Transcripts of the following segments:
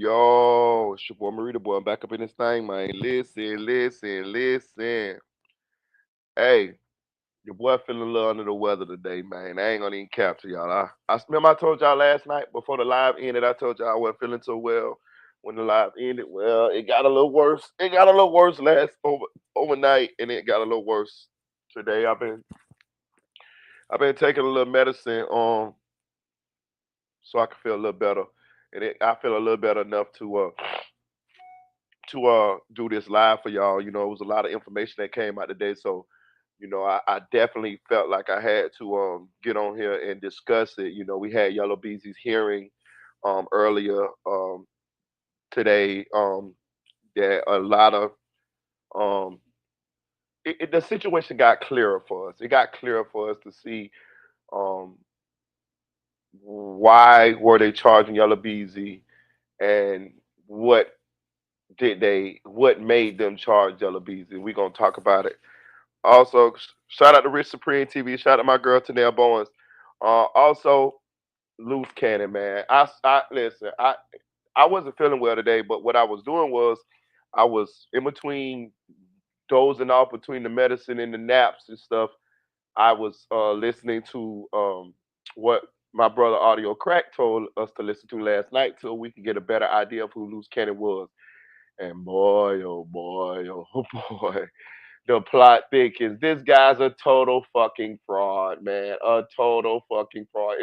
Yo, it's your boy Marita boy. I'm back up in this thing, man. Listen. Hey, your boy feeling a little under the weather today, man. I ain't gonna even capture y'all. I remember I told y'all last night before the live ended. I told y'all I wasn't feeling so well when the live ended. Well, it got a little worse. It got a little worse last overnight, and it got a little worse today. I've been taking a little medicine so I can feel a little better, and I feel a little better enough to do this live for y'all. You know, it was a lot of information that came out today, so I definitely felt like I had to get on here and discuss it. You know, we had Yellow Beezy's hearing earlier today. That a lot of um the situation got clearer for us. It got clearer for us to see um why were they charging Yellow Beezy, and what what made them charge Yellow Beezy. We're gonna talk about it. Also, shout out to Rich Supreme TV. Shout out to my girl Tanel Bowens. Also, Luce Cannon, man. I listen. I wasn't feeling well today, but what I was doing was I was in between dozing off between the medicine and the naps and stuff. I was listening to what my brother Audio Crack told us to listen to last night, so we could get a better idea of who Luce Cannon was. And boy, oh boy, oh boy, the plot thickens. This guy's a total fucking fraud, man. A total fucking fraud.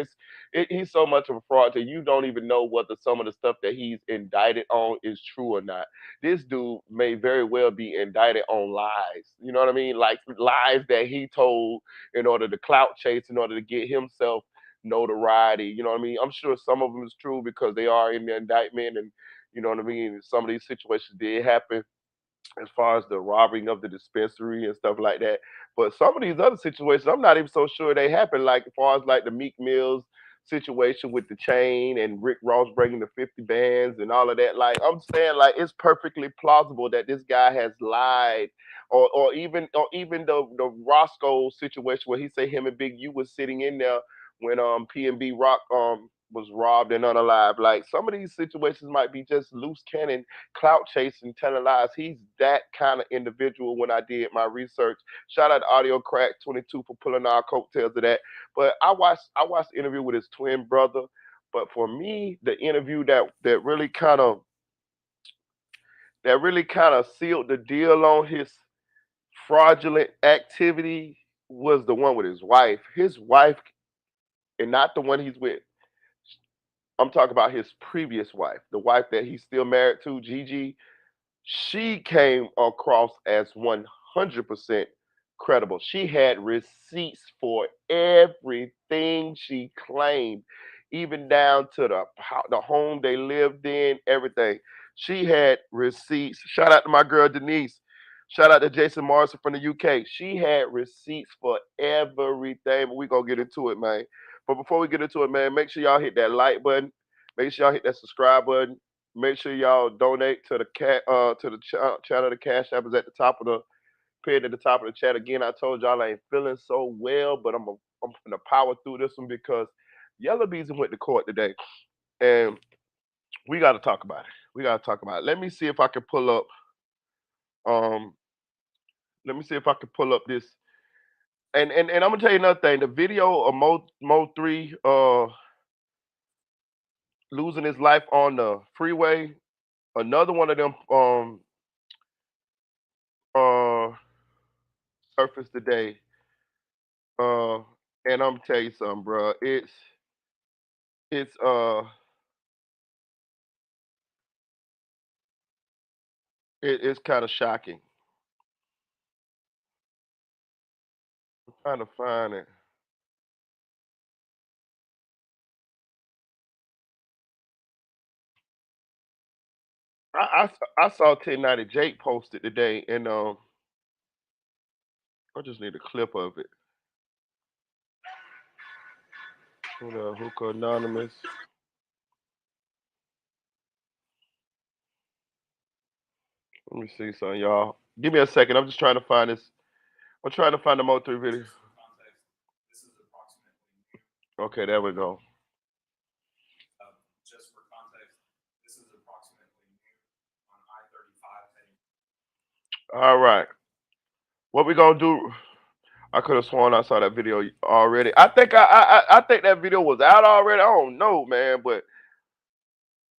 He's so much of a fraud that you don't even know whether some of the stuff that he's indicted on is true or not. This dude may very well be indicted on lies. You know what I mean? Like lies that he told in order to clout chase, in order to get himself notoriety. You know what I mean? I'm sure some of them is true because they are in the indictment, and you know what I mean. Some of these situations did happen as far as the robbing of the dispensary and stuff like that. But some of these other situations, I'm not even so sure they happen. Like as far as like the Meek Mills situation with the chain and Rick Ross bringing the 50 bands and all of that. Like I'm saying, like it's perfectly plausible that this guy has lied. Or even the Roscoe situation where he say him and Big U was sitting in there when P&B Rock was robbed and unalive. Like some of these situations might be just loose cannon clout chasing, telling lies. He's that kind of individual when I did my research. Shout out to Audio Crack 22 for pulling our coattails of that. But I watched the interview with his twin brother. But for me, the interview that really kind of sealed the deal on his fraudulent activity was the one with his wife. His wife, and not the one he's with. I'm talking about his previous wife, the wife that he's still married to, Gigi. She came across as 100% credible. She had receipts for everything she claimed, even down to the home they lived in, everything. She had receipts. Shout out to my girl Denise. Shout out to Jason Morrison from the UK. She had receipts for everything, but we gonna get into it, man. But before we get into it, man, make sure y'all hit that like button. Make sure y'all hit that subscribe button. Make sure y'all donate to the channel. The cash app is at the top of the pinned at the top of the chat. Again, I told y'all I ain't feeling so well, but I'm gonna power through this one because Yellow Beezy went to court today, and we got to talk about it. We got to talk about it. Let me see if I can pull up. Um, let me see if I can pull up this. And I'm gonna tell you another thing. The video of Mo 3 losing his life on the freeway. Another one of them uh surfaced today. Uh, and I'm tell you something, bro. It's kind of shocking. I'm trying to find it. I saw 1090 Jake posted today, and I just need a clip of it. Hold on, Hookah Anonymous. Let me see something, y'all. Give me a second. I'm just trying to find this. I'm trying to find the Mo 3 video. Okay, there we go. All right. What we gonna do? I could have sworn I saw that video already. I think that video was out already. I don't know, man, but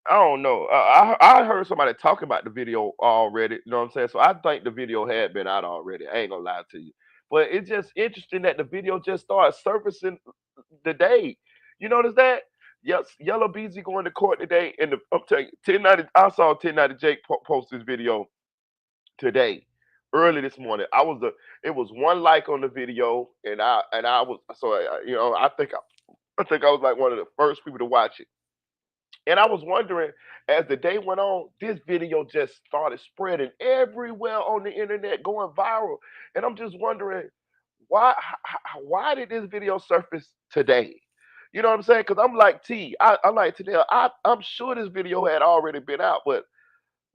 I don't know. I heard somebody talking about the video already. You know what I'm saying? So I think the video had been out already. I ain't gonna lie to you. But it's just interesting that the video just started surfacing today. You notice that? Yes, Yellow Beezy going to court today, and I'm telling you, 1090. I saw 1090 Jake post this video today, early this morning. It was one like on the video, and I was so you know I think I was like one of the first people to watch it. And I was wondering, as the day went on, this video just started spreading everywhere on the internet, going viral. And I'm just wondering, why did this video surface today? You know what I'm saying? Because I'm like I'm like Tanel. I'm sure this video had already been out, but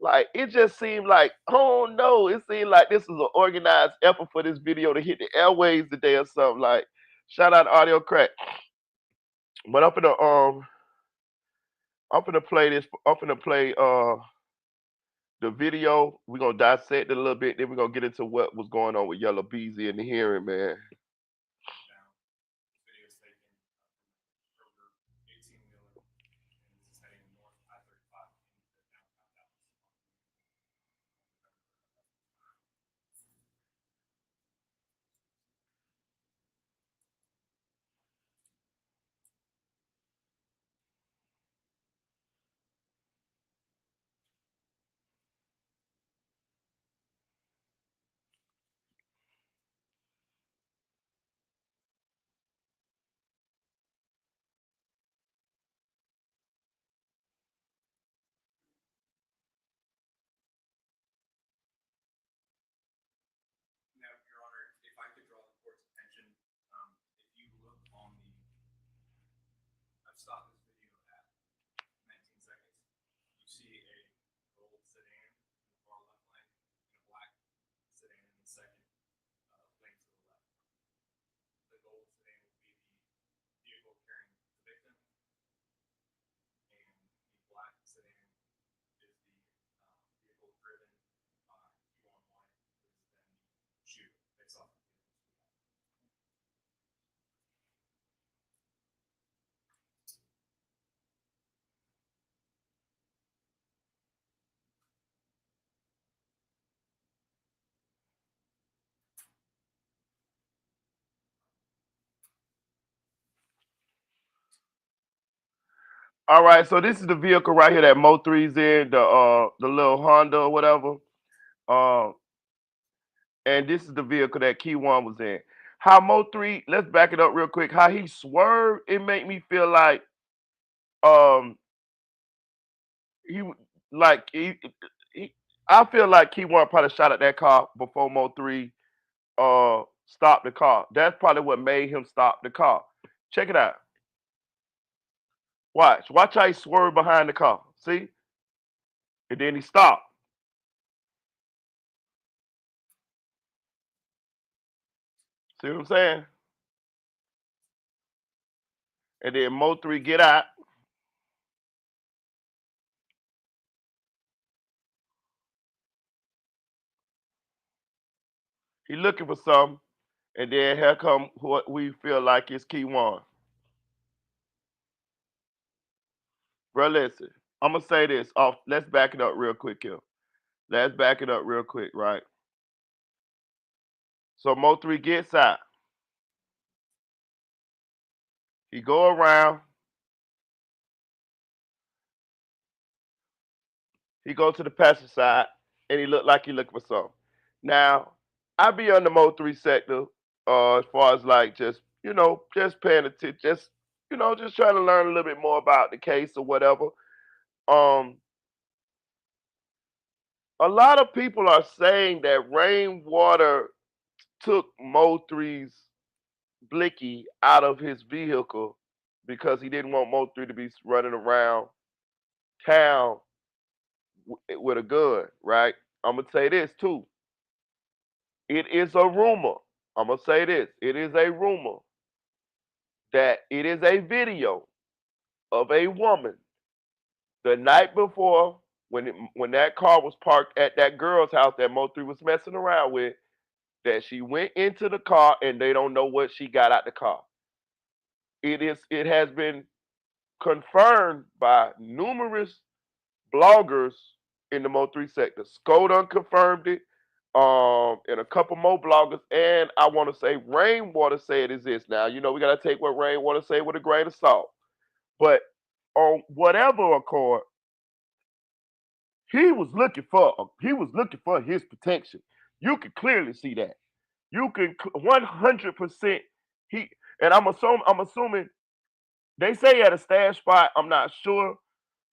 like it just seemed like, oh no, it seemed like this was an organized effort for this video to hit the airwaves today or something. Like, shout out to Audio Crack. But I'm gonna play this. I'm gonna play the video. We're gonna dissect it a little bit, then we're gonna get into what was going on with Yellow Beezy in the hearing, man. All right, so this is the vehicle right here that Mo 3's in, the little Honda or whatever. Uh, and this is the vehicle that Key One was in. How Mo 3, let's back it up real quick. How he swerved, it made me feel like um he like he I feel like Key One probably shot at that car before Mo 3 stopped the car. That's probably what made him stop the car. Check it out. Watch how he swerved behind the car. See? And then he stopped. See what I'm saying? And then Mo 3 get out. He looking for something. And then here come what we feel like is Key One. Bro, listen. I'm gonna say this off. Let's back it up real quick here. Let's back it up real quick, right? So Mo 3 gets out. He go around. He go to the passenger side, and he look like he looking for something. Now, I be on the Mo 3 sector, as far as like just just paying attention, just just trying to learn a little bit more about the case or whatever. Um, a lot of people are saying that rainwater took Mo 3's blicky out of his vehicle because he didn't want Mo 3 to be running around town with a gun, right? I'm gonna say this too. It is a rumor. I'm gonna say this. It is a rumor that it is a video of a woman the night before. when that car was parked at that girl's house that Mo3 was messing around with, that she went into the car and they don't know what she got out the car. It has been confirmed by numerous bloggers in the Mo3 sector. Skoda confirmed it, and a couple more bloggers, and I want to say Rainwater say it exists. Now, we gotta take what Rainwater say with a grain of salt. But on whatever accord, he was looking for his protection. You can clearly see that. You can 100% he and I'm assuming they say at a stash spot. I'm not sure,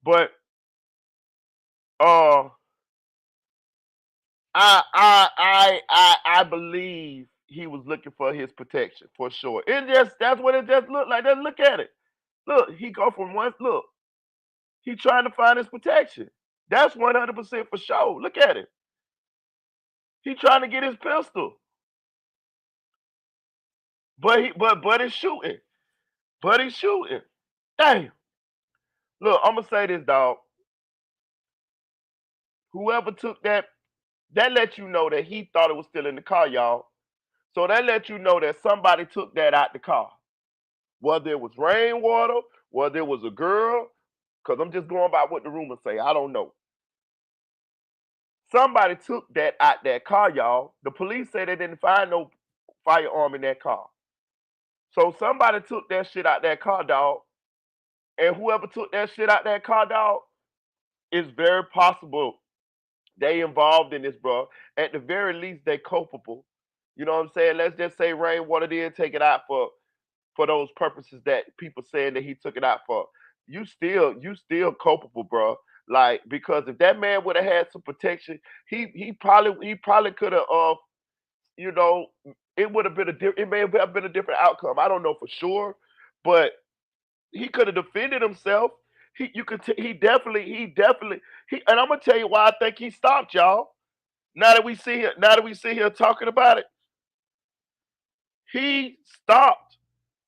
but uh, I believe he was looking for his protection for sure. That's what it just looked like. Just look at it. Look, he go from one look. He trying to find his protection. That's 100% for sure. Look at it. He trying to get his pistol, but he's shooting. But he's shooting. Damn. Look, I'm gonna say this, dog. Whoever took that let you know that he thought it was still in the car, y'all. So that let you know that somebody took that out the car. Whether it was Rainwater, whether it was a girl, because I'm just going by what the rumors say. I don't know. Somebody took that out that car, y'all. The police say they didn't find no firearm in that car. So somebody took that shit out that car, dog. And whoever took that shit out that car, dog, it's very possible they involved in this, bro. At the very least, they culpable. You know what I'm saying? Let's just say Rainwater did take it out for those purposes that people saying that he took it out for. You still culpable, bro. Like, because if that man would have had some protection, he probably could have you know it would have been it may have been a different outcome. I don't know for sure, but he could have defended himself. He and I'm gonna tell you why I think he stopped, y'all. Now that we see here talking about it, he stopped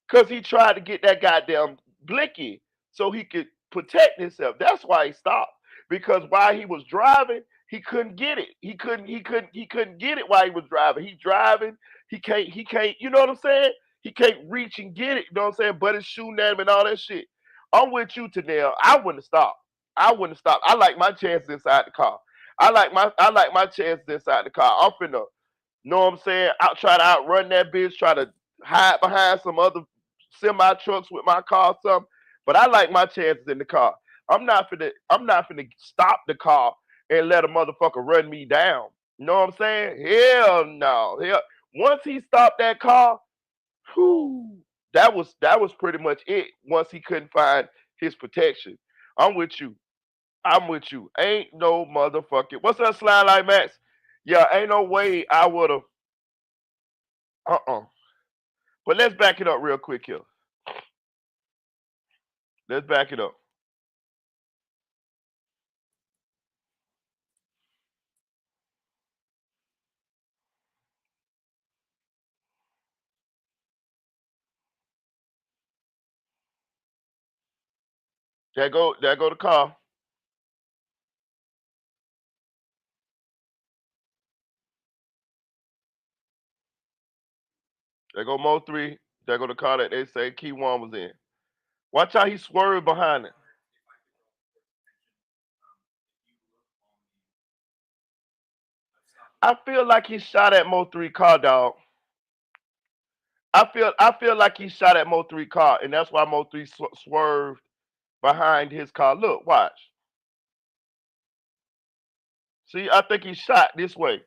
because he tried to get that goddamn blicky so he could protect himself. That's why he stopped. Because while he was driving, he couldn't get it. He couldn't get it while he was driving. He driving, he can't, you know what I'm saying? He can't reach and get it, you know what I'm saying? But it's shooting at him and all that shit. I'm with you, Tanel. I wouldn't have stopped. I wouldn't have stopped. I like my chances inside the car. I like my chances inside the car. I'm finna, know what I'm saying? Out try to outrun that bitch, try to hide behind some other semi trucks with my car or something. But I like my chances in the car. I'm not finna stop the car and let a motherfucker run me down. You know what I'm saying? Hell no. Hell, once he stopped that car, whew, that was pretty much it. Once he couldn't find his protection. I'm with you. I'm with you. Ain't no motherfucking what's up, Slide Like Max? Yeah, ain't no way I would have. Uh-uh. But let's back it up real quick here. Let's back it up. There go the car. There go Mo three. There go the car that they say Key One was in. Watch how he swerved behind it. I feel like he shot at Mo three car, dog. I feel like he shot at Mo three car, and that's why Mo three swerved behind his car. Look, watch. See, I think he shot this way.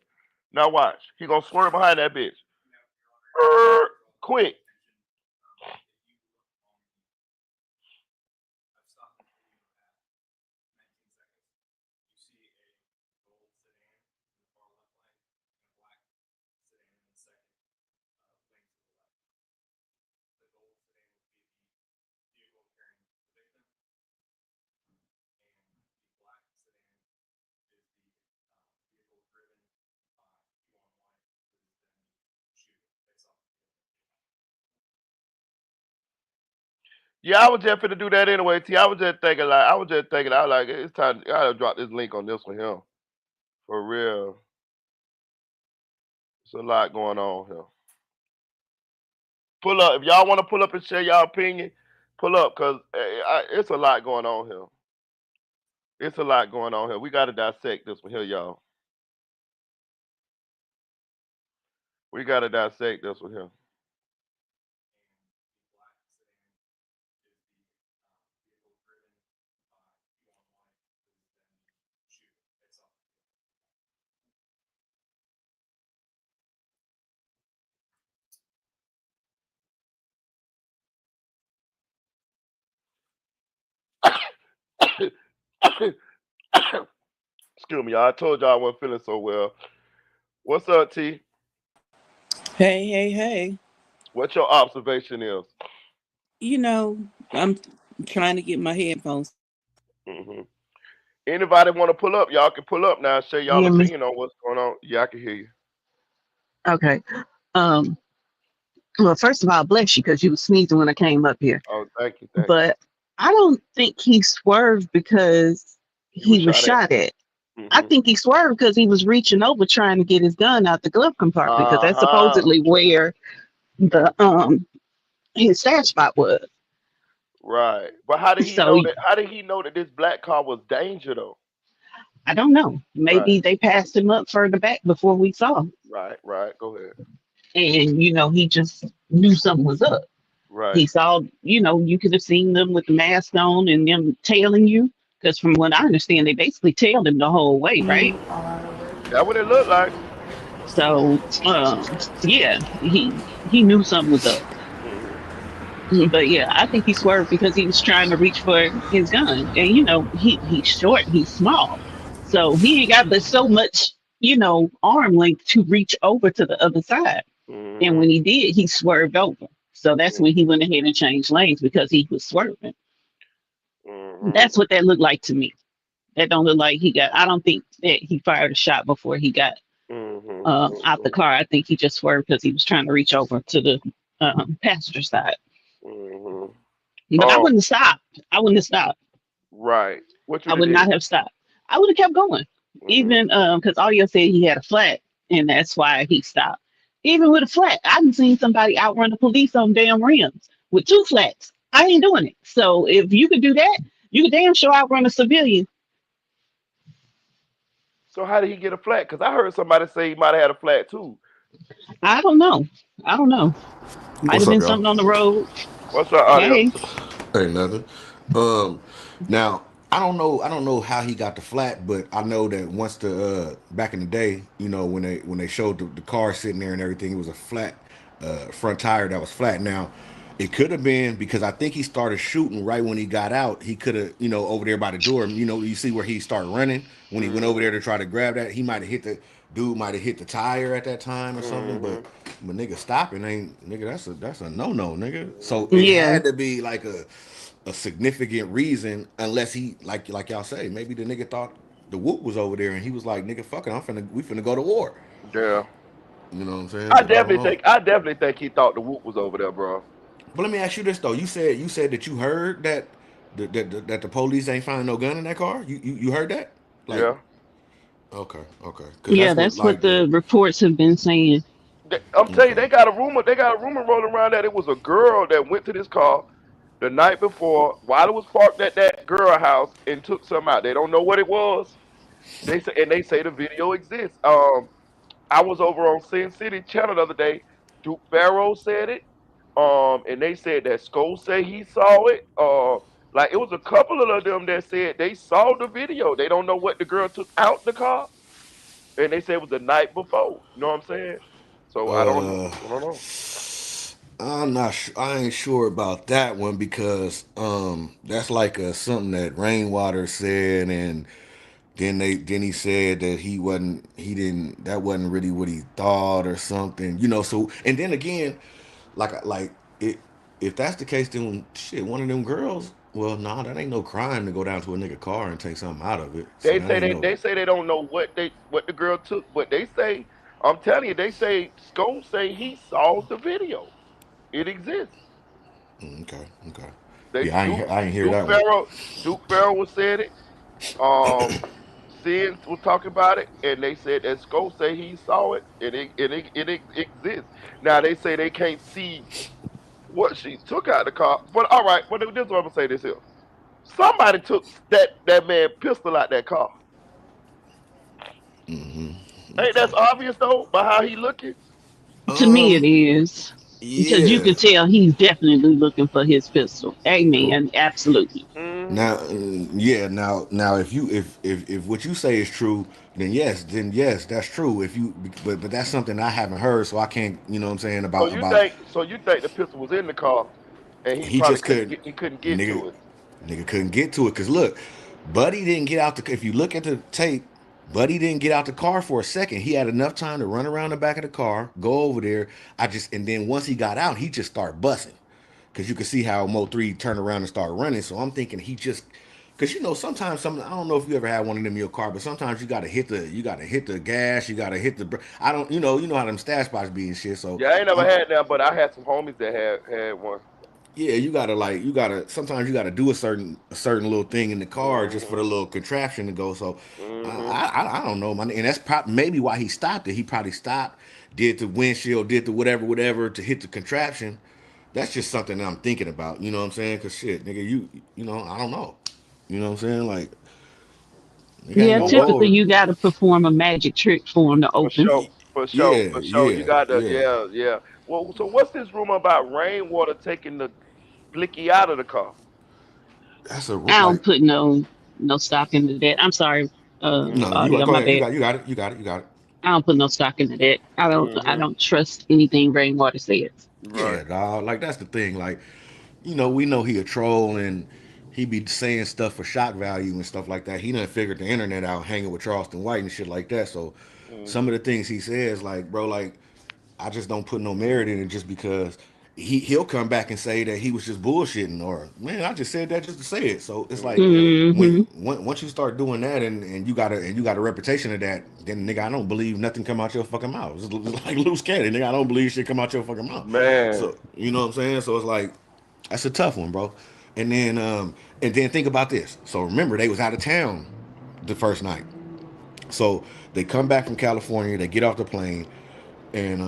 Now watch. He gonna swerve behind that bitch. Quick. Yeah, I was just finna do that anyway. T. I was just thinking like I was just thinking. I was like it's time. I gotta drop this link on this one here for real. There's a lot going on here. Pull up if y'all want to pull up and share y'all opinion. Pull up because it's a lot going on here. It's a lot going on here. We gotta dissect this one here, y'all. We gotta dissect this one here. Excuse me, y'all. I told y'all I wasn't feeling so well. What's up, T? Hey, hey, hey. What your observation is? I'm trying to get my headphones set up. Hmm. Anybody want to pull up? Y'all can pull up now. Share You y'all hear me? opinion on what's going on. Yeah, I can hear you. Okay. Um, well, first of all, bless you because you was sneezing when I came up here. Oh, thank you, thank you. But I don't think he swerved because You were he was shot at. shot at. I Hmm. think he swerved because he was reaching over trying to get his gun out the glove compartment because Uh that's huh. supposedly where the his stash spot was. Right. But how did he So know that? How did he know that this black car was danger though? I don't know. Right. Maybe they passed him up further back before we saw him. Right. Right. Go ahead. And he just knew something was up. Right. He saw, you could have seen them with the mask on and them tailing you. Because from what I understand, they basically tailed him the whole way, right? That what it looked like. So, yeah, he knew something was up. Hmm. But yeah, I think he swerved because he was trying to reach for his gun, and he's short, he's small, so he ain't got but so much, arm length to reach over to the other side. And Hmm. when he did, he swerved over. So that's when he went ahead and changed lanes because he was swerving. Hmm. That's what that looked like to me. That don't look like he got. I don't think that he fired a shot before he got Hmm. out the car. I think he just swerved because he was trying to reach over to the passenger side. Hmm. But I Oh, wouldn't have stopped. I wouldn't have stopped. right. What you I would did? not have stopped. I would have kept going. Hmm. Even because Audio said he had a flat, and that's why he stopped. Even with a flat, I've seen somebody outrun the police on damn rims with two flats. I ain't doing it. So if you could do that, you could damn sure outrun a civilian. So how did he get a flat? Because I heard somebody say he might have had a flat too. I don't know. I don't know. Might What's have up, been y'all? something on the road. What's up, audio? Hey, Ain't nothing. Um, now I don't know how he got the flat, but I know that once the back in the day, when they showed the car sitting there and everything, it was a flat front tire that was flat. Now, it could have been because I think he started shooting right when he got out. He could have, over there by the door. You see where he started running when he went over there Hmm. to try to grab that. He might have hit the dude, might have hit the tire at that time or something, but. Hmm. But nigga stopping ain't nigga. That's a no no nigga. So it yeah, had to be like a significant reason, unless he like y'all say, maybe the nigga thought the whoop was over there and he was like, nigga, fuck it, we finna go to war. Yeah. You know what I'm saying? But I don't know. I definitely think he thought the whoop was over there, bro. But let me ask you this though. You said that you heard that that the police ain't finding no gun in that car. You heard that? Like, Yeah. okay, because yeah, that's what that's what like the the reports have been saying. I'm telling you, okay. they got a rumor rolling around that it was a girl that went to this car the night before while it was parked at that girl house and took some out. They don't know what it was. They say the video exists. I was over on Sin City Channel the other day. Duke Barrow said it. And they said that Sko said he saw it. Like it was a couple of them that said they saw the video. They don't know what the girl took out the car, and they said it was the night before. You know what I'm saying? So I don't know. Uh, I don't know. I'm not. I ain't sure about that one because that's like something that Rainwater said, and then he said that he didn't that wasn't really what he thought or something. So and then again, like it if that's the case, then shit, one of them girls. Well, nah, that ain't no crime to go down to a nigga car and take something out of it. So that ain't no. They say they don't know what the girl took, but they say I'm telling you, they say Sko say he saw the video. It exists. Okay, okay. They Duke I ain't hear Duke that one. Farrell Duke Farrell was said it. Um, Sins was talking about it, and they said that Scope say he saw it, and it exists. Now they say they can't see what she took out of the car, but all right. But this is what I'm gonna say. This here, somebody took that man pistol out that car. Ain't that's obvious though by how he looking? To me, Um, it is because you yeah. could tell he's definitely looking for his pistol. Oh, Amen. Absolutely. Hmm. now, yeah. Now, if you if what you say is true, then yes, that's true. If you, but that's something I haven't heard, so I can't. You know what I'm saying about. So you think the pistol was in the car, and he He probably just couldn't, he couldn't get nigga, to it. nigga couldn't get to it. Cause look, Buddy didn't get out the. If you look at the tape, Buddy didn't get out the car for a second. He had enough time to run around the back of the car, go over there. And then once he got out, he just started busting. Cause you could see how Mo3 turned around and started running. So I'm thinking he just. Cause sometimes I don't know if you ever had one of them in your car, but sometimes you gotta hit the gas, you gotta hit the. I don't, you know how them stash spots be and shit. So Yeah, I ain't never I'm had that, but I had some homies that had one. yeah, you gotta sometimes you gotta do a certain little thing in the car just for Hmm. the little contraption to go. So Hmm. I don't know, man, and that's maybe why he stopped it. He probably stopped, did the windshield, did the whatever to hit the contraption. That's just something that I'm thinking about. You know what I'm saying? Cause shit, nigga, you know I don't know. You know what I'm saying? Like nigga ain't Yeah, gonna But what? go typically over. you got to perform a magic trick for him to For open. sure, for sure, Yeah, for sure. You yeah, got to, yeah. yeah, yeah. Well, so what's this rumor about rainwater taking the blicky out of the car? That's a I like don't put no stock into that. I'm sorry, no. Hmm. You audio, go my ahead. bad. You got it. You got it. I don't put no stock into that. I Hmm. don't trust anything Rainwater says. Right. Yeah, dog. Like that's the thing. Like we know he a troll and he be saying stuff for shock value and stuff like that. He done figured the internet out hanging with Charleston White and shit like that. So some of Hmm. the things he says, like, bro, like, I just don't put no merit in it just because he'll come back and say that he was just bullshitting or man, I just said that just to say it. So it's like Hmm. Hmm. once you start doing that and you got a reputation of that, then nigga, I don't believe nothing come out your fucking mouth. It's like loose cannon, nigga. I don't believe shit come out your fucking mouth. Man, So you know what I'm saying? So it's like that's a tough one, bro. And then think about this. So remember, they was out of town the first night. So they come back from California. They get off the plane, and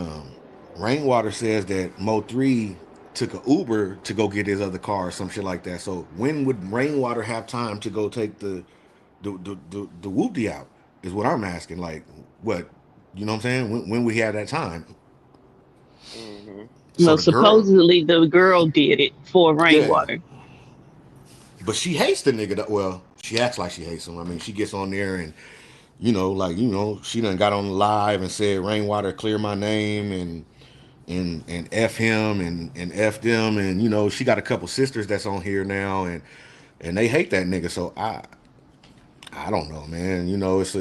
Rainwater says that Mo3 took a Uber to go get his other car or some shit like that. So when would Rainwater have time to go take the whoopty out? Is what I'm asking. Like what? You know what I'm saying? When we have that time? hmm, So Well, the girl, supposedly the girl did it for yeah. Rainwater. But she hates the nigga. Well, she acts like she hates him. I mean, she gets on there and she done got on live and said Rainwater clear my name and f him and f them and she got a couple sisters that's on here now and they hate that nigga. So I don't know, man.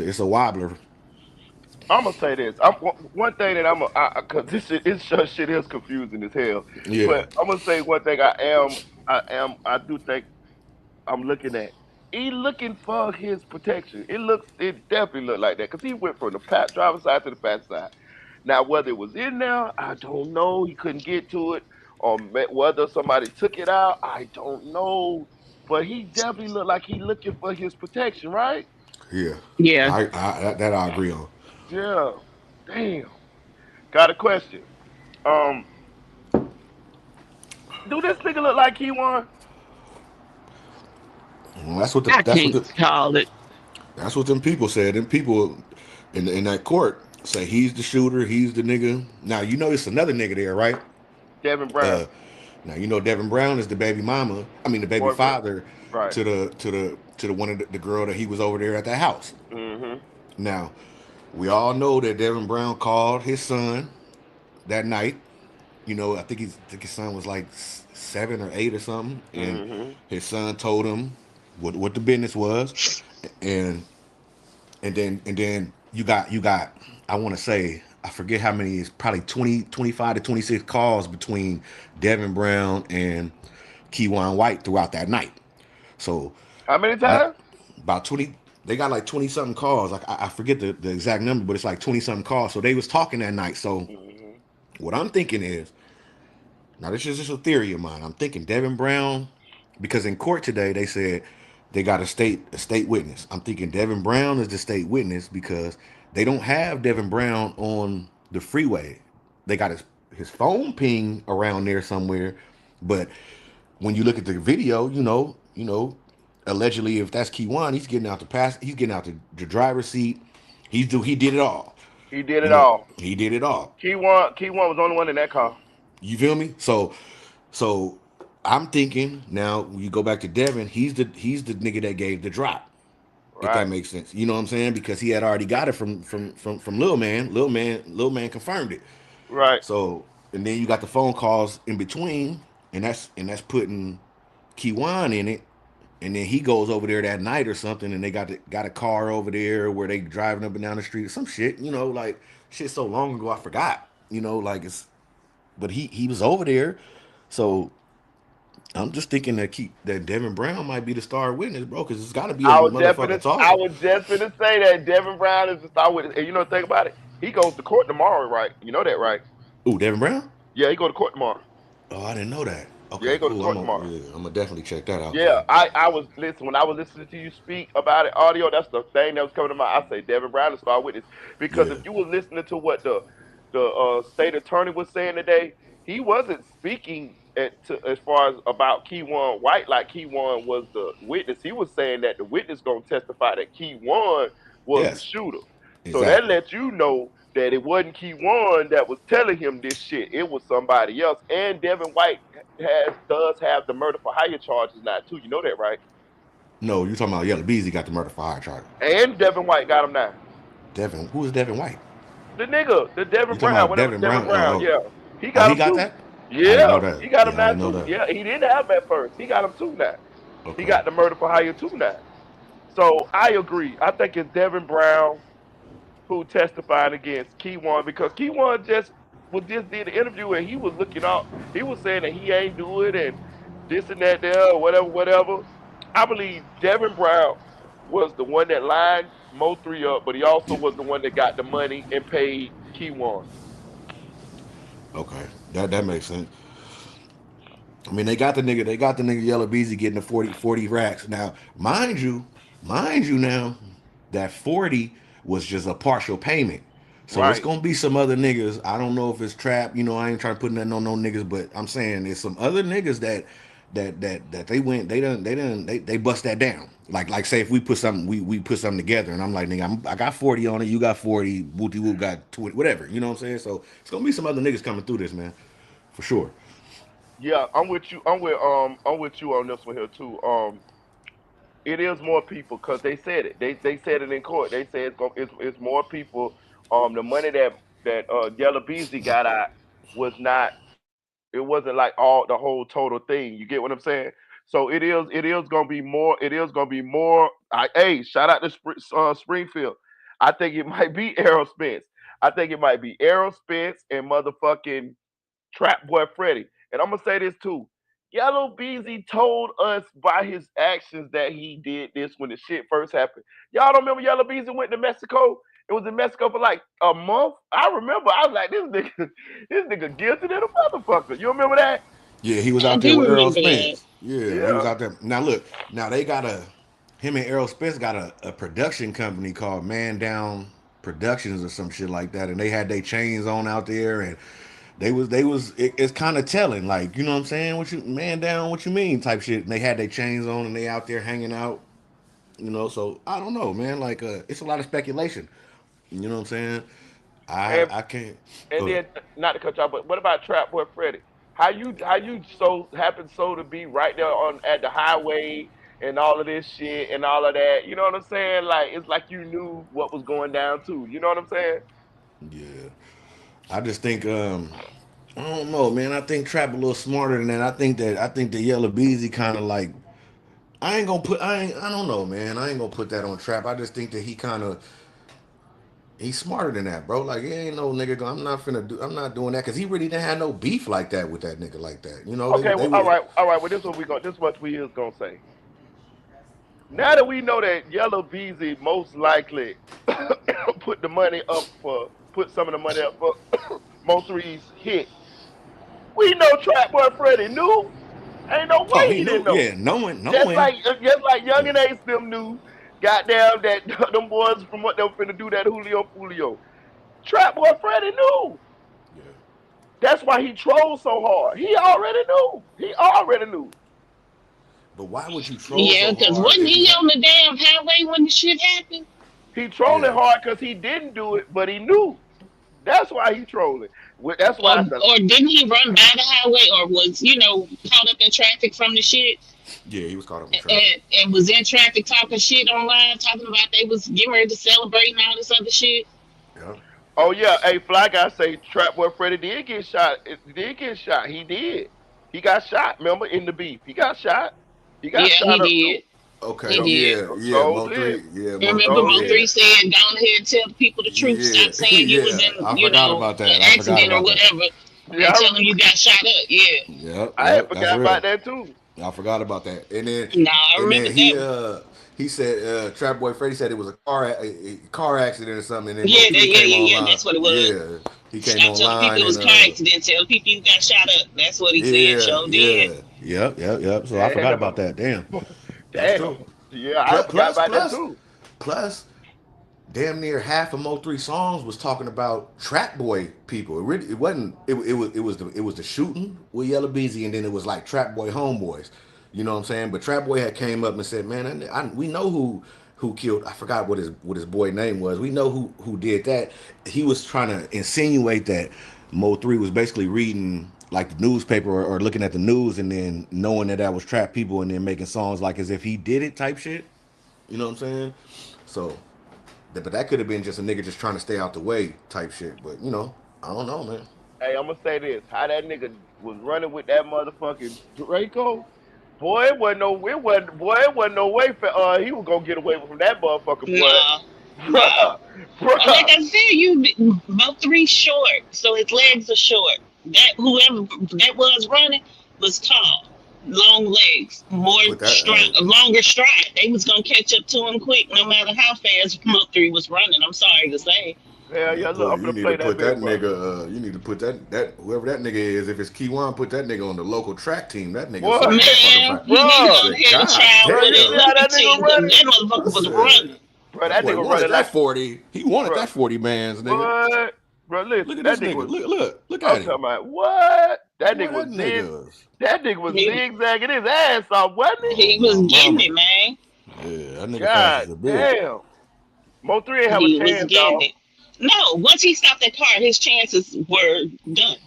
It's a wobbler. I'm gonna say this. One thing that cause this shit is confusing as hell. Yeah, But I'm gonna say one thing. I do think I'm looking at. He looking for his protection. It definitely looked like that because he went from the driver's side to the passenger side. Now, whether it was in there, I don't know. He couldn't get to it, or whether somebody took it out, I don't know. But he definitely looked like he looking for his protection, right? yeah. Yeah. That I agree on. Yeah. Damn. Got a question. Um, do this nigga look like he won? Well, I can't call it. that's what them people said. Them people in that court say he's the shooter. He's the nigga. Now it's another nigga there, right? Devin Brown, Uh, Now Devin Brown is the baby mama. I mean the baby boyfriend. father Right. to the one of the girl that he was over there at that house. Mm-hmm. Now we all know that Devin Brown called his son that night. I think his son was like 7 or 8 or something, and Mm-hmm. his son told him what the business was, and and then you got I want to say I forget how many, it's probably 20 25 to 26 calls between Devin Brown and Keywan White throughout that night. So How many that times? about 20, they got like 20 something calls. Like I forget the exact number, but it's like 20 something calls. So they was talking that night. So Mm-hmm. what I'm thinking is, now this is just a theory of mine. I'm thinking Devin Brown because in court today they said they got a state witness. I'm thinking Devin Brown is the state witness because they don't have Devin Brown on the freeway. They got his phone ping around there somewhere, but when you look at the video, allegedly if that's Keywan, he's getting out the driver's seat. He did it all. He did You it know, all. he did it all. Key one was the only one in that car. You feel me? So I'm thinking now when you go back to Devin, he's the nigga that gave the drop. If that Right. makes sense. You know what I'm saying? Because he had already got it from Lil Man. Lil Man confirmed it. Right. So and then you got the phone calls in between, and that's putting Keywan in it. And then he goes over there that night or something, and they got a car over there where they driving up and down the street, some shit. Like shit so long ago I forgot. Like it's but he was over there. So I'm just thinking that Devin Brown might be the star witness, bro, because it's got to be a motherfucker I talking. was just gonna say that Devin Brown is the star witness. And you know the thing about it? He goes to court tomorrow, right? You know that, right? Ooh, Devin Brown? Yeah, he go to court tomorrow. Oh, I didn't know that. Yeah, Okay, he go to cool. court tomorrow. I'm gonna definitely check that out Yeah, then. I was listen when I was listening to you speak about it audio. That's the thing that was coming to mind. I say Devin Brown is star witness because Yeah. if you were listening to what the state attorney was saying today, he wasn't speaking as far as about Keywan White like Keywan was the witness. He was saying that the witness gonna testify that Keywan was the Yes. shooter. So that Exactly. lets you know that it wasn't Keywan that was telling him this shit. It was somebody else. And Devin White does have the murder for hire charges now too. You know that, right? No, you talking about Yella Beezy got the murder for hire charge. And Devin White got him now. Devin, who is Devin White? The nigga, the You Devin talking Brown, about whatever Devin Devin Brown? Brown, yeah, he Oh, got he him got too. that? I didn't Yeah, know that. he got him Yeah, I now didn't know too. that. Yeah, he didn't have him at first. He got him too now. He Okay. got the murder for hire too now. So I agree. I think it's Devin Brown who testified against Keywan because Keywan just did the interview and he was looking out. He was saying that he ain't do it and this and that there or whatever, whatever. I believe Devin Brown was the one that lined Mo three up, but he also Yeah. was the one that got the money and paid Keywan. Okay. That makes sense. I mean, they got the nigga Yellow Beezy getting the 40 racks. Now, mind you now, that 40 was just a partial payment. So it's Right. gonna be some other niggas. I don't know if it's trap, I ain't trying to put nothing on no niggas, but I'm saying there's some other niggas that they bust that down. Like say if we put something together and I'm like, nigga, I got 40 on it, you got 40, Wooty Woo got 20, whatever, you know what I'm saying? So it's gonna be some other niggas coming through this, man. For sure. Yeah, I'm with you. I'm with you on this one here too. It is more people because they said it. They said it in court. They said it's more people. The money that Yella Beezy got out was not. It wasn't like all the whole total thing. You get what I'm saying? So it is gonna be more. It is gonna be more. Hey, shout out to Springfield. I think it might be Errol Spence. I think it might be Errol Spence and motherfucking Trap Boy Freddy. And I'm gonna say this too. Yellow Beezy told us by his actions that he did this when the shit first happened. Y'all don't remember Yellow Beezy went to Mexico? It was in Mexico for like a month. I remember. I was like, this nigga guilty than a motherfucker. You remember that? Yeah, he was I out there do with Earl remember that. Spence. Yeah, he was Yeah. out there. Now look, now they got him and Earl Spence got a production company called Man Down Productions or some shit like that, and they had their chains on out there, and it's kind of telling, like, you know what I'm saying? What you Man Down? What you mean? Type shit. And they had their chains on, and they out there hanging out. So I don't know, man. Like, it's a lot of speculation. You know what I'm saying? I And I can't and go ahead. then not to cut you off, but what about Trap Boy Freddy? How you so happen so to be right there on at the highway and all of this shit and all of that? You know what I'm saying? Like it's like you knew what was going down too. You know what I'm saying? Yeah, I just think I don't know, man. I think Trap a little smarter than that. I think that Yellow Beezy kind of like I don't know, man. I ain't gonna put that on Trap. I just think that he's smarter than that, bro. Like, he ain't no nigga. I'm not doing that because he really didn't have no beef like that with that nigga like that. Okay, They well, was all right. Well, this is what we is gonna say. Now that we know that Yellow Beezy most likely put some of the money up for Mo3's hit, we know Trap Boy Freddy knew. Ain't no Oh, way he he didn't knew. know. Yeah, knowing. Just like Young Yeah, and Ace them knew, goddamn that them boys from what they were finna do that Julio Fulio. Trap Boy Freddy knew. yeah. That's why he trolled so hard. He already knew. He already knew. But why would you troll Yeah, so because hard wasn't if you he had? on the damn highway when the shit happened? He trolling Yeah. hard because he didn't do it, but he knew. That's why he trolling. That's Or why I said, or didn't he run by the highway or was, caught up in traffic from the shit Yeah, he was caught up in traffic. and was in traffic talking shit online, talking about they was getting ready to celebrate and all this other shit? Yeah. oh yeah, hey, Fly Guy say Trap Boy Freddy did get shot. It did get shot. He did. He got shot. Remember in the beef, he got shot. He got Yeah, he shot up did. too. Okay. He So, did. Yeah. Yeah. so Mo did. three. Yeah. Mo Remember three So Mo did. three did. said, "Go on ahead and tell the people the truth. Yeah. Stop saying you was Yeah. in, I forgot about an that. I forgot accident or about that. whatever, Yeah, and tell them you got shot up." Yeah. Yep. I had Yep. That's forgot about real. that too. I forgot about that. No, I And remember then that one. he said Trap Boy Freddy said it was a car accident or something, and then Mo Yeah, three yeah, came yeah, yeah. online. That's what it was. Yeah, he came Stop telling people online it was and a car accident. Tell the people you got shot up. That's what he said. yeah, Sure did. yeah, yep, yep, yep. So I forgot about Damn. that. Damn, that's true. Damn. Yeah, I Plus, forgot plus, about that plus, too. plus, damn near half of Mo three songs was talking about Trap Boy people. It really, it wasn't. It was the shooting with Yella Beezy, and then it was like Trap Boy homeboys. You know what I'm saying? But Trap Boy had came up and said, "Man, we know who killed. I forgot what his boy name was. We know who did that." He was trying to insinuate that Mo three was basically reading like the newspaper or looking at the news and then knowing that was Trap people and then making songs like as if he did it type shit. You know what I'm saying? So but that could have been just a nigga just trying to stay out the way type shit. But I don't know, man. Hey, I'm gonna say this: how that nigga was running with that motherfucking Draco, boy, it wasn't no way for he was gonna get away from that motherfucker, boy. No, no. Bruh, Like bruh. I said, Mo three short, so his legs are short. That whoever that was running was tall, long legs, more But that, stride, longer stride. They was gonna catch up to him quick, no matter how fast Mo three was running. I'm sorry to say. Hell yeah, look, I'm you gonna need to play that put bit that for you. nigga. You need to put that whoever that nigga is. If it's Keywan, put that nigga on the local track team. That nigga Boy, so motherfucking Man, fast. he I go bruh, said, ahead and God try bruh, with you an see damn. how that Olympic nigga team because running? that I motherfucker was said, running. Bruh, that that boy nigga wanted running that like, 40. He wanted bruh, that 40 bands, nigga. what? Bruh, Look listen, at that this nigga nigga. was. Look I'm at him. talking about what? Boy, that nigga. That nigga was He, zigzagging his ass off, wasn't he? Oh he my was getting mama. it, man. Yeah, that nigga fast as God a bitch. damn. Mo three ain't have a He was chance, getting dog. it. No, once he stopped that car, his chances were done.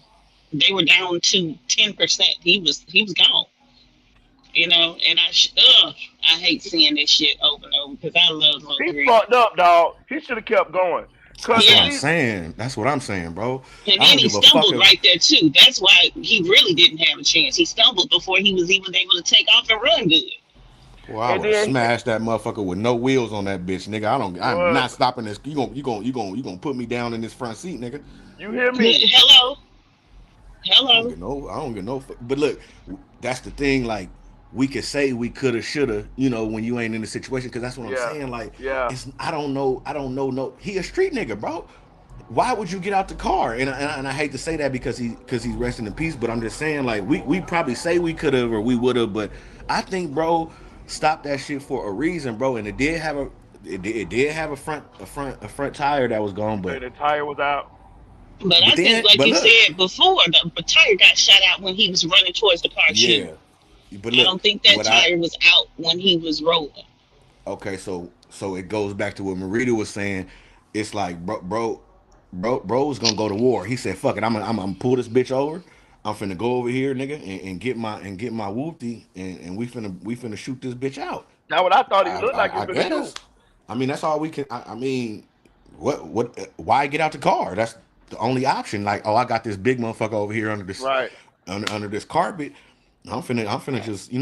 They were down to 10%. He was gone. And I hate seeing this shit over and over because I love Mo He three. fucked up, dog. He should have kept going. Cause That's what at Yeah, I'm least, saying. That's what I'm saying, bro. and I then don't he give a fuck stumbled if. right there too. That's why he really didn't have a chance. He stumbled before he was even able to take off and run good. Well, I and would have then smashed that motherfucker with no wheels on that bitch, nigga. I don't. I'm what? not stopping this. You gonna put me down in this front seat, nigga. You hear me? Hello, I don't hello. get no. I don't get no. But look, that's the thing. Like we could say we coulda, shoulda. When you ain't in the situation, because that's what I'm Yeah, saying. Like yeah. it's. I don't know. I don't know. No, he a street nigga, bro. Why would you get out the car? And I hate to say that because he's resting in peace, but I'm just saying like we probably say we could have or we would have, but I think bro, stop that shit for a reason, bro. And it did have a front tire that was gone, And the tire was out. But I think, then like but you look, said before, the tire got shot out when he was running towards the car too. yeah, but I look don't think that what I tire was out when he was rolling. okay, so it goes back to what Marita was saying. It's like bro's gonna go to war. He said, "Fuck it, I'm gonna pull this bitch over. I'm finna go over here, nigga, and get my whoopty, and we finna shoot this bitch out." Now what I thought he looked like he I finna guess. do. I mean, that's all we can. I mean, why get out the car? That's the only option. Like, oh, I got this big motherfucker over here Right. under this carpet. I'm finna just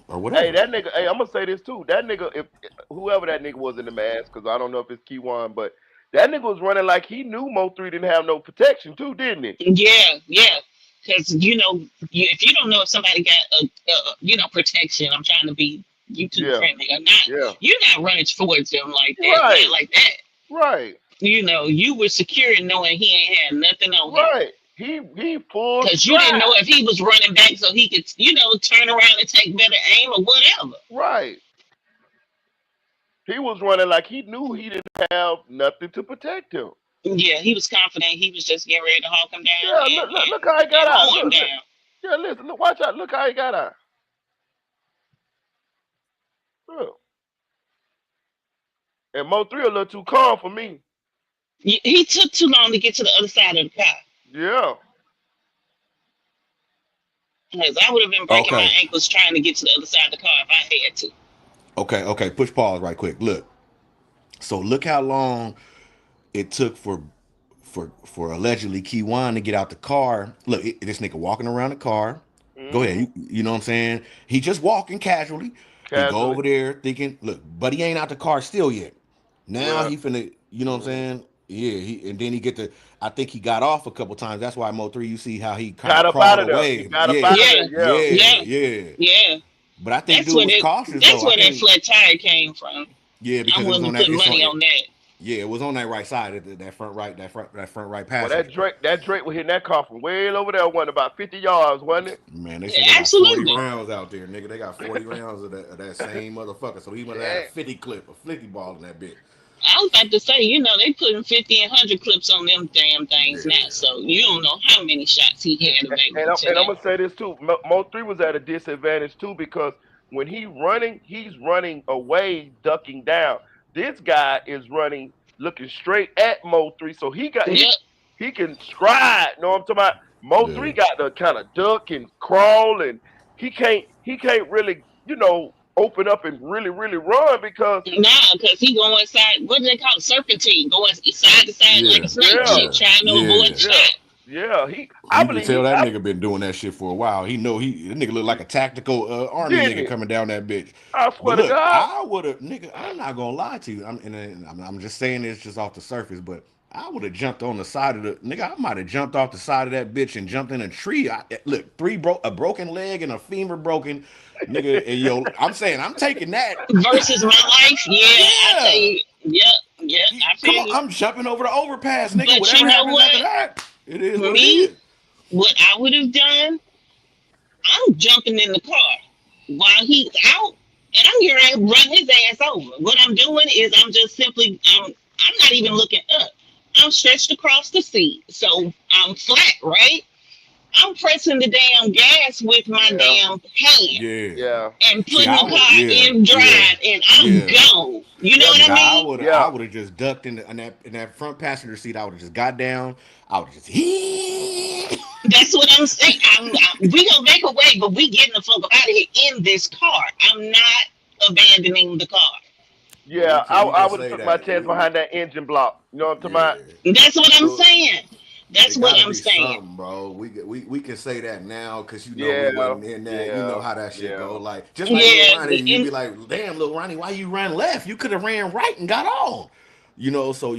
or Hey, whatever. that nigga. Hey, I'm gonna say this too. That nigga, if whoever that nigga was in the mask, because I don't know if it's Keywan, but that nigga was running like he knew Mo three didn't have no protection too, didn't he? Yeah, yeah. Because if you don't know if somebody got protection, I'm trying to be YouTube Yeah, friendly or not. yeah. You're not running towards them like that, not Right, like that. right, You were secure in knowing he ain't had nothing on him. right. he full Because you didn't know stride. if he was running back so he could, turn around and take better aim or whatever. Right. He was running like he knew he didn't have nothing to protect him. Yeah, he was confident he was just getting ready to hawk him down Yeah, and, look how he got out. mow him Look. down. Yeah, listen, look, watch out. Look how he got out. Look. And Mo three a little too calm for me. He took too long to get to the other side of the car. Yeah. 'Cause I would have been breaking my Okay, ankles trying to get to the other side of the car if I had to. okay. Push pause right quick. Look, so look how long it took for allegedly Keywan to get out the car. Look, this nigga walking around the car. Go ahead. Hmm. You know what I'm saying? He just walking casually. He go Casually. over there thinking, look, but he ain't out the car still yet. Now Well. he finna, you know what I'm Hmm. saying? Yeah, and then he get to. I think he got off a couple times. That's why Mo 3. You see how he kind Got of up out crawled of there. He away. got up Yeah, out of Yeah, there. Yeah. yeah, yeah, yeah. yeah. But I think That's dude where was that cautious that's though. I where that think flat tire came from. yeah I'm because it was willing on to that. put It's on money it. on that. Yeah, it was on that right side. That front right. That front right Well, passenger. That Drake was hitting that car from way over there, one about 50 yards, wasn't it? Man, they said they got 40 Absolutely. rounds out there, nigga. They got 40 rounds of that same motherfucker. So he must have had a Dang. 50 clip, a 50 ball in that bitch. I was about to say, they putting 50 and 100 clips on them damn things now, Yeah. so you don't know how many shots he had And available I'm, to and I'm him. gonna say this too. Mo three was at a disadvantage too because when he's running away, ducking down. This guy is running, looking straight at Mo three, so Yep. he can stride. Know what I'm talking about? Mo Yeah. three got to kind of duck and crawl, and he can't really open up and really run because Nah, because he going inside, what do they call it? Serpentine, going side to side like a Yeah. snake yeah, shit, Yeah. trying to avoid Yeah. yeah, shot. yeah. He I You can believe tell he that I nigga been doing that shit for a while. He know that nigga look like a tactical army didn't nigga he? coming down that bitch. I But swear to look, God. I would have nigga. I'm not gonna lie to you. I'm just saying this just off the surface, but I would have jumped on the side of the nigga. I might have jumped off the side of that bitch and jumped in a tree. Look, a broken leg and a femur broken, nigga. And yo, I'm saying I'm taking that. Versus my life, yeah, I tell Yeah. you, yep, yep, I Come feel on, you. I'm jumping over the overpass, nigga. But you Whatever know happens after what? that, it is what it Me, is. what I would have done, I'm jumping in the car while he's out, and I'm getting ready to run his ass over. What I'm doing is I'm not even looking up. I'm stretched across the seat, so I'm flat, right? I'm pressing the damn gas with my Yeah, damn hand Yeah. yeah, and See, putting I the would. car Yeah. in Yeah. drive, and I'm Yeah. gone. You know yeah, what Nigga, I mean? yeah. I would have just ducked in that front passenger seat. I would have just got down. I would have just That's what I'm saying. We gonna make a way, but we getting the fuck out of here in this car. I'm not abandoning the car. Well, Yeah, I we can would have say took my that. chance behind that engine block. You know what I'm talking about? Yeah. That's what I'm So saying. That's it what got to I'm be saying. something, bro. We can say that now because we Yeah, wasn't in that. You know yeah, how that shit go. yeah. Like just like little Yeah, Ronnie, you and be like, "Damn, little Ronnie, why you ran left? You could have ran right and got on." So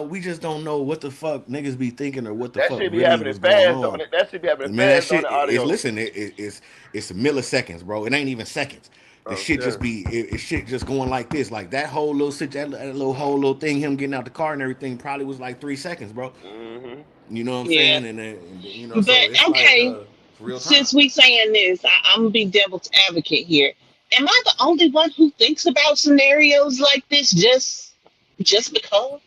we just don't know what the fuck niggas be thinking or what the That fuck should be really happening was going fast on on. it. That should be happening Man, that fast on shit the is audio. listen, it's milliseconds, bro. It ain't even seconds. The shit Okay. just be it shit just going like this, like that whole little that little whole little thing, him getting out the car and everything probably was like 3 seconds, bro. Mhm. You know what I'm yeah. saying? And so But it's like okay, it's real time. since we saying this, I'm gonna be devil's advocate here. Am I the only one who thinks about scenarios like this just because?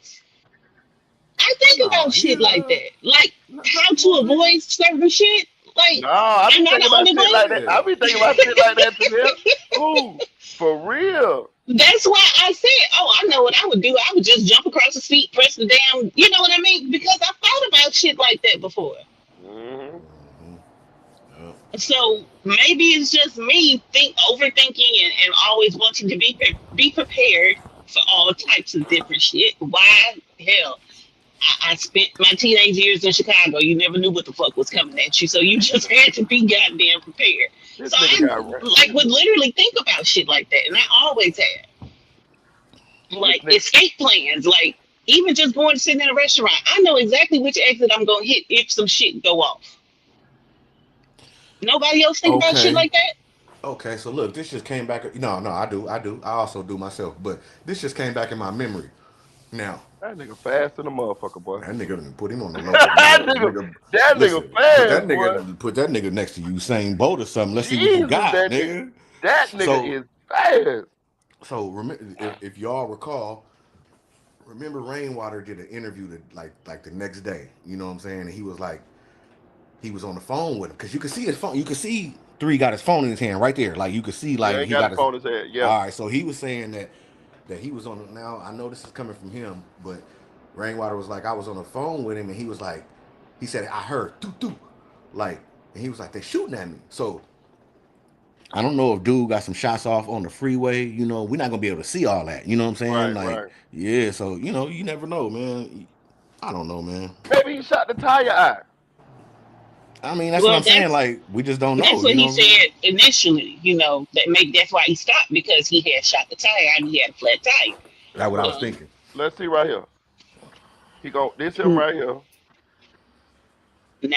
I think No, about he shit like that, like no, how to Mo three. avoid certain shit. Like, No, I I'm be not thinking the about only shit one. like that. I Yeah. be thinking about shit like that to them. Ooh, for real. That's why I said, oh, I know what I would do. I would just jump across the seat, press the damn, you know what I mean? Because I thought about shit like that before. Mhm. Yeah. So maybe it's just me overthinking and always wanting to be prepared for all types of different shit. Why hell? I spent my teenage years in Chicago. You never knew what the fuck was coming at you, so you just had to be goddamn prepared. This So nigga I got like would literally think about shit like that, and I always have this like nigga. escape plans. Like even just going to sit in a restaurant, I know exactly which exit I'm gonna hit if some shit go off. Nobody else think about shit Okay. like that. Okay. So look, this just came back. No, I do. I also do myself. But this just came back in my memory. Now, That nigga fast in a motherfucker, boy. that nigga done put him on the local that nigga. nigga, Nigga, that nigga listen, fast, boy. put that nigga next to Usain Bolt or something. Let's see what you Jesus, got, nigga. that nigga So, is fast. remember, if y'all recall, remember Rainwater did an interview like the next day. You know what I'm saying? And he was like, he was on the phone with him because you could see his phone. You could see Three got his phone in his hand right there. Like you could see Yeah, like ain't he got got his his. phone in his head. Yeah, All right, so he was saying that he was on. Now I know this is coming from him, but Rainwater was like, I was on the phone with him, and he was like, he said I heard doo doo, like, and he was like they shooting at me. So I don't know if dude got some shots off on the freeway. You know, we're not gonna be able to see all that. You know what I'm saying? right, Like, right. yeah. So you never know, man. I don't know, man. Maybe he shot the tire out. I mean, that's what Well, I'm saying. Like, we just don't that's know. what You he know what I'm saying? said initially. That's why he stopped because he had shot the tire and he had a flat tire. That's what I Look, was Um, thinking. let's see right here. He go this him now right here.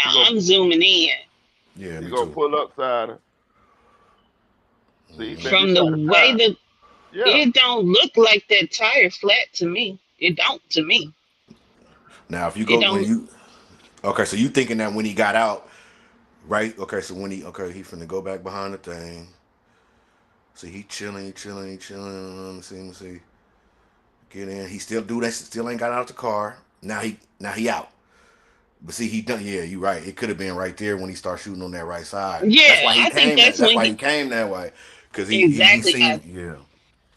He go I'm zooming in. Yeah, he me go too. pull up side. See, Hmm. maybe he From the shot the way tire. that Yeah, it don't look like that tire flat to me. It don't to me. Now, if you It go when don't. you okay, so you thinking that when he got out, right? Okay, so he finna go back behind the thing. See, he chilling. Let me see. Get in. He still do that. Still ain't got out the car. Now he out. But see, he done. Yeah, you right. It could have been right there when he started shooting on that right side. That's Yeah, why he I think came. that's That's when why he he came that way. Cause he exactly. I seen. Yeah,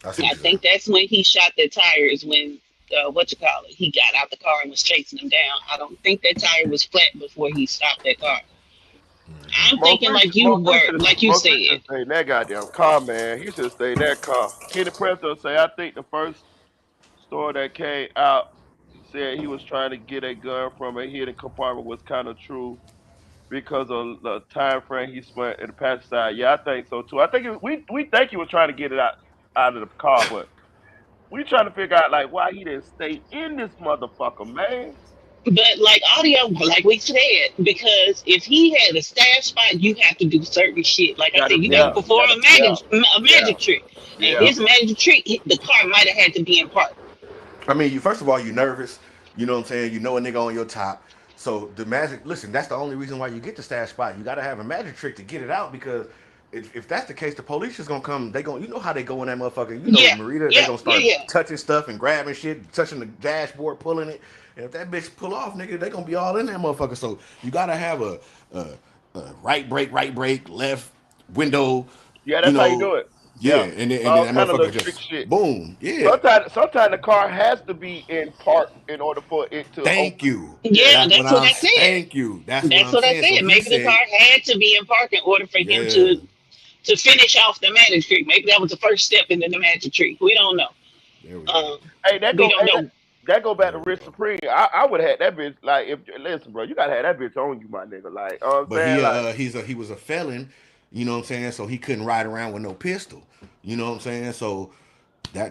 I see what I you're saying. think that's when he shot the tires when what you call it. He got out the car and was chasing him down. I don't think that tire was flat before he stopped that car. I'm thinking like you Mo three should said. stay in that goddamn car, man. He should stay in that car. Kenny Presto say, I think the first story that came out said he was trying to get a gun from a hidden compartment was kind of true because of the time frame he spent in the passenger side. Yeah, I think so too. I think we think he was trying to get it out of the car, but we trying to figure out like why he didn't stay in this motherfucker, man. But like audio, like we said, because if he had a stash spot, you have to do certain shit. Like I said, you got to Yeah, you perform gotta, yeah, a yeah, magic trick, and yeah. his magic trick, the car might have had to be in park. I mean, you first of all, you nervous. You know what I'm saying? You know a nigga on your top. So the magic. Listen, that's the only reason why you get the stash spot. You got to have a magic trick to get it out because if that's the case, the police is gonna come. They gonna, you know how they go in that motherfucker. You know, Yeah, Marita, they yeah, gonna yeah, start yeah. touching stuff and grabbing shit, touching the dashboard, pulling it. And if that bitch pull off, nigga, they gonna be all in that motherfucker. So you gotta have a, right brake, left window. Yeah, You that's how you know, do it. yeah, Yeah. and then All that kind of motherfucker little trick just shit. boom, yeah. Sometimes the car has to be in park in order for it to Thank open. you. Yeah. Yeah, That's what that's what I'm. I said. Thank you. That's what That's I'm what I saying. So said. he Maybe the said, car had to be in park in order for him yeah, to finish off the magic trick. Maybe that was the first step into the magic trick. We don't know. there we go. Um, Hey, we don't know. that go back There to we Rich go. Supreme. I would have had that bitch like if listen, bro, you gotta have that bitch on you, my nigga. Like, you know what I'm But saying? Like, he was a felon. You know what I'm saying? So he couldn't ride around with no pistol. You know what I'm saying? So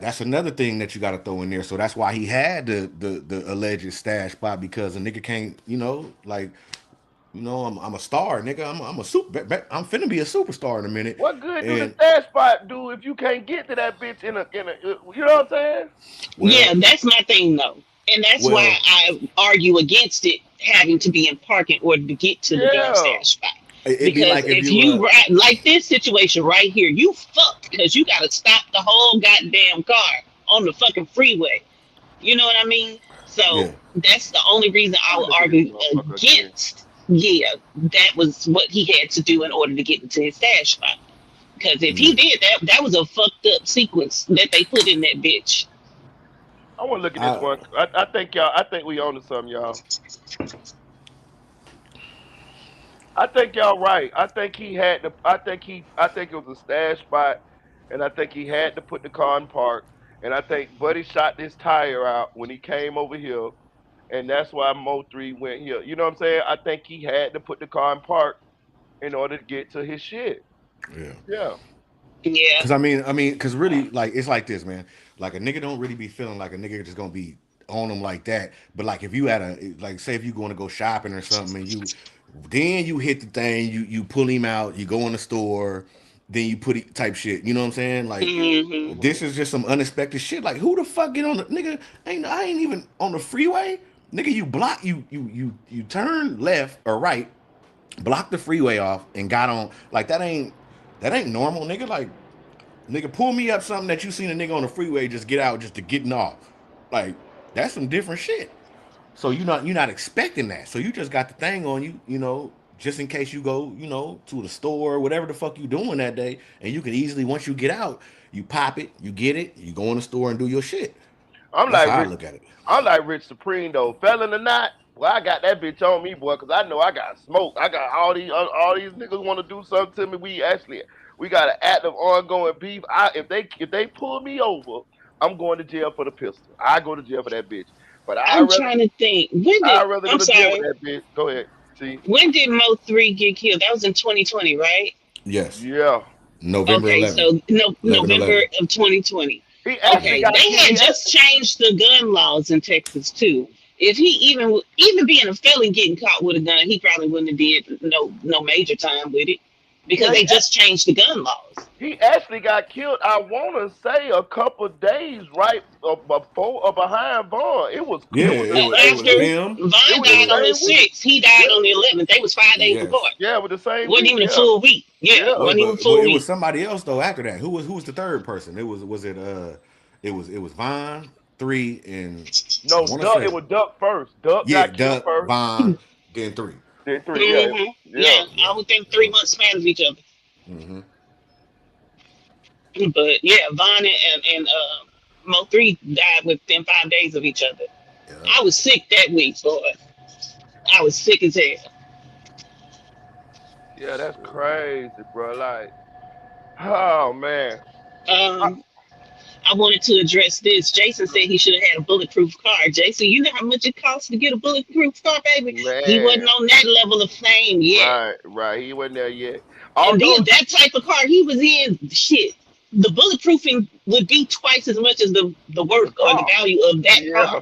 that's another thing that you got to throw in there. So that's why he had the alleged stash spot because a nigga can't. Like I'm a star, nigga. I'm a super. I'm finna be a superstar in a minute. what good do the And stash spot do if you can't get to that bitch in a you know what I'm saying? Yeah, well, that's my thing though, and that's why well, I argue against it having to be in park in order to get to the damn Yeah. stash spot. it'd be Because like if if you you ride like this situation right here, you fucked because you got to stop the whole goddamn car on the fucking freeway. You know what I mean? So yeah. that's the only reason I Let me would look at this argue motherfucker again. against. Yeah, that was what he had to do in order to get into his stash spot. Because if he Yeah. did that, that was a fucked up sequence that they put in that bitch. I want to look at this I one. I think y'all. I think we own to something, y'all. I think y'all right. I think he had the. I think he. I think it was a stash spot, and I think he had to put the car in park. And I think Buddy shot this tire out when he came over here, and that's why Mo three went here. You know what I'm saying? I think he had to put the car in park in order to get to his shit. yeah. Yeah. Yeah, Cause really, like it's like this, man. Like a nigga don't really be feeling like a nigga just gonna be on them like that. But like if you at a like say if you going to go shopping or something and you then you hit the thing, you pull him out, you go in the store, then you put it type shit. You know what I'm saying? Like Hmm. Hmm. this is just some unexpected shit. Like who the fuck get on the nigga? Ain't I ain't even on the freeway. Nigga, you block you turn left or right, block the freeway off, and got on like that ain't normal, nigga. Like nigga, pull me up something that you seen a nigga on the freeway just get out just to getting off. Like that's some different shit. So you're not expecting that. So you just got the thing on you, just in case you go, to the store, whatever the fuck you doing that day, and you can easily once you get out, you pop it, you get it, you go in the store and do your shit. I'm That's like how I Rich. look at it. I'm like Rich Supreme though, felon or not. Well, I got that bitch on me, boy, because I know I got smoke. I got all these niggas want to do something to me. We got an active ongoing beef. If they pull me over, I'm going to jail for the pistol. I go to jail for that bitch. But I'm trying to think. I'd rather go I'm to jail with sorry. that bitch. Go ahead. See, When did Mo 3 get killed? That was in 2020, right? Yes. yeah, November Okay, 11th. so no, 11 November 11. of 2020. he Yeah. actually Okay, got they killed. had just changed the gun laws in Texas too. If he even being a felon getting caught with a gun, he probably wouldn't have did no major time with it because Yeah, they just changed the gun laws. he actually got killed. I want to say a couple days right before or behind Vaughn. It was Yeah, it was the it same was After week. him. Vaughn It was It the died was on the same week. 6th, he died Yeah, on the 11th. They was 5 days yes. apart. yeah, with the It same wasn't week. even a Yeah, full week. Yeah, it yeah. Wait, wasn't even a but full it was week. somebody else though after that. Who was the third person? Was it it was Vaughn, 3 and I No, want to Duck. It say was Duck first. Duck yeah, got killed Duck, first. Vaughn, then 3. Then three. Yeah, Hmm. yeah. Yeah, Yeah. I would think Yeah. 3 months span of each other. Mm-hmm. But yeah, Vaughn and Mo 3 died within 5 days of each other. Yeah. I was sick that week, boy. I was sick as hell. Yeah, that's crazy, bro. Like, oh man. I, Um, I wanted to address this. Jason said he should have had a bulletproof car. Jason, you know how much it costs to get a bulletproof car, baby? He wasn't man, on that level of fame yet. right, right. He wasn't there yet. And then Although, that type of car he was in, shit, the bulletproofing would be twice as much as the the worth or the car. value of that car. Yeah,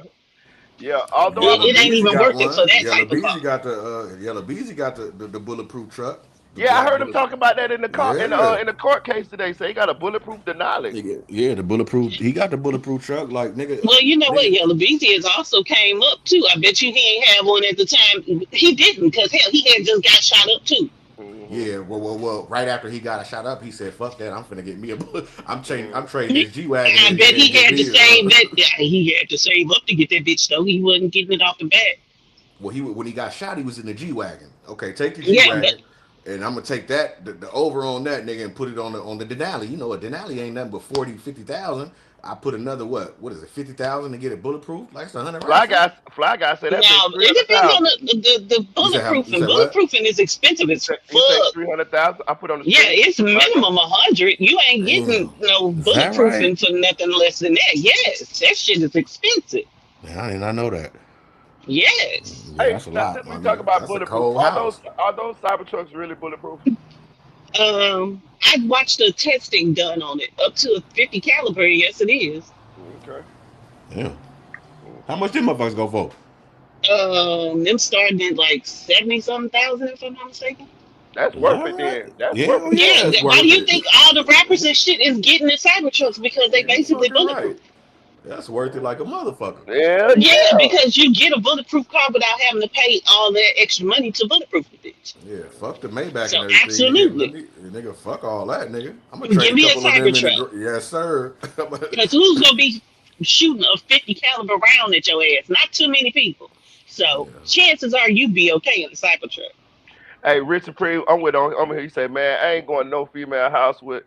yeah. Although I Yellow It ain't believe. Beezy even got worth it for one. that Yellow type of car. Beezy got the Yellow Beezy got the bulletproof truck, the Yeah, I black heard him bullet. talking about that in the car Yeah. in the court case today. Say he got a bulletproof Denali. Nigga, yeah, the bulletproof. He got the bulletproof truck. Like Well, you know what? nigga. Yellow Beezy has also came up too. I bet you he ain't have one at the time. He didn't, because hell, he had just got shot up too. Hmm. Yeah, well. Right after he got shot up, he said, "Fuck that! I'm finna get me a bullet. I'm changing. I'm Hmm. trading this G wagon I and, bet and he get had to me." save that. Yeah, he had to save up to get that bitch though. He wasn't getting it off the bat. Well, he when he got shot, he was in the G wagon. Okay, take the G Yeah, but wagon, and I'm gonna take that the over on that nigga and put it on the Denali. You know, a Denali ain't nothing but 40, 50,000. I put another what is it 50,000 to get it bulletproof? Like it's 100 racks, right? Fly guy said that bitch now three it hundred depends on thousand. the You said how? You bulletproofing. said what? Bulletproofing is expensive as He said fuck. 300,000. I put on the Yeah, screen. it's Fly guy. minimum 100. You ain't getting Damn, no is that right? bulletproofing for nothing less than that. Yes, that shit is expensive. Man, I did not know that. Yes. Yeah, Hey, that's a now lot, since we my talk nigga. about That's a bulletproof, cold house. are those Cybertrucks really bulletproof? I watched the testing done on it. Up to a 50 caliber, yes it is. Okay, Yeah. How okay. much them motherfuckers go for? Them starting at like 70 something thousand, if I'm not mistaken. That's Is worth that it right? then. That's Yeah, worth oh it then. Yeah, yeah, it's why do worth you it. think all the rappers and shit is getting the Cybertrucks? Because they You basically fucking bulletproof. right. That's worth it like a motherfucker. Yeah, Yeah, yeah. because you get a bulletproof car without having to pay all that extra money to bulletproof the bitch. Yeah, fuck the Maybach So and everything, nigga. Let absolutely, me, nigga, fuck all that, nigga. I'm gonna trade give a me a couple of them in the. Cybertruck. Yes, sir. Because who's gonna be shooting a 50 caliber round at your ass? Not too many people. So Yeah. chances are you be okay in the Cybertruck. Hey, Richard Pre, I'm here. He said, man, I ain't going to no female house with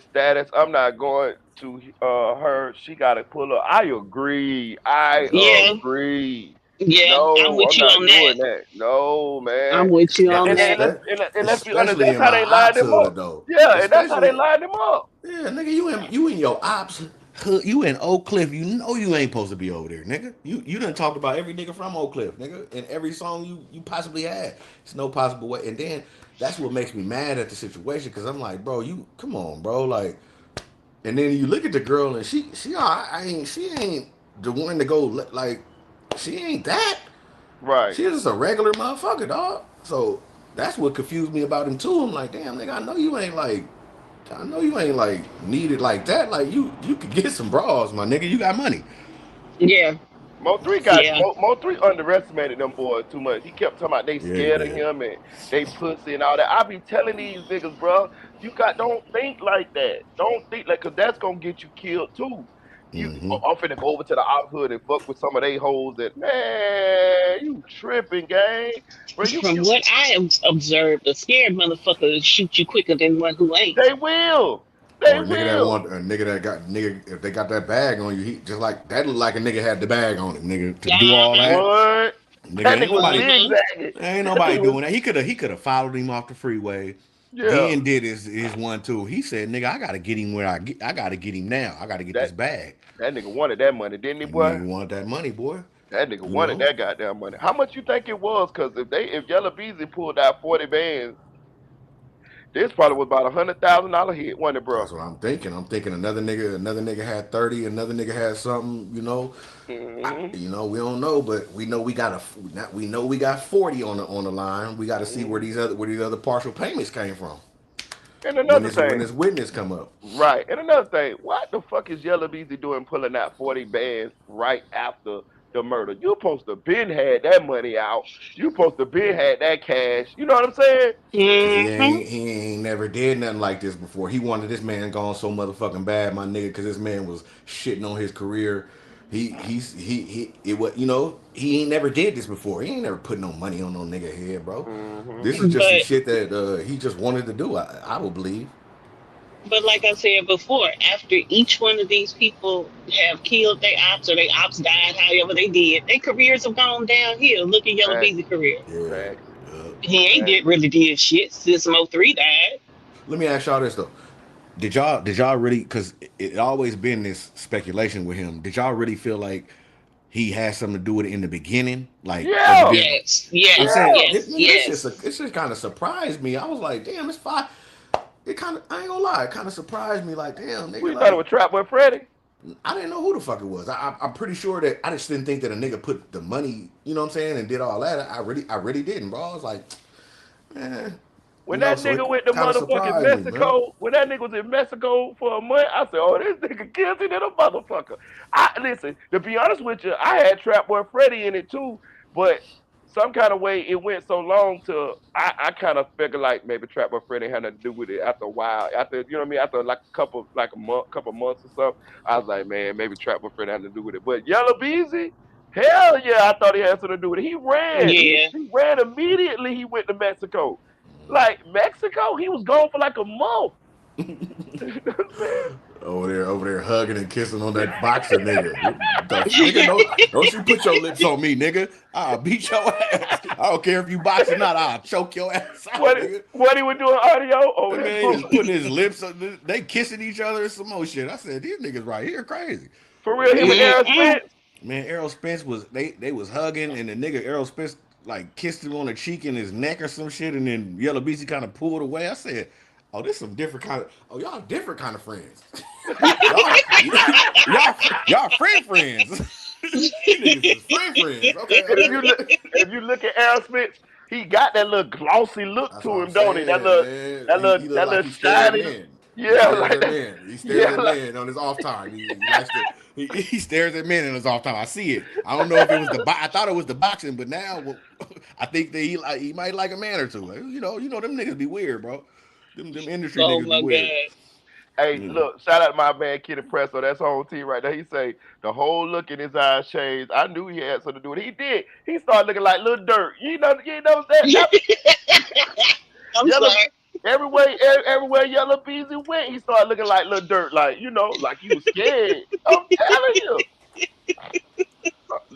status. I'm not going to her. She got to pull up. I agree. I Yeah, agree. yeah, I'm No, with I'm you not on that. doing that. No, man. I'm with you And, on and, and, that. let's, and let's be honest. Especially That's in how my they line ops them hood up. though. Yeah, and that's how they Especially, line them up. yeah, nigga, you in your ops hood. You in Oak Cliff. You know you ain't supposed to be over there, nigga. You done talked about every nigga from Oak Cliff, nigga, in every song you possibly had. It's no possible way. And then that's what makes me mad at the situation because I'm like, bro, you come on, bro, like. And then you look at the girl and she ain't the one to go like she ain't that. Right. She is just a regular motherfucker, dog. So that's what confused me about him too. I'm like, damn nigga, I know you ain't like I know you ain't like needed like that. Like you could get some bras, my nigga. You got money. Yeah, yeah. Mo three underestimated them boys too much. He kept talking about they Yeah, he scared of did. him and they pussy and all that. I be telling these niggas, bro, don't think like that. Don't think like, cause that's gonna get you killed too. I'm finna go over to the op hood and fuck with some of they hoes that man, you tripping, gang, bro. From what I have observed, a scared motherfucker shoot you quicker than one who ain't. They will, they Or will. a nigga that got nigga if they got that bag on you, he just like that look like a nigga had the bag on it, nigga. To do all Uh-huh. that, What? nigga That ain't nigga was nobody zigzagging. ain't That nobody nigga was doing that. He could have followed him off the freeway, yeah. then did his one too. He said, "Nigga, I gotta get him where I gotta get him now. I gotta get this That bag." that nigga wanted that money, didn't he, And boy? nigga want that money, boy. That nigga You wanted know. that goddamn money. How much you think it was? Cause if Yella Beezy pulled out 40 bands, this probably was about $100,000 hit, wasn't it, bro? That's what I'm thinking. I'm thinking another nigga had 30, another nigga had something. Hmm. We don't know, but we know we know we got 40 on the line. We got to see Hmm. where these other partial payments came from And another when thing, this witness come up. right? And another thing, what the fuck is Yella Beezy doing pulling out 40 bands right after the murder? You supposed to been had that money out. You supposed to been had that cash. You know what I'm saying? Cause Mm-hmm. he ain't never did nothing like this before. He wanted this man gone so motherfucking bad, my nigga. Cause this man was shitting on his career. He it was he ain't never did this before. He ain't never put no money on no nigga head, bro. Hmm. This is just some But shit that he just wanted to do. I would believe. like I said before, after each one of these people have killed their ops or their ops died, however they did, their careers have gone downhill. Look at Yellow Facts, Beezy career. Yeah. facts, He ain't facts. did really did shit since Mo3 died. Let me ask y'all this though. Did y'all really? Because it always been this speculation with him. Did y'all really feel like he had something to do with it in the beginning? Like Yeah, evidently. Yes, I'm yes, saying, yeah. yes, nigga, yes. this just kind of surprised me. I was like, damn, it's fine. It kind of, I ain't gonna lie, it kind of surprised me. Like, damn, nigga, We thought it like, was Trap Boy Freddy. I didn't know who the fuck it was. I'm pretty sure that I just didn't think that a nigga put the money, you know what I'm saying, and did all that. I really didn't, bro. I was like, man, When that so nigga it went to kind of motherfucking surprised me, man. Mexico, when that nigga was in Mexico for a month, I said, "Oh, this nigga guilty than a motherfucker." I listen. To be honest with you, I had Trap Boy Freddy in it too, but some kind of way it went so long to I kind of figured like maybe Trap Boy Freddy had nothing to do with it after a while. After you know what I mean, after like a month, couple months or something, I was like, man, maybe Trap Boy Freddy had to do with it. But Yellow Beezy, hell yeah, I thought he had something to do with it. He ran. Yeah. He ran immediately. He went to Mexico. Like Mexico, he was gone for like a month. You know what I'm saying? Over there hugging and kissing on that boxer nigga. Nigga, don't you put your lips on me, nigga. I'll beat your ass. I don't care if you box or not. I'll choke your ass out, What nigga. what he was doing audio? Oh, That that man book. is putting his lips on. They kissing each other and some more shit. I said, these niggas right here crazy. For real, him and Then Aaron Mm-mm. Spence. man, Errol Spence was they was hugging and the nigga Errol Spence like kissed him on the cheek and his neck or some shit, and then Yellow Beezy kind of pulled away. I said, "Oh, this some different kind of. Oh, y'all different kind of friends. y'all, y'all, y'all friends. These niggas is friends. Okay, If you okay. look if you look at Aaron Spence, he got that little glossy look That's what to I'm him, don't he? saying, man. He look That like little he stares at shiny. men. He Yeah, stares like at that. men. He stares Yeah, at like men on his off time. He likes to. He stares at men in his off time. I see it. I don't know if it was I thought it was the boxing, but now I think that he might like a man or two. Like, them niggas be weird, bro. Them industry Oh niggas be my weird. god. hey, You know. look, shout out to my man Kenny Presso. That's whole team right there. He say the whole look in his eyes changed. I knew he had something to do with it. He did. He started looking like little dirt. You know that I'm yellow sorry. everywhere Yellow Beezy went, he started looking like little dirt, like like he was scared. I'm telling you,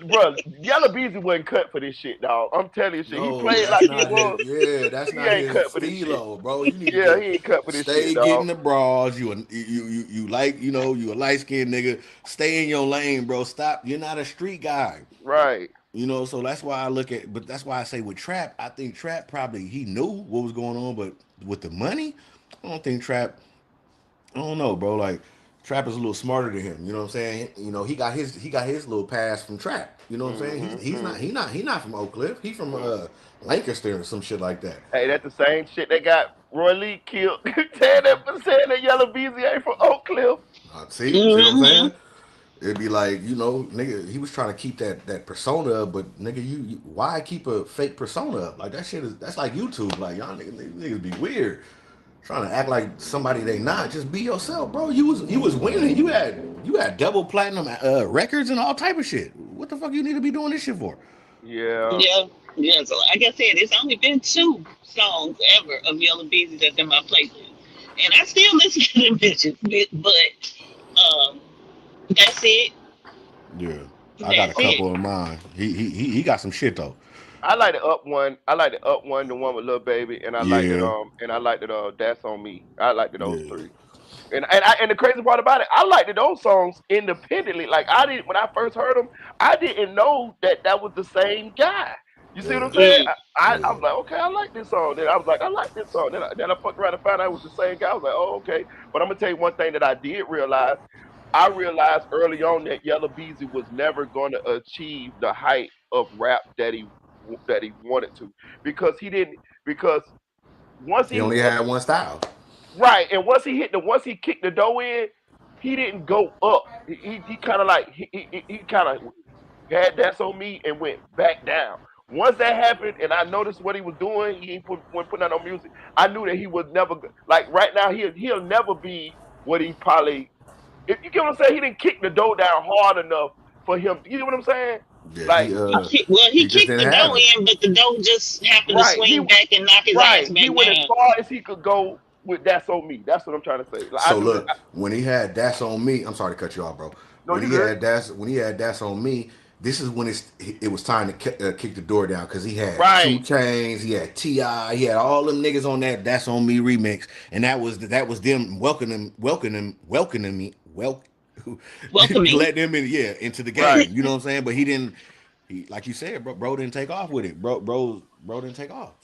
bro. Yellow Beezy wasn't cut for this shit, dog. I'm telling you, shit. He No, played that's like he not his. was. Yeah, that's He not ain't his cut for this shit. stilo, bro. You need to Yeah, just he ain't cut for this shit, stay dog. getting the bras. You like you a light skinned nigga. Stay in your lane, bro. Stop. You're not a street guy. Right. So that's why I look at. But that's why I say with Trap, I think Trap probably he knew what was going on, but with the money, I don't think Trap. I don't know, bro. Like Trap is a little smarter than him. You know what I'm saying? He got his little pass from Trap. You know what I'm saying? Hmm. He's not from Oak Cliff. He's from Lancaster or some shit like that. Hey, that's the same shit they got Roy Lee killed saying that Yellow Beezy ain't from Oak Cliff. See what I'm Hmm. saying? It'd be like, nigga, he was trying to keep that persona up, but nigga, why keep a fake persona up? Like that shit that's like YouTube. Like y'all niggas be weird, trying to act like somebody they not. Just be yourself, bro. You was winning. You had double platinum records and all type of shit. What the fuck you need to be doing this shit for? Yeah. Yeah, yeah. So like I said, it's only been two songs ever of Yellow Beezy that's in my playlist, and I still listen to them bitches. But that's it. Yeah, I got a That's it. couple of mine. He got some shit though. I like the up one. I like the up one, the one with Lil Baby, and Yeah, I liked it That's on Me. I liked those yeah, three. And the crazy part about it, I liked those songs independently. Like I didn't when I first heard them, I didn't know that was the same guy. You see what I'm yeah, saying? Mm. I yeah. was like, okay, I like this song. Then I was like, I like this song. Then I fucked around and found out it was the same guy. I was like, oh, okay. But I'm gonna tell you one thing that I did realize. I realized early on that Yella Beezy was never going to achieve the height of rap that he wanted to because he didn't because once He he only had one style. right and once he kicked the dough in, he didn't go up. He kind of like he kind of had That's On Me and went back down. Once that happened, and I noticed what he was doing, he ain't when putting out no music. I knew that he was never like right now. He'll never be what he probably if you get what I'm saying, he didn't kick the door down hard enough for him. You know what I'm saying? Yeah, Like He he just kicked didn't the have dough it. in, but the dough just happened to right, swing back and knock his ass he back went as down. far as he could go with That's On Me. That's what I'm trying to say. Like, I So knew that. look, when he had That's On Me, I'm sorry to cut you off, bro. No, you good? When he had That's On Me, this is when it was time to kick the door down because he had Two Right. Chains, he had Ti, he had all them niggas on that That's On Me remix, and that was them welcoming me, Welcoming. let them in, yeah, into the Right. game. You know what I'm saying? But he didn't. He, like you said, bro didn't take off with it. Bro didn't take off.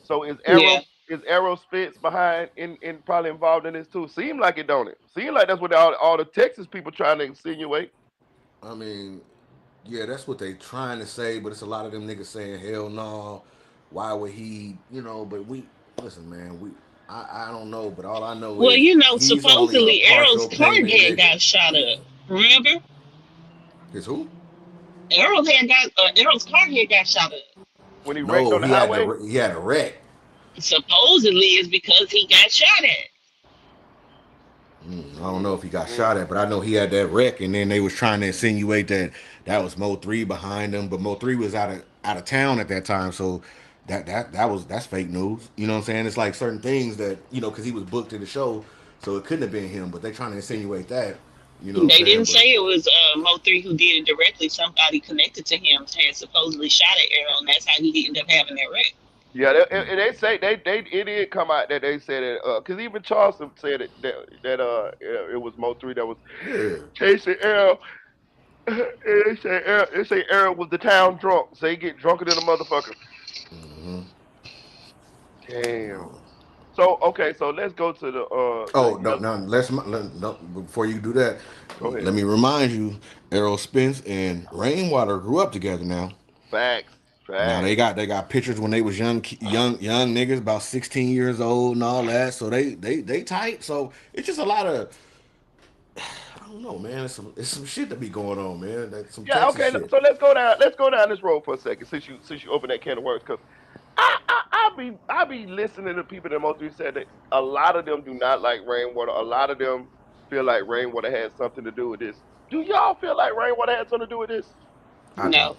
So Yeah. Is Arrow Spence behind in probably involved in this too? Seem like it, don't it? Seem like that's what all the Texas people trying to insinuate. I mean, yeah, that's what they trying to say, but it's a lot of them niggas saying hell no. Why would he? But we listen, man. I don't know, but all I know Well, is he's only a supposedly Errol's partial car payment had nigga. got shot up. Remember? His who? Errol's car had got shot up. When he wrecked No, on the highway. he had a wreck. Supposedly it's because he got shot at. I don't know if he got Mm. shot at, but I know he had that wreck, and then they was trying to insinuate that was Mo 3 behind him, but Mo 3 was out of town at that time, so that's fake news. You know what I'm saying? It's like certain things that because he was booked to the show, so it couldn't have been him, but they trying to insinuate that. You know what I'm They saying? didn't But say it was Mo3 who did it directly. Somebody connected to him had supposedly shot at Errol, and that's how he ended up having that wreck. Yeah, they say they it did come out that they said it because even Charleston said it was Mo 3 that was yeah, chasing Arrow. They say Arrow was the town drunk. So he get drunker than a motherfucker. Damn. So okay, so let's go to the oh no, yellow. no, no, before you do that, Go ahead. let me remind you, Errol Spence and Rainwater grew up together now. Facts. Now they Facts. got pictures when they was young niggas about 16 years old and all that. So they tight. So it's just a lot of I don't know, man. It's some shit that be going on, man. That's some Yeah. Texas Okay. shit. So let's go down. Let's go down this road for a second since you open that can of worms because I be listening to people that mostly said that a lot of them do not like rainwater. A lot of them feel like rainwater has something to do with this. Do y'all feel like rainwater had something to do with this? I don't. No.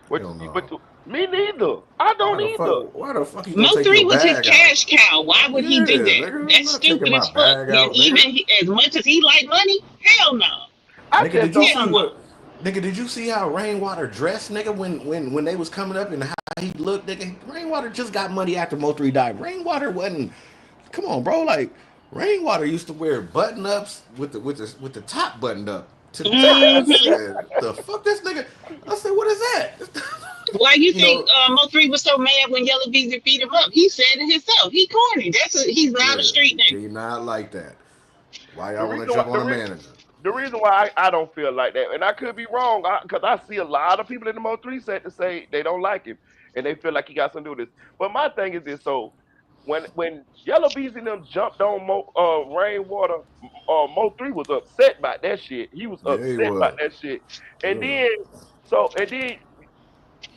What? Hell no. But me neither. I don't either. Why the fuck you gonna take Mo3 your was his bag out? cash cow. Why would he do Yeah, that? nigga. I'm That's not taking stupid as my fuck. bag And out, nigga. even as much as he like money, hell no. I Nigga, just did you don't. see Hell no. what? Nigga, did you see how Rainwater dressed, nigga, when they was coming up and how he looked, nigga? Rainwater just got money after Mo 3 died. Rainwater wasn't. Come on, bro. Like Rainwater used to wear button ups with the top buttoned up to the tie. I Hmm. said, the fuck this nigga. I said, what is that? Why you you think know, Mo3 was so mad when Yella Beezy beat him up? He said it himself. He corny. He's not a yeah, street nigga. he not like that. Why The y'all want to reason why jump on a manager? the reason why I don't feel like that, and I could be wrong, because I see a lot of people in the Mo 3 set to say they don't like him and they feel like he got something to do with this. But my thing is this: so. when Yellow Beezy and them jumped on Rainwater, Mo 3 was upset about that shit. He was Yeah, he upset about was. that shit. And Yeah, then and then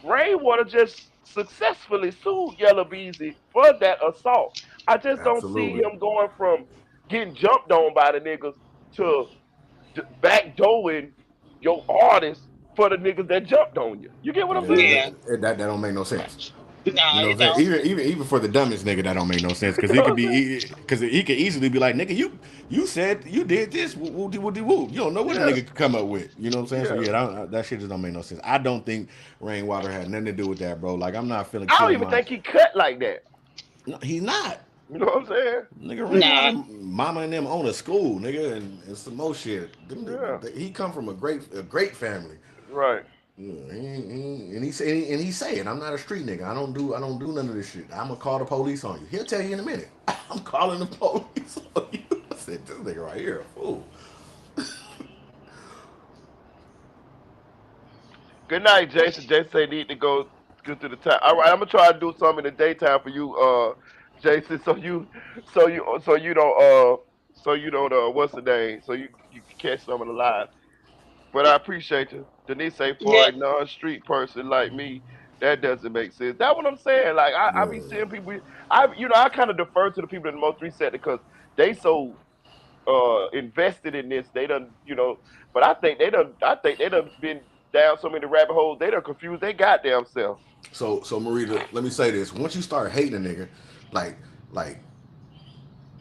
Rainwater just successfully sued Yellow Beezy for that assault. I just don't see absolutely. him going from getting jumped on by the niggas to backdooring your artist for the niggas that jumped on you. You get what I'm Yeah, saying? Yeah. that don't make no sense. No, You know it what I'm saying? don't. Even for the dumbest nigga, that don't make no sense because You he know could what I'm saying? be because he could easily be like, nigga, you said you did this, woo woo woo woo. You don't know what the Yeah, nigga could come up with. You know what I'm saying? So yeah. yeah, that shit just don't make no sense. I don't think Rainwater had nothing to do with that, bro. Like I'm not feeling I don't killing even my. think he cut like that. No, he's not. You know what I'm saying? Nigga, Rainwater, Nah. mama and them own a school, nigga, and some more shit. Yeah, He come from a great family. right. Yeah, and he saying, I'm not a street nigga. I don't do none of this shit. I'm gonna call the police on you. He'll tell you in a minute. I'm calling the police on you. I said, this nigga right here, a fool. Good night, Jason. Jason say need to go through the time. All right, I'm gonna try to do something in the daytime for you, Jason. So you don't what's the name? So you can catch some of the live. But I appreciate you. Denise say for Yep. a non-street person like me, that doesn't make sense. That's what I'm saying. Like I be Yeah. seeing people. I kind of defer to the people in the most reset because they so invested in this. They done but I think they done been down so many rabbit holes. They done confused they goddamn self. So Marita, let me say this. Once you start hating a nigga, like like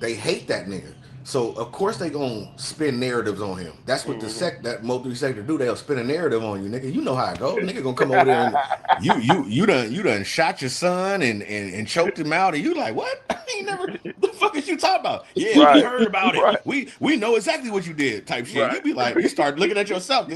they hate that nigga. So of course they gonna spin narratives on him. That's what Hmm. that Mo 3 sector do. They'll spin a narrative on you, nigga. You know how it go. Nigga gonna come over there and you done shot your son and choked him out, and you like what? I ain't never. The fuck is you talking about? Yeah, we Right, heard about it. right, We know exactly what you did. Type shit. right, You be like, you start looking at yourself.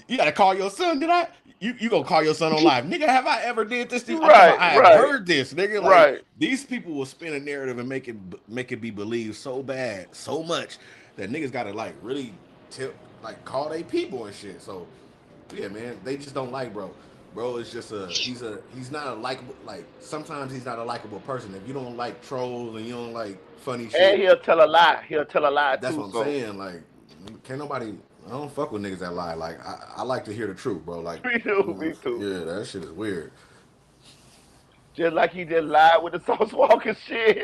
You gotta call your son. Did I? You gonna call your son on live, nigga? Have I ever did this? To you? I'm talking right, about. I have right, heard this, nigga. Like right. these people will spin a narrative and make it be believed so bad, so much that niggas gotta like really tip, like call they people and shit. So yeah, man, they just don't like bro. Bro is just he's not a likable, like sometimes he's not a likable person. If you don't like trolls and you don't like funny And shit, he'll tell a lie. He'll tell a lie that's too. what I'm So saying. Like, can't nobody. I don't fuck with niggas that lie. Like, I like to hear the truth, bro. Like, me too, me too. yeah, that shit is weird. Just like he just lied with the Sauce Walker shit.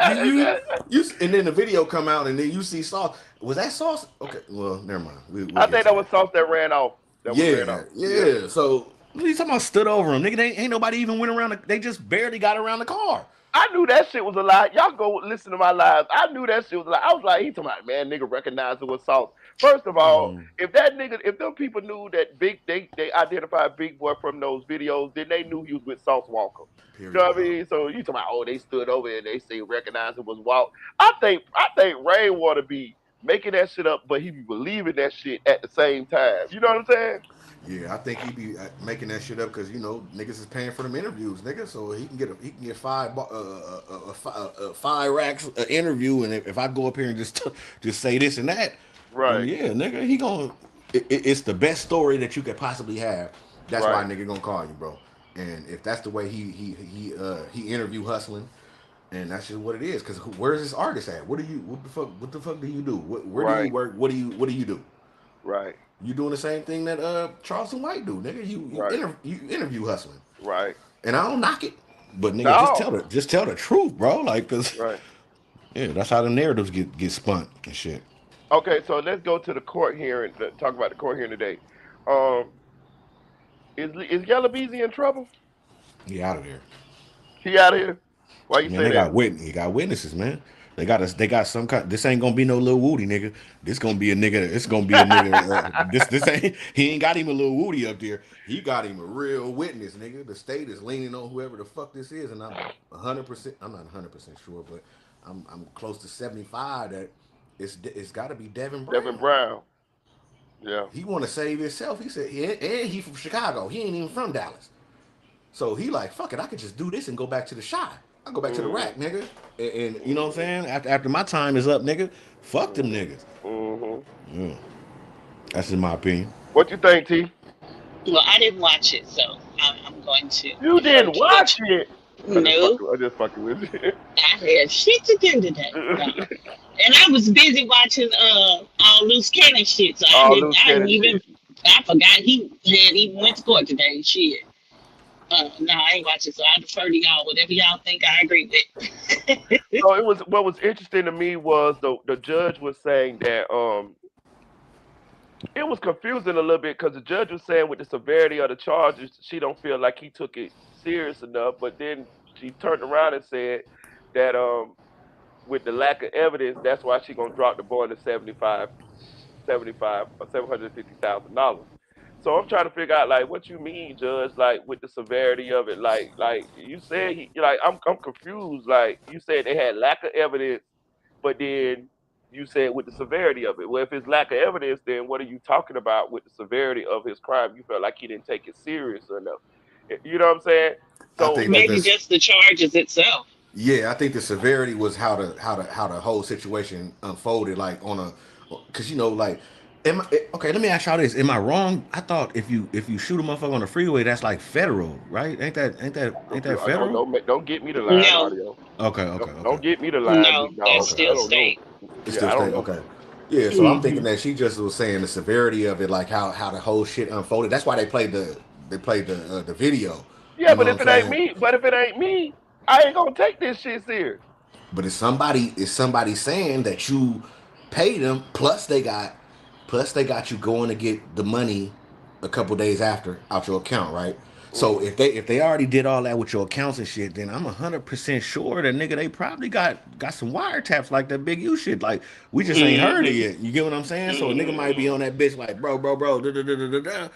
You, you, and then the video come out, and then you see Sauce. Was that Sauce? Okay, well, never mind. We'll I get think to that was that. Sauce that ran off. That was ran Yeah, off. Yeah. yeah. So, what are you talking about? Stood over him, nigga. They ain't nobody even went around. They just barely got around the car. I knew that shit was a lie. Y'all go listen to my lives. I knew that shit was a lie. I was like, he talking about, man, nigga recognized it was Sauce. First of all, Man, if them people knew that they identified Big Boy from those videos, then they knew he was with Sauce Walker. You know period. what I mean? So you talking about, oh, they stood over and they say recognized it was Walt. I think Rainwater be making that shit up, but he be believing that shit at the same time. You know what I'm saying? Yeah, I think he be making that shit up because niggas is paying for them interviews, nigga. So he can get five racks an interview, and if I go up here and just say this and that, then Right, yeah, nigga, he gonna it's the best story that you could possibly have. That's why right, nigga gonna call you, bro. And if that's the way he interview hustling, and that's just what it is. Because where's this artist at? What the fuck do you do? Where do you right, work? What do you do? right, You doing the same thing that Charleston White do, nigga. right, You interview hustling, right. and I don't knock it, but nigga, No, just tell the truth, bro. Like, cause right. yeah, that's how the narratives get spun and shit. Okay, so let's go to the court hearing. Talk about the court hearing today. Um, is Yella Beezy in trouble? He out of there, He out of here? Why you man. say that? He got witnesses, man. They got us. They got some kind. This ain't gonna be no little Woody, nigga. This gonna be a nigga. It's gonna be a nigga. This ain't. He ain't got him a little Woody up there. He got him a real witness, nigga. The state is leaning on whoever the fuck this is, and I'm 100%. I'm not 100% sure, but I'm close to 75 that it's got to be Devin Devin Brown. Brown. Yeah. He want to save himself. He said, and he from Chicago. He ain't even from Dallas. So he like, fuck it, I could just do this and go back to the shot. I go back to the Hmm. rack, nigga. And you know what I'm saying? After my time is up, nigga, fuck them Hmm. niggas. Hmm. Yeah. That's in my opinion. What you think, T? Well, I didn't watch it, so I'm going to You defer didn't to what watch it. No, I'm just fucking with I had shit to do today. No. you. And I was busy watching all loose cannon shit, so All loose I didn't cannon even shit. I forgot he had even went to court today. Shit. No, I ain't watching, so I defer to y'all. Whatever y'all think I agree with. So it was what was interesting to me was the judge was saying that it was confusing a little bit because the judge was saying with the severity of the charges, she don't feel like he took it serious enough. But then she turned around and said that with the lack of evidence, that's why she gonna drop the boy to 75 or $750,000. So I'm trying to figure out like what you mean, Judge, like with the severity of it. Like you said he like I'm confused. Like you said they had lack of evidence, but then you said with the severity of it. Well, if it's lack of evidence, then what are you talking about with the severity of his crime? You felt like he didn't take it serious enough. You know what I'm saying? I So think that Maybe this. just the charges itself. Yeah, I think the severity was how the whole situation unfolded, like on a, because like, okay? Let me ask y'all this: am I wrong? I thought if you shoot a motherfucker on the freeway, that's like federal, right? Ain't that federal? don't get me the line No, audio. Okay, okay, okay, Don't get me the line, no, big that's dog. okay. I still don't know. state. It's Yeah, still I don't state. know. Okay. Yeah, so I'm thinking Hmm. that she just was saying the severity of it, like how the whole shit unfolded. That's why they played the video. Yeah, You know but what if I'm it ain't saying? me, I ain't gonna take this shit serious. But it's somebody saying that you paid them, plus they got you going to get the money a couple days after out your account, right? So Hmm. if they already did all that with your accounts and shit, then I'm 100% sure that nigga they probably got some wiretaps like that big U shit. Like we just ain't heard it Hmm. yet. You get what I'm saying? So a nigga might be on Hmm. that bitch like bro, da da da da da da,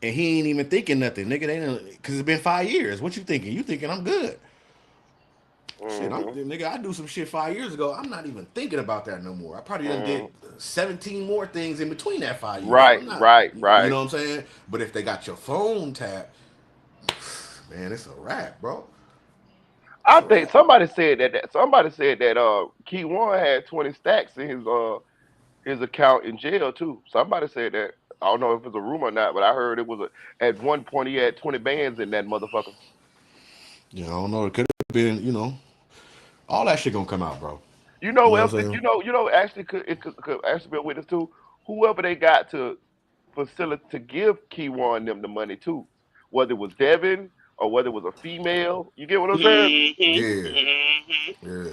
and he ain't even thinking nothing, nigga. They done, because it's been 5 years. What you thinking? You thinking I'm good? Shit, I'm Hmm. nigga. I do some shit 5 years ago. I'm not even thinking about that no more. I probably done did Hmm. 17 more things in between that 5 years. So Right, I'm not, right, you right. know what I'm saying? But if they got your phone tapped, man, it's a wrap, bro. It's I a think wrap. somebody said that Key One had 20 stacks in his account in jail too. Somebody said that. I don't know if it's a rumor or not, but I heard it was at one point he had 20 bands in that motherfucker. You know, I don't know. It could have been, all that shit gonna come out, bro. You You know know what I'm else saying? actually could actually be a witness too. Whoever they got to facilitate to give Keywan them the money too, whether it was Devin or whether it was a female. You get what I'm saying? Hmm. Yeah, Hmm. yeah.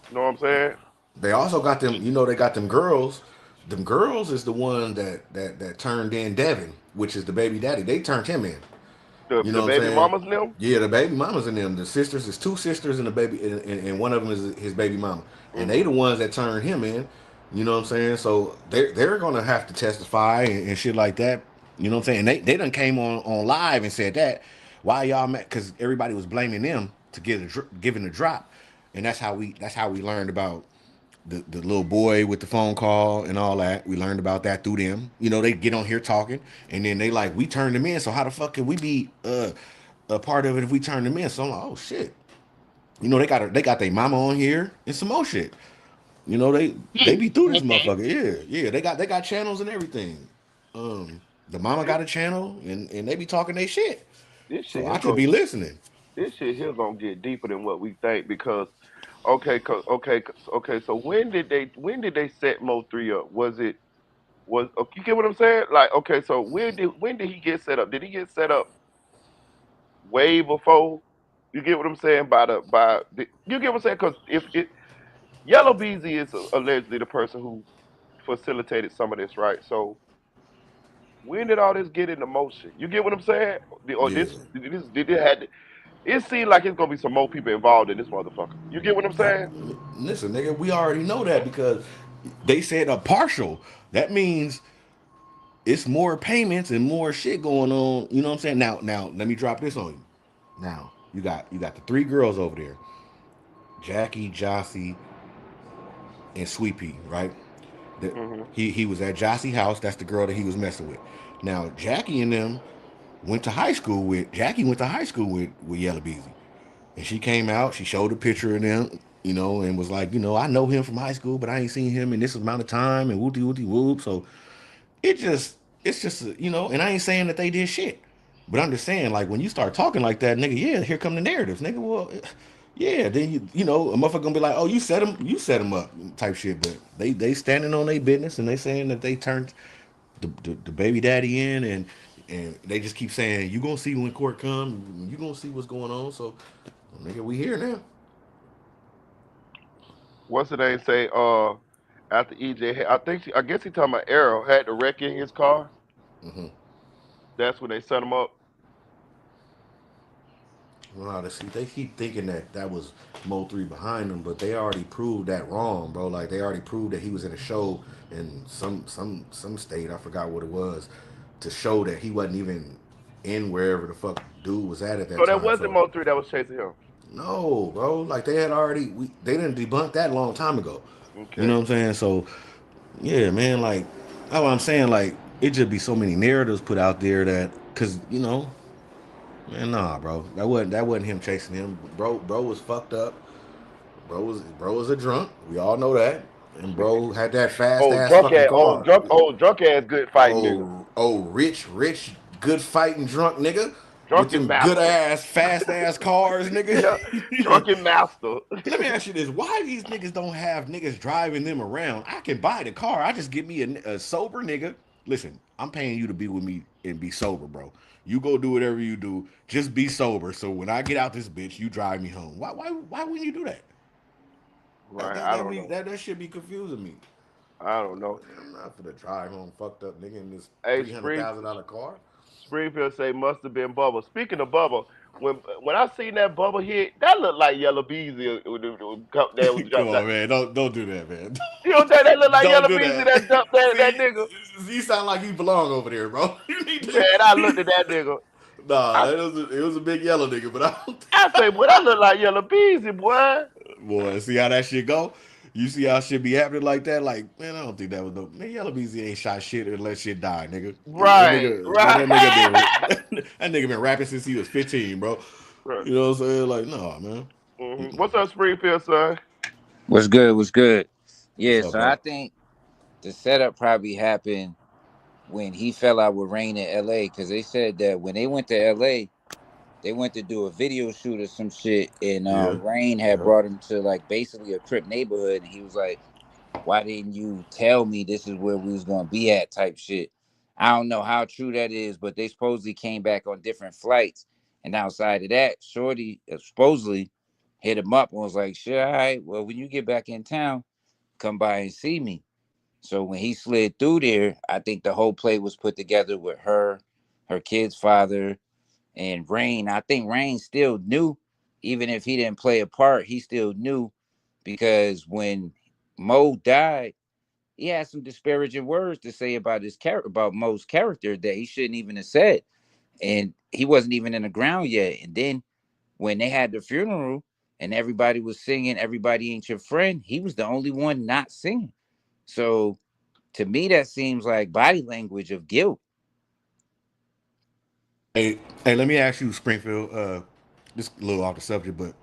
You know what I'm saying? They also got them. They got them girls. Them girls is the one that turned in Devin, which is the baby daddy. They turned him in. You know The what I'm baby saying? mamas and them. Yeah, the baby mamas in them. The sisters is two sisters and a baby, and one of them is his baby mama, and they Hmm. the ones that turned him in. You know what I'm saying? So they're gonna have to testify and shit like that. You know what I'm saying? They done came on live and said that. Why y'all mad? Because everybody was blaming them to giving the drop, and that's how we learned about the little boy with the phone call and all that. We learned about that through them. They get on here talking, and then they like, we turned them in. So how the fuck can we be a part of it if we turn them in? So I'm like, oh shit. They got their mama on here and some more shit. They Hmm. be through this Okay. motherfucker. Yeah, yeah. They got channels and everything. The mama This, got a channel and they be talking their shit. this shit So here I could go. be listening. This shit here gonna get deeper than what we think because okay. So when did they set Mo 3 up? Was you get what I'm saying? Like okay, so when did he get set up? Did he get set up way before? You get what I'm saying? You get what I'm saying? Because if it Yellow Beezy is allegedly the person who facilitated some of this, right? So when did all this get into motion? You get what I'm saying? Or Yeah. this did it had it seemed like it's gonna be some more people involved in this motherfucker. You get what I'm I, saying? listen, nigga, we already know that because they said a partial. That means it's more payments and more shit going on. You know what I'm saying? Now, let me drop this on you. Now, you got the three girls over there, Jackie, Jossie, and Sweet Pea, right? The, Hmm. he was at Jossie house. That's the girl that he was messing with. Now, Jackie and them went to high school with Jackie went to high school with Yella Beezy. And she came out, she showed a picture of them, and was like, I know him from high school, but I ain't seen him in this amount of time and whoopty whoopty whoop. So it just it's just and I ain't saying that they did shit. But I'm just saying, like when you start talking like that, nigga, yeah, here come the narratives, nigga. Well, yeah, then you know a motherfucker gonna be like, oh, you set him up, type shit. But they standing on their business and they saying that they turned the baby daddy in and they just keep saying you gonna see when court come, you gonna see what's going on. So, nigga, we here now. What's the name say? After EJ, I guess he talking about Arrow had the wreck in his car. Mm-hmm. That's when they set him up. Well, they keep thinking that that was Mo 3 behind them, but they already proved that wrong, bro. Like they already proved that he was in a show in some state, I forgot what it was, to show that he wasn't even in wherever the fuck dude was at that So that time. wasn't So Mo 3 that was chasing him. no, bro, like they had already they didn't debunk that a long time ago. You know Okay. what I'm saying? So yeah, man, like that's what I'm saying. Like it just be so many narratives put out there that because man, nah, bro, that wasn't him chasing him. Bro was fucked up. Bro was a drunk. We all know that. And bro had that fast Oh, ass drunk fucking ass, car. drunk ass, good fighting nigga. Rich, good fighting drunk nigga with Drunken them good master. ass, fast ass cars, Yeah, nigga. drunken master. Let me ask you this: why these niggas don't have niggas driving them around? I can buy the car. I just give me a sober nigga. Listen, I'm paying you to be with me and be sober, bro. You go do whatever you do. Just be sober. So when I get out this bitch, you drive me home. Why wouldn't you do that? That Right, that I that don't be know. that should be confusing me. I don't know. I'm not for the drive home fucked up nigga in this Hey, $300,000 car. Springfield say must have been Bubba. Speaking of Bubba, when I seen that Bubba hit, that looked like Yellow Beezy that was Come jumped that. on, man. Don't do that, man. You don't think that look like Don't Yellow do Beezy that. that jumped that See, nigga? you sound like you belong over there, bro. You need to. Man, I looked at that nigga. Nah, I it was a big yellow nigga, but I don't. I say, boy, that look like Yellow Beezy, boy. Boy, see how that shit go? You see how shit be happening like that? Like, man, I don't think that was no. Man, Yellow Beezy ain't shot shit and let shit die, nigga. That Right, nigga, man, right. that nigga been that nigga been rapping since he was 15, bro. Right. You know what I'm saying? Like, nah, man. What's up, Springfield, son? What's good? What's good? What's Yeah, up, so I bro? think the setup probably happened when he fell out with Rain in LA because they said that when they went to LA, they went to do a video shoot or some shit, and Yeah, Rain had yeah. brought him to like basically a Crip neighborhood, and he was like, "Why didn't you tell me this is where we was gonna be at?" Type shit. I don't know how true that is, but they supposedly came back on different flights, and outside of that, Shorty supposedly hit him up and was like, "Shit, all right, well, when you get back in town, come by and see me." So when he slid through there, I think the whole play was put together with her, her kid's father, and Rain. I think Rain still knew, even if he didn't play a part, he still knew because when Mo died, he had some disparaging words to say about his character, about Mo's character that he shouldn't even have said, and he wasn't even in the ground yet. And then when they had the funeral and everybody was singing, "Everybody Ain't Your Friend," he was the only one not singing. So to me, that seems like body language of guilt. Hey, let me ask you, Springfield. This a little off the subject, but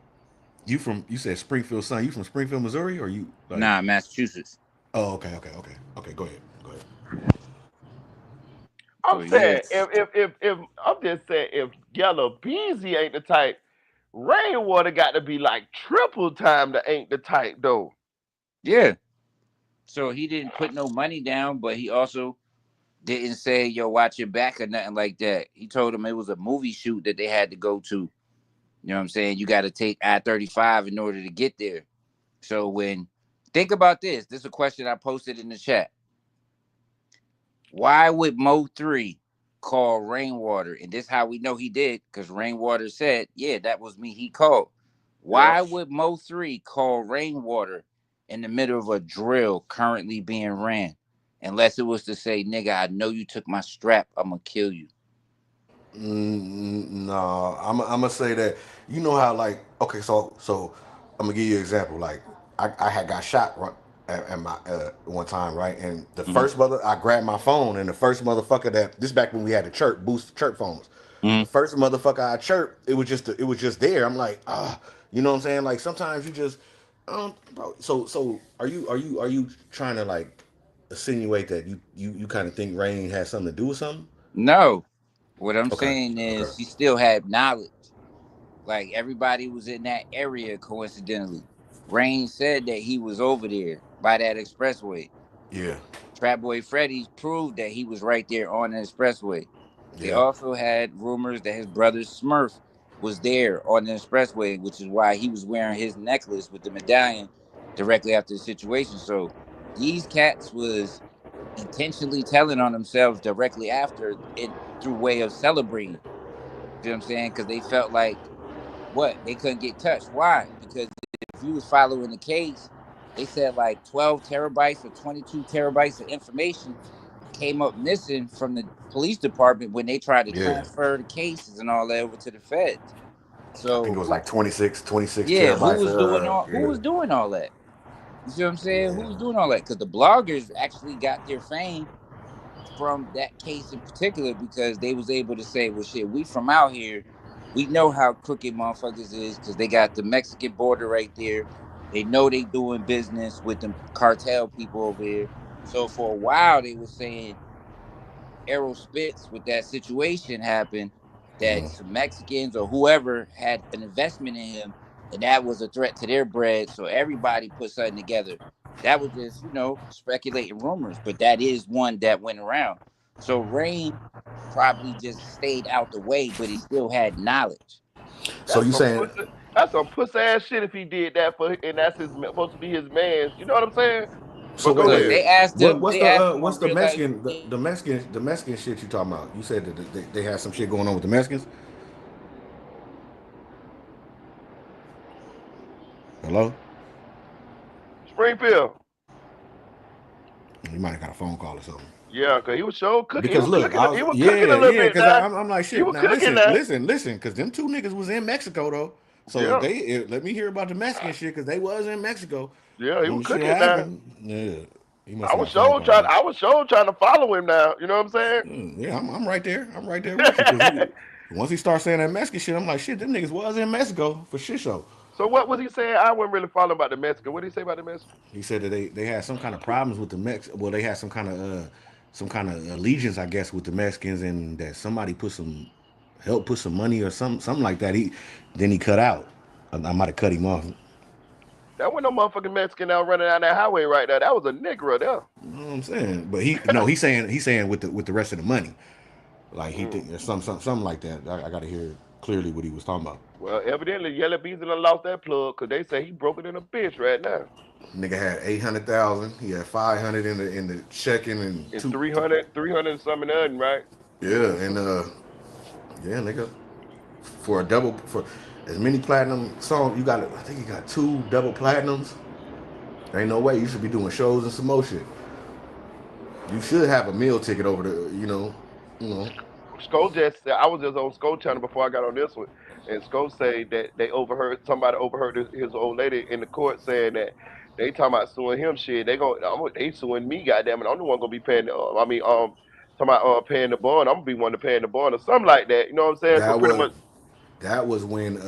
you said Springfield, son. You from Springfield, Missouri, or you like? Nah, Massachusetts. Oh, okay. Go ahead. I'm So yeah, saying if I'm just saying if Yellow Beezy ain't the type, Rainwater got to be like triple time that ain't the type though. yeah. So he didn't put no money down, but he also didn't say, "Yo, watch your back" or nothing like that. He told him it was a movie shoot that they had to go to. You know what I'm saying? You got to take I-35 in order to get there. So when think about this, this is a question I posted in the chat. Why would Mo 3 call Rainwater? And this how we know he did, because Rainwater said, "Yeah, that was me." He called. Yep. Why would Mo 3 call Rainwater in the middle of a drill currently being ran? Unless it was to say, "Nigga, I know you took my strap. I'm gonna kill you." No, I'm gonna say that you know how like okay, so I'm gonna give you an example. Like I had got shot right at my one time, right? And the Hmm. first mother I grabbed my phone, and the first motherfucker that this back when we had the chirp boost chirp phones. Hmm. The first motherfucker I chirped, it was just there. I'm like you know what I'm saying? Like sometimes you just bro. So are you trying to like insinuate that you kind of think rain has something to do with something? No. What I'm Okay. saying Okay. is he still had knowledge. Like everybody was in that area coincidentally. Rain said that he was over there by that expressway. Yeah. Trap Boy Freddy proved that he was right there on the expressway. They Yeah. also had rumors that his brother Smurf was there on the expressway, which is why he was wearing his necklace with the medallion directly after the situation. So these cats was intentionally telling on themselves directly after it through way of celebrating. You know what I'm saying? Because they felt like what they couldn't get touched. Why? Because if you was following the case, they said like 12 terabytes or 22 terabytes of information came up missing from the police department when they tried to Yeah. transfer the cases and all that over to the feds. I think it So was like 26 yeah, who terabytes. was doing all who Yeah. was doing all that? You see what I'm saying? Who Yeah. was doing all that? Because the bloggers actually got their fame from that case in particular because they was able to say, well, shit, we from out here, we know how crooked motherfuckers is because they got the Mexican border right there. They know they doing business with them cartel people over here. So for a while, they were saying Errol Spitz with that situation happened that some Mexicans or whoever had an investment in him, and that was a threat to their bread. So everybody put something together. That was just, speculating rumors, but that is one that went around. So Rain probably just stayed out the way, but he still had knowledge. So That's you some saying? pussy. That's some pussy ass shit if he did that and that's supposed to be his man's. You know what I'm saying? So But wait, go Because ahead. they wait. asked him, What's they asked the him what's on the real life. Mexican the Mexican shit you talking about? You said that they had some shit going on with the Mexicans. Hello. Springfield. You might have got a phone call or something. Yeah, cause he was sure cooking. He Because was look, cooking. I was He was cooking a yeah, little yeah. bit Because now. I'm like He shit. was Now cooking listen, now. listen, listen. Because them two niggas was in Mexico though. So if Yeah, they let me hear about the Mexican shit because they was in Mexico yeah, he when was the shit cooking now. happened. Yeah, he must I have got was a phone sure call. trying. I was sure trying to follow him now. You know what I'm saying? Yeah, I'm right there. I'm right there with you because he once he starts saying that Mexican shit, I'm like shit. Them niggas was in Mexico for shit show. So what was he saying? I wasn't really following about the Mexican. What did he say about the Mexican? He said that they had some kind of problems with the Mex. Well, they had some kind of allegiance, I guess, with the Mexicans, and that somebody put some money or something like that. He cut out. I might have cut him off. You That wasn't no motherfucking Mexican out running down that highway right there. That was a nigger there. know what I'm saying? But he's saying with the rest of the money, like he Mm. think something like that. I got to hear clearly what he was talking about. Well, evidently Yella Beezy done lost that plug because they say he broke it in a bitch right now. Nigga had 800,000. He had 500 in the checking and It's two. 300 and something nothing, right? Yeah, and yeah, nigga. For a double for as many platinum songs you got. I think you got two double platinums. There ain't no way you should be doing shows and some more shit. You should have a meal ticket over the. You know. Sko just said I was just on Sko channel before I got on this one, and Sko say that they overheard somebody overheard his old lady in the court saying that they talking about suing him. Shit, they suing me. Goddamn it, I'm the one gonna be paying. Talking about paying the bond. I'm gonna be one to paying the bond or something like that. You know what I'm saying? So That pretty was much, that was when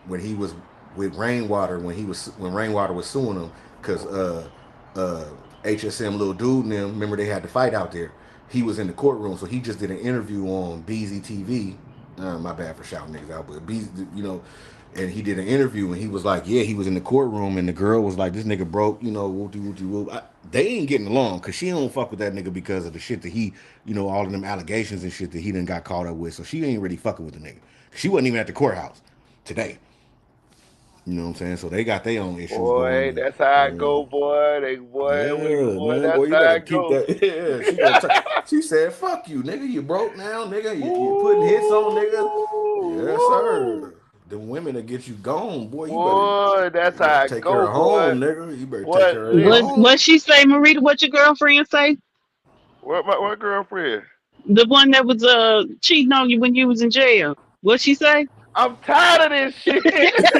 when he was with Rainwater when Rainwater was suing him because uh HSM little dude and them remember they had to fight out there. He was in the courtroom, so he just did an interview on Beezy TV. My bad for shouting niggas out, but Beezy, and he did an interview and he was like, yeah, he was in the courtroom and the girl was like, this nigga broke, whoopty whoopty whoop. They ain't getting along because she don't fuck with that nigga because of the shit that he, all of them allegations and shit that he done got caught up with. So she ain't really fucking with the nigga. She wasn't even at the courthouse today. You know what I'm saying? So they got their own issues going boy, on. that's how I Yeah. go, boy. They Yeah, boy, man, that's boy, you how I better keep go. that. Yeah, she gonna. She said, "Fuck you, nigga. You broke now, nigga. You putting hits on niggas." Yes, Ooh, sir. The women that get you gone, boy. boy, that's You how better I take care go, of boy. home, nigga. You better take What? care of that What Listen, home. what she say, Marita? What your girlfriend say? what girlfriend? The one that was cheating on you when you was in jail. What she say? I'm tired of this shit.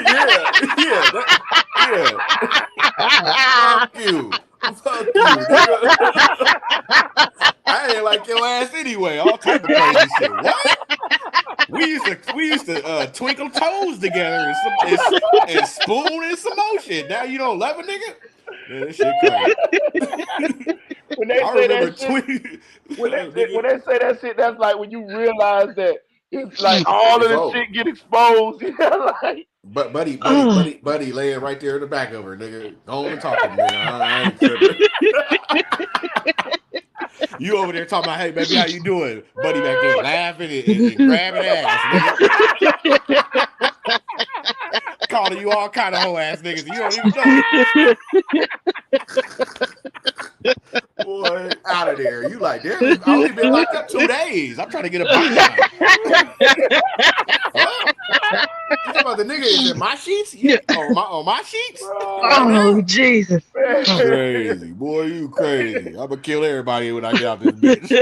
Yeah, yeah, yeah. Fuck you, fuck you, nigga. I ain't like your ass anyway. All type of crazy shit. What? We used to twinkle toes together and spoon and some more shit. Now you don't love a nigga? Man, this shit crazy. when they I say remember that shit, tweeting, when nigga, they say that shit, that's like when you realize that it's like all of it's the over. shit get exposed. Yeah, like But Oh. buddy, laying right there in the back of her, nigga. Go on and talk to me, nigga. I ain't tripping. You over there talking about, hey, baby, how you doing? Buddy back there laughing and grabbing ass, nigga. Calling you all kind of hoe ass niggas. You don't even know it. Boy, out of there. You like, damn, I only been locked up 2 days. I'm trying to get a bond. Fuck. You talking about the nigga is in my sheets? You on my sheets? Right bro, Oh, now? Jesus. Oh. man, Crazy. Boy, you crazy. I'm gonna kill everybody when I get out this bitch.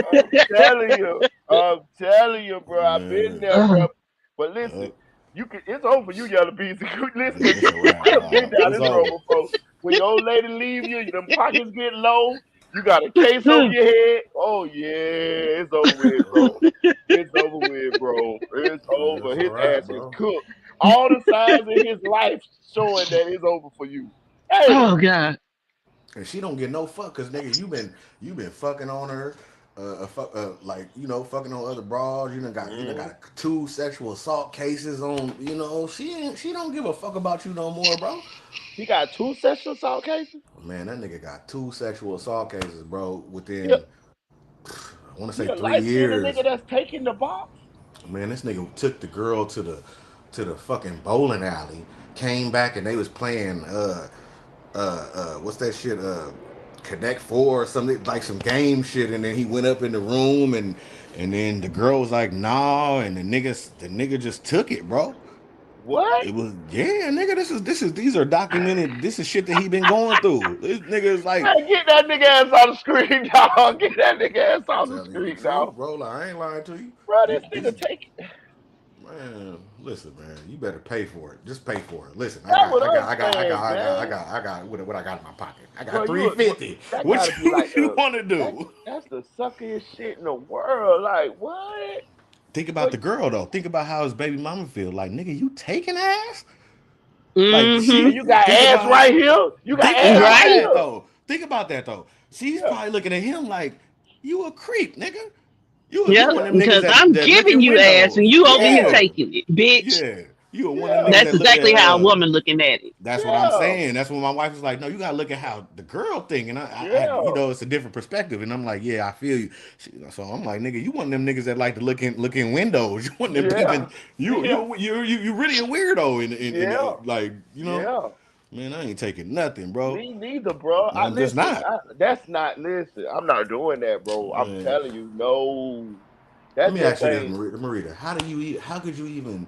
I'm telling you, bro. I've been Man. there, bro. Oh. But Uh, listen, you can. It's over for you, Yellow Beezy. Listen, cause it's a wrap, I've been dog. down It's this road over. before. When your old lady leave you, them pockets get low. You got a case over your head. Oh yeah, it's over with, bro. It's over with, bro. It's over. It's a His wrap, ass is bro. cooked. All the signs in his life showing that it's over for you. Damn. Oh, God. And she don't get no fuck because nigga, you been fucking on her, like fucking on other bras. You done Mhm. got 2 sexual assault cases on. She don't give a fuck about you no more, bro. He got two sexual assault cases. Man, that nigga got 2 sexual assault cases, bro. He a, Within I want to he say a three light skinned nigga years. that's taking the box. Man, this nigga took the girl to the fucking bowling alley. Came back and they was playing what's that shit Connect Four or something like some game shit, and then he went up in the room and then the girl was like nah, and the nigga just took it, bro. What? It was yeah, nigga. This is these are documented. This is shit that he been going through. This nigga is like Man, get that nigga ass on the screen, dog. Get that nigga ass on the telling you the screen, dog. truth, bro. Like, I ain't lying to you. Bro, this These nigga take man, listen, man. You better pay for it. Just pay for it. Listen, that what I'm saying, man. what I got in my pocket. I Bro, got 350. that What gotta be you like you the want to that do? that's the suckiest shit in the world. Like what? Think about But the girl though. Think about how his baby mama feel. Like, nigga, you taking ass? Like Mm-hmm. and she you got think ass about right here. You got think ass about right Right? that here. though. Think about that though. She's Yeah, probably looking at him like, you a creep, nigga. You Yep. one of them niggas Because I'm that look giving in you ass and windows. you over here Yeah. yeah, taking it, bitch. Yeah. You are one of them yeah, niggas That's that look exactly at how a woman looking at it. that's what I'm yeah, saying. That's what my wife was like. No, you gotta look at how the girl think, and yeah, it's a different perspective. And I'm like, yeah, I feel you. So I'm like, nigga, you one of them niggas that like to look in windows. You one of them yeah, peeping. You really a weirdo yeah, like yeah. man, I ain't taking nothing, bro. Me neither, bro. I I'm just listen. not. That's not listen. I'm not doing that, bro. I'm Man, telling you, no. let That me just ask you this, ain't Marita. How could you even,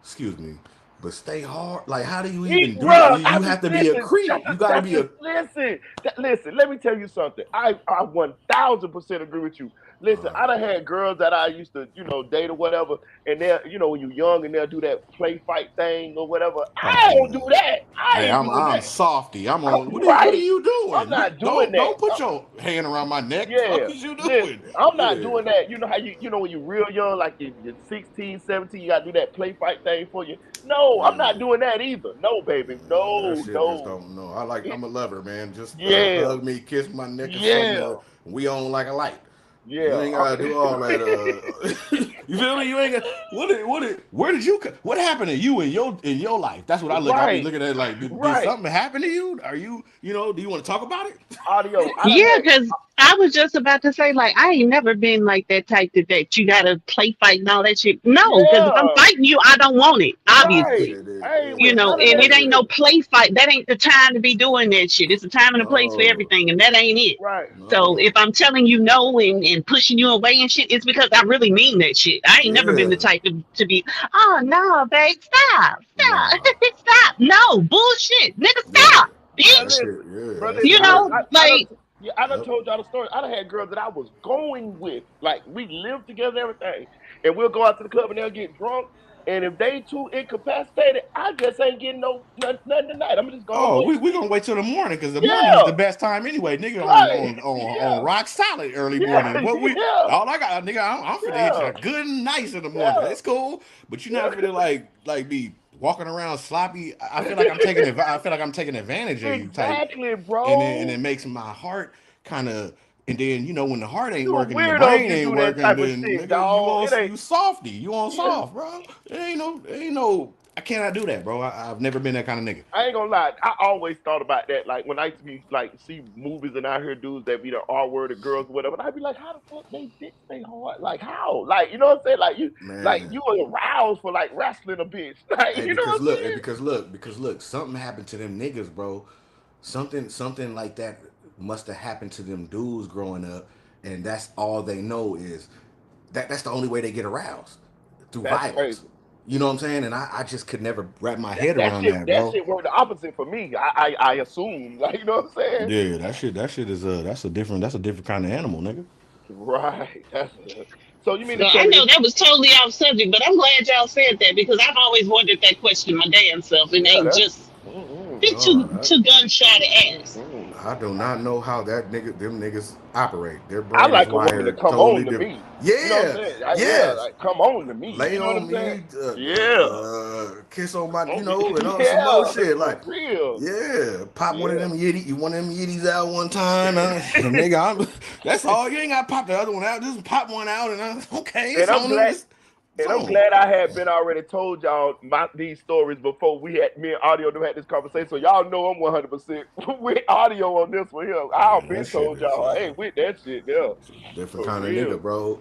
excuse me, but stay hard? Like, how do you he, even do that? bro. You have to be a creep. You got to be a Listen. Listen. Let me tell you something. I 1,000% agree with you. Listen, I done had girls that I used to date or whatever, and they're when you're young and they'll do that play fight thing or whatever. I Oh don't do man. that. I Hey, ain't doing I'm that. softy. I'm on. I'm What are right. you I'm doing? You not doing that. don't put your hand around my neck. The Yeah, fuck is you doing? listen, I'm not Yeah. doing that. You know how when you're real young, like you're 16, 17, you gotta do that play fight thing for you. No, I'm not Yeah. doing that either. No, baby. That No, shit just no. don't know. It, I'm a lover, man. Just yeah, hug me, kiss my neck or something. yeah, We on like a light. You yeah. ain't gotta do all that. You feel me? You ain't got. Where did you? What happened to you in your life? That's what I look. I be Right, looking at like, did right. something happen to you? Are you? Do you want to talk about it? Audio. I done Yeah, had. because I was just about to say, like, I ain't never been like that type that you gotta play fight and all that shit. No, because if I'm Yeah, fighting you, I don't want it, Yeah, right. obviously. shit is. I ain't Yeah, with none of And that it ain't yeah. no shit. play fight. That ain't the time to be doing that shit. It's a time and a place for No, everything, and that ain't it. Right. So no. if I'm telling you no and pushing you away and shit, it's because I really mean that shit. I ain't never been the Yeah. type to be, oh no, babe, stop, stop, Nah. stop. No, bullshit. Nigga, Yeah. stop, Man, That bitch. shit. listen, Yeah. bro, That listen. You shit hurt. know, like, I done Yep. told y'all the story. I done had girls that I was going with, like we lived together, and everything, and we'll go out to the club and they'll get drunk. And if they too incapacitated, I just ain't getting nothing tonight. I'm just going to Oh, go and we sleep. gonna wait till the morning because the morning is Yeah, the best time anyway. Nigga right. on Yeah, rock solid early morning. yeah, What we yeah, all I got, nigga. I'm finna hit yeah, you good and nice in the morning. yeah, It's cool, but you're not yeah. finna like be walking around sloppy. I feel like I'm taking advantage of you type, Exactly, and bro. it makes my heart kind of. And then when the heart ain't You a working and the weirdo if brain you ain't do that working, type of then shit, nigga, you dog. on It ain't. you softy, you on Yeah. soft, bro. It ain't no. I cannot do that, bro. I've never been that kind of nigga. I ain't gonna lie. I always thought about that. Like when I used to be like see movies and I hear dudes that be the R worded girls or whatever, and I'd be like, how the fuck they dicks stay hard? Like how? Like you know what I'm saying? Like Man, you are aroused for like wrestling a bitch. Like hey, you know what I'm saying? because look, something happened to them niggas, bro. Something like that must have happened to them dudes growing up, and that's all they know is that's the only way they get aroused through That's violence. crazy. You know what I'm saying? And I just could never wrap my That, head that around shit that, that bro. shit worked the opposite for me. I assume. Like you know what I'm saying? Yeah, that shit is that's a different kind of animal, nigga. Right. So you mean So to I tell me know this? that was totally off subject, but I'm glad y'all said that because I've always wondered that question my damn self, and Yeah, ain't that's. just Mm-mm, been No, too gunshot ass. mm-mm. I do not know how them niggas operate. Their I brain is like a woman to wired come totally on to different. me. You know what I'm Yeah, saying? Yeah, yes. like come on to me. Lay You know what I'm on saying? me, Yeah, kiss on my, on me. and on some more Yeah, shit. for Like, real. yeah, pop Yeah. one of them yitties out one time, nigga. That's all. You ain't got to pop the other one out. Just pop one out, and okay, and it's I'm on them. glad. It's And I'm on. glad I had been already told y'all these stories before we had me and Audio had this conversation. So y'all know I'm 100% with Audio on this one here. I've Man, that been shit told is y'all I ain't with that shit there different for kind of real. nigga, bro.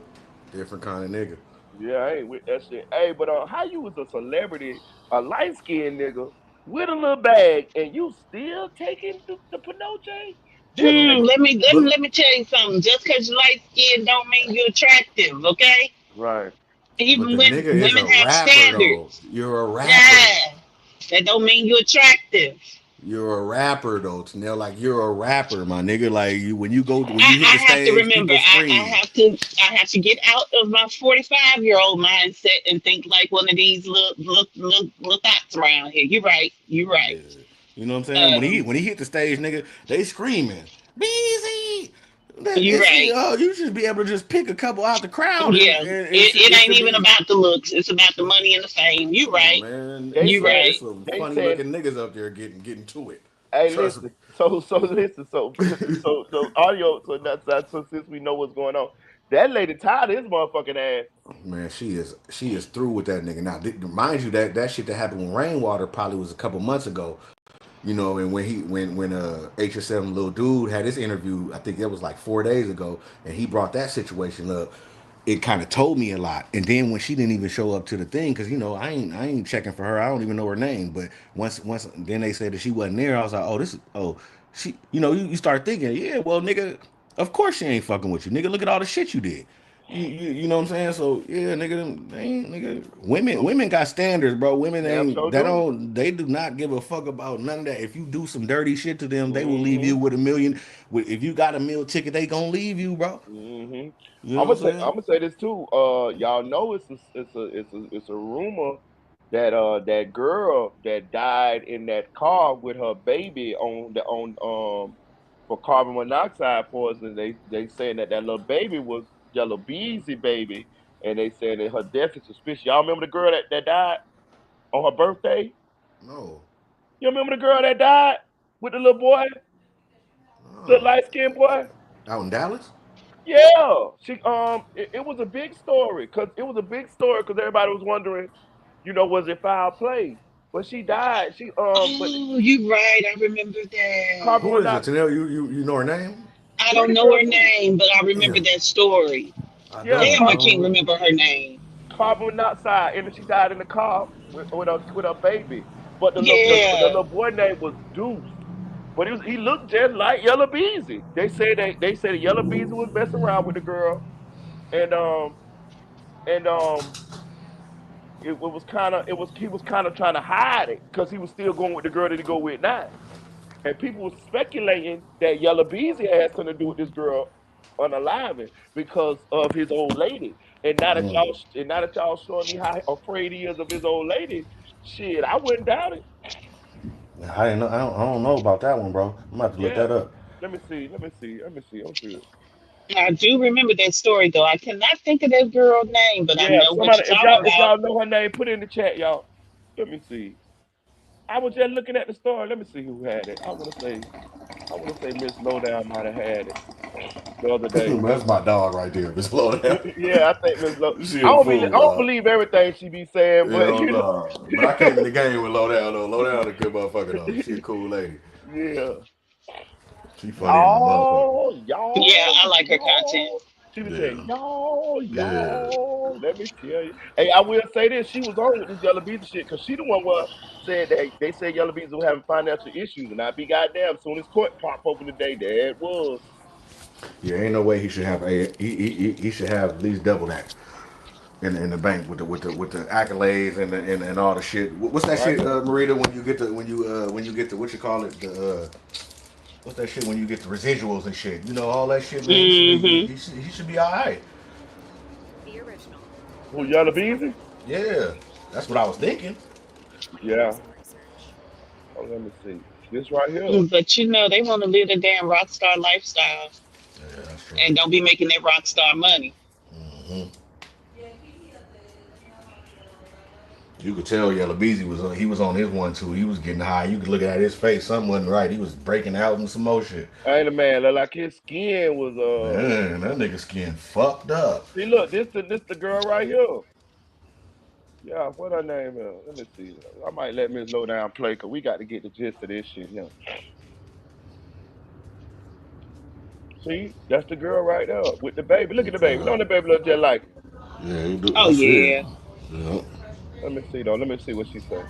Different kind of nigga. Yeah, I ain't with that shit. Hey, but how you was a celebrity, a light skinned nigga with a little bag, and you still taking the Pinoche? This Bro, nigga, look, Let me tell you something. Just because you light skin don't mean you're attractive, okay? right? but Even the nigga is a women have rapper though. standards. You're a rapper. Yeah, that don't mean you're attractive. You're a rapper though, Tanel. Like you're a rapper, my nigga. Like when you hit the I have to stage, remember. people scream. I have to get out of my 45-year-old mindset and think like one of these little thoughts around here. You're right. You're right. Yeah. You know what I'm saying? When he Um, when he hit the stage, nigga, they screaming, Beezy. you're right. You should be able to just pick a couple out the crowd Yeah, it it ain't should even be. about the looks. It's about the money and the fame. You Come on, right. man. They You said right. It's some they funny said, looking niggas up there getting to it. hey, Trust me. listen. So listen. So Audio. So that's so since we know what's going on, that lady tired of his motherfucking ass. Man, she is through with that nigga. Now, mind you, that shit that happened with Rainwater probably was a couple months ago. And when HSM little dude had his interview, I think that was like 4 days ago, and he brought that situation up. It kind of told me a lot. And then when she didn't even show up to the thing, because I ain't checking for her. I don't even know her name. But once then they said that she wasn't there. I was like, she. You start thinking, yeah, well, nigga, of course she ain't fucking with you, nigga. Look at all the shit you did. You know what I'm saying? So yeah, nigga, they ain't nigga. Women got standards, bro. Women Damn ain't sure they do. don't they do not give a fuck about none of that. If you do some dirty shit to them, they will leave Mm-hmm. you with a million. If you got a meal ticket, they gonna leave you, bro. Mm-hmm. You know what I'm saying? I'm gonna say this too. Y'all know it's a rumor that that girl that died in that car with her baby on for carbon monoxide poisoning. They saying that that little baby was Yellow Beezy baby, and they saying that her death is suspicious. Y'all remember the girl that died on her birthday? No. You remember the girl that died with the little boy, the Oh. light skinned boy? Out in Dallas? Yeah, it was a big story because everybody was wondering, was it foul play? But she died. But Oh, you right. I remember that. carbon Who is it? monoxide, Tanel, you know her name? I don't pretty know girl her too. name, but I remember Damn, that story. I Yeah, don't. Damn, I I can't don't. remember her name. carbon monoxide, and she died in the car with her baby. But the Yeah. little boy name was Deuce. But he looked just like Yellow Beezy. They said that Yellow Beezy was messing around with the girl, and and it was kind of it was he was kind of trying to hide it because he was still going with the girl that he go with now. And people were speculating that Yellow Beezy had something to do with this girl unaliving because of his old lady. And now that y'all showing me how afraid he is of his old lady, shit, I wouldn't doubt it. I didn't know. I don't know about that one, bro. I'm about to look Yeah. that up. Let me see. Let me see. Let me see. I'm sure. I do remember that story though. I cannot think of that girl's name, but I Yeah. know what Somebody, you're if talking y'all about. know her name, put it in the chat, y'all. Let me see. I was just looking at the story. Let me see who had it. I want to say. I want to say Miss Lowdown might have had it the other day. That's my dog right there. But slow down. Yeah, I think Miss Low. She a fool, I don't dog. believe everything she be saying, but Hell no. But I came in the game with low down though. Low down a good motherfucker though. She a cool lady. yeah. She funny in the motherfucker. Yeah, Y'all, I like her content. y'all. She was saying, Yeah. Yeah. y'all. Let me tell you. Hey, I will say this. She was on with this Yellow Beezy shit because she the one was said that they said Yellow Beezy was having financial issues, and I be goddamn. Soon as court pop open today, there it was. Yeah, ain't no way he should have a he should have at least double that in the bank with the accolades and all the shit. What's that Right shit, here. Marita? When you get the what you call it what's that shit when you get the residuals and shit? You know all that shit, man. Hmm. He should be all right. Who Yellow Beezy? Yeah, that's what I was thinking. Yeah. Oh, let me see. This right here. But you know, they want to live the damn rock star lifestyle Yeah, that's true. and don't be making that rock star money. Hmm. You could tell Yellow Beezy he was on his one too. He was getting high. You could look at his face. Something wasn't right. He was breaking out and some more shit. Ain't a man look like his skin was Man, that nigga skin fucked up. See, look, this the girl right here. Yeah, what her name is? Let me see. I might let Miss Lowdown play because we got to get the gist of this shit here. See, that's the girl right there with the baby. Look at the baby. Uh, Don't the baby look just like it? yeah, he do. Oh That's it. yeah. Yeah. Let me see though. Let me see what she say.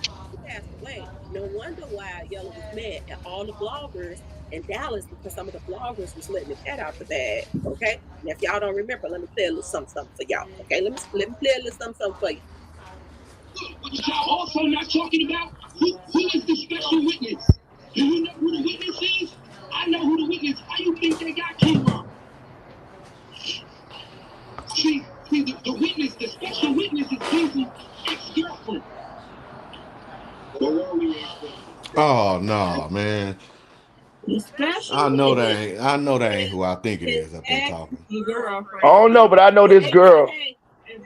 But y'all also not talking about who is the special witness. Do you know who the witness is? I know who the witness. How you think they got Kimber? The witness, the special witness is Beezy's ex-girlfriend. But where are we at? Oh no, man. I know that ain't who I think it is up there talking. I don't know, but I know this girl.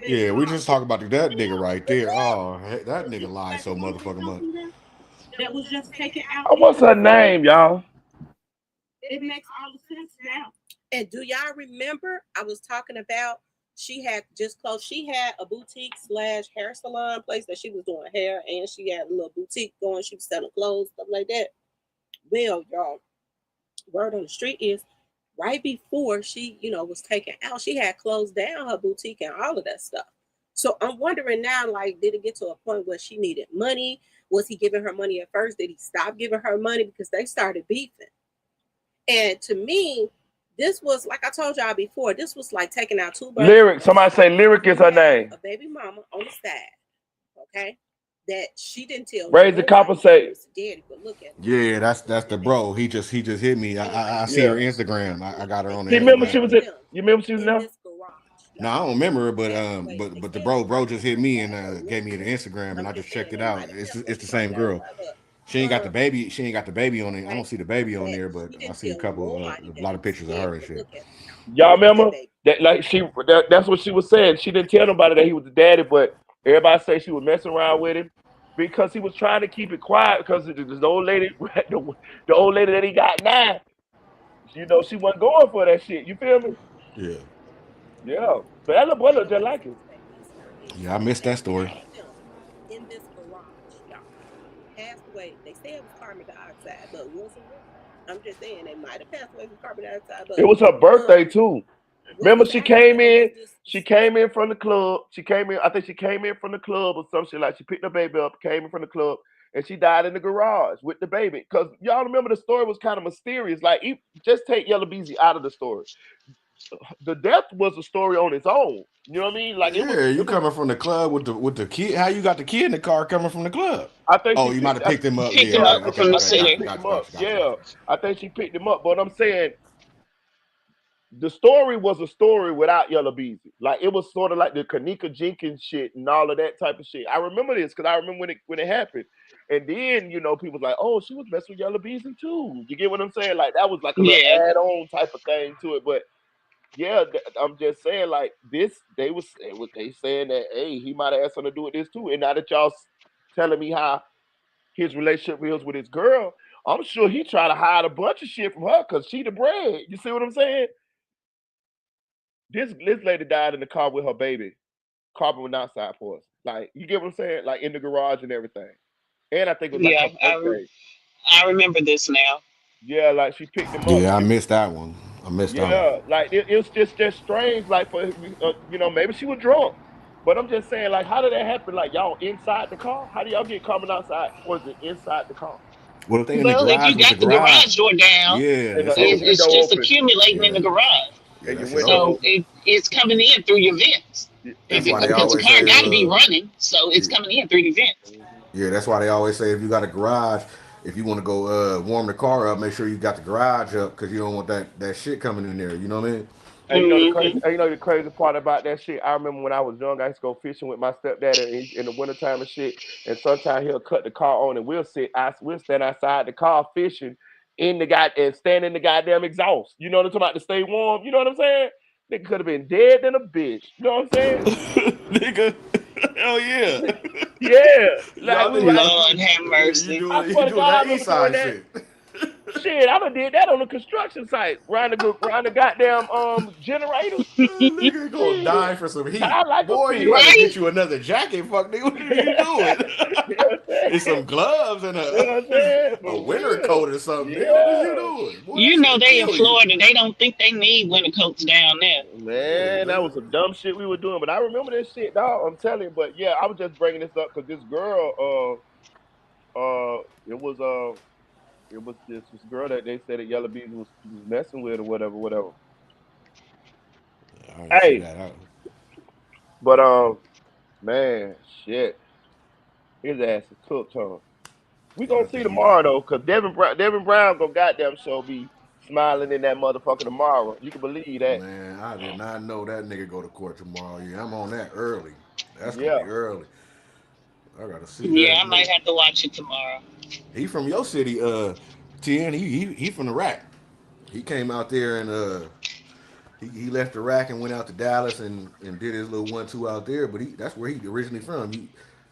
Yeah, we just talk about that nigga right there. Oh, that nigga lied so motherfucking much. What's her name, y'all? Lyric. Somebody say Lyric is her name. Raise the compensate. Yeah, that's the bro. He just hit me. I see her Yeah. Instagram. I got her on the She remember she Instagram. was at. You remember she was there? No, I don't remember her, but the bro just hit me and gave me the Instagram and I just checked it out. It's the same girl. She ain't got the baby. She ain't got the baby on it. I don't see the baby on there, but I see a lot of pictures of her and shit. Y'all remember that? Like that's what she was saying. She didn't tell nobody that he was the daddy, but everybody say she was messing around with him because he was trying to keep it quiet because the old lady, the old lady that he got now, she wasn't going for that shit. You feel me? Yeah, Yeah. But that little boy look just like him. yeah, I missed that story. It was her birthday too. Remember, she came in. She came in from the club. She came in. I think she came in from the club or some shit. Like she picked her baby up, came in from the club, and she died in the garage with the baby. Cause y'all remember the story was kind of mysterious. Like, just take Yellow Beezy out of the story. The death was a story on its own. You know what I mean? Like it was. Yeah, you It was. coming from the club with the kid? How you got the kid in the car coming from the club? I think Oh, she you might picked. have picked him up. Picked Yeah, him Yeah, I up yeah. think. Okay, from the I okay. think she city. picked Gotcha, him up. gotcha, gotcha, Yeah, gotcha. I think she picked him up. But I'm saying the story was a story without Yellow Beezy. Like it was sort of like the Kanika Jenkins shit and all of that type of shit. I remember this because I remember when it happened. And then people was like, "Oh, she was messing with Yellow Beezy too." You get what I'm saying? Like that was like a little Yeah. add-on type of thing to it. But yeah, I'm just saying like this. They saying that hey, he might have had something to do with this too. And now that y'all telling me how his relationship is with his girl. I'm sure he tried to hide a bunch of shit from her because she the bread. You see what I'm saying? This lady died in the car with her baby. Carbon monoxide for us. Like you get what I'm saying? Like in the garage and everything. And I think it was like Yeah, her birthday. I remember this now. Yeah, like she picked him up. Yeah, I missed that one. I missed that one. Yeah, like it's just strange. Like for maybe she was drunk, but I'm just saying, like, how did that happen? Like y'all inside the car? How do y'all get carbon dioxide poison inside the car Well, if they in the Well, if garage you with the got the garage, garage door down, yeah, it's and the over. it's window just open accumulating in Yeah, the garage. yeah, and that your shit window over. So open? it's coming in through your vents. And That's your why they window Because the always car open? say, got to be running, so it's yeah, coming in through the vents. yeah, that's why they always say if you got a garage, if you want to go warm the car up, make sure you got the garage up because you don't want that shit coming in there. You know what I mean? And Hmm. you know the crazy part about that shit. I remember when I was young, I used to go fishing with my stepdad in the wintertime and shit. And sometimes he'll cut the car on, and we'll stand outside the car fishing in the guy and stand in the goddamn exhaust. You know what I'm talking about to stay warm. You know what I'm saying? Nigga could have been dead than a bitch. You know what I'm saying? Nigga, hell yeah. Yeah, like Y'all we niggas, like. Lord have you mercy. I doing you swear to doing God, I that east remember doing side that. shit. Shit, I done did that on the construction site, round the goddamn generators. Nigga gonna Shit, die for some heat. I like a Boy, you better fish. Right? get you another jacket. Fuck, nigga, what are you doing? You know what I'm saying? And some gloves and You know what I'm saying? a For winter real. coat or something, nigga. What is you Yeah. doing? Boy, that You know shit'll they in kill you. Florida. They don't think they need winter coats down there. Yeah, Man, that was nigga. some dumb shit we were doing. But I remember this shit, dog. I'm telling you. But yeah, I was just bringing this up because this girl, it was this girl that they said that Yella Beezy was messing with or whatever, whatever. I didn't see Hey, that. but man, shit, his ass is cooked, huh? We Yeah, I gonna see think he got. tomorrow though, cause Devin Brown gonna goddamn show be smiling in that motherfucker tomorrow. You can believe that. Man, I did not know that nigga go to court tomorrow. Yeah, I'm on that early. That's gonna Yeah, be early. I gotta see Yeah, that I might nigga. have to watch it tomorrow. He from your city, TN. He from the rack. He came out there and he left Iraq and went out to Dallas and did his little 1-2 out there. But that's where he originally from.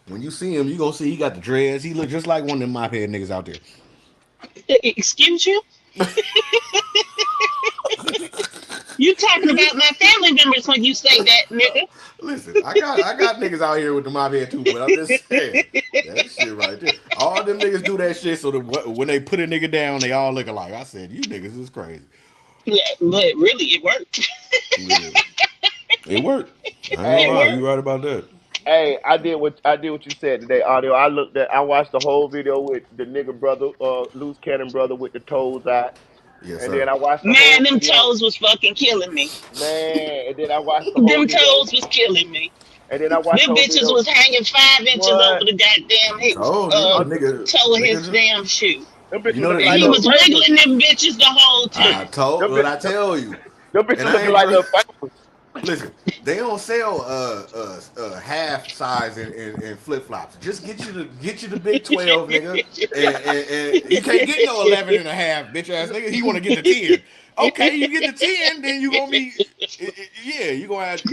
When you see him, you gonna see he got the dreads. He look just like one of them mop head niggas out there. Excuse you? You talking about my family members when you say that, nigga? Listen, I got niggas out here with the mop head too, but I'm just saying that shit right there. All them niggas do that shit so that when they put a nigga down, they all look alike. I said, you niggas is crazy. Yeah, but really, it worked. Yeah, it worked. I ain't gonna It hey, lie, you worked. right about that. hey, I did what you said today, audio. I watched the whole video with the nigga brother, loose cannon brother with the toes out, Yes, and sir. then I watched the Man, whole them video, toes was fucking killing me. man, and then I watched the whole Them video, toes was killing me. and then I watched the Them whole bitches video. was hanging 5 inches over What? the goddamn I told you, uh, toe of his nigga. damn shoe. Them You bitches know looking that. And You like he little was know. fingers. wiggling them bitches the whole I time. told. Them, What I bi- tell you. them And bitches I looking ain't like trying. little fingers. Listen, they don't sell half size in flip flops. Just get you the big 12, nigga. And you can't get no 11 and a half, bitch ass nigga. He want to get the 10. Okay, you get the 10, then you gonna be yeah, you gonna have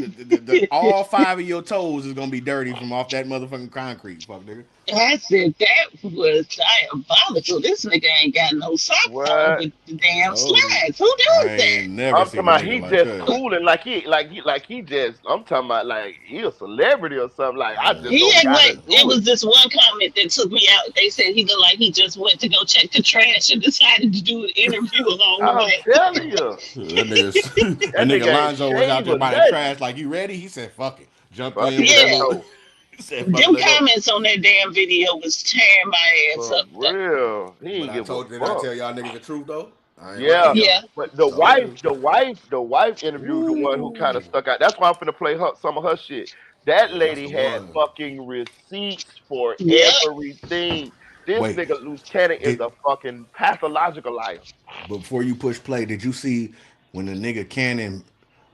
all five of your toes is gonna be dirty from off that motherfucking concrete, fuck nigga. I said that was diabolical. This nigga ain't got no socks on What? with the I damn told you. slides. Who I does that? ain't never I'm talking seen a about nigga he like just that. cooling like he just. I'm talking about like he a celebrity or something. Like I just He don't act gotta like it do it. was this one comment that took me out. They said he looked like he just went to go check the trash and decided to do an interview along the I'm way. telling you, That that nigga nigga ain't Lonzo was out shave there or by that nothing. trash like you ready? He said fuck it. Jumped Fuck in it, with that let's Yeah, little go. he said fuck it, them let go. comments on that damn video was tearing my ass For up though. real, he But ain't I give a told you, did I fuck. tell y'all niggas the truth though? I ain't lying Yeah, to y'all. Yeah. but Told you. the wife interviewed the one who kind Ooh. of stuck out. That's why I'm finna play some of her shit. That Yeah, that's lady the had one. fucking receipts for Yep. everything. This Wait, nigga loose cannon is did a fucking pathological liar. before you push play, did you see when the nigga Cannon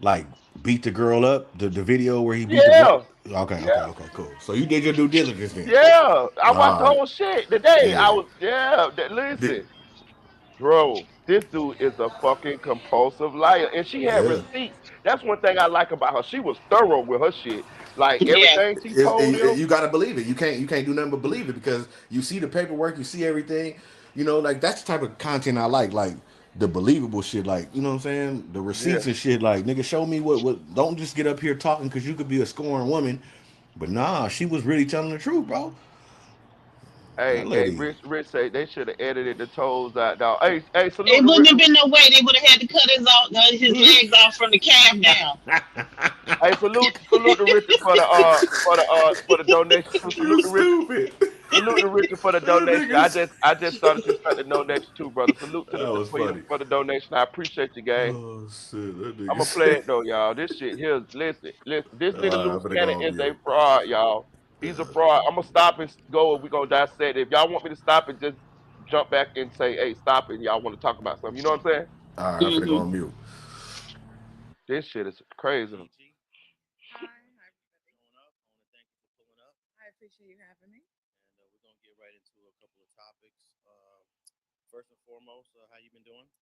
like beat the girl up? The video where he beat the girl. Yeah, Okay, okay, yeah, okay, cool. So you did your due diligence then. yeah. I watched All the right. whole shit today. Yeah. Did, Listen, bro, this dude is a fucking compulsive liar, and she had yeah. receipts. That's one thing I like about her. She was thorough with her shit. Like Yeah. everything she told him. You gotta believe it. You can't do nothing but believe it because you see the paperwork, you see everything. Like that's the type of content I like the believable shit, like you know what I'm saying, the Yeah. receipts and shit. Like nigga, show me what. Don't just get up here talking because you could be a scoring woman, but nah, she was really telling the truth, bro. That Hey, lady. Rich say they should have edited the toes out, dog. Hey, salute It the wouldn't have been no way they would have had to cut his legs off from the calf down. hey, salute the Richard for the donation too. You stupid. Salute to Richard for the That donation. niggas. I just started you sent the donation too, brother. Salute to the That was for you funny. for the donation. I appreciate you, gang. Oh shit, that I'm gonna nigga. play it though, y'all. This shit here, listen. This nigga I'm Luce gonna go Cannon on is a mute. fraud, y'all. He's a fraud. I'm gonna stop and go. And we gonna dissect it. If y'all want me to stop it, just jump back and say, "Hey, stop it." Y'all want to talk about something? You know what I'm saying? All right, I'm gonna go Hmm. on mute. This shit is crazy. Hi, hi everybody. I appreciate you having me.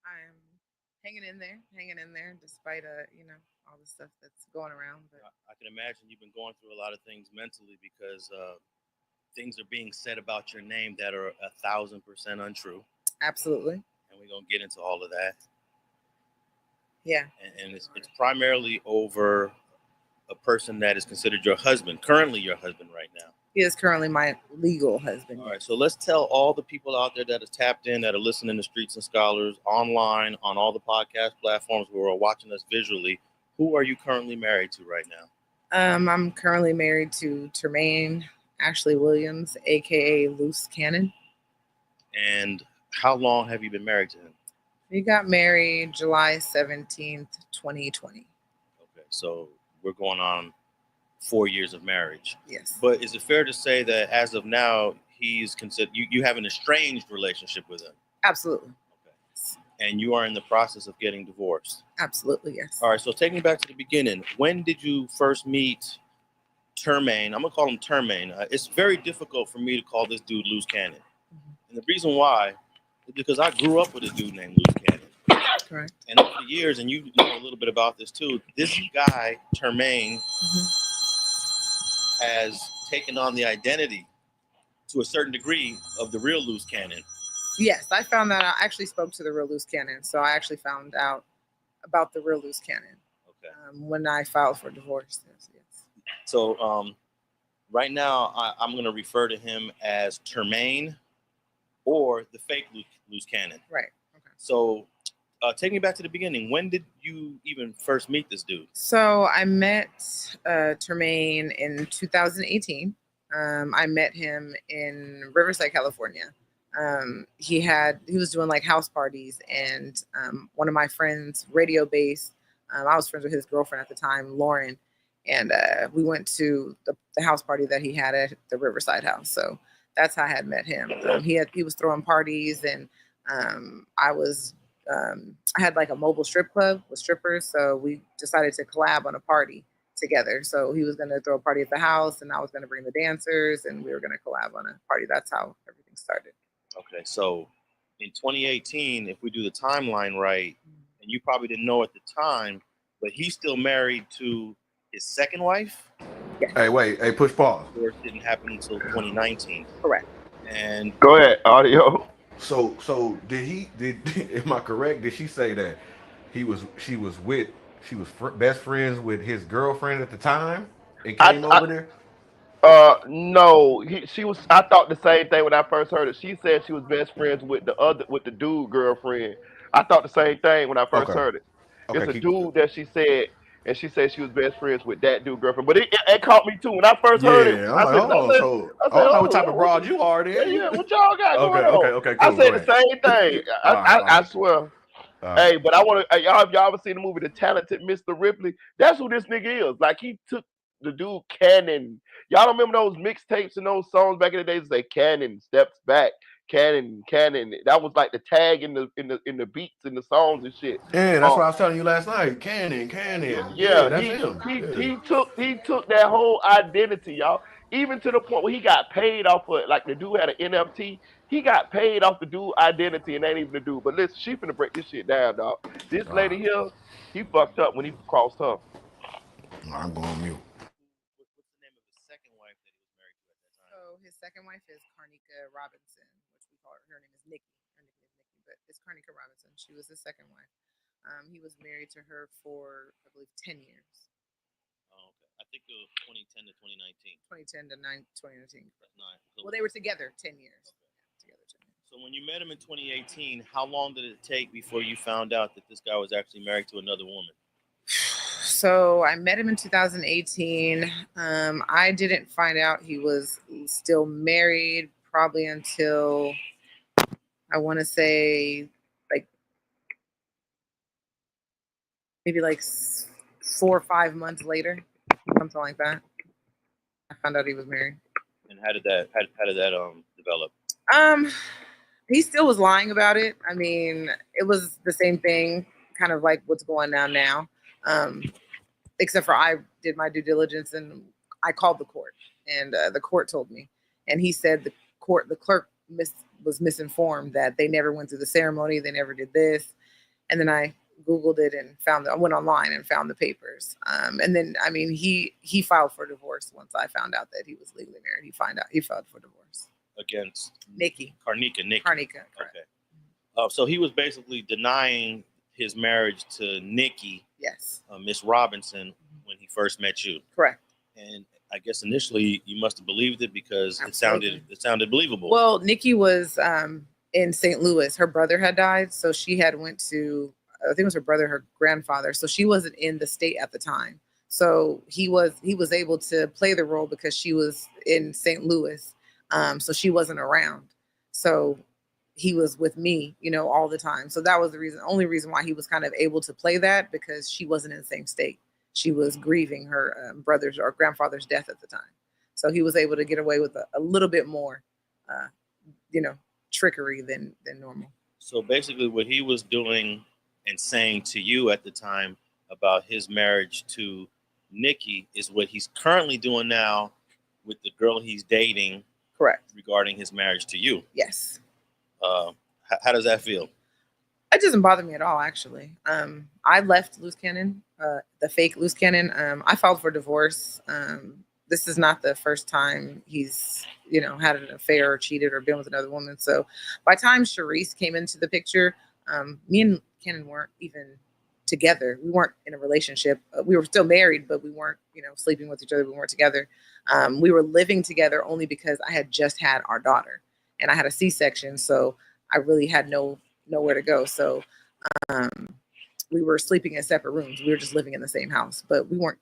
I am hanging in there, despite all the stuff that's going around. But absolutely, yeah, he is currently my legal husband. Yes. I'm currently married to Termaine Ashley Williams, aka Luce Cannon. We got married July 17th, 2020. Yes, absolutely, absolutely, yes. Mhm. Correct. Mhm. Yes, I found that. I actually spoke to the real Loose Cannon, so I actually found out about the real Loose Cannon when I filed for divorce. Yes, yes. Right. Okay. So I met Termaine in 2018. I met him in Riverside, California. He was doing like house parties, and one of my friends, radio bass. I was friends with his girlfriend at the time, Lauren, and we went to the house party that he had at the Riverside house. So that's how I had met him. He was throwing parties, and I had like a mobile strip club with strippers, so we decided to collab on a party together. So he was going to throw a party at the house, and I was going to bring the dancers, and we were going to collab on a party. That's how everything started. Yes, Hey, wait. Hey, push pause. correct. Go ahead, audio. So did he? Did am I correct? Did she say that she was best friends with his girlfriend at the time and came I over there? No, she was. I thought the same thing when I first heard it. She said she was best friends with the dude girlfriend. I thought the same thing when I first Okay. heard it. Okay. It's a Keep. dude that she said, and she said she was best friends with that dude girlfriend. But it caught me too when I first heard it. Yeah. I'm like, hold on. So I I said, don't know what oh, type of what broad you are. yeah, Then yeah, you. what y'all got Okay. going Okay. on? Okay. I Cool. Go said the ahead. same thing. All right. All I right. swear. All right. Hey, but I want to. Y'all, have y'all ever seen the movie The Talented Mr. Ripley? That's who this nigga is. Like he took the dude Cannon. Y'all don't remember those mixtapes and those songs back in the days? Say Cannon steps back, Cannon. That was like the tag in the beats and the songs and shit. Yeah, that's Uh, what I was telling you last night. Cannon. Yeah, yeah, that's him. Yeah. he took that whole identity, y'all. Even to the point where he got paid off of it. Like the dude had an NFT. He got paid off the dude identity and ain't even the dude. But listen, she finna break this shit down, dog. This All right. lady here, he fucked up when he crossed her. I'm going mute. So his second wife is Carnica Robinson, which we call her. Her name is Nikki. It's Carnica Robinson. She was his second wife. He was married to her for, I believe, 10 years. Oh, okay. I think it was 2010 to 2019. 2010 to 2019. That's nine. Well, they were together 10 years. Okay. Yeah, together 10 years. So when you met him in 2018, how long did it take before you found out that this guy was actually married to another woman? So I met him in 2018. I didn't find out he was still married probably until, I want to say, like maybe like 4 or 5 months later, something like that. I found out he was married. And how did that develop? Um, he still was lying about it. I mean, it was the same thing, kind of like what's going on now. Except for I did my due diligence and I called the court, and the court told me, and he said the clerk was misinformed that they never went through the ceremony, they never did this, and then I Googled it and I went online and found the papers, and then I mean he filed for divorce once I found out that he was legally married. He filed for divorce Against Nikki. Carnica. Correct. Okay. So he was basically denying his marriage to Nikki, Yes. Miss Robinson, when he first met you. Correct. And I guess initially you must have believed it because Absolutely. it sounded believable. Well, Nikki was in St. Louis. Her brother had died, so she had went to, I think it was her brother, her grandfather. So she wasn't in the state at the time. So he was able to play the role because she was in St. Louis. So she wasn't around. So he was with me, all the time. So that was the only reason why he was kind of able to play that, because she wasn't in the same state. She was grieving her brother's or grandfather's death at the time. So he was able to get away with a little bit more, uh, trickery than normal. So basically what he was doing and saying to you at the time about his marriage to Nikki is what he's currently doing now with the girl he's dating. Correct. Regarding his marriage to you. Yes. How does that feel? It doesn't bother me at all, actually. I left Luce Cannon, the fake Luce Cannon. I filed for divorce. This is not the first time he's, had an affair or cheated or been with another woman. So by the time Charisse came into the picture, me and Cannon weren't even together. We weren't in a relationship. We were still married, but we weren't, sleeping with each other. We weren't together. We were living together only because I had just had our daughter and I had a C-section. So I really had nowhere to go. So we were sleeping in separate rooms. We were just living in the same house, but we weren't,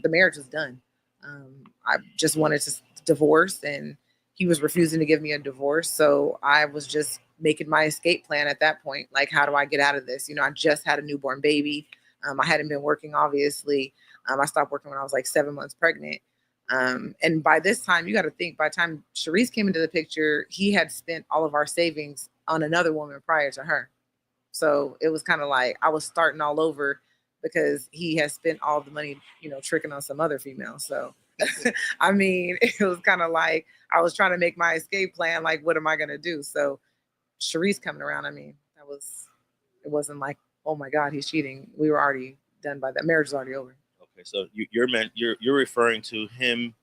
the marriage was done. I just wanted to divorce and he was refusing to give me a divorce. So I was just making my escape plan at that point. Like, how do I get out of this? I just had a newborn baby. I hadn't been working, obviously. I stopped working when I was like 7 months pregnant. And by this time, you got to think, by the time Charisse came into the picture, he had spent all of our savings on another woman prior to her. So it was kind of like I was starting all over because he has spent all the money, tricking on some other female. So, I mean, it was kind of like I was trying to make my escape plan. Like, what am I going to do? So Charisse coming around, I mean, it wasn't like, oh my God, he's cheating. We were already done by that. Marriage was already over. Okay, so you're referring to him,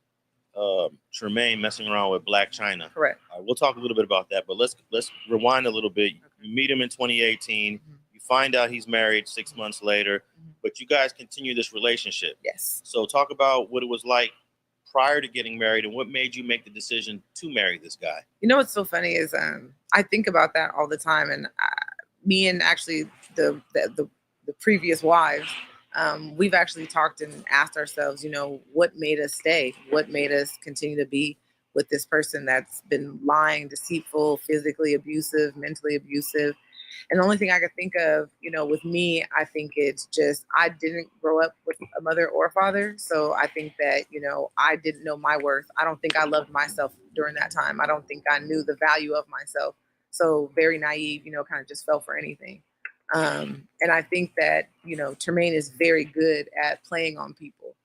Tremaine, messing around with Black China. Correct. We'll talk a little bit about that, but let's rewind a little bit. Okay. You meet him in 2018. Mm-hmm. You find out he's married 6 months later, but you guys continue this relationship. Yes. So talk about what it was like prior to getting married and what made you make the decision to marry this guy. What's so funny is I think about that all the time, and me and actually the previous wives, we've actually talked and asked ourselves, what made us stay? What made us continue to be with this person that's been lying, deceitful, physically abusive, mentally abusive? And the only thing I could think of, with me, I think it's just I didn't grow up with a mother or a father. So I think that, I didn't know my worth. I don't think I loved myself during that time. I don't think I knew the value of myself. So very naive, kind of just fell for anything. And I think that, Tremaine is very good at playing on people.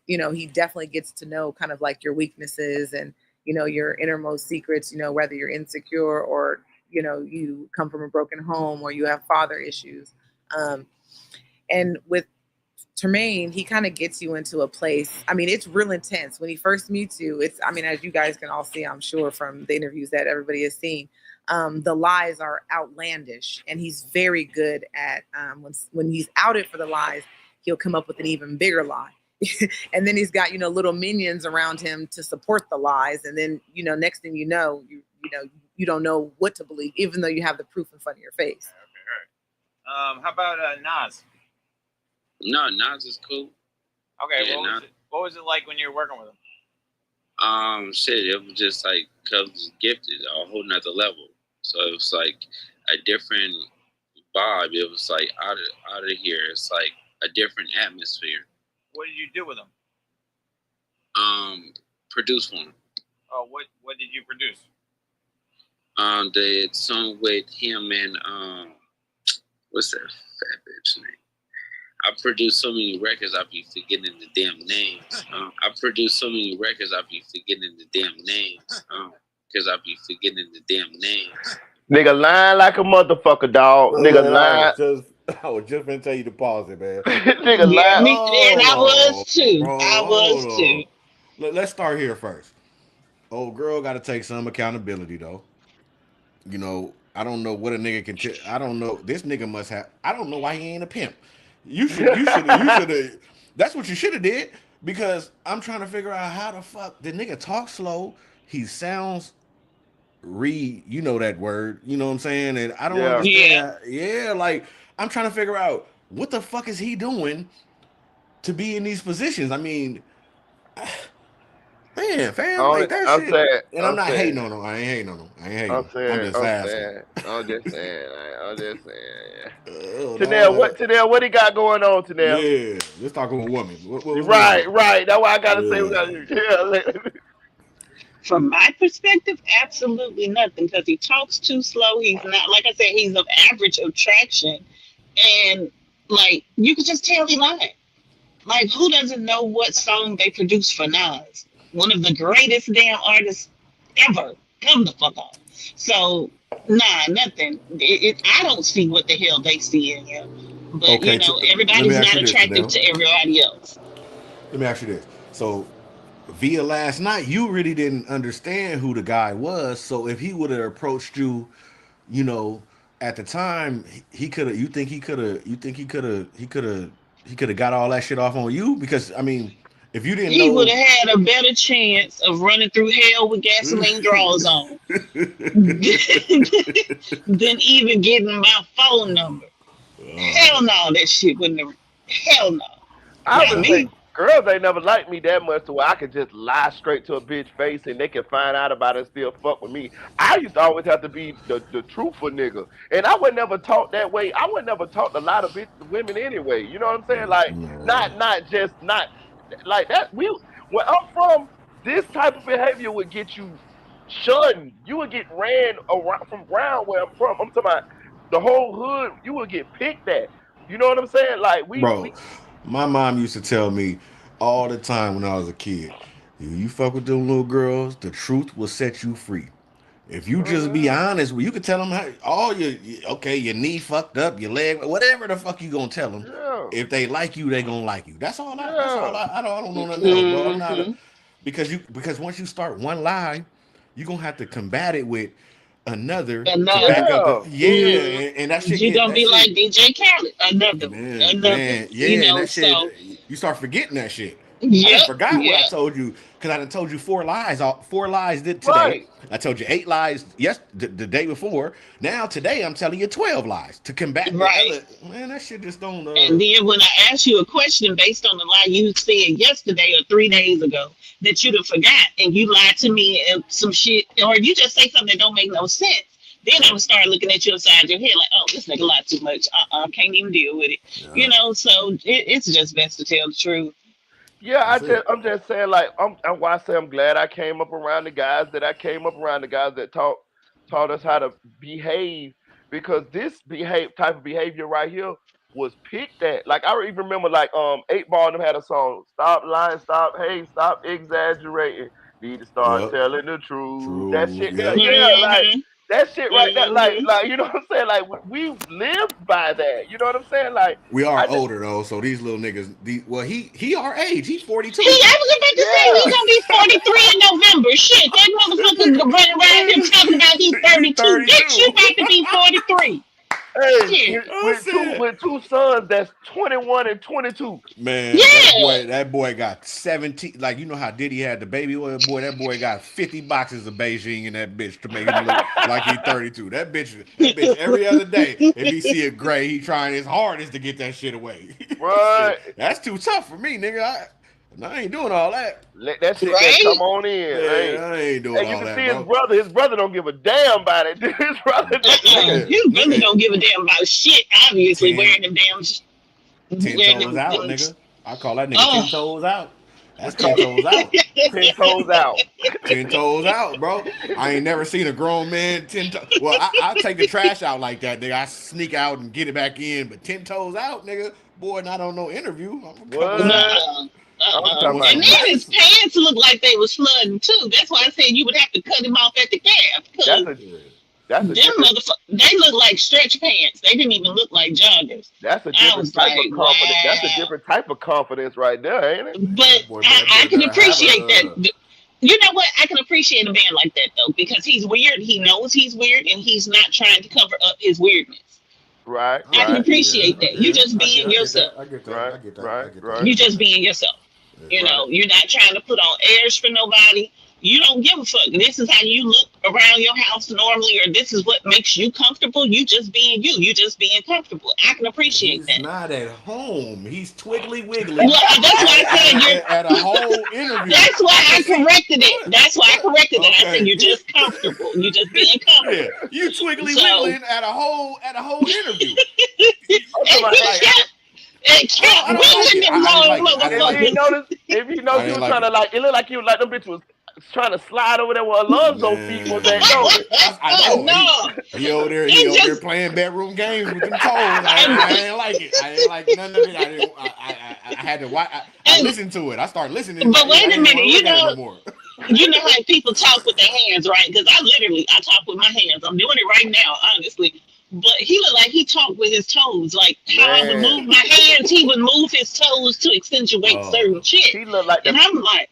He definitely gets to know kind of like your weaknesses and, your innermost secrets, whether you're insecure or, you come from a broken home or you have father issues. And with Tremaine, he kind of gets you into a place. I mean, it's real intense when he first meets you. As you guys can all see, I'm sure from the interviews that everybody has seen, the lies are outlandish, and he's very good at when he's outed for the lies, he'll come up with an even bigger lie. And then he's got little minions around him to support the lies, and then next thing you know, you don't know what to believe, even though you have the proof in front of your face. Okay, all right. How about Nas? No, Nas is cool. Okay, yeah, what was it like when you were working with him? Shit, it was just like Cubs was gifted a whole nother level. So it was like a different vibe. It was like out of here. It's like a different atmosphere. What did you do with him? Produce one. Oh, what did you produce? The song with him and what's that fat bitch name? I produced so many records, I be forgetting the damn names. I produced so many records, I be forgetting the damn names. Because I be forgetting the damn names. Nigga lying like a motherfucker, dog. Nigga lying. I was just gonna tell you to pause it, man. Nigga Yeah, lying. and I was too. Bro, I was too. Let's start here first. Old girl got to take some accountability, though. I don't know what a nigga can tell. I don't know. This nigga must have. I don't know why he ain't a pimp. You should have. That's what you should have did. Because I'm trying to figure out how the fuck the nigga talk slow. He sounds you know that word. You know what I'm saying? And I don't Yeah. understand. Yeah, like I'm trying to figure out what the fuck is he doing to be in these positions. I mean, man, fam, like that I'm shit. saying. And I'm not hating on him. I ain't hating on him. I ain't hating. I'm just asking. I'm just saying. I'm just saying. No, Tanel, what he got going on, Tanel? yeah, let's talk with a woman. What's going on? Right. That's why I gotta say. Yeah. From my perspective, absolutely nothing because he talks too slow. He's not, like I said, he's of average attraction. And, like, you could just tell he lied. Like, who doesn't know what song they produced for Nas? One of the greatest damn artists ever. Come the fuck on. So, nah, nothing. I don't see what the hell they see in him. But, Okay, let me everybody's ask not you this, attractive Tanel. to everybody else. Let me ask you this. So, via last night, you really didn't understand who the guy was. So, if he would have approached you, you know, at the time, he could have. You think he could have? You think he could have? He could have got all that shit off on you because I mean, if you didn't He would know, have had a better chance of running through hell with gasoline drawers on than even getting my phone number. Hell no, that shit wouldn't have. Hell no. I Not would say me. girls ain't never liked me that much to where I could just lie straight to a bitch face and they can find out about it and still fuck with me. I used to always have to be the truthful nigga. And I would never talk that way. I would never talk to a lot of bitch women anyway. You know what I'm saying? Like not like that. Where I'm from, this type of behavior would get you shunned. You would get ran around from around where I'm from. I'm talking about the whole hood, you would get picked at. You know what I'm saying? Like bro, we my mom used to tell me all the time when I was a kid, you fuck with them little girls, the truth will set you free. If you just be Mhm. honest, you can tell them how, okay, your knee fucked up, your leg, whatever the fuck you gonna tell them. Yeah, If they like you, they gonna like you. That's all. That's all. yeah. I don't know nothing else, bro. I'm not a Hmm. because once you start one lie, you are gonna have to combat it with another to back Another. up the Yeah. yeah, Mm, and that shit you're get gonna that be like shit. DJ Khaled. Another one. Another Man, one. yeah, and that shit, So, you start forgetting that shit. I done yep, forgot what I yep. told you because I done told you four lies. Four lies did today. Right. I told you 8 lies. Yes, the day before. Now today I'm telling you 12 lies to combat the Right. other. Man, that shit just don't. And then when I ask you a question based on the lie you said yesterday or 3 days ago that you done forgot and you lied to me and some shit, or you just say something that don't make no sense, then I would start looking at you inside your head like, oh, this nigga lied too much. Can't even deal with it. Yeah, So it's just best to tell the truth. Yeah, that's it. I'm just saying like I'm why I say I'm glad I came up around the guys that I came up around the guys that taught us how to behave because this behave type of behavior right here was picked at. Like I even remember like 8 Ball and them had a song, Stop lying, stop exaggerating. Need to start Yep. telling the truth. That True. shit there, Yep. yeah, like Hmm. that shit right there, Hmm. you know what I'm saying? Like we lived by that. You know what I'm saying? Like We are I just older though, so these little niggas. Well, he our age. He's He, 42. I was about to say he Yeah. gonna be 43 in November. Shit, that motherfucker running around here talking about he's He's 32. Bitch, you 32. about to be 43. Hey, Shit. I said, with two sons that's 21 and 22. man, Yeah. that boy got 17. Like, you know how Diddy had the baby oil boy? That boy got 50 boxes of Beijing in that bitch to make him look like he's 32. That bitch every other day, if he see a gray, he trying his hardest to get that shit away. Shit, Right. that's too tough for me, nigga. I ain't doing all that. Let that shit that Right? come on in. Man, Hey. I ain't doing Hey, you all can that, see his bro. brother. His brother don't give a damn about it. His brother Nigga, His brother nigga, don't give a damn about shit, obviously, 10, wearing them damn, 10 wearing toes them, out, them, nigga. I call that nigga oh. 10 toes out. That's 10 toes out. 10 toes out. 10 toes out, bro. I ain't never seen a grown man 10 toes. Well, I take the trash out like that, nigga. I sneak out and get it back in, but 10 toes out, nigga. Boy, not on no interview. I'm gonna come with What? No. I'm come talking with And about some then his nice. pants looked like they was flooding too. That's why I said you would have to cut him off at the calf that's because a Yeah. that's a them different they look like stretch pants. They didn't even look like joggers. that's a I different was type of like, confidence. That's a wow. different type of confidence right there, ain't it? Man, But that I boy can better have appreciate a that. You know what? I can appreciate a man like that though because he's weird. He knows he's weird and he's not trying to cover up his weirdness. Right, I can right, yeah, appreciate that. You yeah. just being I get that. yourself. I get that. right, I get that. I right, get that. I right, You get just that. being yourself. Yeah. You right. know, you're not trying to put on airs for nobody. You don't give a fuck. This is how you look around your house normally, or this is what makes you comfortable. You just being you. You just being comfortable. I can appreciate He's that. not at home. He's twiggly wiggling Well, that's why I said you're. at a whole interview. That's why I can I see corrected it. what That's why I what. corrected it. I said Okay. you're just comfortable. You just being Yeah, comfortable. you twiggly So, wiggling at a whole interview. I'm talking and about, he hey, kept I don't like wiggling it. them I didn't long like it. I didn't if like you it. motherfuckers. notice, if you I notice, he didn't was like trying to it. like, it looked like you like them bitch was trying to slide over there where Alonzo feet was at, don't Man, it? I know No, he it over there just playing bedroom games with them toes. and I didn't like it. I didn't like none of it. I didn't. I had to watch. I and listened to it. I started listening. but I wait a didn't minute, want to look at it no more. you know how people talk with their hands, right? Because I talk with my hands. I'm doing it right now, honestly. But he looked like he talked with his toes. Like how I would Man, move my hands, he would move his toes to accentuate certain Oh, shit. he looked like And the I'm like,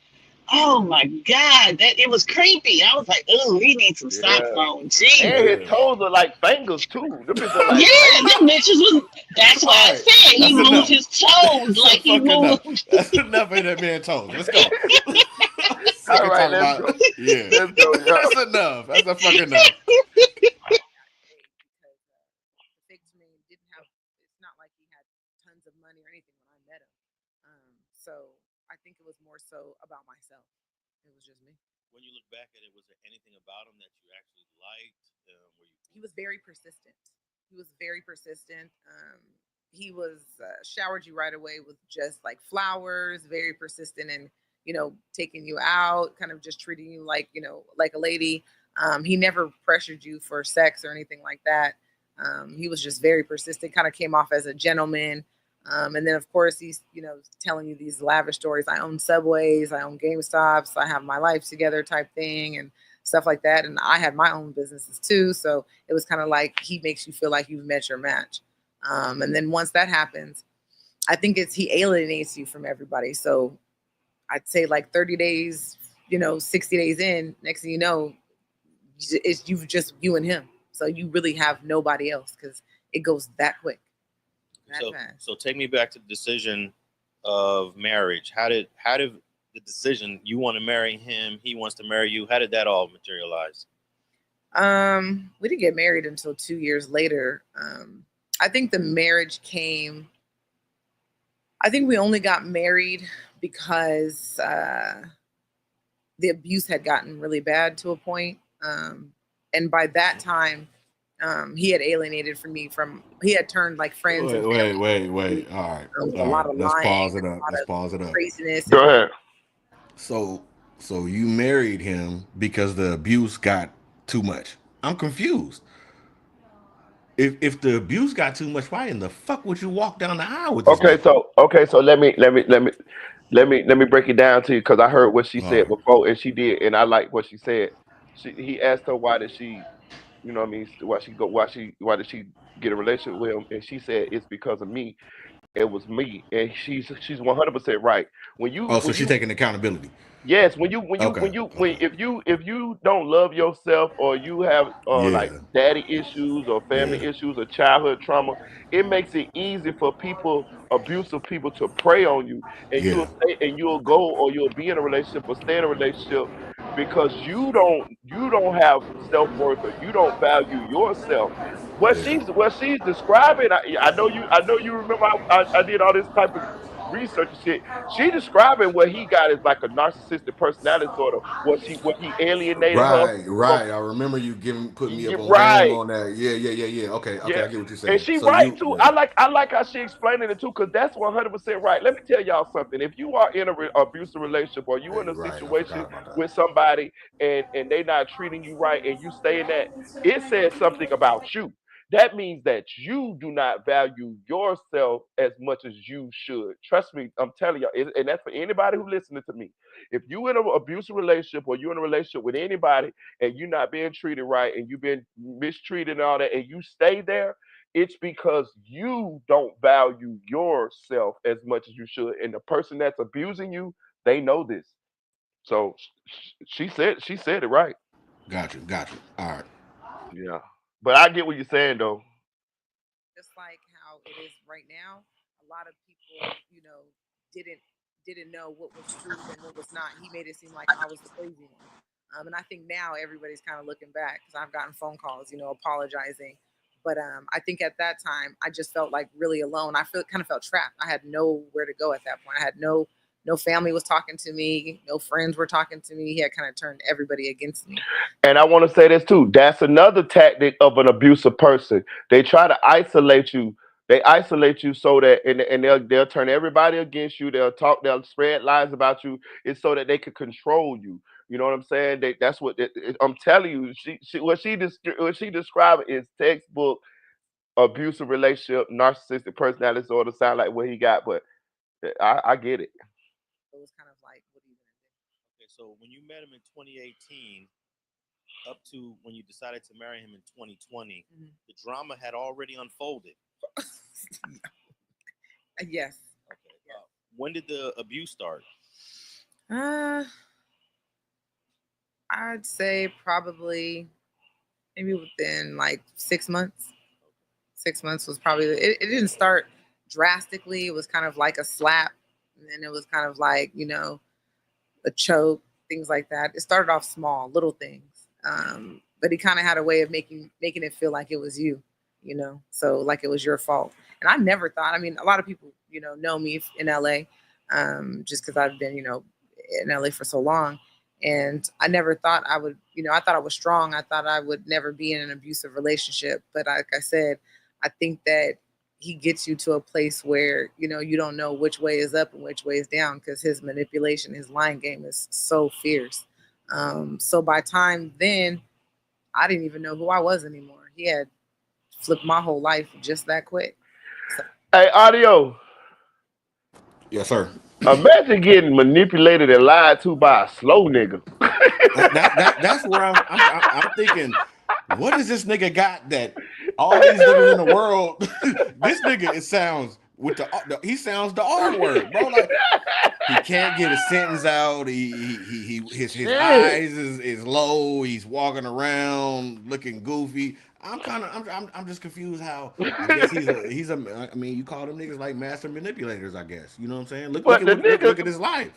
oh my God, that it was creepy. I was like, oh, he needs some socks yeah, on. and his Jesus. yeah. toes are like fingers too. Them bitches are like Yeah, fingers. them bitches was that's why All I right, said he that's moved enough. his toes That's like a he fuck enough. moved. That's enough of that man toes. Let's go. I'm sick All of right, talking let's about. go. Yeah, Let's go, y'all. that's enough. That's a fuck enough. Because the fake Jermaine didn't have. It's not like he had tons of money or anything when I met him. So I think it was more so about myself. It was just me. When you look back at it, was there anything about him that you actually liked? Were you He was very persistent. He was very persistent. He was showered you right away with just like flowers. Very persistent and taking you out, kind of just treating you like like a lady. He never pressured you for sex or anything like that. He was just very persistent. Kind of came off as a gentleman. And then of course he's telling you these lavish stories. I own Subways, I own GameStops, I have my life together type thing, and stuff like that. And I had my own businesses too. So it was kind of like he makes you feel like you've met your match. And then once that happens, I think he alienates you from everybody. So I'd say like 30 days, 60 days in, next thing you know, it's you and him. So you really have nobody else because it goes that quick, that so fast. so take me back to the decision of marriage. How did the decision you want to marry him, he wants to marry you? How did that all materialize? We didn't get married until 2 years later. I think the marriage came. I think we only got married because the abuse had gotten really bad to a point. And by that time, he had alienated from me. He had turned like friends and family. Wait. All right, A lot of Let's lying, pause it a up. lot Let's of pause it up. craziness, Go and ahead. So, so you married him because the abuse got too much. I'm confused. If the abuse got too much, why in the fuck would you walk down the aisle with this Okay, nigga? so let me break it down to you because I heard what she All said right. before, and she did, and I like what she said. He asked her why did she, what I mean, why did she get a relationship with him, and she said it's because of me. It was me, and she's 100% right. Oh, so When she you taking accountability. Yes, Okay. when Okay. if you don't love yourself, or you have like Yeah. daddy issues or family Yeah. issues or childhood trauma, it makes it easy for people, abusive people, to prey on you, and Yeah. you'll go, or you'll be in a relationship or stay in a relationship because you don't have self worth, or you don't value yourself. Yeah. What she's describing, I know you remember, I did all this type of research and shit. She describing what he got as like a narcissistic personality disorder. What he alienated her Right, from. right. I remember you giving putting me up on game Right. on that. Yeah, yeah, yeah, yeah. Okay, okay. Yeah. I get what you're And saying. she So right you, too. yeah. I like how she explaining it too, because that's 100% right. Let me tell y'all something. If you are in a abusive relationship, or you in Hey, a right. I situation forgot about that. with somebody, and they not treating you right, and you stay in that, it says something about you. That means that you do not value yourself as much as you should. Trust me, I'm telling you, and that's for anybody who listening to me. If you in an abusive relationship, or you in a relationship with anybody, and you're not being treated right, and you've been mistreated and all that, and you stay there, it's because you don't value yourself as much as you should. And the person that's abusing you, they know this. So she said it right. Got you. Got you. All right. Yeah. But I get what you're saying though. Just like how it is right now, a lot of people, didn't didn't know what was truth and what was not. He made it seem like I was the crazy one. And I think now everybody's kind of looking back because I've gotten phone calls, apologizing. But I think at that time I just felt like really alone. I felt kind of felt trapped. I had nowhere to go at that point. I had no family was talking to me, no friends were talking to me. He had kind of turned everybody against me. And I want to say this too. That's another tactic of an abusive person. They try to isolate you. They isolate you so that, and they'll turn everybody against you. They'll spread lies about you. It's so that they can control you. You know what I'm saying? That's what I'm telling you. What she described is textbook abusive relationship, narcissistic personality disorder. Sound like what he got, but I get it. It was kind of like, what are you gonna Okay, so when you met him in 2018, up to when you decided to marry him in 2020, do? the drama had already unfolded. Yes. Okay. When did the abuse start? Uh, I'd say probably maybe within like 6 months. 6 months was probably it didn't start drastically. It was kind of like a slap, and then it was kind of like a choke, things like that. It started off small, little things, but he kind of had a way of making it feel like it was you, so like it was your fault. And I never thought. I mean, a lot of people know me in LA, just because I've been in LA for so long. And I never thought I would, I thought I was strong. I thought I would never be in an abusive relationship. But like I said, I think that he gets you to a place where you don't know which way is up and which way is down because his manipulation, his lying game is so fierce. So by time then, I didn't even know who I was anymore. He had flipped my whole life just that quick. So Hey, audio. Yes, sir. Imagine getting manipulated and lied to by a slow nigga. That's where I'm thinking, what is this nigga got that all these niggas in the world? This nigga it sounds with he sounds the R word, bro. Like he can't get a sentence out. His Shit. eyes is low. He's walking around looking goofy. I'm just confused how I guess I mean you call them niggas like master manipulators, I guess. You know what I'm saying? but the Look nigga, at his life.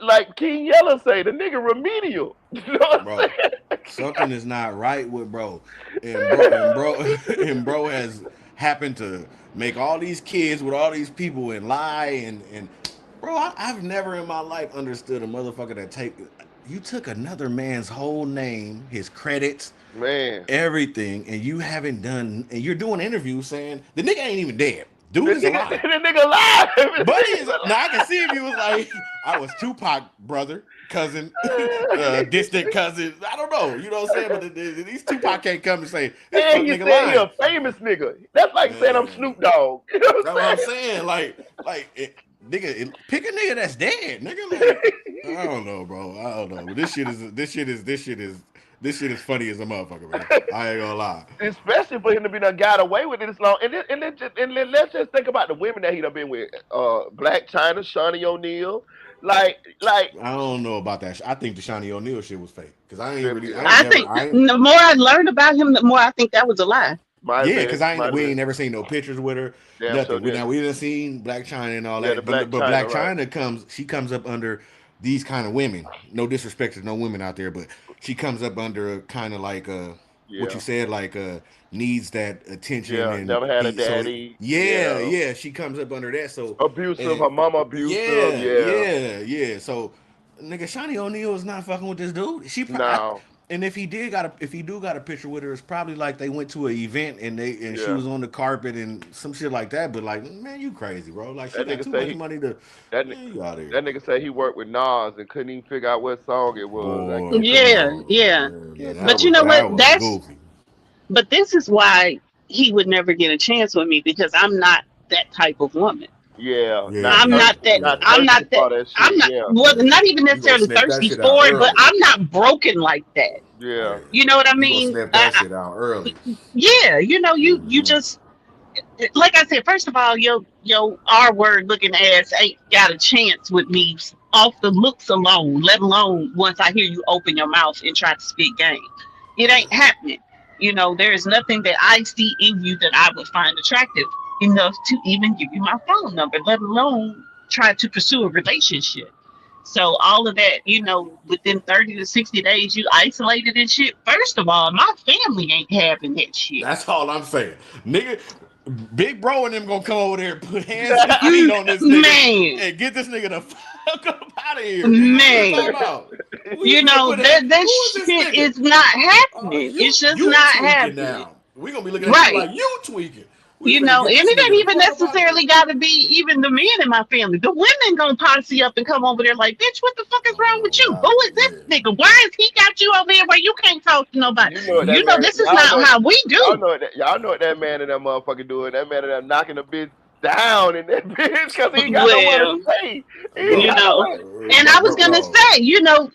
like King Yella say, the nigga remedial. You know what I'm Bro. saying? Something is not right with bro. And bro and bro has happened to make all these kids with all these people and lie and bro, I've never in my life understood a motherfucker that you took another man's whole name, his credits, Man, everything, and you haven't done and you're doing interviews saying the nigga ain't even dead. the Dude is nigga, alive. the nigga alive. Buddy is now. I can see if he was like, I was Tupac brother, cousin, distant cousin. I don't know. You know what I'm saying? But these Tupac can't come and say this And fuck he nigga said he lying. a famous nigga. That's like saying I'm Man, Snoop Dogg. You know what that's what I'm I'm saying. Nigga, pick a nigga that's dead, nigga. Like, I don't know, bro. I don't know. But this shit is This shit is funny as a motherfucker, man. I ain't gonna lie. Especially for him to be done got away with it this long. And then let's just think about the women that he done been with. Black China, Shawnee O'Neal. Like I don't know about that. I think the Shawnee O'Neal shit was fake because I ain't really, I ain't I never, think I ain't. the more I learned about him, the more I think that was a lie. might have Yeah, been, because I might ain't. have We been. ain't never seen no pictures with her. Damn sure Nothing. We didn't. now we done seen Black China and all Yeah, the that, Black but China, Black right? China comes. She comes up under these kind of women. No disrespect to no women out there, but she comes up under a kind of like what you Yeah, said, like needs that attention, yeah. and Never had a he. So daddy. yeah, Yeah, yeah, she comes up under that. So abusive. and Her mama abusive. yeah, Yeah. yeah, yeah. So nigga, Shawnee O'Neal is not fucking with this dude. No. And if he do got a picture with her, it's probably like they went to an event and she Yeah. was on the carpet and some shit like that. But like, man, you crazy, bro. Like she That got nigga too say much he money to that ni- man, you out here. that nigga say he worked with Nas and couldn't even figure out what song it was. I Boy, can't come Yeah, remember. on, yeah. man. Can't But remember. you know what? That was That's goofy. but this is why he would never get a chance with me because I'm not that type of woman. Yeah, Yeah, yeah, yeah, I'm thirsty not that for that I'm shit. not Yeah, well yeah. not even You gonna necessarily sniff that thirsty shit out for it, but early. I'm not broken like that. yeah, Yeah, You know what I you gonna mean? sniff that shit out early. Yeah, you know, you Hmm. just like I said, first of all, your R word looking ass ain't got a chance with me off the looks alone, let alone once I hear you open your mouth and try to spit game. It ain't happening. You know, there is nothing that I see in you that I would find attractive enough to even give you my phone number, let alone try to pursue a relationship. So all of that, you know, within 30 to 60 days, you isolated and shit. First of all, my family ain't having that shit. That's all I'm saying, nigga. Big bro and them gonna come over there and put hands and feet on this nigga Man, and get this nigga the fuck up out of here, nigga. What you talking man. about? We You finna know put hands. that Who is this shit nigga? is not happening. It's just You not tweaking happening. now. We gonna be looking at you Right. like you tweaking. We You finna know, get and this it nigga ain't the even fuck up out of necessarily here. got to be even the men in my family. The women gonna posse up and come over there like, bitch, what the fuck is wrong with Oh, you? Who y'all, is this yeah. nigga? Why is he got you over here where you can't talk to nobody? you know what that You know, man. this is not how we do. Y'all know what that man and that motherfucker doing. That man and that knocking the bitch down in that bitch because he ain't got nowhere to Well, stay. He ain't you got know. nowhere. And I was gonna Bro. say, you know,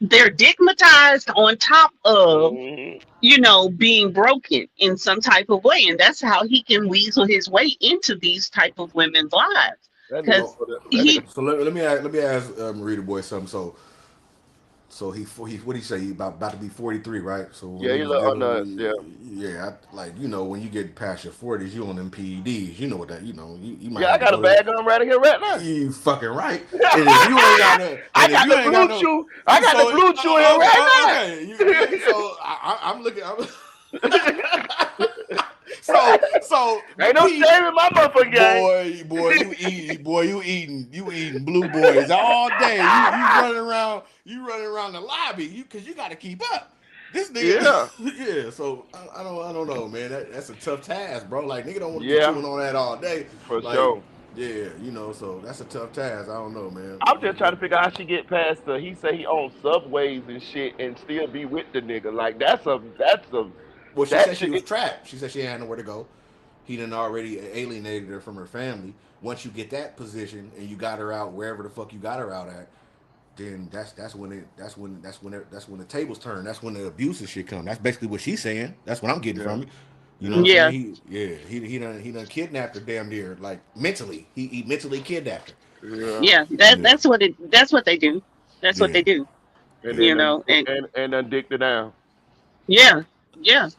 they're digmatized on top of Mm-hmm. being broken in some type of way, and that's how he can weasel his way into these type of women's lives. That nigga Because So, put it. That nigga. he, so let me ask Marita boy something. So he what he say? He about to be 43, right? So when Yeah, he he was look on dealing the. with, Yeah, yeah, like when you get past your 40s, you on them PEDs. You know what that? You might yeah. I have to got a go to. bag on right here right now. You fucking right. And if you ain't got no, I and if got you the ain't got blue no, chew. I got the so blue chew here right okay, so I'm looking. now. So the Ain't no P shame in my motherfucking game. you eating blue boys all day. You running around the lobby. Cause you got to keep up. This nigga, Yeah, yeah. So I don't know, man. That's a tough task, bro. Like nigga don't want to be yeah, chewing on that all day. for Like sure. yeah, so that's a tough task. I don't know, man. I'm just trying to figure out how she get past the. He say he owns subways and shit, and still be with the nigga. Like that's a Well, she that said she shit. was trapped. She said she had nowhere to go. He done already alienated her from her family. Once you get that position and you got her out wherever the fuck you got her out at, then that's when the tables turn. That's when the abusive shit come. That's basically what she's saying. That's what I'm getting Yeah, from it. You know what yeah, I'm yeah, saying? He done kidnapped her damn near like mentally. He mentally kidnapped her. yeah. yeah. Yeah, That's what they do. That's what yeah, they do. And yeah. You then know, and then dick it down. yeah, yeah.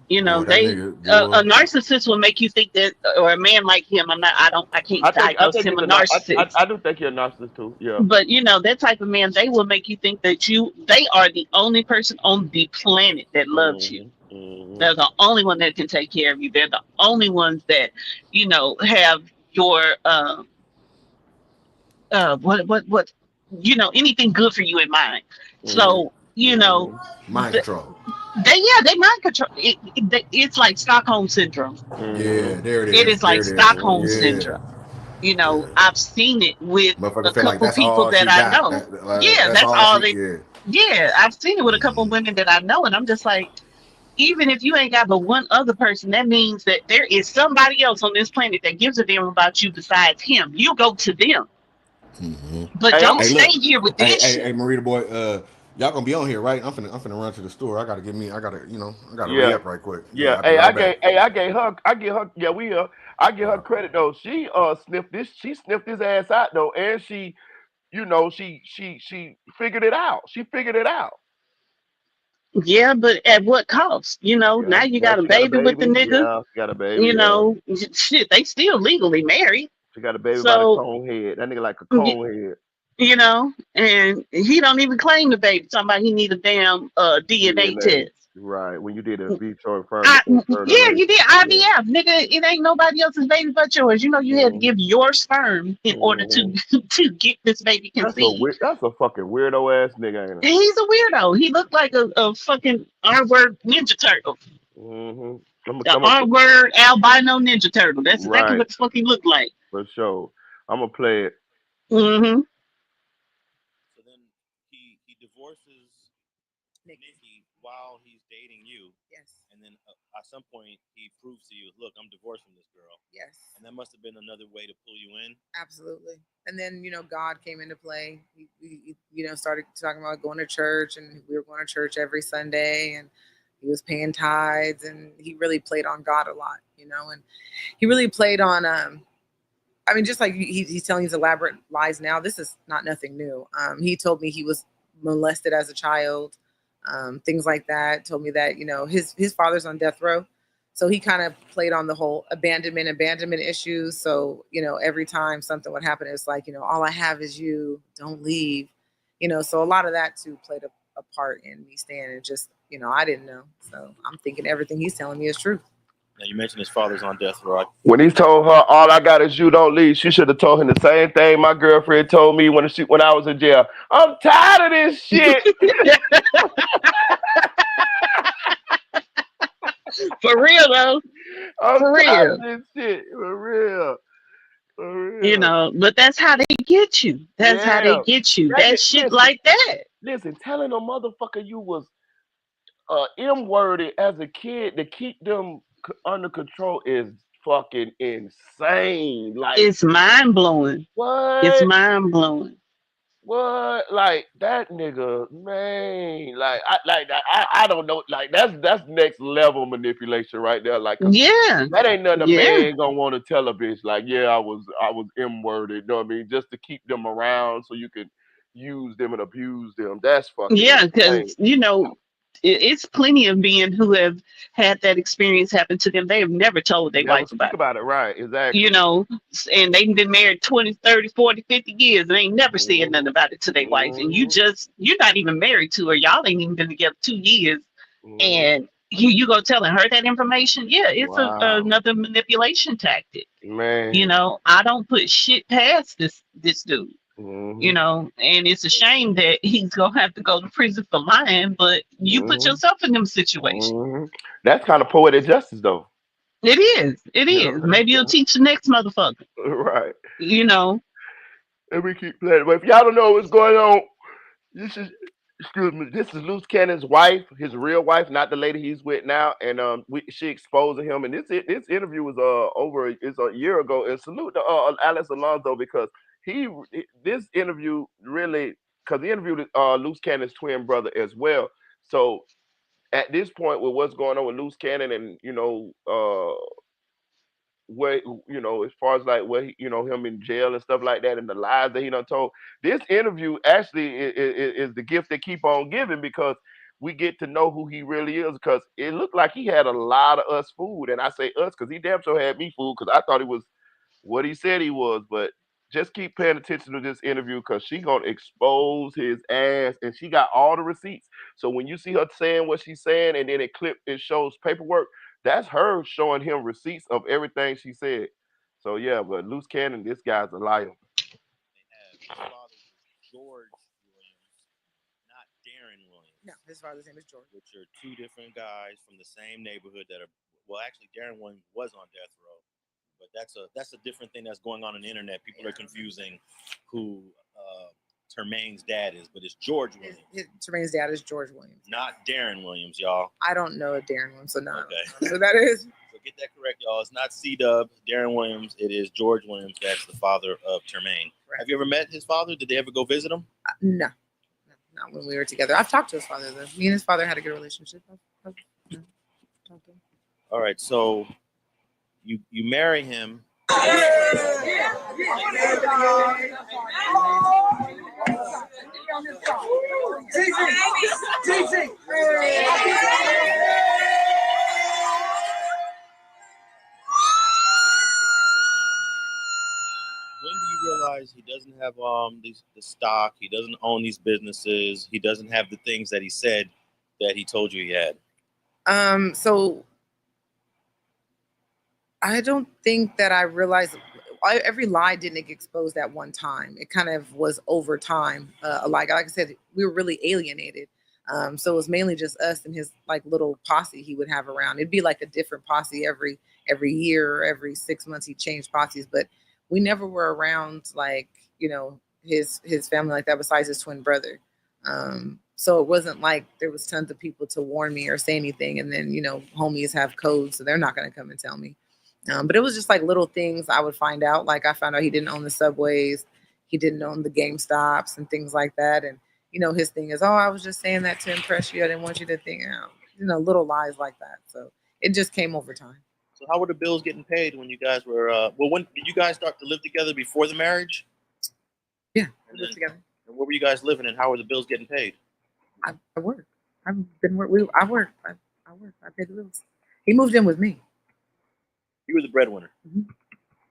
You know, Boy, that they nigga, a boy. narcissist will make you think that, or a man like him. I can't I diagnose think him he's a a nar- narcissist. I do think you're a narcissist too. Yeah. But you know, that type of man, they will make you think that they are the only person on the planet that loves you. Hmm. Hmm. They're the only one that can take care of you. They're the only ones that, have your what anything good for you in mind. Hmm. So, Hmm. Mind control. they mind control. It's like Stockholm syndrome. Hmm. Yeah, there it It is. is There like it is. Stockholm Hmm. Yeah, syndrome. yeah. I've seen it with Motherfucker a feel like couple that's people all that she I got. know. Yeah, That's that's all all she. they. Yeah. Yeah, I've seen it with a couple Mm-hmm. women that I know, and I'm just like, even if you ain't got but one other person, that means that there is somebody else on this planet that gives a damn about you besides him. You go to them, Mm-hmm. but Hey, I'm. don't Hey, stay look. here with Hey, this hey, hey, shit. Marita boy. Y'all gonna be on here, right? I'm finna run to the store. I gotta Yeah, re-up right quick. Yeah, yeah. I'll be right back. I gave her. Yeah, we I give her Uh, credit though. She sniffed his ass out though, and she figured it out. She figured it out. Yeah, but at what cost? Yeah, Now you yeah. got a She got a baby with the baby. nigga. Yeah, she got a baby. Yeah, Shit, they still legally married. she got a baby by the So, cone head. That nigga like a y- cone head. and he don't even claim the baby. Talking about he need a damn DNA DNA. test. Right. When you did a vitro Yeah, fertilization. you did Yeah. IVF, nigga. It ain't nobody else's baby but yours. You had to hmm give your sperm in order hmm to to get this baby conceived. That's a fucking weirdo ass nigga, ain't it? He's a weirdo. He looked like a fucking R-word Ninja Turtle. I'm gonna The come up. R-word albino Ninja Turtle. That's exactly Right, what the fuck he looked like. for sure. I'm gonna play it. Hmm. So then he divorces Nikki. Nikki while he's dating you, Yes. and then at some point he proves to you, look, I'm divorced from this girl, Yes. and that must have been another way to pull you in. Absolutely. And then, God came into play. We started talking about going to church, and we were going to church every Sunday, and he was paying tithes, and he really played on God a lot, and he really played on, I mean, just like he's telling these elaborate lies now, this is not nothing new. He told me he was molested as a child, things like that. Told me that his father's on death row, so he kind of played on the whole abandonment issues. So every time something would happen, it's like all I have is you. Don't leave. So a lot of that too played a part in me staying. And just I didn't know, so I'm thinking everything he's telling me is true. Now you mentioned his father's on death row. When he told her, "All I got is you, don't leave," she should have told him the same thing my girlfriend told me when I was in jail. I'm tired of this shit. For real though. I'm For tired real. of this shit. For real. For real. But that's how they get you. That's how they Yeah. get you. That That nigga, shit like that. listen, telling a motherfucker you was M-worded as a kid to keep them under control is fucking insane. Like It's mind blowing. It's what? mind blowing. What? Like that nigga, man. I don't know. Like that's next level manipulation right there. Like, cause Yeah. that ain't nothing a Yeah. man gonna want to tell a bitch. Like, yeah, I was M-worded. You know what I mean? Just to keep them around so you can use them and abuse them. That's fucking Yeah, insane. because it's plenty of men who have had that experience happen to them. They have never told their Never wife speak about it. about it. Right? You Exactly. know, and they've been married 20, 30, 40, 50 years and ain't never said hmm nothing about it to their wife. And hmm you're not even married to her. Y'all ain't even been together 2 years. hmm And you go telling her that information. Yeah, it's Wow, another manipulation tactic. man. I don't put shit past this dude. hmm And it's a shame that he's gonna have to go to prison for lying, but you put hmm yourself in them situations. hmm That's kind of poetic justice, though. It is. It You know is. what Maybe you'll teach the next motherfucker. I'm saying? Right. You know, And we keep playing. But if y'all don't know what's going on, this is excuse me. This is Luce Cannon's wife, his real wife, not the lady he's with now. And she exposing him. And this interview was it's a year ago. And salute to Alex Alonso because he this interview really because he interviewed Luce Cannon's twin brother as well. So at this point with what's going on with Luce Cannon and what as far as like what him in jail and stuff like that and the lies that he done told. This interview actually is the gift that keep on giving because we get to know who he really is because it looked like he had a lot of us food and I say us because he damn sure had me food because I thought he was what he said he was, but just keep paying attention to this interview because she gonna expose his ass and she got all the receipts. So when you see her saying what she's saying and then it shows paperwork, that's her showing him receipts of everything she said. So yeah, but Luce Cannon, this guy's a liar. They have his father was George Williams, not Darren No, Williams, his father's name is George. which are two different guys from the same neighborhood that are. Well, actually, Darren Williams was on death row, but that's a different thing that's going on the internet. People are confusing who Termaine's dad is, but it's George Williams, Tremaine's dad is George Williams. not Darren Williams, y'all. I don't know a Darren Williams, so no. Okay. So that is. So get that correct, y'all. It's not C Dub, Darren Williams. It is George Williams. That's the father of Termaine. Right. Have you ever met his father? Did they ever go visit him? No, not when we were together. I've talked to his father though. Me and his father had a good relationship. I've talked to him. All right, so you marry him. When do you realize he doesn't have the stock, he doesn't own these businesses, he doesn't have the things that he said that he told you he had? So I don't think that I realized every lie didn't get exposed at one time. It kind of was over time. Like I said, we were really alienated. So it was mainly just us and his like little posse he would have around. It'd be like a different posse every year, or every 6 months he changed posses, but we never were around like his family like that besides his twin brother. So it wasn't like there was tons of people to warn me or say anything, and then homies have codes, so they're not gonna come and tell me. But it was just like little things I would find out. Like I found out he didn't own the subways, he didn't own the Game Stops and things like that. And his thing is, oh, I was just saying that to impress you. I didn't want you to think, little lies like that. So it just came over time. So how were the bills getting paid when you guys were? When did you guys start to live together before the marriage? Yeah, we lived together. And where were you guys living, and how were the bills getting paid? I work. I've been work. I work. I work. I pay the bills. He moved in with me. You were the breadwinner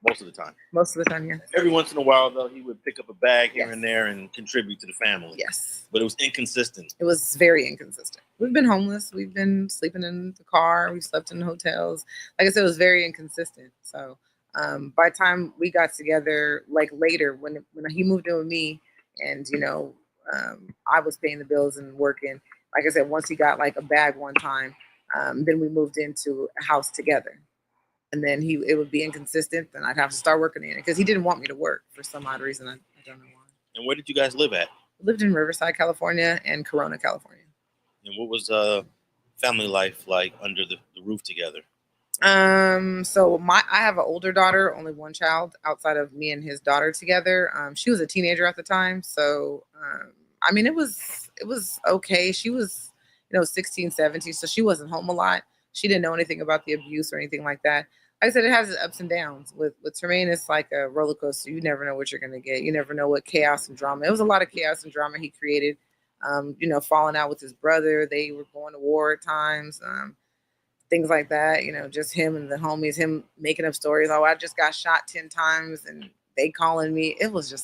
most of the time. Most of the time, yeah. Every once in a while, though, he would pick up a bag here Yes. and there and contribute to the family. Yes. But it was inconsistent. It was very inconsistent. We've been homeless. We've been sleeping in the car. We slept in hotels. Like I said, it was very inconsistent. So by the time we got together, like later, when he moved in with me, and I was paying the bills and working. Like I said, once he got like a bag one time, then we moved into a house together. And then it would be inconsistent, then I'd have to start working in it because he didn't want me to work for some odd reason. I don't know why. And where did you guys live at? We lived in Riverside, California, and Corona, California. And what was family life like under the roof together? So I have an older daughter, only one child outside of me and his daughter together. She was a teenager at the time, so I mean it was okay. She was 16, 17, so she wasn't home a lot. She didn't know anything about the abuse or anything like that. Like I said, it has its ups and downs. With Tremaine, it's like a roller coaster. You never know what you're gonna get. You never know what chaos and drama. It was a lot of chaos and drama he created. Falling out with his brother. They were going to war at times. Things like that. Just him and the homies. Him making up stories. Oh, I just got shot 10 times, and they calling me. It was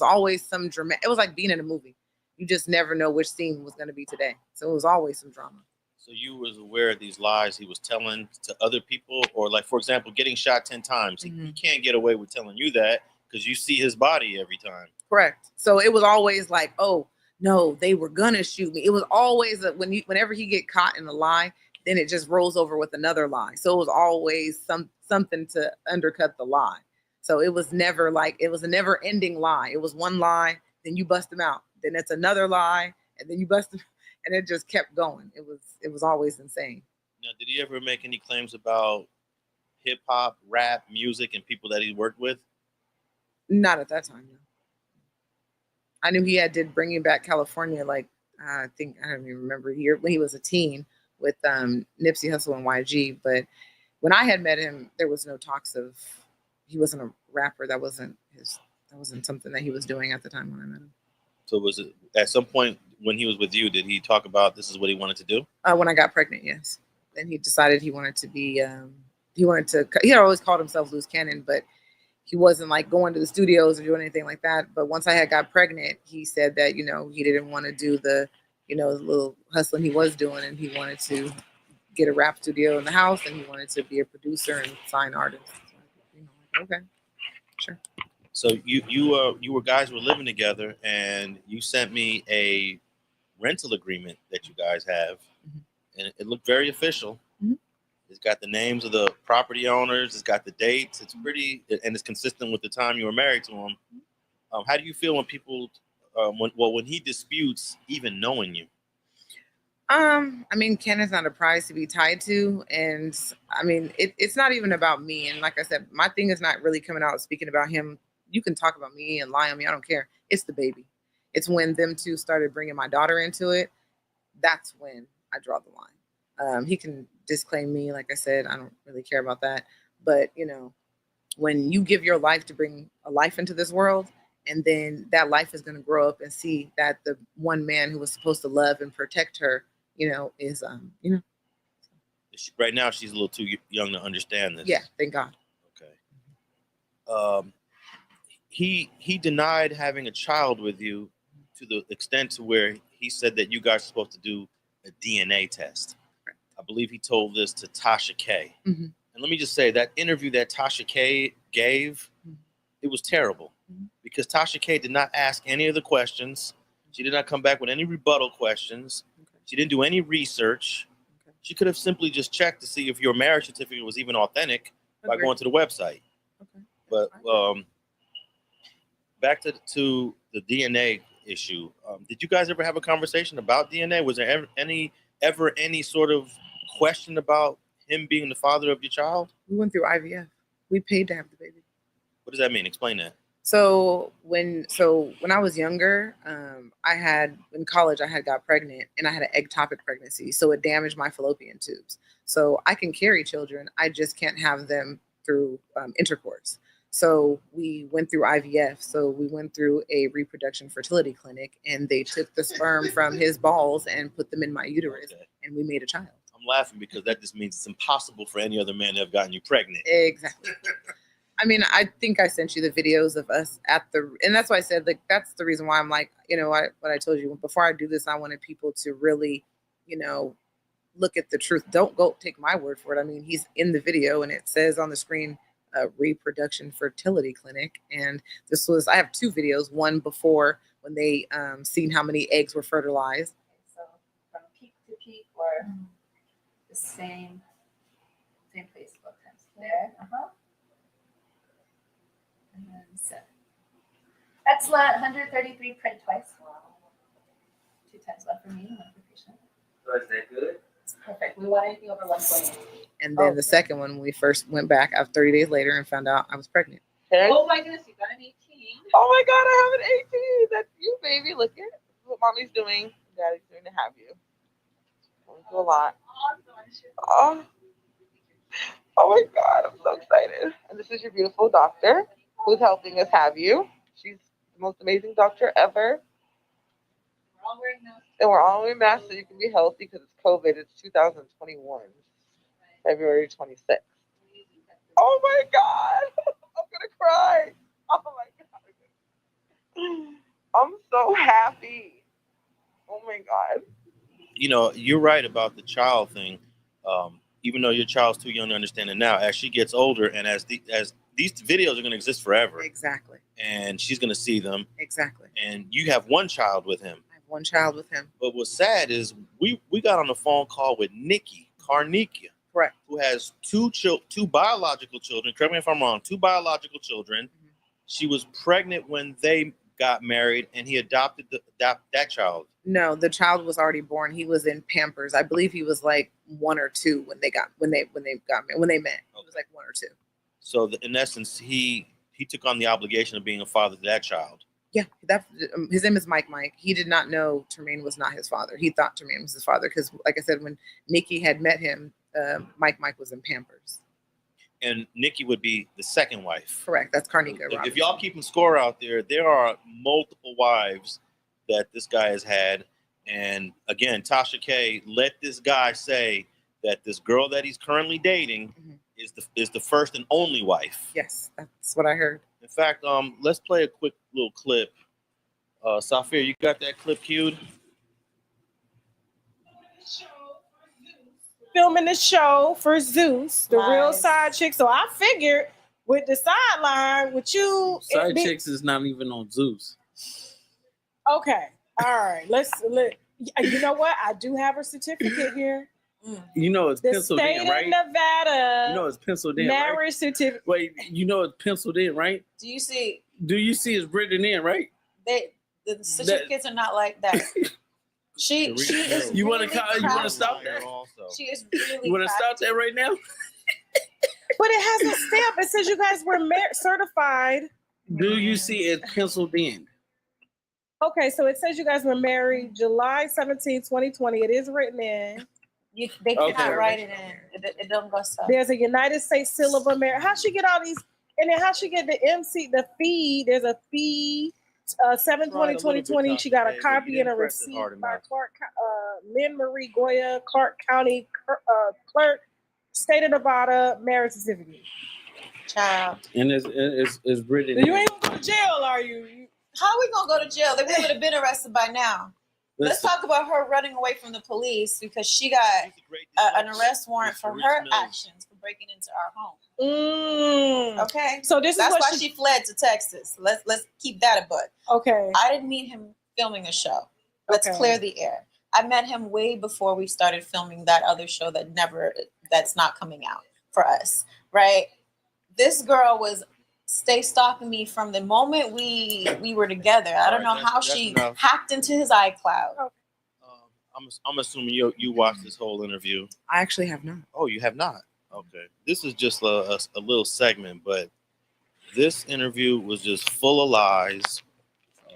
always some drama. It was like being in a movie. You just never know which scene was gonna be today. So it was always some drama. So you was aware of these lies he was telling to other people, or like, for example, getting shot 10 times. He can't get away with telling you that because you see his body every time. Correct. So it was always like, oh no, they were gonna shoot me. It was always whenever he get caught in a lie, then it just rolls over with another lie. So it was always something to undercut the lie. So it was never like it was a never ending lie. It was one lie, then you bust him out. Then it's another lie, and then you bust him. And it just kept going. It was always insane. Now, did he ever make any claims about hip hop, rap, music, and people that he worked with? Not at that time, no. I knew he did Bringing Back California, like I think I don't even remember year when he was a teen with Nipsey Hussle and YG. But when I had met him, there was no talks of he wasn't a rapper. That wasn't something that he was doing at the time when I met him. So was it at some point when he was with you, did he talk about this is what he wanted to do? When I got pregnant, yes. Then he decided he wanted to be, he had always called himself Luce Cannon, but he wasn't like going to the studios or doing anything like that. But once I had got pregnant, he said that, he didn't want to do the little hustling he was doing, and he wanted to get a rap studio in the house, and he wanted to be a producer and sign artists. So, okay, sure. So you guys were living together, and you sent me a rental agreement that you guys have, and it looked very official. It's got the names of the property owners. It's got the dates. It's pretty, and it's consistent with the time you were married to him. How do you feel when people, when he disputes even knowing you? I mean, Ken is not a prize to be tied to, and I mean, it's not even about me. And like I said, my thing is not really coming out speaking about him. You can talk about me and lie on me. I don't care. It's the baby. It's when them two started bringing my daughter into it. That's when I draw the line. He can disclaim me, like I said, I don't really care about that. But when you give your life to bring a life into this world, and then that life is going to grow up and see that the one man who was supposed to love and protect her, is Right now, she's a little too young to understand this. Yeah, thank God. Okay. He denied having a child with you to the extent to where he said that you guys are supposed to do a DNA test. Right. I believe he told this to Tasha K. Mm-hmm. And let me just say that interview that Tasha K gave, it was terrible because Tasha K did not ask any of the questions. She did not come back with any rebuttal questions. Okay. She didn't do any research. Okay. She could have simply just checked to see if your marriage certificate was even authentic by going to the website. Okay. But back to the DNA issue. Did you guys ever have a conversation about DNA? Was there ever any sort of question about him being the father of your child? We went through IVF. We paid to have the baby. What does that mean? Explain that. So when I was younger, in college I had got pregnant and I had an ectopic pregnancy. So it damaged my fallopian tubes. So I can carry children. I just can't have them through intercourse. So we went through IVF. So we went through a reproduction fertility clinic and they took the sperm from his balls and put them in my uterus and we made a child. I'm laughing because that just means it's impossible for any other man to have gotten you pregnant. Exactly. I mean, I think I sent you the videos of us and that's why I said, like, that's the reason why I'm like, what I told you before I do this, I wanted people to really, look at the truth. Don't go take my word for it. I mean, he's in the video and it says on the screen, reproduction fertility clinic. And I have two videos, one before when they seen how many eggs were fertilized. So from peak to peak or the same place both times. There. And then 7. Excellent. 133 print twice. 2 times, one for me, one for patient. So is that good? It's perfect. We want anything over 120. And then the second one, when we first went back after 30 days later and found out I was pregnant. Oh my goodness, you got an 18. Oh my God, I have an 18. That's you, baby. Look at what mommy's doing. Daddy's doing to have you. Going through a lot. Oh my God, I'm so excited. And this is your beautiful doctor who's helping us have you. She's the most amazing doctor ever. We're all wearing masks. And we're all wearing masks so you can be healthy because it's COVID. It's 2021, February 26th. Oh my God, I'm gonna cry. Oh my God, I'm so happy. Oh my God. You're right about the child thing. Even though your child's too young to understand it now, as she gets older and as these videos are going to exist forever. Exactly. And she's going to see them. Exactly. And you have one child with him. I have one child with him. But what's sad is we got on a phone call with Nikki Carnikia. Correct. Who has two biological children. Correct me if I'm wrong. 2 biological children. Mm-hmm. She was pregnant when they got married, and he adopted that child. No, the child was already born. He was in Pampers. I believe he was like 1 or 2 when they met. Okay. He was like 1 or 2. So in essence, he took on the obligation of being a father to that child. Yeah, his name is Mike. He did not know Tremaine was not his father. He thought Tremaine was his father because, like I said, when Nikki had met him, Mike was in Pampers. And Nikki would be the second wife. Correct. That's Carnica. If y'all keeping score out there are multiple wives that this guy has had. And again, Tasha K let this guy say that this girl that he's currently dating is the first and only wife. Yes, that's what I heard. In fact, let's play a quick little clip. Safir, you got that clip queued? Filming the show for Zeus, the real side chick. So I figured with the sideline, with you, side chicks is not even on Zeus. Okay, all right. You know what? I do have a certificate here. It's penciled in, right? State of Nevada. It's penciled in, marriage right? certificate. Wait, it's penciled in, right? Do you see it's written in, right? The certificates are not like that. She is. You want really to stop that? She is really. You want to stop that right now? But it has a stamp. It says you guys were certified. Do you see it penciled in? Okay, so it says you guys were married July 17, 2020. It is written in. They cannot Okay. write it in. It don't go so. There's a United States seal of America. How she get all these? And then how she get the MC, the fee? There's a fee. 7/20/2020. She got a copy and a receipt by Clark, Lynn Marie Goya, Clark County clerk, state of Nevada, marriage certificate. Child. And it's written. You ain't gonna go to jail, are you? How are we gonna go to jail? They would have been arrested by now. Let's talk about her running away from the police because she got an arrest warrant for her actions for breaking into our home. Okay, so this that's is why she fled to Texas. Let's keep that a butt. Okay. I didn't meet him filming a show. Let's clear the air. I met him way before we started filming that other show that's not coming out for us, right? This girl was stalking me from the moment we were together. I don't know how she hacked into his iCloud. I'm assuming you watched this whole interview. I actually have not. Oh, you have not? Okay. This is just a little segment, but this interview was just full of lies,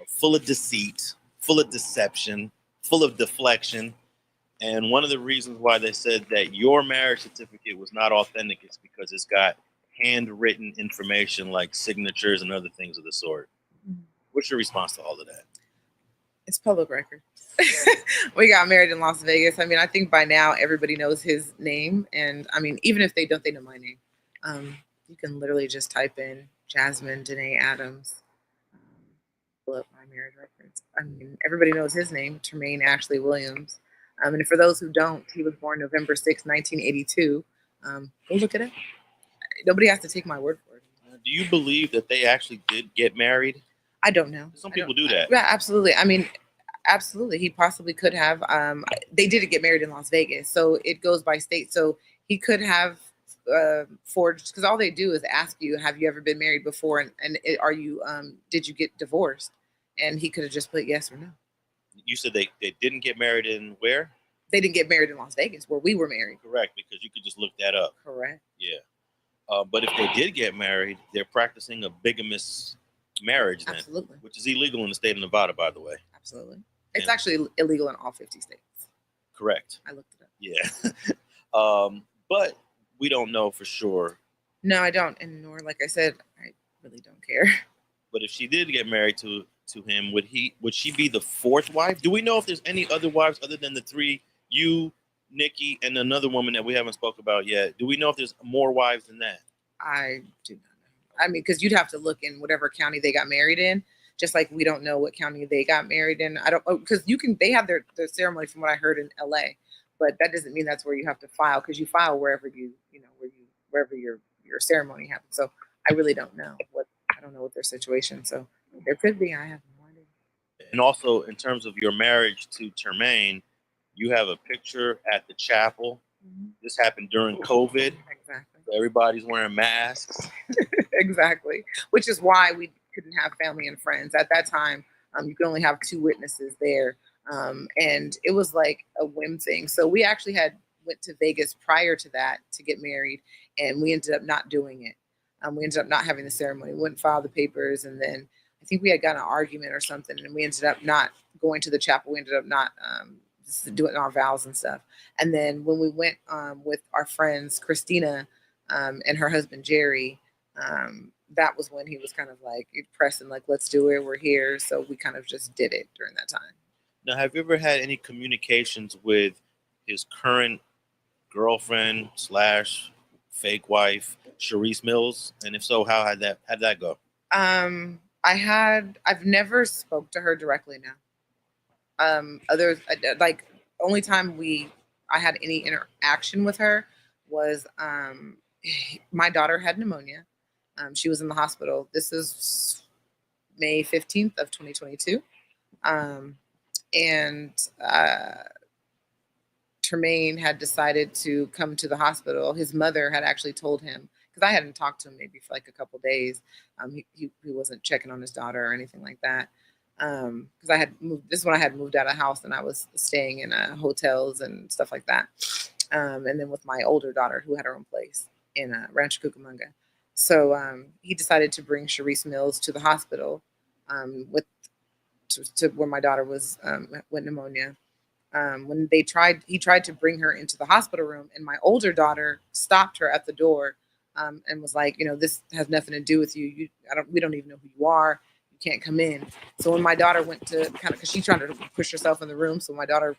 full of deceit, full of deception, full of deflection. And one of the reasons why they said that your marriage certificate was not authentic is because it's got handwritten information like signatures and other things of the sort. What's your response to all of that? It's public record. We got married in Las Vegas. I mean, I think by now everybody knows his name. And I mean, even if they don't, they know my name. You can literally just type in Jasmine Danae Adams. Pull up my marriage records. I mean, everybody knows his name, Tremaine Ashley Williams. And for those who don't, he was born November 6, 1982. Go look it up. Nobody has to take my word for it. Do you believe that they actually did get married? I don't know. Some people do that. Yeah, absolutely. I mean, absolutely. He possibly could have. They did get married in Las Vegas, so it goes by state. So he could have forged, because all they do is ask you, have you ever been married before? And are you, did you get divorced? And he could have just put yes or no. You said they didn't get married in where? They didn't get married in Las Vegas, where we were married. Correct, because you could just look that up. Correct. Yeah. But if they did get married, they're practicing a bigamous marriage then. Absolutely. Which is illegal in the state of Nevada, by the way. Absolutely. It's actually illegal in all 50 states. Correct. I looked it up. Yeah. But we don't know for sure. No, I don't. And nor, like I said, I really don't care. But if she did get married to him, would she be the fourth wife? Do we know if there's any other wives other than the three, you, Nikki, and another woman that we haven't spoke about yet? Do we know if there's more wives than that? I do not know. I mean, because you'd have to look in whatever county they got married in, just like we don't know what county they got married in. I don't, because they have their ceremony from what I heard in LA, but that doesn't mean that's where you have to file, because you file wherever wherever your ceremony happens. So I really don't know I don't know what their situation. So there could be. I have no idea. And also, in terms of your marriage to Tremaine, you have a picture at the chapel. Mm-hmm. This happened during COVID. Exactly. So everybody's wearing masks. Exactly. Which is why we couldn't have family and friends. At that time, you could only have 2 witnesses there. And it was like a whim thing. So we actually went to Vegas prior to that to get married, and we ended up not doing it. We ended up not having the ceremony. We wouldn't file the papers, and then I think we had got an argument or something, and we ended up not going to the chapel. We ended up not doing our vows and stuff. And then when we went with our friends Christina and her husband Jerry, that was when he was kind of like pressing, like, let's do it. We're here. So we kind of just did it during that time. Now, have you ever had any communications with his current girlfriend / fake wife, Sharice Mills? And if so, how'd that go? I've never spoke to her directly now. Only time I had any interaction with her was my daughter had pneumonia. She was in the hospital. This is May 15th of 2022. And Tremaine had decided to come to the hospital. His mother had actually told him, because I hadn't talked to him maybe for like a couple days. He wasn't checking on his daughter or anything like that. Because I had moved. This is when I had moved out of house and I was staying in hotels and stuff like that. And then with my older daughter who had her own place in Rancho Cucamonga. So he decided to bring Sharice Mills to the hospital with to where my daughter was with pneumonia. When he tried to bring her into the hospital room, and my older daughter stopped her at the door and was like, this has nothing to do with you. We don't even know who you are. You can't come in. So when my daughter went to because she tried to push herself in the room. So my daughter,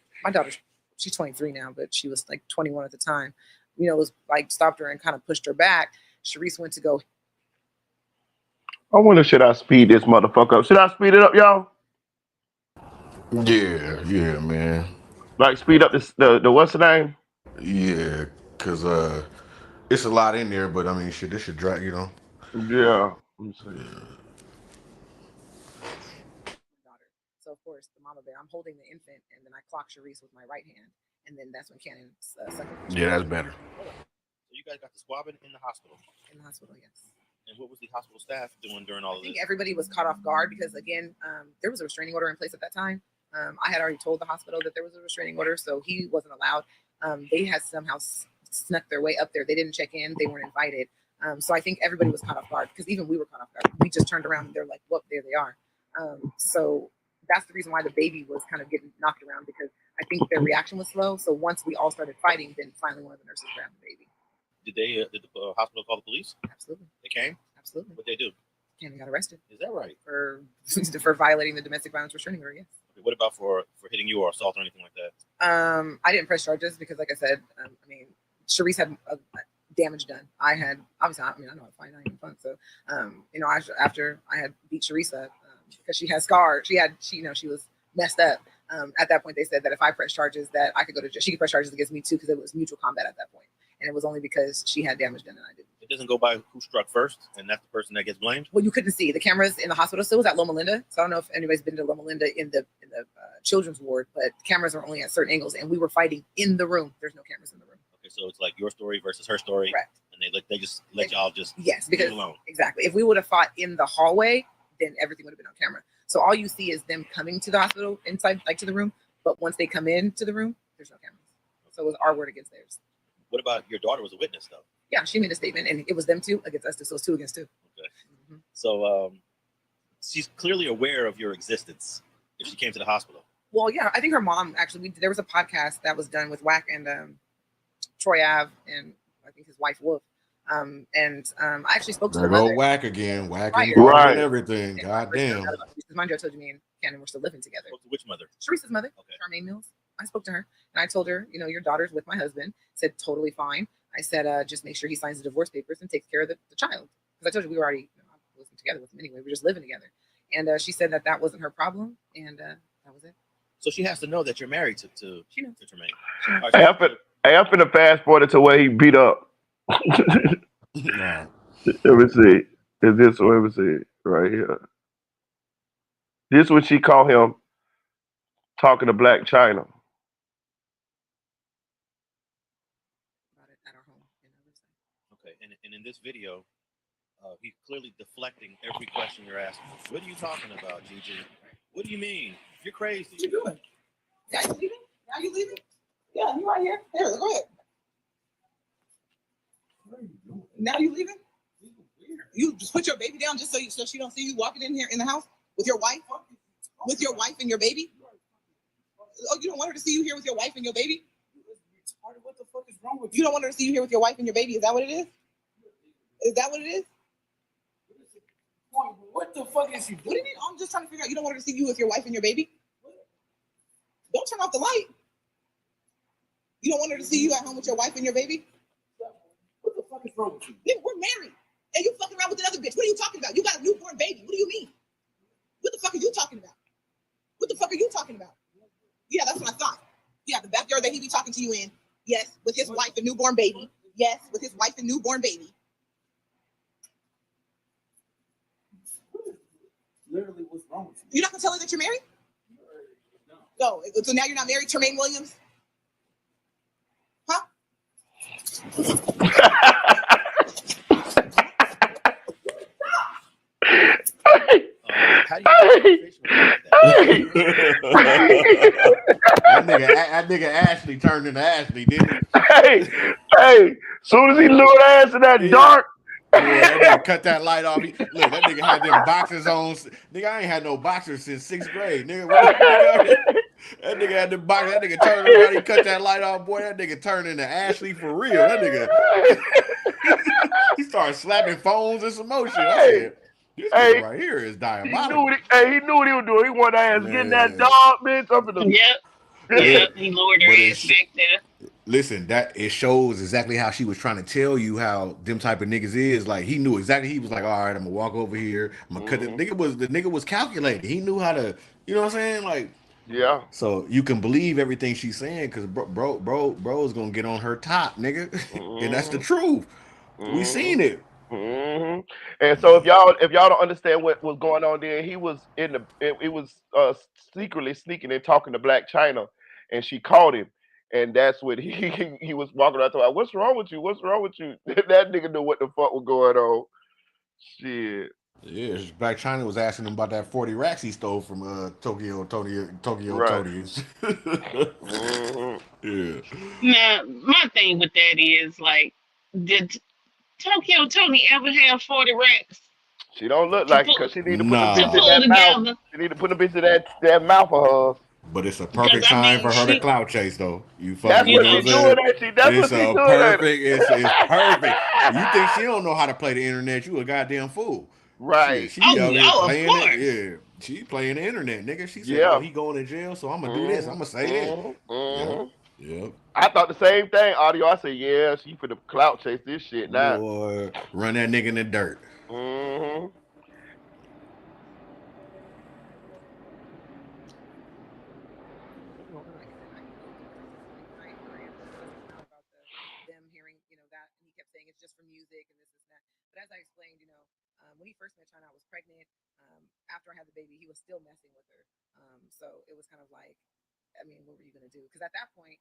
she's 23 now, but she was like 21 at the time. Was like stopped her and kind of pushed her back. Sharice went to go. I wonder, should I speed this motherfucker up? Should I speed it up, y'all? Yeah, man. Like speed up the what's the name? Yeah, cause it's a lot in there, but I mean, shit, this should drag, Yeah. Let me see. Daughter. So of course the mama bear. I'm holding the infant, and then I clock Sharice with my right hand, and then that's when Cannon sucked. Yeah, that's better. So you guys got the squabbing in the hospital. In the hospital, yes. And what was the hospital staff doing during all of this? I think everybody was caught off guard because, again, there was a restraining order in place at that time. I had already told the hospital that there was a restraining order, so he wasn't allowed. They had somehow snuck their way up there. They didn't check in. They weren't invited. So I think everybody was caught off guard because even we were caught off guard. We just turned around and they're like, whoop, there they are. So that's the reason why the baby was kind of getting knocked around, because I think their reaction was slow. So once we all started fighting, then finally one of the nurses grabbed the baby. Did the hospital call the police? Absolutely. They came? Absolutely. What they do? Cannon got arrested. Is that right? For violating the domestic violence restraining order, yes. Okay, what about for hitting you or assault or anything like that? I didn't press charges because, like I said, Sharice had a damage done. I had, obviously, I know how to fight, not even fun. So, after I had beat Sharice up, because she had scars, she was messed up. At that point, they said that if I press charges, that I could go to jail. She could press charges against me too, because it was mutual combat at that point. And it was only because she had damage done and I didn't. It doesn't go by who struck first, and that's the person that gets blamed? Well, you couldn't see. The cameras in the hospital still was at Loma Linda. So I don't know if anybody's been to Loma Linda in the children's ward, but cameras are only at certain angles, and we were fighting in the room. There's no cameras in the room. Okay, so it's like your story versus her story. Correct. And they just let y'all just yes, because alone. Exactly. If we would have fought in the hallway, then everything would have been on camera. So all you see is them coming to the hospital inside, like to the room. But once they come into the room, there's no cameras. So it was our word against theirs. What about your daughter was a witness, though? Yeah, she made a statement, and it was them two against us. So it was 2 against 2. Okay. Mm-hmm. So she's clearly aware of your existence if she came to the hospital. Well, yeah, I think her mom actually. There was a podcast that was done with Wack and Troy Ave and I think his wife Wolf. I actually spoke to her mother. Whack again, Whack right. And everything. God damn. Mind you, I told you me and Cannon were still living together. Which mother? Sharice's mother, okay. Charmaine Mills. I spoke to her and I told her, your daughter's with my husband. Said totally fine. I said, just make sure he signs the divorce papers and takes care of the child. Because I told you we were already living together with him anyway. We were just living together. And she said that wasn't her problem, and that was it. So she has to know that you're married to Tremaine. I'm finna fast forward to where he beat up. Nah. Let me see. Is this? Let me see. Right here. This what she called him talking to Black China. Okay, and in this video, he's clearly deflecting every question you're asking. What are you talking about, Gigi? What do you mean? You're crazy. What you doing? Now you leaving? Now you leaving? Yeah, you right here. Here, go ahead. What are you doing? Now you leaving? You just put your baby down just so she don't see you walking in here in the house with your wife? With your wife and your baby? Oh, you don't want her to see you here with your wife and your baby? What the fuck is wrong with you? You don't want her to see you here with your wife and your baby? Is that what it is? Is that what it is? What the fuck is you doing? What do you mean? I'm just trying to figure out. You don't want her to see you with your wife and your baby? Don't turn off the light. You don't want her to see you at home with your wife and your baby? What the fuck is wrong with you? Nigga, we're married. And you fucking around with another bitch. What are you talking about? You got a newborn baby. What do you mean? What the fuck are you talking about? What the fuck are you talking about? Yeah, that's what I thought. Yeah, the backyard that he be talking to you in. Yes, with his wife and newborn baby. Yes, with his wife and newborn baby. Literally, what's wrong with you? You're not gonna tell her that you're married? No. So now you're not married, Tremaine Williams? Huh? That nigga Ashley turned into Ashley, didn't he? Hey, soon as he lured ass in that dark, Boy, that nigga cut that light off. Look, that nigga had them boxers on. Nigga, I ain't had no boxers since sixth grade. Nigga, that nigga had the box. That nigga turned around. He cut that light off. Boy, that nigga turned into Ashley for real. That nigga, he started slapping phones and some more shit. I Hey, said, this nigga hey, right here is he knew diabolical. what he knew what he was doing. He wanted that ass getting that Man, dog, bitch, up in the. Yep. listen, Yep. He lowered but her ass back there. listen, that it shows exactly how she was trying to tell you how them type of niggas is. Like he knew exactly. He was like, all right, I'm gonna walk over here. I'm gonna cut it. Mhm. The nigga was calculated. He knew how to. You know what I'm saying? Like Yeah. so you can believe everything she's saying because bro is gonna get on her top, nigga, and that's the Mhm. truth. We Mhm. seen it. Mhm. And so if y'all don't understand what was going on there, he was in the it was secretly sneaking and talking to Black China, and she caught him, and that's what he was walking around talking. What's wrong with you? What's wrong with you? That nigga knew what the fuck was going on. Shit. Yeah, Black China was asking him about that 40 racks he stole from Tokyo Right. Tony. Mhm. Yeah. Now, my thing with that is like, did Tokyo Tony ever have 40 racks She don't look to like it pull because she need to put the to bitch in Nah. pull that mouth. together? She need to put the bitch in that mouth of hers. But it's a Because perfect I time mean, for her to she, clout chase though. That's you what You know know, she what I'm doing. saying? That she. That's It's what she a doing. Ain't perfect. it? It's perfect. You think she don't know how to play the internet? You a goddamn fool. Shit, Right. she out here of playing it. course. Yeah, she playing the internet, nigga. She said, "Oh, Yeah. he going to jail, so I'm gonna do this. I'm Mhm. gonna say this." Mhm. Yep, Mhm. yep. I thought the same thing, audio. I said, yeah, she for the clout chase this shit now. Boy, run that nigga in the dirt. Mhm. Them hearing, that, and he kept saying it's just for music and this and that. But as I explained, when he first met China, I was pregnant. After I had the baby, he was still messing with her. So it was kind of like, I mean, what were you gonna do? Because at that point,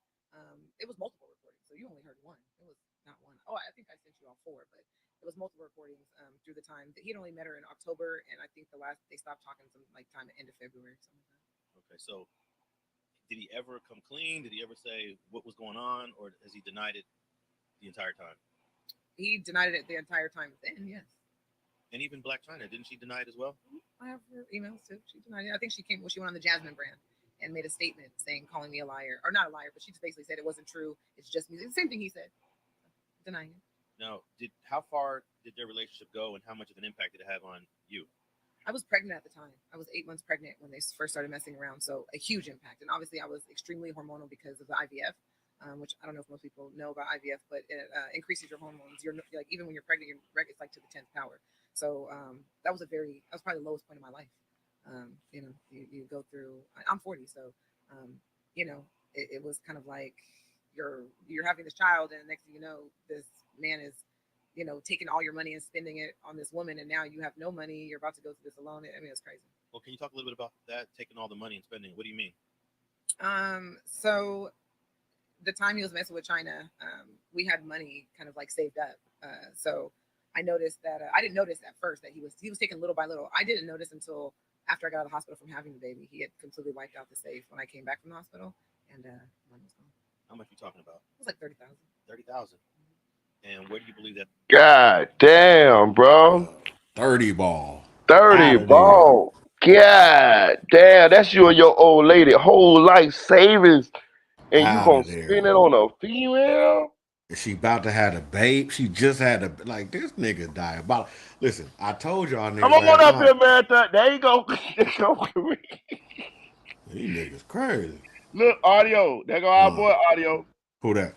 it was multiple recordings, so you only heard one. It was not one. Oh, I think I sent you all four, but it was multiple recordings through the time. He'd only met her in October, and I think they stopped talking some like time at end of February, something like that. Okay, so did he ever come clean? Did he ever say what was going on, or has he denied it the entire time? He denied it the entire time. Then yes. And even Black China, didn't she deny it as well? I have her emails too. She denied it. I think she went on the Jasmine brand and made a statement saying, calling me a liar, or not a liar, but she just basically said it wasn't true. It's just music. The same thing he said, denying it. Now, how far did their relationship go, and how much of an impact did it have on you? I was pregnant at the time. I was 8 months pregnant when they first started messing around, so a huge impact. And obviously, I was extremely hormonal because of the IVF, which I don't know if most people know about IVF, but it increases your hormones. You're like, even when you're pregnant, it's like to the 10th power. So that was probably the lowest point of my life. You go through. I'm 40, so you know, it was kind of like you're having this child, and the next thing you know, this man is taking all your money and spending it on this woman, and now you have no money. You're about to go through this alone. I mean, it's crazy. Well, can you talk a little bit about that, taking all the money and spending it? What do you mean? So the time he was messing with China, we had money kind of like saved up. So I noticed that I didn't notice at first that he was taking little by little. I didn't notice until after I got out of the hospital from having the baby. He had completely wiped out the safe when I came back from the hospital, and money was gone. How much are you talking about? It was like 30,000. 30,000. And where do you believe that? God damn, bro. 30 ball 30 out of there, ball. God damn, that's you and your old lady whole life savings, and you out gonna of spend there. it on a female? She about to have a babe. She just had a like this nigga diabolical. Listen, I told y'all Come niggas on last up night. here, Marathon. There you go. There you go. These niggas crazy. Look, audio. There go our Uh, boy, audio. who that?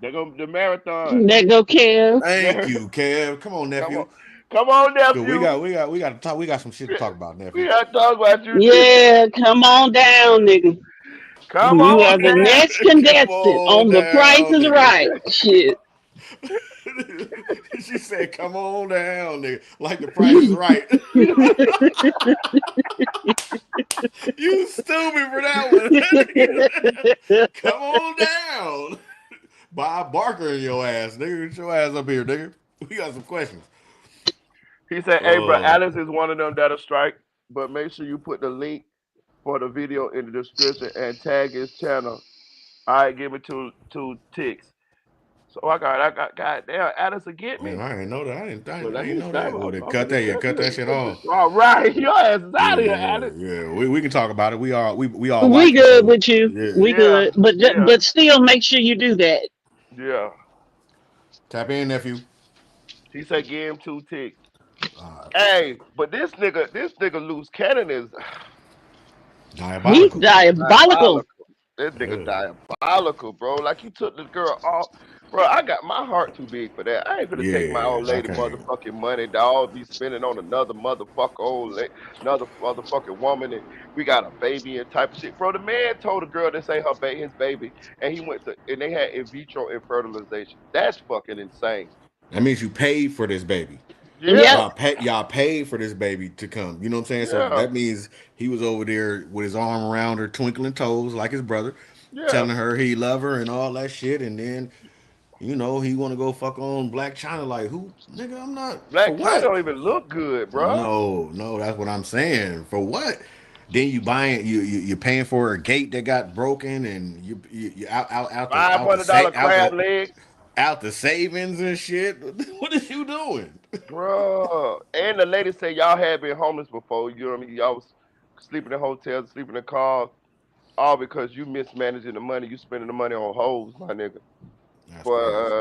There go the marathon. There go Kev. Thank you, Kev. Come on, Come on, nephew. come on, Cause we nephew. got we got we got to talk. We got some shit to We talk about, nephew. we gotta talk about you too. Yeah, come on down, nigga. Come You on are the down. next Come contestant on on The Price down, is nigga. Right. Shit. She said, "Come on down, nigga." Like the price is right. You stupid for that one. Come on down. Bob Barker in your ass, nigga. Get your ass up here, nigga. We got some questions. He said, "Hey, bro, Uh, Alex is one of them that'll strike, but make sure you put the link for the video in the description and tag his channel. All right, give me two ticks. So I got goddamn Addison get Man, me. I didn't know that. Well, I let didn't me know say, that. Oh, they I'm cut finna that. Yeah, tell cut that you. shit off. All right, your ass is Yeah, out of here, yeah, Addison. yeah. We can talk about it. We all We watching. good So with you. yeah, We Yeah, good, but yeah, but still make sure you do that. yeah. tap in, nephew. He said give him 2 ticks. Uh, Hey, but this nigga loose cannon is He's diabolical. diabolical. diabolical. This nigga Yeah, diabolical, bro. Like you took this girl off, bro. I got my heart too big for that. I ain't gonna take my yeah. old I lady can't. motherfucking money, dog. Be spending on another motherfucker another motherfucking woman, and we got a baby and type of shit, bro. The man told a girl this ain't his baby, and he went to and they had in vitro fertilization. That's fucking insane. That means you paid for this baby. Yeah, Yep. Y'all paid for this baby to come. You know what I'm saying? So yeah, that means he was over there with his arm around her, twinkling toes like his brother, yeah. telling her he love her and all that shit. And then he want to go fuck on Black China. Like who, nigga? I'm not for Black China what? don't even look good, bro. No, that's what I'm saying. For what? Then you buying you're paying for a gate that got broken and you Five hundred dollar crab leg. out the savings and shit. What is you doing? Bro, and the lady said y'all had been homeless before. You know what I mean? Y'all was sleeping in hotels, sleeping in cars, all because you mismanaging the money. You spending the money on hoes, my nigga. That's But crazy.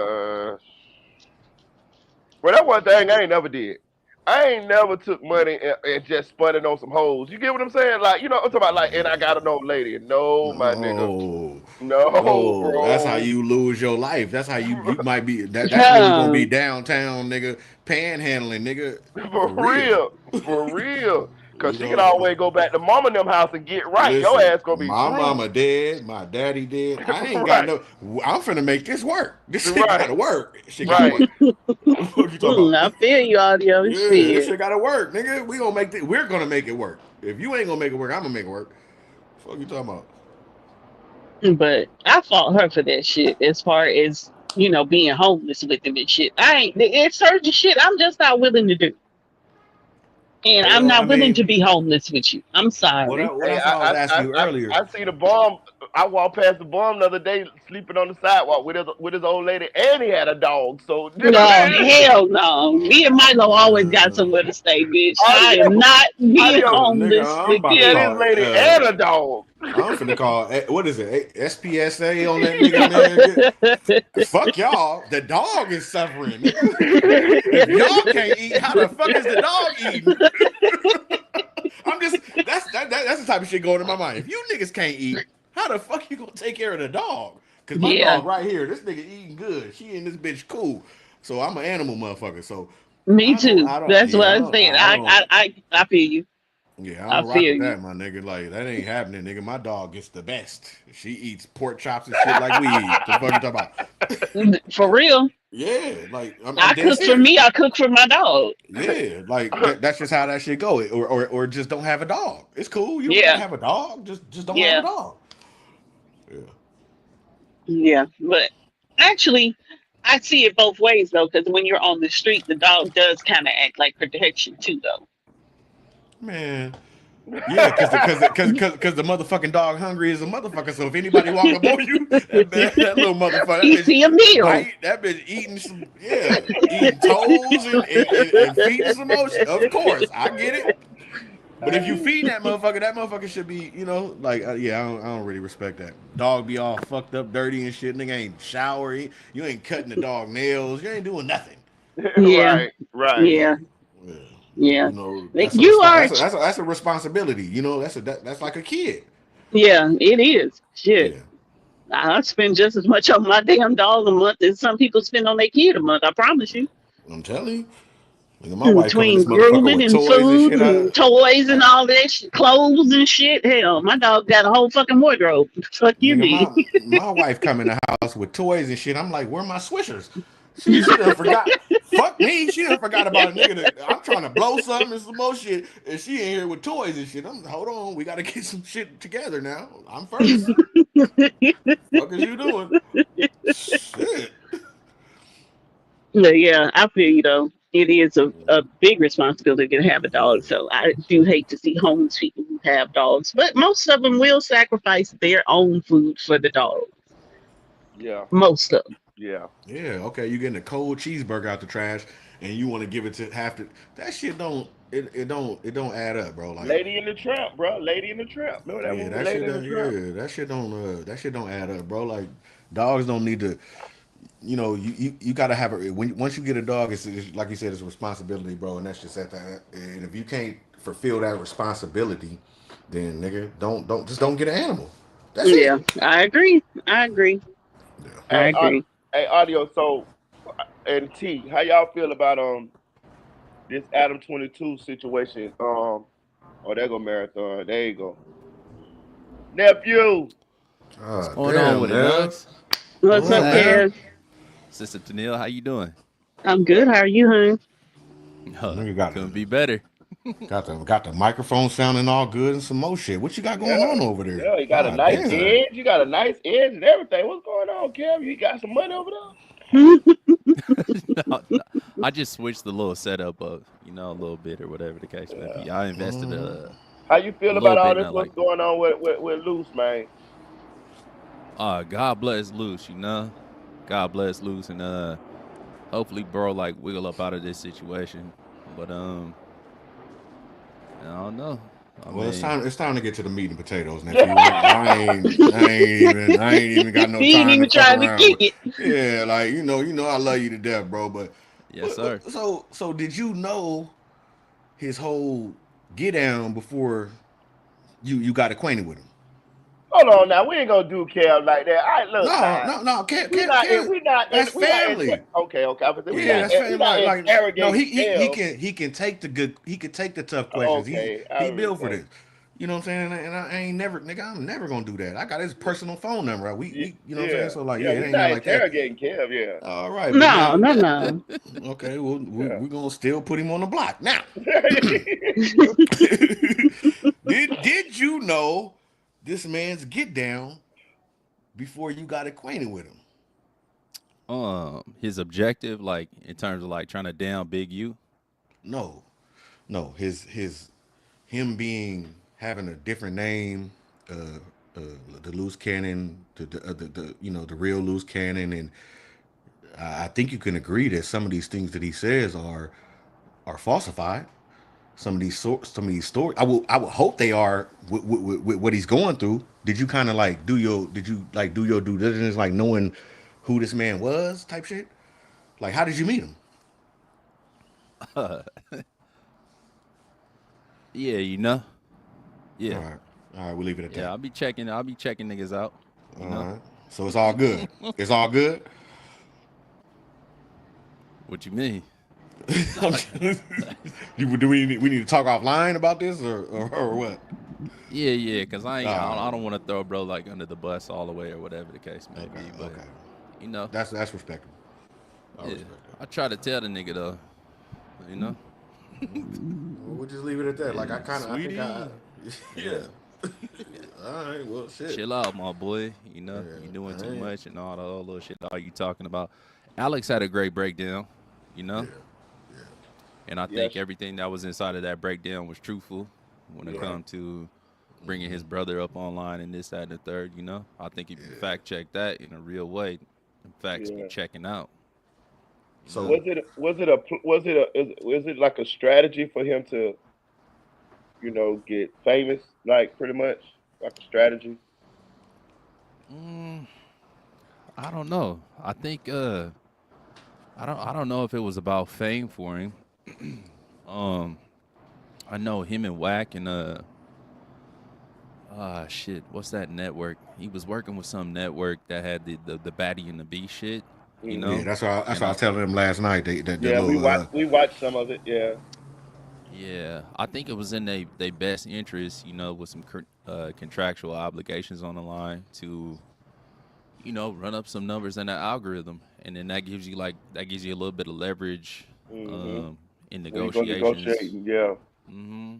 well, that one thing I ain't never did. I ain't never took money and just spun it on some hoes. You get what I'm saying? Like, I'm talking about like, and I got an old lady. No, my nigga. No, No, no, that's how bro. you lose your life. That's how you might be. That's when you're gonna be Huh. downtown, nigga, panhandling, nigga, for For real. real. For real. Cause You she can know, always go back to mama and them house and get right. Your listen, ass gonna be my screwed. mama dead, my daddy dead. I ain't got Right. no. I'm finna make this work. This shit Right. gotta work. This shit gotta Right. work. What you talking about? I feel you, audio Yeah, this shit. shit gotta work, nigga. We're gonna make it work. If you ain't gonna make it work, I'm gonna make it work. What you talking about? But I fought her for that shit as far as, being homeless with him and shit. I ain't, it's certain shit I'm just not willing to do. And You I'm know, I not willing to mean, be homeless with you. I'm sorry. what Hey, that's what I was asking you earlier. I see the bomb. I walked past the bomb the other day, sleeping on the sidewalk with his old lady, and he had a dog. So you know what No, I mean? hell no. Me and Milo always got Man, somewhere to stay, bitch. I am Audio, not being audio. homeless nigga, I'm with He about to had you. his call. lady and a dog. I'm finna call. What is it? SPSA on that nigga, man. Fuck y'all. The dog is suffering, nigga. If y'all can't eat, how the fuck is the dog eating? I'm just that's the type of shit going in my mind. If you niggas can't eat, how the fuck you gonna take care of the dog? Cause my Yeah, dog right here, this nigga eating good. She and this bitch cool. So I'm an animal motherfucker. So me too. I don't, That's what yeah, I'm saying. I don't, I feel you. yeah, I I don't rock feel with you. that, my nigga. Like that ain't happening, nigga. My dog gets the best. She eats pork chops and shit like we eat. The fuck you talking about? For real. Yeah, like I'm I dead cook for serious. me, I cook for my dog. Yeah, like that's just how that shit go. Or just don't have a dog. It's cool. You don't gotta Yeah, have a dog. Just don't have a yeah, dog. Yeah. yeah. But actually, I see it both ways though, because when you're on the street, the dog does kind of act like protection too, though. Man. Yeah, cause the motherfucking dog hungry as a motherfucker. So if anybody walk up on you, that little motherfucker, that He bitch see a meal. bite, that bitch eating some, yeah, eating toes and feeding some more shit. Of course, I get it. But if you feed that motherfucker should be, like, yeah, I don't really respect that. Dog be all fucked up, dirty and shit. Nigga ain't showering. You ain't cutting the dog nails. You ain't doing nothing. Yeah, Right, right. Yeah, yeah, yeah. yeah. That's a You are. that's a responsibility. That's like a kid. Yeah, it is. Shit. Yeah, I spend just as much on my damn dog a month as some people spend on their kid a month. I promise you. I'm telling you. Nigga, my wife coming Between this motherfucker grooming with and toys and food shit. and toys and all that shit, clothes and shit. Hell, my dog got a whole fucking wardrobe. Fuck you, Nigga, mean? my wife come in the house with toys and shit. I'm like, where are my swishers? She done forgot. Fuck me. She done forgot about a nigga that I'm trying to blow something and some more shit, and she in here with toys and shit. Hold on, we gotta get some shit together now. I'm first. Fuck is you doing? Shit. Yeah, I feel you though. It is a big responsibility to have a dog. So I do hate to see homeless people who have dogs, but most of them will sacrifice their own food for the dog. Yeah, Most of them. Yeah. Yeah, okay, you getting a cold cheeseburger out the trash and you want to give it to half the that shit don't add up, bro. Like, Lady in the Tramp, bro. Lady in the Tramp. Remember that yeah, movie, Lady in the Tramp? that shit don't add up, bro. Like, dogs don't need to, you got to have a when once you get a dog, it's like you said, it's a responsibility, bro, and that's just at that. And if you can't fulfill that responsibility, then nigga, don't get an animal. That's it. Yeah, I agree. I agree. I Hey, agree. hey, audio. So, and T, how y'all feel about this Adam 22 situation? Oh, there go Marathon. There you go, nephew. What's Ah, going on damn, with it, man. Nugs? What's What's What's up, up, happening? man? Kev? Sister Tennille, how you doing? I'm good. How are you, hon? Nigga got Couldn't be better. the microphone sounding all good and some more shit. What you got going Yeah, on over there? yeah. You got a God nice Yes, damn. sir. edge. You got a nice edge and everything. What's going on, Kev? You got some money over there? No, I just switched the little setup up, a little bit or whatever the case may Yeah. be. I invested Mm. How you a feel little about all bit in this? that, What's like, going on with Luce, man? God bless Luce. God bless Luce, and hopefully, bro, like wiggle up out of this situation. But I don't know. I Well, mean, it's time to get to the meat and potatoes, nephew. I ain't even got no He ain't time to even fuck trying to around kick with. it. Yeah, like I love you to death, bro. But yes, sir. so did you know his whole get down before you got acquainted with him? Hold on now. We ain't gonna do Kev like that. I look, No, man. no, no. Can't, We can't, not in. can't. We not in. That's We not in. family. Okay, okay. I was saying we Yeah, not. that's We family. not No, interrogating Kev. he can take the good. He can take the tough questions. Okay, I He built for respect. this. You know what I'm saying? And I ain't never, nigga. I'm never gonna do that. I got his personal phone number. You know what I'm saying? Yeah, So like, yeah. yeah, it We ain't nothing not like that. interrogating Kev. Yeah, All right, but No, now, no, no. okay, well, yeah. we're gonna still put him on the block now. Did you know this man's get down before you got acquainted with him? His objective, like in terms of like trying to down Big U. No, no. His him being having a different name, uh, uh, the loose cannon, the real loose cannon, and I think you can agree that some of these things that he says are falsified. Some of these stories. I would hope they are with what he's going through. Did you kind of like do your due diligence, like knowing who this man was, type shit? Like, how did you meet him? Uh, yeah, All yeah, right, all right, we'll leave it at yeah. that. I'll be checking niggas out. All You know right, so it's all good. It's all good. what you mean? We need to talk offline about this or what? Yeah, yeah. Cause I ain't. All I right. don't want to throw bro like under the bus all the way or whatever the case may Okay. be. But Okay. you know, That's respectable. I yeah. respect that. I try to tell the nigga though. You know. Well, we'll just leave it at that. Like, Yeah, I think sweetie. yeah. Yeah. All right. Well, shit. Chill out, my boy. You Yeah. doing I too ain't. much and all that other little shit. All you talking about. Alex had a great breakdown. You Yeah. know. Yeah. And I yes, think everything that was inside of that breakdown was truthful when it yeah, Right. come to bringing his brother up online and this, that, and the third. I think if you Yeah. fact check that in a real way, the facts be yeah. checking out. You know, So Was it like a strategy for him to get famous, like pretty much like a strategy? mm, I don't know. I think I don't know if it was about fame for him. um, I know him and Wack and shit, what's that network? He was working with some network that had the Batty and the Beast shit. You Hmm. yeah, know, that's and what I I was telling them last night. The Yeah, little we watched some of it. Yeah, Yeah, I think it was in they best interest, with some contractual obligations on the line to, run up some numbers in that algorithm, and then that gives you a little bit of leverage, hmm. um, in When you go negotiations. negotiating, yeah, hmm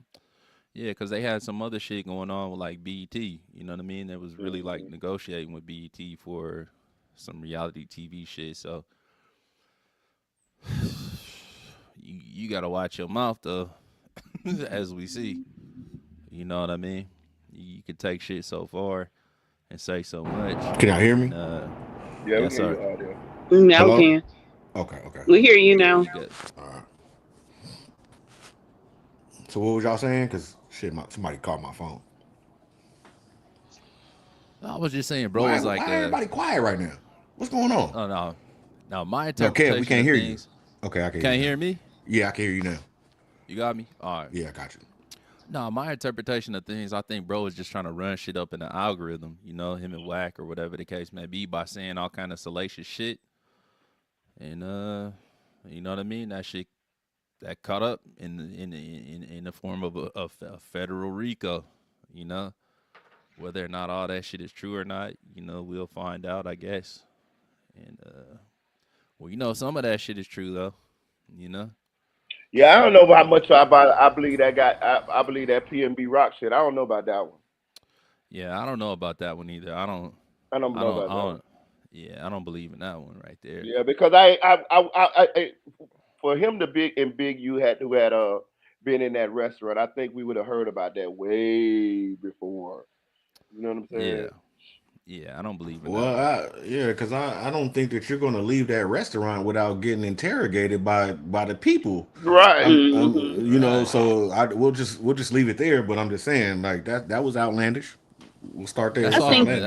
Yeah, because they had some other shit going on with like BET. You know what I mean? That was really like hmm, negotiating with BET for some reality TV shit. So you got to watch your mouth though, as we see. You know what I mean? You can take shit so far and say so much. Can y'all hear And me? yeah. We yes, can hear sir. you audio. Now we Hello. can. Okay. Okay. We hear you Yeah, now. you good. All right. So what was y'all saying? Cause shit, somebody called my phone. I was just saying, bro, was like, Why everybody quiet right now? What's going on? oh no, now my No, Kev, we interpretation can't of hear you. things. Okay, I You can hear you can't now. hear me? Yeah, I can hear you now. You got me? All right. Yeah, I got you. No, my interpretation of things, I think bro is just trying to run shit up in the algorithm, him and Whack or whatever the case may be by saying all kind of salacious shit. And you know what I mean? That shit that caught up in the form of a federal RICO, you know. Whether or not all that shit is true or not, we'll find out, I guess. And well, some of that shit is true though, you know. Yeah, I don't know how much I believe that I believe that PNB Rock shit. I don't know about that one. Yeah, I don't know about that one either. I don't I don't I know don't about I that one. don't yeah, I don't believe in that one right there. Yeah, because for him to big you had who had been in that restaurant, I think we would have heard about that way before. You know what I'm Yeah. saying? Yeah, I don't believe in that Well, one. yeah, because I don't think that you're going to leave that restaurant without getting interrogated by the people. Right. Hmm. Right. So we'll just leave it there. But I'm just saying, like that was outlandish. We'll start there. That's I That's off think outlandish.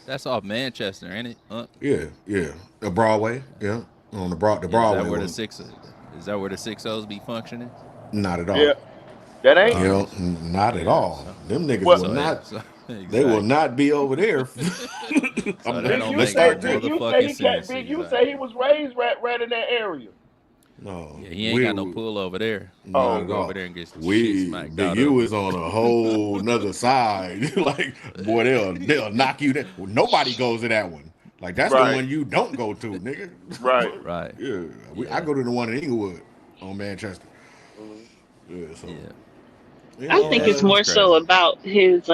that's off Manchester, ain't it? Yeah, yeah. The Broadway, yeah, on the Yeah, Broadway one. is that where the six O's be functioning? Not at all. Yeah, that ain't. All right. Not at Yeah, all. so Them niggas Well, will not. They will exactly. not be over there. So that Big don't you make say no Big you say motherfucking he can't. sense. Big you say he Exactly. was raised right in that area. No, Yeah, he ain't got no pull over there. He not Oh, gonna at go over all. there and get the shit We smacked Big out of U him. is on a whole nother side. Like, boy, they'll knock you down. Nobody goes to that one. Like, that's the right, one you don't go to, nigga. right. Right. Yeah, I Yeah. go to the one in Inglewood on Manchester. Mhm. Yeah, so Yeah. I Yeah, think that it's shit was more so crazy. about his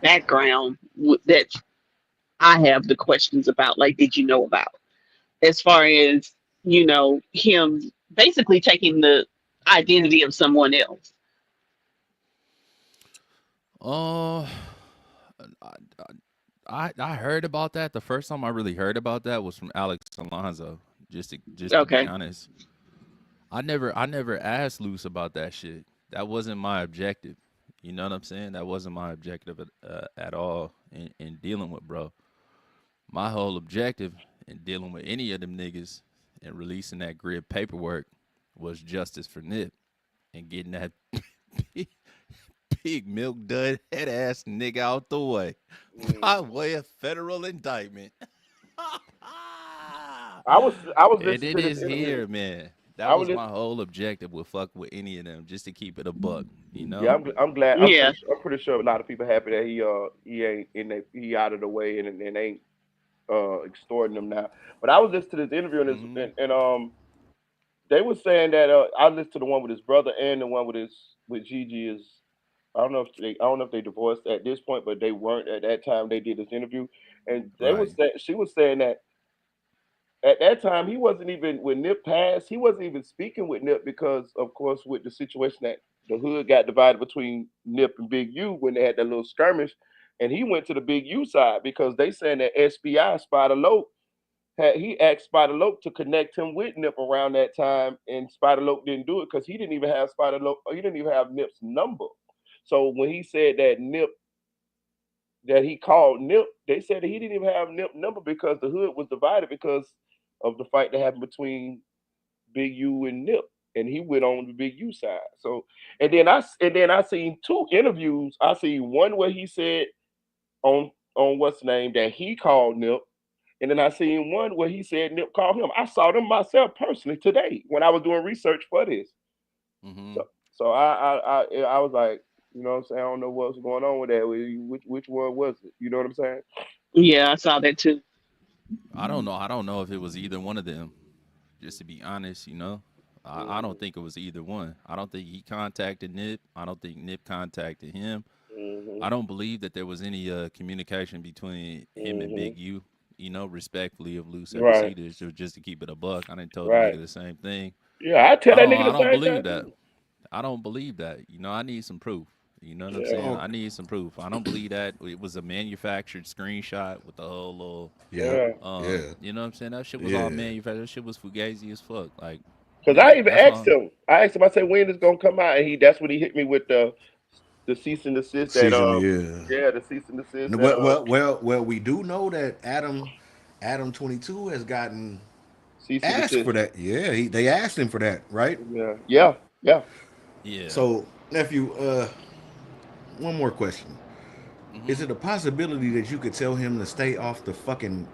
background that I have the questions about. Like, did you know about? As far as him basically taking the identity of someone else. Uh, I, I heard about that. The first time I really heard about that was from Alex Alonso. Just to be Okay. honest, I never asked Luce about that shit. That wasn't my objective. You know what I'm saying? That wasn't my objective at all in dealing with bro. My whole objective in dealing with any of them niggas and releasing that grid paperwork was justice for Nip and getting that pig milk dud head ass nigga out the way Mm. by way of federal indictment. I was And listening it to this is interview. here, man. That I was was listening. my whole objective with fuck with any of them, just to keep it a buck, you Yeah, know? I'm glad. Yeah. I'm pretty sure a lot of people happy that he ain't he out of the way and ain't extorting them now. But I was listening to this interview Hmm. and they were saying that I listened to the one with his brother and the one with Gigi is I don't know if they divorced at this point, but they weren't at that time they did this interview, and Right. she was saying that at that time he wasn't even when Nip passed he wasn't even speaking with Nip because of course with the situation that the hood got divided between Nip and Big U when they had that little skirmish, and he went to the Big U side because they saying that SBI Spider Loke he asked Spider Loke to connect him with Nip around that time, and Spider Loke didn't do it because he didn't even have Spider Loke. He didn't even have Nip's number. So when he said that he called Nip, they said that he didn't even have Nip number because the hood was divided because of the fight that happened between Big U and Nip, and he went on the Big U side. So and then I seen two interviews. I seen one where he said on what's the name that he called Nip, and then I seen one where he said Nip called him. I saw them myself personally today when I was doing research for this. Hmm. So so I was like, you know what I'm saying? I don't know what's going on with that. Which one was it? You know what I'm saying? Yeah, I saw that too. I don't know. I don't know if it was either one of them. Just to be honest, I don't Hmm. think it was either one. I don't think he contacted Nip. I don't think Nip contacted him. Hmm. I don't believe that there was any communication between him and Hmm. Big U. Respectfully, of Luce ever Right. see this, just to keep it a buck. I didn't tell the Right. nigga the same thing. Yeah, I tell that nigga I the don't same believe thing that. too. I don't believe that. I need some proof. You know what I'm saying? Yeah. I need some proof. I don't believe that it was a manufactured screenshot with the whole little, Yeah, Yeah. yeah, you know what I'm saying? That shit was all yeah. manufactured. That shit was fugazi as fuck. Like, Because I nigga, even that's asked why. him. I asked him. I said, when is it gonna come out? And that's when he hit me with the cease and desist. That Season, yeah. yeah, the cease and desist. That Well, we do know that Adam 22 has gotten cease and asked desist. for that. Yeah, they asked him for that, right? Yeah, yeah, yeah. Yeah. So, nephew, one more question. Is hmm it a possibility that you could tell him to stay off the fucking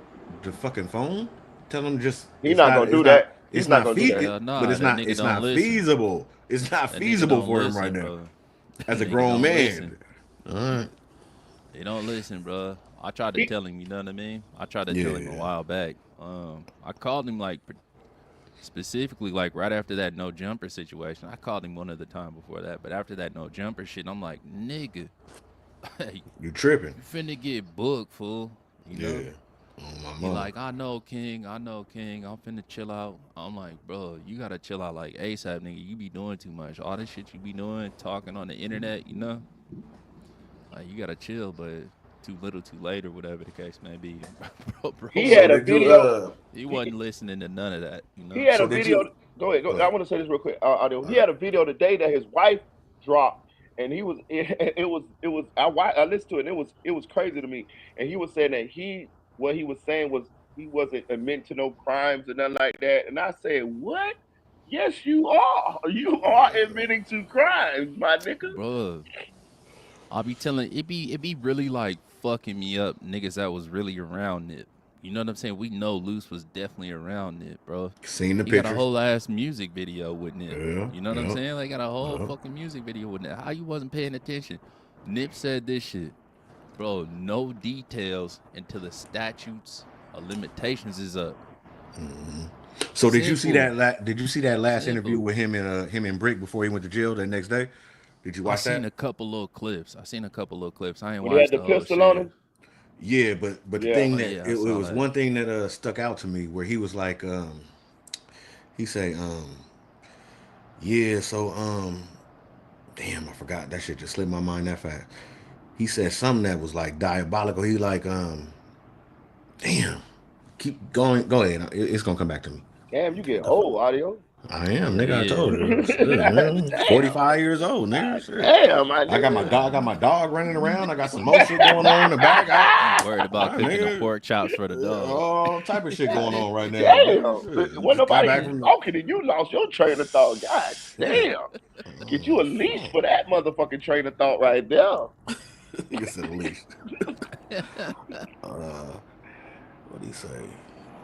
phone? Tell him just He not gonna do that. He's it's not not gonna do that. Hell but nah. That nigga it's don't not listen. feasible. It's not That nigga feasible don't for him right listen, now bro. That as a nigga grown don't man. listen. All right. They don't listen, bro. I tried to He, tell him, you know what I mean? I tried to tell him a Yeah. while back. I called him like specifically like right after that no jumper situation. I called him one other time before that, but after that no jumper shit, I'm like, nigga, you You tripping? finna get booked, fool. You know? Yeah. Oh my He mama. like, I know, King. I know, King. I'm finna chill out. I'm like, bro, you gotta chill out like ASAP, nigga. You be doing too much. All this shit you be doing, talking on the internet, you know? Like, you gotta chill, but too little, too late, or whatever the case may be. Bro he So had a wasn't. did you video. He He, wasn't listening to none of that, you he know? had a so did video. you Go ahead. Go. go I ahead. want to say this real quick. Audio. All He right. had a video today that his wife dropped, and he was. It was. I listened to it. And it was crazy to me. And he was saying that what he was saying was he wasn't admitting to no crimes or nothing like that. And I said, what? Yes, you are. You are admitting to crimes, my nigga. Bro, I'll be telling it be really like fucking me up, niggas that was really around it. You know what I'm saying? We know Luce was definitely around it, bro. Seen the He got a pictures. whole ass music video with Nip. Yeah, You know what I'm yeah, saying? They got a whole yeah. fucking music video with Nip. How you wasn't paying attention? Nip said this shit, bro. No details until the statutes of limitations is up. So did you see Simple, that? Did you see that last interview simple. with him and Brick before he went to jail that next day? Did you I watch seen that? a couple little clips. I seen a couple little clips. I ain't When he had watched the the whole pistol on shit. him. Yeah, but the Yeah. thing Oh that yeah, I it saw was that. one thing that stuck out to me where he was like, he say, yeah, so damn, I forgot that shit just slipped my mind that fast. He said something that was like diabolical. He like, damn, keep going, go ahead. It's gonna come back to me. Damn, you get The old, audio. I am, hell nigga. I yeah. told you, shit, man. Damn. 45 years old, nigga. Shit. Damn, my I got my nigga. dog. I got my dog running around. I got some more shit going on in the back. You worried about cooking the Nigga, pork chops for the dog. all type of shit going on right now, Damn. nigga. Shit. When Just got nobody back even from talking and you lost your train of thought. God shit. damn. Get you a leash for that motherfucking train of thought right there. Nigga said at least. What do you say?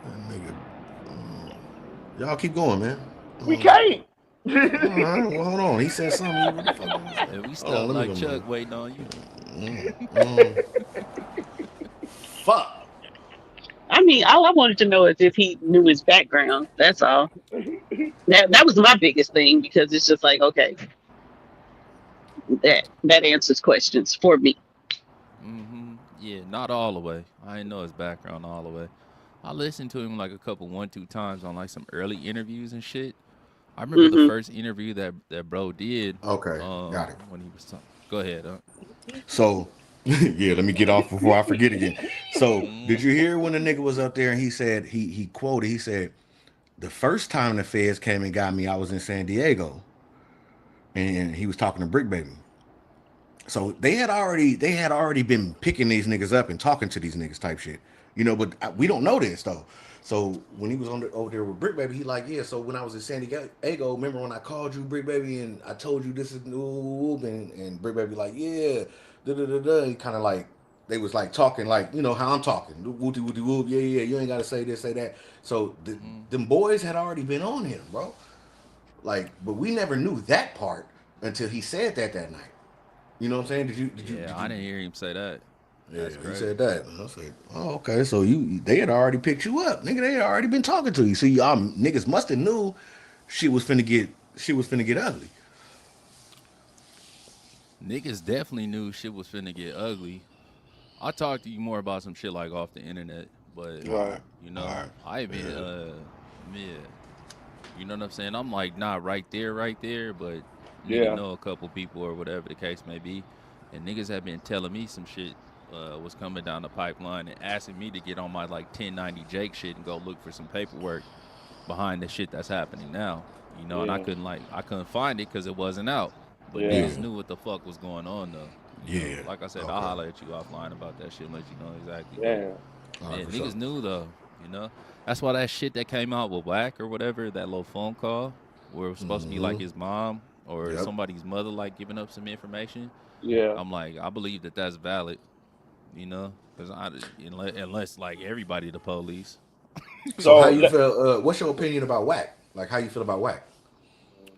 That nigga. Y'all keep going, man. We can't. All right, well, hold on. He said something. What the fuck did he say? And we Hold on, stuck let me like go. Chuck waiting on you. Fuck. I mean, all I wanted to know is if he knew his background. That's all. That was my biggest thing because it's just like, okay, that answers questions for me. Yeah, not all the way. I didn't know his background all the way. I listened to him like a couple, 1, 2 times on like some early interviews and shit. I remember the Hmm. first interview that bro did. Okay, got it. When he was talking. Go ahead. So, yeah, let me get off before I forget again. So, did you hear when the nigga was up there and he said, he quoted, he said, the first time the feds came and got me, I was in San Diego. And he was talking to Brick Baby. So they had already been picking these niggas up and talking to these niggas type shit, But we don't know this though. So when he was over there with Brick Baby, he like, yeah. So when I was in San Diego, remember when I called you, Brick Baby, and I told you this is new, and Brick Baby like, yeah, da da da da. He kind of like they was like talking like how I'm talking, wooty wooty whoop, yeah yeah. You ain't gotta say this, say that. So them boys had already been on him, bro. Like, but we never knew that part until he said that night. You know what I'm saying? Did I you? didn't hear him say that. Yeah, That's he crazy. said that. And I said, oh, okay. So they had already picked you up, nigga. They had already been talking to you. So y'all niggas must have knew she was finna get ugly. Niggas definitely knew shit was finna get ugly. I'll talk to you more about some shit like off the internet, but Right. I even yeah. You know what I'm saying? I'm like not right there, but nigga Yeah. know a couple people or whatever the case may be, and niggas have been telling me some shit was coming down the pipeline and asking me to get on my like 1090 Jake shit and go look for some paperwork behind the shit that's happening now. You know, and Yeah. I couldn't find it because it wasn't out. But Yeah. niggas knew what the fuck was going on though. You know, Yeah. like I said, I'll Okay. holler at you offline about that shit and let you know exactly. But Yeah. All right, yeah, for sure. niggas knew though. You know, that's why that shit that came out with Whack or whatever, that little phone call where it was supposed to be like his mom or Yep. somebody's mother like giving up some information. Yeah. I'm like, I believe that that's valid. You know, because unless like everybody the police. So how So you feel? What's your opinion about whack? Like how you feel about whack?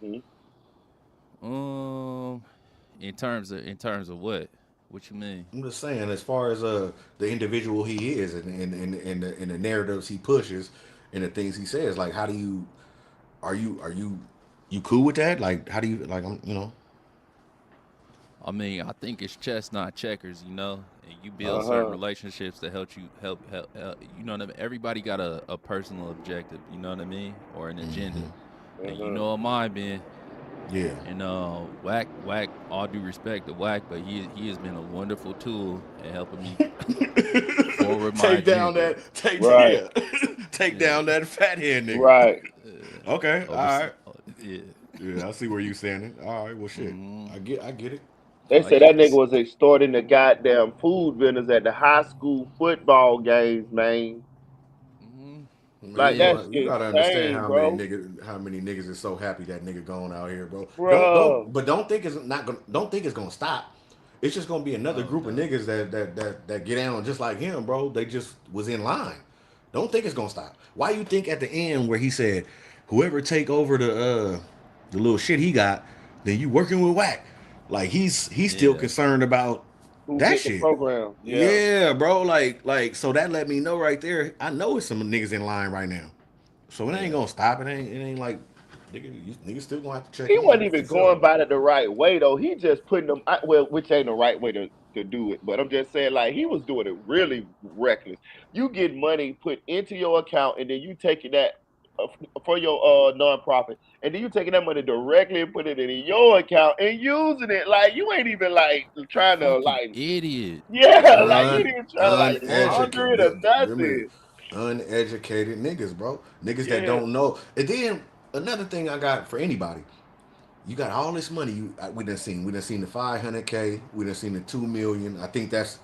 mhm. Um, in terms of what? What you mean? I'm just saying, as far as the individual he is and the narratives he pushes and the things he says, like how do you are you cool with that? Like how do you like you know? I mean, I think it's chess, not checkers, you know. And you build certain Uh-huh. relationships to help. You know what I mean? Everybody got a personal objective, you know what I mean, or an agenda. And you Uh-huh. know what mine been. Yeah. And Whack, all due respect to Whack, but he has been a wonderful tool in helping me forward my Take down agenda. that take Right. yeah. Take Yeah, down that fat head nigga. Right. Okay, all over some, right. yeah. Yeah, I see where you standing. All right, well shit. Hmm. I get it. They Oh said yeah, that nigga was extorting the goddamn food vendors at the high school football games, man. hmm Man, Like yeah, that's you gotta understand insane, bro. how many niggas is so happy that nigga going out here, bro. Bruh. Don't think it's not gonna don't think it's gonna stop. It's just gonna be another oh group of no, niggas that get down just like him, bro. They just was in line. Don't think it's gonna stop. Why you think at the end where he said, whoever take over the little shit he got, then you working with whack. Like he's still yeah, concerned about Who that get the shit. program? Yeah. Yeah, bro. Like so that let me know right there. I know it's some niggas in line right now. So it ain't yeah. gonna stop. It ain't like niggas still gonna have to check He in wasn't for even sure. going about it the right way though. He just putting them well, which ain't the right way to do it. But I'm just saying, like he was doing it really reckless. You get money put into your account, and then you taking that for your nonprofit, and then you taking that money directly and put it in your account and using it. Like you ain't even like trying to Fucking like idiot. yeah, like you ain't Un even trying to like launder it or uneducated. Remember, nothing. uneducated niggas, bro. Niggas that Yeah, don't know. And then another thing I got for anybody. You got all this money. We done seen. We done seen the 500K. We done seen the 2 million. I think that's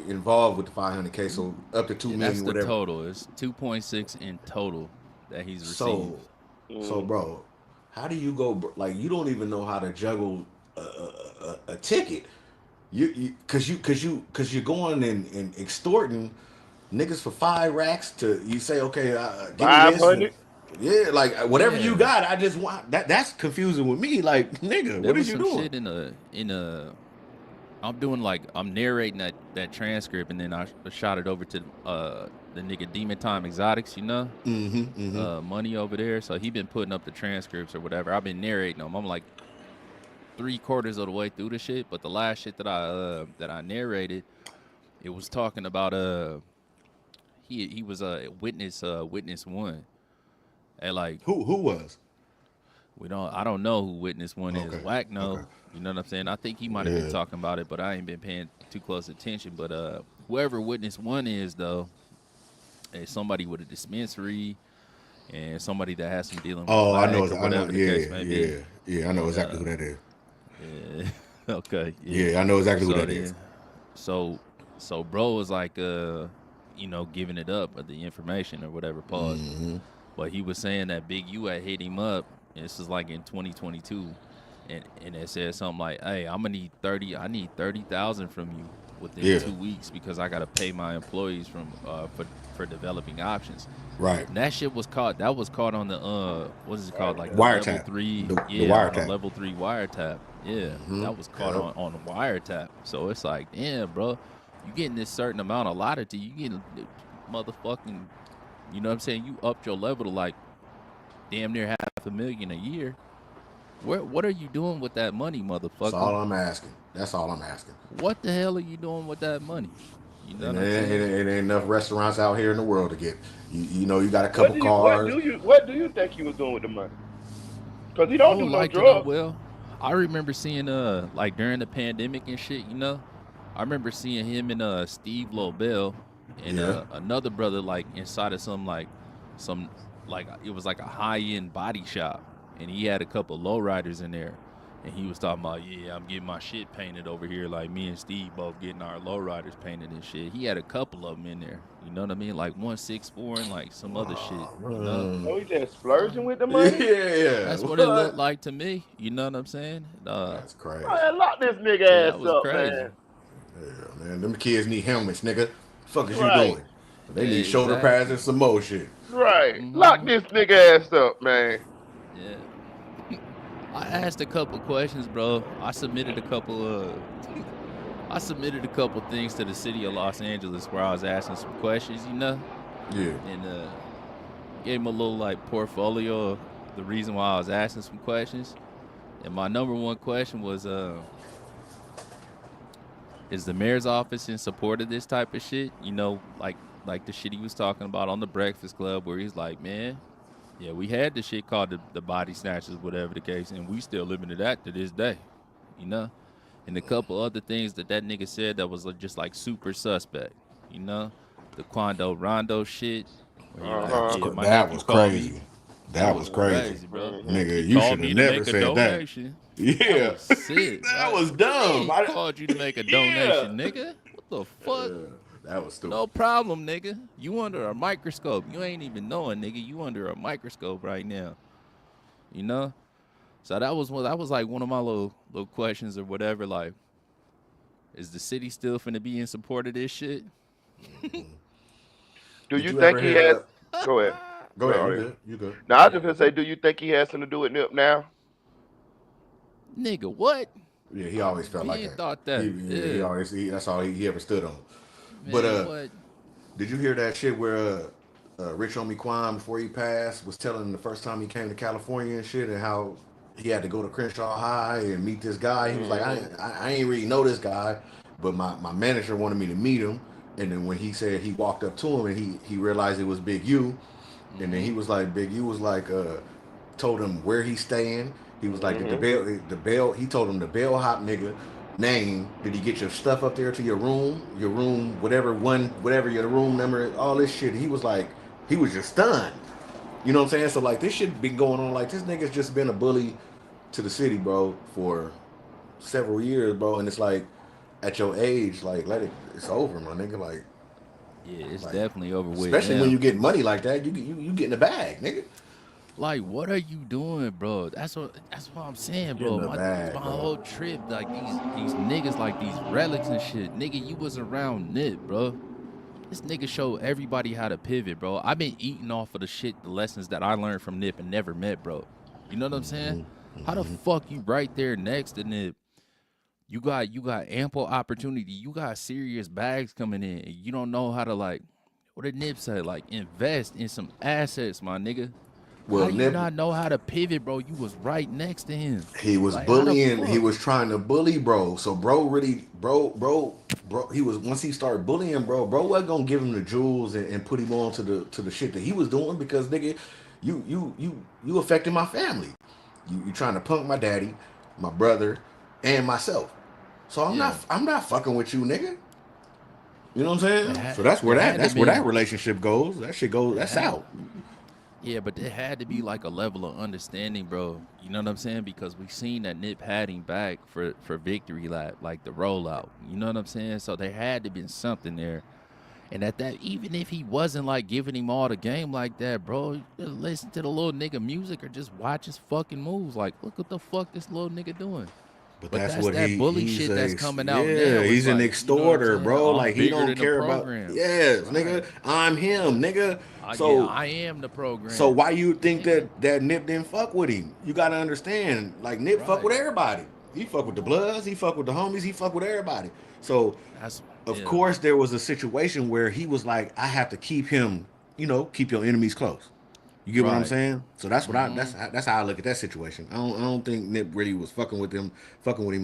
involved with the 500K. So up to two Yeah, that's million, the whatever. total. It's 2.6 in total that he's received. So, so, mm, bro, how do you go? Like, you don't even know how to juggle a ticket. Cause you're going and extorting niggas for 5 racks to you say okay, give me this and 500. yeah, like whatever you Yeah, got. I just want that. That's confusing with me. Like, nigga, there what is was you some doing? shit in a. I'm doing like I'm narrating that transcript and then I shot it over to the nigga Demon Time Exotics, you know, Mm-hmm. Mm-hmm. money over there. So he been putting up the transcripts or whatever. I've been narrating them. I'm like 3/4 of the way through the shit, but the last shit that I narrated, it was talking about he was a witness one. And like Who was? I don't know who witness one is. Okay. Whack Okay. no. You know what I'm saying? I think he might have been Yeah. talking about it, but I ain't been paying too close attention. But whoever witness one is though, is somebody with a dispensary and somebody that has some dealing with Oh, I know. whack or I know. whatever the case Yeah. may be. Yeah. Yeah. I know And exactly who that is. yeah, okay, yeah. Yeah. I know exactly who So that is. then so bro was like giving it up of the information or whatever pause. Mm-hmm. But he was saying that Big U had hit him up, and this is like in 2022, and it said something like, "Hey, I'm gonna need 30. I need 30,000 from you within Yeah. 2 weeks because I gotta pay my employees from for developing options." Right. And that shit was caught. That was caught on the what is it called? Like the Wiretap. level Wiretap. three. The Yeah, on a wiretap. level 3 wiretap. Yeah, Mm-hmm. that was caught Yep. on the wiretap. So it's like, damn, bro, you getting this certain amount allotted to you, getting motherfucking. You know what I'm saying? You upped your level to like damn near $500,000 a year. What are you doing with that money, That's motherfucker? all I'm asking. That's all I'm asking. What the hell are you doing with that money? You know And what I'm saying? it ain't enough restaurants out here in the world to get. You know, you got a couple What cars. do you what do you think he was doing with the money? Because he I don't would do no like to know. drugs. Well, I remember seeing like during the pandemic and shit, you know. I remember seeing him and Steve Lobel and Yeah. another brother like inside of some like it was like a high end body shop, and he had a couple lowriders in there, and he was talking about, yeah, I'm getting my shit painted over here, like me and Steve both getting our lowriders painted and shit. He had a couple of them in there, you know what I mean, like 164 and like some other shit, you know. Oh, he just So splurging with the money? Yeah. that's what it looked What? like to me, you know what I'm saying? That's crazy. Man, lock this Yeah, nigga that ass was up, crazy. man. Yeah, man. Them kids need helmets, nigga. Fuck is you Right, doing? Yeah, They need shoulder pads and exactly. some more shit. right. Lock Mm-hmm. this nigga ass up, man. Yeah. I asked a couple questions, bro. I submitted a couple things to the city of Los Angeles where I was asking some questions, you know, Yeah. and gave them a little like portfolio of the reason why I was asking some questions. And my number one question was, is the mayor's office in support of this type of shit? You know, like the shit he was talking about on the Breakfast Club, where he's like, man, yeah, we had the shit called the body snatchers, whatever the case, and we still living to that to this day, you know. And a couple other things that nigga said that was just like super suspect, you know, the Quando Rondo shit, where he Uh like, huh. yeah, my That nephew was called me. crazy. That That was was crazy. crazy, bro. Hmm. He Nigga, you called should have me to never make a said that. donation. That Yeah. was sick. That Like, was what you dumb. mean? Called you to make a Yeah. donation, nigga? What the fuck? That was stupid. No problem, nigga. You under a microscope. You ain't even knowing, nigga. You under a microscope right now. You know? So that was like one of my little questions or whatever. Like, is the city still finna be in support of this shit? Do Did you you think ever he hear? has? Go ahead. Go Go ahead. ahead. You Oh, yeah. good? You good? Now I was Yeah. just gonna say, do you think he has something to do with Nip now? Nigga, what? Yeah, he always felt like Being that. thought He, that. yeah, he Yeah. always that's all he ever stood on. But Man, what? did you hear that shit where Rich Homie Quan before he passed was telling the first time he came to California and shit and how he had to go to Crenshaw High and meet this guy. He was like, Hmm. I ain't really know this guy, but my manager wanted me to meet him. And then when he said he walked up to him and he realized it was Big U, and then Mm-hmm. he was like, Big U was like, told him where he's staying. He was like, Hmm. the bail. He told him the bellhop nigga name. Did he get your stuff up there to your room, whatever your room number, all this shit. He was like, he was just stunned. You know what I'm saying? So like, this shit been going on. Like, this nigga's just been a bully to the city, bro, for several years, bro. And it's like, at your age, like, it's over, my nigga. Yeah, it's Like, definitely over with especially when now. you get money like that, you get in the bag, nigga. Like, what are you doing, bro? That's what I'm saying, Get in bro. the My bag, whole bro. trip, like these niggas, like these relics and shit. Nigga, you was around Nip, bro. This nigga showed everybody how to pivot, bro. I've been eating off of the lessons that I learned from Nip and never met, bro. You know what I'm saying? How the fuck you right there next to Nip? You got ample opportunity. You got serious bags coming in. And you don't know how to like what did Nip say? Like invest in some assets, my nigga. How Well, do you Nip, not know how to pivot, bro? You was right next to him. he was Like how the bullying. He fuck? was trying to bully, bro. So, bro. He was once he started bullying, bro wasn't gonna give him the jewels and put him on to the shit that he was doing because nigga, you affecting my family. You trying to punk my daddy, my brother, and myself. So Yeah. I'm not fucking with you, nigga. You know what I'm saying? So There had to that's where that be relationship goes. That shit goes. there That's had out. yeah, but there had to be like a level of understanding, bro. You know what I'm saying? Because we seen that Nip had him back for victory lap, like the rollout. You know what I'm saying? So there had to been something there. And at that, even if he wasn't like giving him all the game like that, bro, you just listen to the little nigga music or just watch his fucking moves. Like, look what the fuck this little nigga doing. But But that's that's what that bully he's shit a that's coming out yeah, now. It's he's an like, you know what I'm extorter, saying? bro. I'm Like he bigger don't than the care about program. yes, nigga. Right. I'm him, nigga. Yeah, So I am the so program. why you think Nigga. that Nip didn't fuck with him? You gotta understand, like Nip fuck with Right. everybody. He fuck with the Bloods, he fuck with the homies, he fuck with everybody. So That's of yeah. course there was a situation where he was like, I have to keep him, keep your enemies close. You get what I'm Right. saying? So that's what I Mm-hmm. that's how I look at that situation. I don't think Nip really was fucking with him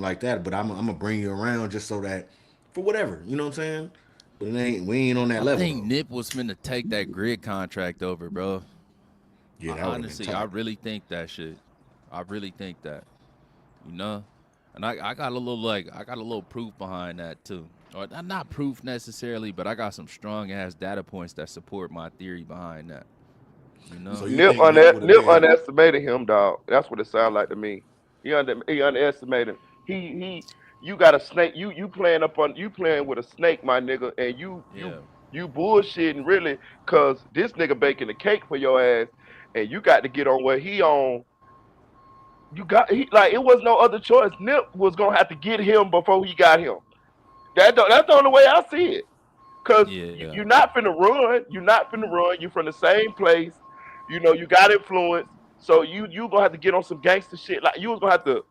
like that. But I'm gonna bring you around just so that for whatever, you know what I'm saying? But we ain't on that I level think though. Nip was finna take that grid contract over, bro. Yeah, that would have been Honestly, I tight. really think that shit. I really think that. you know. And I got a little I got a little proof behind that too, or not proof necessarily, but I got some strong ass data points that support my theory behind that, you So know. you think Nip would have Nip been? underestimated him, dog. That's what it sounded like to me. He underestimated him. He you got a snake. You playing with a snake, my nigga, and Yeah, you bullshitting really, cause this nigga baking the cake for your ass, and you got to get on what he on. Like it was no other choice. Nip was gonna have to get him before he got him. That's the only way I see it. Cause yeah, you're not finna run. You're not finna run. You from the same place. You know you got influence. So you gonna have to get on some gangster shit. Like you was gonna have to.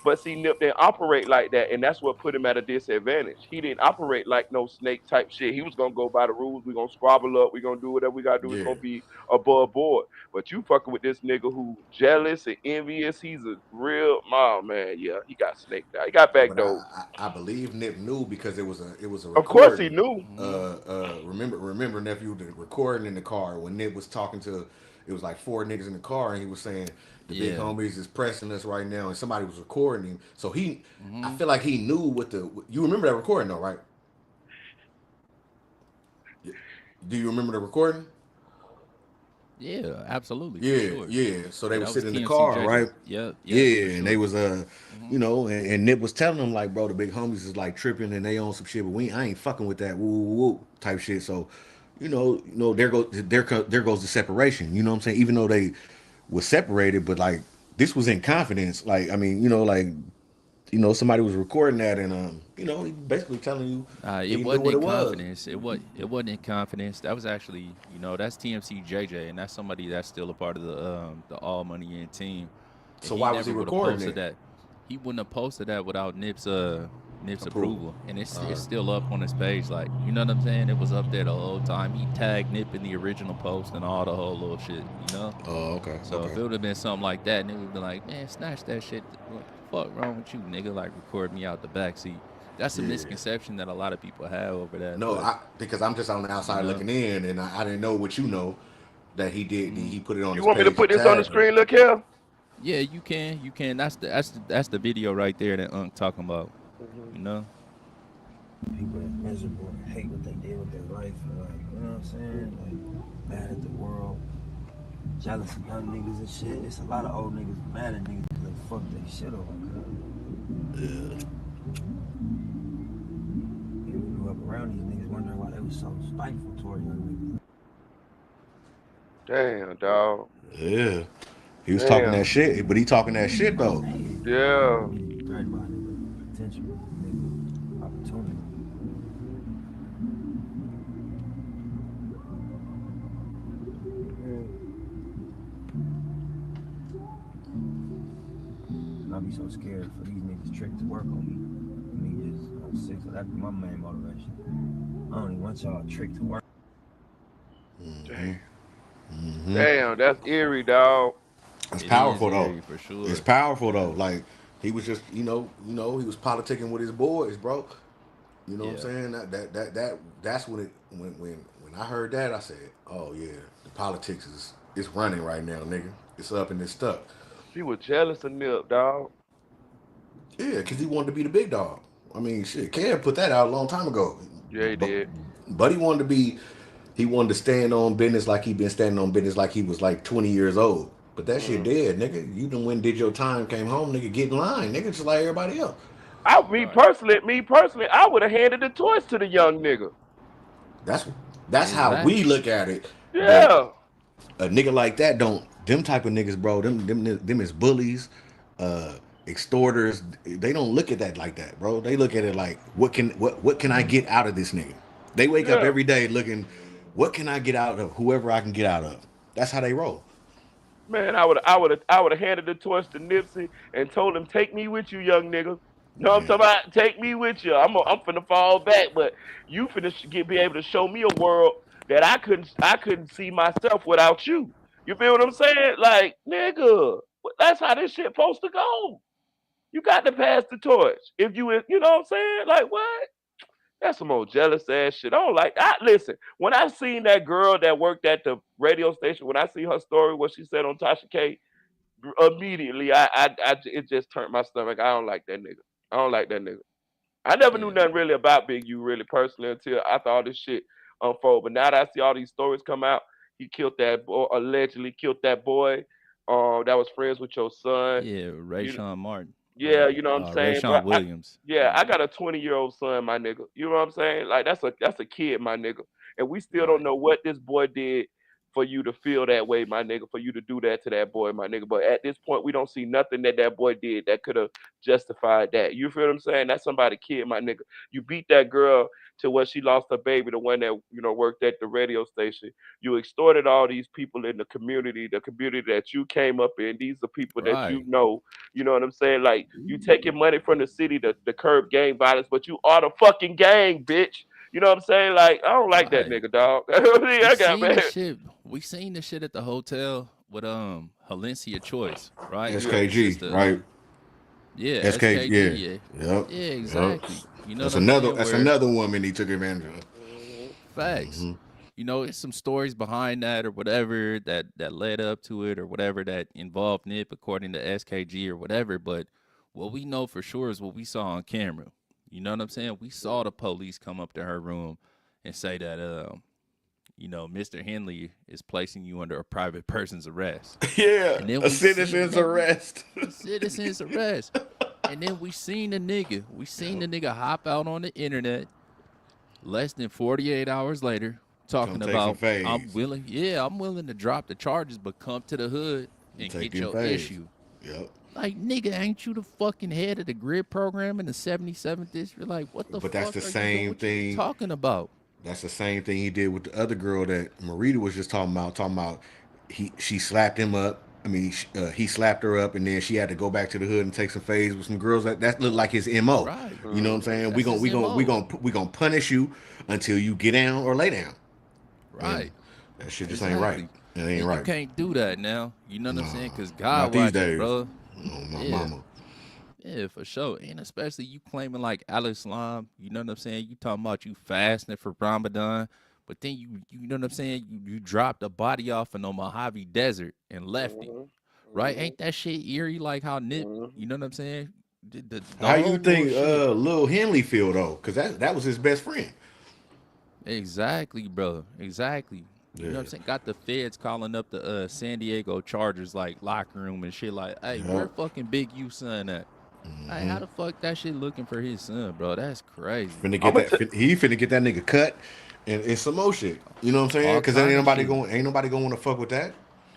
But see, Nip didn't operate like that, and that's what put him at a disadvantage. He didn't operate like no snake type shit. He was gonna go by the rules. We gonna squabble up. We gonna do whatever we gotta do. It's Yeah. gonna be above board. But you fucking with this nigga who jealous and envious. He's a real oh man. Yeah, he got snaked out. He got But backdoored. I believe Nip knew because it was a Of course he recording. knew. Remember nephew the recording in the car when Nip was talking to it was like four niggas in the car and he was saying the big yeah. homies is pressing us right now and somebody was recording him. So I Hmm. feel like he knew what the you remember that recording though, right? Do you remember the recording? Yeah, absolutely, for Yeah, sure. yeah. So they Yeah, would that was sit in the TMC car, JJ. right? Yep, yep, for Yeah, and they sure. was Hmm. you know, and Nip was telling them like, bro, the big homies is like tripping and they on some shit, but I ain't fucking with that woo woo woo type shit. So, there goes the separation. You know what I'm saying? Even though they was separated, but like this was in confidence. Like I mean, somebody was recording that and he basically telling you It he knew wasn't what in it was. confidence. It wasn't in confidence. That was actually, that's TMC JJ, and that's somebody that's still a part of the All Money In team. And So he why was he never would have recording posted it? that. He wouldn't have posted that without Nip's Approval. approval. And it's still up on his page. Like, you know what I'm saying? It was up there the whole time. He tagged Nip in the original post and all the whole little shit. You know. Oh, okay, So if okay. it would have been something like that, and it would have been like, man, snatch that shit. What the fuck wrong with you, nigga? Like, record me out the backseat. That's a Yeah. misconception that a lot of people have over that. No, But because I'm just on the you outside know, looking in, and I didn't know what you know that he did. hmm He put it on You his want me to page put and this on the tagged him. screen? Look here. yeah, you can. That's the video right there that Unc talking about. Mhm. You know, People that miserable and hate what they did with their life, and like, you know what I'm saying? Like, mad at the world, jealous of young niggas and shit. It's a lot of old niggas mad at niggas because they fucked their shit over, cuz. Yeah. People grew up around these niggas wondering why they was so spiteful toward young niggas. Damn, dog. Yeah. He was talking Damn. that shit, but he talking that shit though. Yeah. Getting threatened by nigga potential, nigga opportunity. And I be so scared for these niggas trick to work on me. Me just, I'm sick of that. Be my main motivation. I don't even want y'all trick to work. Hmm. Damn. Hmm. Damn, that's eerie, dog. It's it is powerful though. eerie for It's sure. powerful though. Like he was just, he was politicking with his boys, bro. You know what I'm Yeah. saying? That's when when I heard that, I said, oh yeah, the politics is it's running right now, nigga. It's up and it's stuck. He was jealous of Nip, dog. Yeah, because he wanted to be the big dog. I mean, shit, Cam put that out a long time ago. Yeah, he But did. but he wanted to stand on business like he been standing on business like he was like 20 years old. But that shit Mm. dead, nigga. You done went and did your time, came home, nigga, get in line, nigga, just like everybody else. Right. Me personally, I would have handed the torch to the young nigga. That's that's how we Exactly. look at it. But Yeah. a nigga like that don't them type of niggas, bro. Them is bullies, uh, extorters. They don't look at that like that, bro. They look at it like what can I get out of this nigga? They wake up Yeah. every day looking, what can I get out of whoever I can get out of? That's how they roll. Man, I would have handed the torch to Nipsey and told him, "Take me with you, young nigga." No, I'm Yeah, talking about take me with you. I'm finna fall back, but you finna be able to show me a world that I couldn't see myself without you. You feel what I'm saying? Like, nigga, that's how this shit supposed to go. You got to pass the torch. If you know what I'm saying? Like, what? That's some old jealous ass shit. I don't like. Listen. When I seen that girl that worked at the radio station, when I see her story, what she said on Tasha K, immediately, it just turned my stomach. I don't like that nigga. I don't like that nigga. I never knew Yeah. nothing really about Big U really personally until after all this shit unfold. But now that I see all these stories come out, he killed that boy, allegedly killed that boy, that was friends with your son. Yeah, You Rayshawn Martin yeah, or you know what I'm saying, bro. Rayshawn Williams. Yeah, Yeah. I got a 20-year-old son, my nigga. You know what I'm saying? Like that's a kid, my nigga. And we still don't Right. know what this boy did for you to feel that way, my nigga. For you to do that to that boy, my nigga. But at this point, we don't see nothing that that boy did that could have justified that. You feel what I'm saying? That's somebody kid, my nigga. You beat that girl to where she lost her baby, the one that worked at the radio station. You extorted all these people in the community that you came up in. These are people that you Right. know. You know what I'm saying? Like you taking money from the city to curb gang violence, but you are the fucking gang, bitch. You know what I'm saying? Like I don't like that Right. nigga, dog. I We got seen mad. this shit. We seen this shit at the hotel with Halencia Choice, right? Yeah. The SKG, sister. right? Yeah, SKG, SKG. yeah, Yeah. yep, Yeah, yep. exactly. You know what That's I'm another. saying? That's Where another woman he took advantage of. facts. You know, it's some stories behind that or whatever that led up to it or whatever that involved Nip according to SKG or whatever. But what we know for sure is what we saw on camera. You know what I'm saying? We saw the police come up to her room and say that Mr. Henley is placing you under a private person's arrest. Yeah, And then a we seen citizen's arrest. a citizen's arrest. And then we seen the nigga. We seen the nigga hop out on the internet less than 48 hours later Come talking take some about I'm phase. willing, I'm willing to drop the charges, but come to the hood and Take get them your phase. issue. Yep. Like, nigga, ain't you the fucking head of the grid program in the 77th district? Like, what the But that's fuck the are you doing? same What you thing. talking about? That's the same thing he did with the other girl that Marita was just talking about. She slapped him up. I mean, he slapped her up, and then she had to go back to the hood and take some phase with some girls. That looked like his mo. Right. You know what I'm saying? We That's gonna his we gonna we MO. gonna we gonna punish you until you get down or lay down. And Right. that shit just ain't right. Exactly. It ain't And you right. can't do that now. You know what I'm Nah, saying? Because not God these watching, days. bro. No, my Yeah. mama. Yeah, for sure. And especially you claiming like Al Islam, you know what I'm saying? You talking about you fasting for Ramadan, but then you know what I'm saying? You dropped a body off in the Mojave Desert and left him. Right? Ain't that shit eerie like how Nip, you know what I'm saying? The How you whole think bullshit. Lil Henley feel though? Because that was his best friend. Exactly, bro. Exactly. You know what Yeah. I'm saying? Got the feds calling up the San Diego Chargers like locker room and shit like, hey, Yeah. where fucking Big U son at? Hey, how the fuck that shit looking for his son, bro? That's crazy. I'm gonna t- He finna get that nigga cut and some more shit. You know what I'm saying? All Because ain't kind of nobody shit. going want to fuck with that.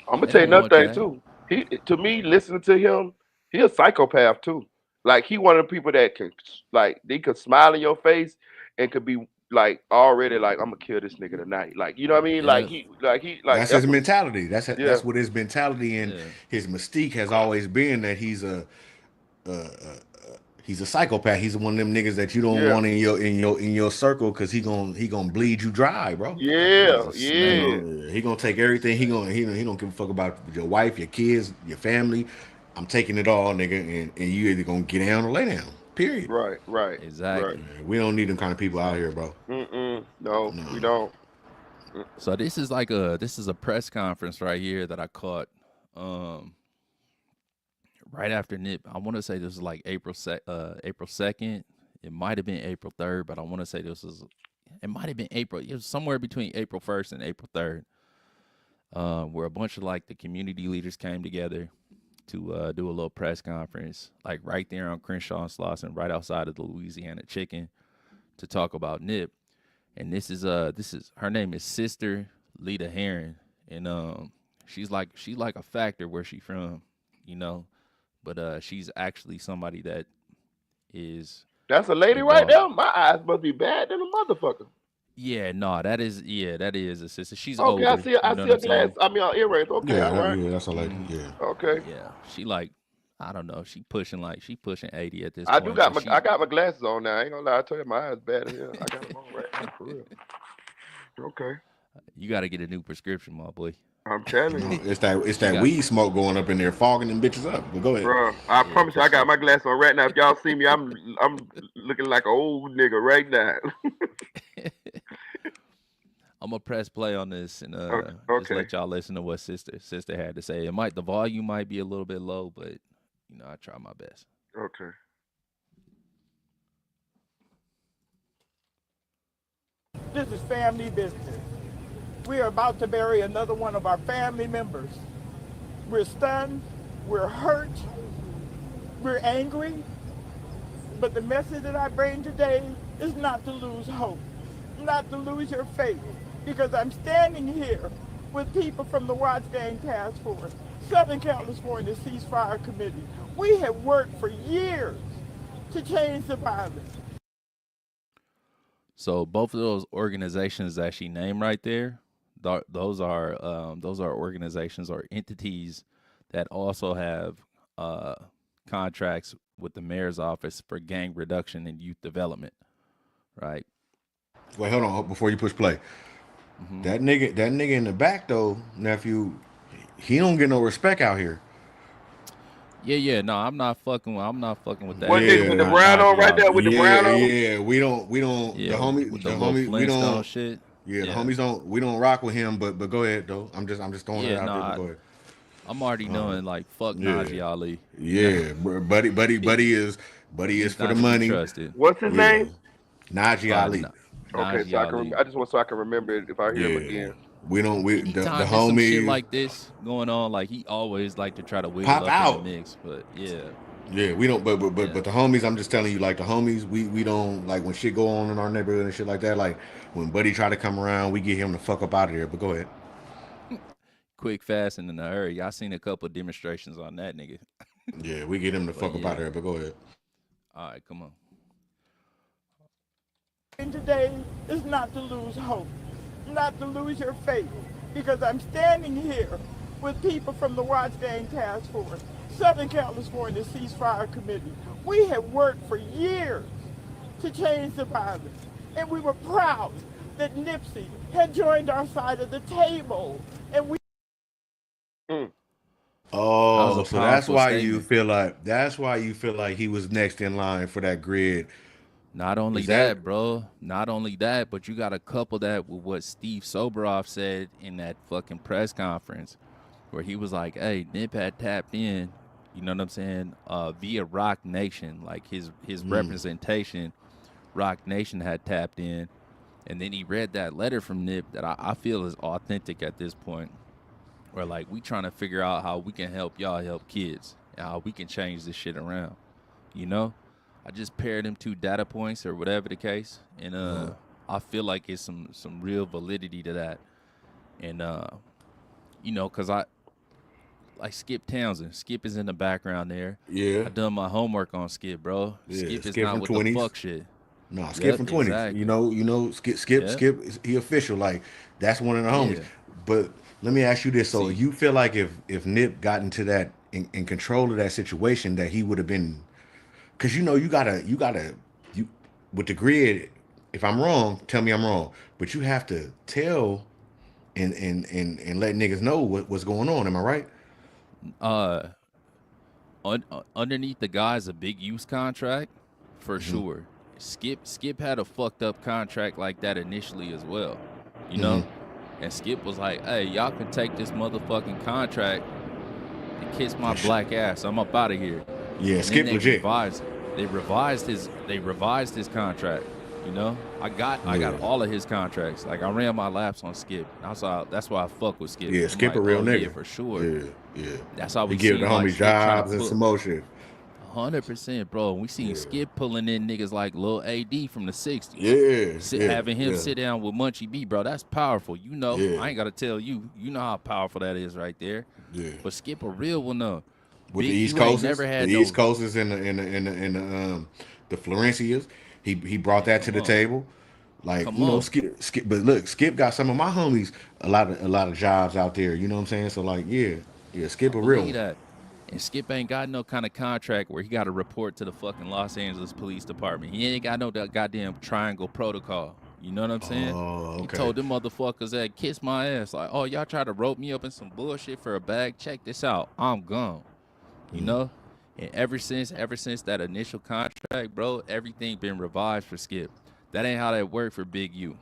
I'm gonna They tell you don't another want thing that. too. He to me, listening to him, he a psychopath too. Like he one of the people that can like they could smile in your face and could be like already like I'm gonna kill this nigga tonight. Like you know what I mean? Yeah, Like That's his that's what mentality. yeah That's what his mentality and yeah. his mystique has always been that he's a psychopath. He's one of them niggas that you don't yeah want in your circle because he gonna bleed you dry, bro. He's yeah a snake. yeah He gonna take everything. He don't give a fuck about your wife, your kids, your family. I'm taking it all, nigga, and you either gonna get down or lay down. Period. right. Exactly. We don't need them kind of people out here, Exactly. bro. No, No. we don't. So this is a press conference right here that I caught um right after Nip. I want to say this was like April 2nd. It might have been April 3rd, but I want to say it might have been April. It was somewhere between April 1st and April 3rd. Where a bunch of like the community leaders came together to do a little press conference, like right there on Crenshaw and Slauson, right outside of the Louisiana Chicken, to talk about Nip. And this is her name is Sister Lita Heron, and she's like a factor where she from, you know, but she's actually somebody that is That's a lady right involved. there. My eyes must be bad than a motherfucker. Yeah, no, that is a sister. She's Okay, older, I you know see what a I'm glass. saying? I mean, earrings. Okay, all right. Yeah, that's a lady. Hmm. Yeah. Okay. Yeah, she like I don't know, she pushing 80 at this I do point, got but I got my glasses on now. I ain't gonna lie. I tell you, my eyes bad as hell. I got them on right now for real. Okay. you got to get a new prescription, my boy. I'm telling No, you, it's She that got weed smoke going up in there, fogging them bitches up. But go ahead. bro. I yeah, promise for you, I got sure. my glasses on right now. If y'all see me, I'm looking like an old nigga right now. I'm gonna press play on this and Okay. just let y'all listen to what sister had to say. The volume might be a little bit low, but I try my best. Okay. This is family business. We are about to bury another one of our family members. We're stunned, we're hurt, we're angry, but the message that I bring today is not to lose hope, not to lose your faith, because I'm standing here with people from the Watch Gang Task Force, Southern California Ceasefire Committee. We have worked for years to change the violence. So both of those organizations that she named right there, those are organizations or entities that also have contracts with the mayor's office for gang reduction and youth development, right? Wait, hold on before you push play. Mm-hmm. That nigga in the back though, nephew, he don't get no respect out here. Yeah. No, I'm not fucking with that. What nigga with the brown on right there with the brown on? Yeah, we don't. Yeah, the homie, with the little homie, we Flintstone don't. shit. Yeah, the homies we don't rock with him. But go ahead though. I'm just throwing it out there. But go ahead. I'm already knowing fuck Najee Ali. Yeah, buddy is for the money. Trusted. What's his name? Najee Ali. Okay, so I just want so I can remember it if I hear him again. We don't. Anytime the there's homies some shit like this going on, like he always like to try to wiggle pop up out in the mix. But yeah. Yeah, we don't. But the homies, I'm just telling you, like the homies, we don't like when shit go on in our neighborhood and shit like that. Like when Buddy try to come around, we get him the fuck up out of there. But go ahead. Quick, fast, and in a hurry. Y'all seen a couple of demonstrations on that nigga. Yeah, we get him the fuck up out of there. But go ahead. All right, come on. And today is not to lose hope, not to lose your faith, because I'm standing here with people from the Watch Gang Task Force, Southern California Ceasefire Committee. We have worked for years to change the violence, and we were proud that Nipsey had joined our side of the table, and we. Oh, so that's why you feel like he was next in line for that grid. Not only that, bro. Not only that, but you got to couple that with what Steve Soboroff said in that fucking press conference, where he was like, "Hey, Nip had tapped in, you know what I'm saying, via Rock Nation, like his representation, Rock Nation had tapped in, and then he read that letter from Nip that I feel is authentic at this point, where like we trying to figure out how we can help y'all help kids and how we can change this shit around, you know." I just paired them two data points or whatever the case, and I feel like it's some real validity to that, and because I like Skip Townsend. Skip is in the background there. Yeah, I done my homework on Skip, bro. Yeah, Skip is Skip not from with 20s. the fuck shit. No, Skip from 20s. Exactly. You know, Skip, he official. Like that's one of the homies. Yeah. But let me ask you this: so you feel like if Nip got into that in control of that situation, that he would have been. Cause you gotta with the grid. If I'm wrong, tell me I'm wrong. But you have to tell and let niggas know what's going on. Am I right? Underneath the guy's a big use contract, for sure. Skip had a fucked up contract like that initially as well, you know. And Skip was like, "Hey, y'all can take this motherfucking contract and kiss my black ass. I'm up out of here." Yeah, and Skip legit. They revised his contract. You know, I got all of his contracts. Like I ran my laps on Skip. That's why I fuck with Skip. Yeah, Skip a real nigga yeah, for sure. Yeah. That's how we give the homies jobs and some more shit. 100%, bro. We seen Skip pulling in niggas like Lil AD from the '60s. Having him sit down with Munchie B, bro. That's powerful. You know, I ain't gotta tell you. You know how powerful that is right there. Yeah. But Skip a real one though. With Big the East Coast, East Coasters and the Florencias, he brought that to the table. Like Skip, but look, Skip got some of my homies a lot of jobs out there. You know what I'm saying? So like, yeah, Skip a real one. That. And Skip ain't got no kind of contract where he got to report to the fucking Los Angeles Police Department. He ain't got no goddamn triangle protocol. You know what I'm saying? Oh, okay. He told them motherfuckers that kiss my ass. Like, oh, y'all try to rope me up in some bullshit for a bag? Check this out. I'm gone. You know? And ever since that initial contract, bro, everything been revised for Skip. That ain't how that worked for Big U.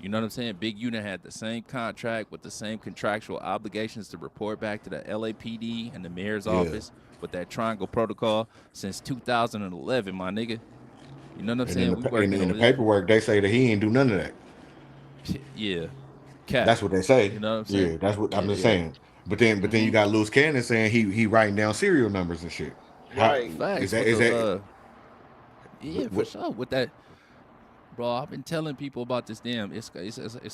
You know what I'm saying? Big Unit had the same contract with the same contractual obligations to report back to the LAPD and the mayor's Yeah. office with that triangle protocol since 2011, my nigga. You know what I'm And in saying? We the in, working in on the this. paperwork, they say that he ain't do none of that. Yeah, cap. That's what they say. You know what I'm saying? Yeah, that's what I'm just Yeah. saying. But then you got Luce Cannon saying he writing down serial numbers and shit. How Right. is Facts that? with Is the that? yeah, for What, sure. With that, bro, I've been telling people about this damn. It's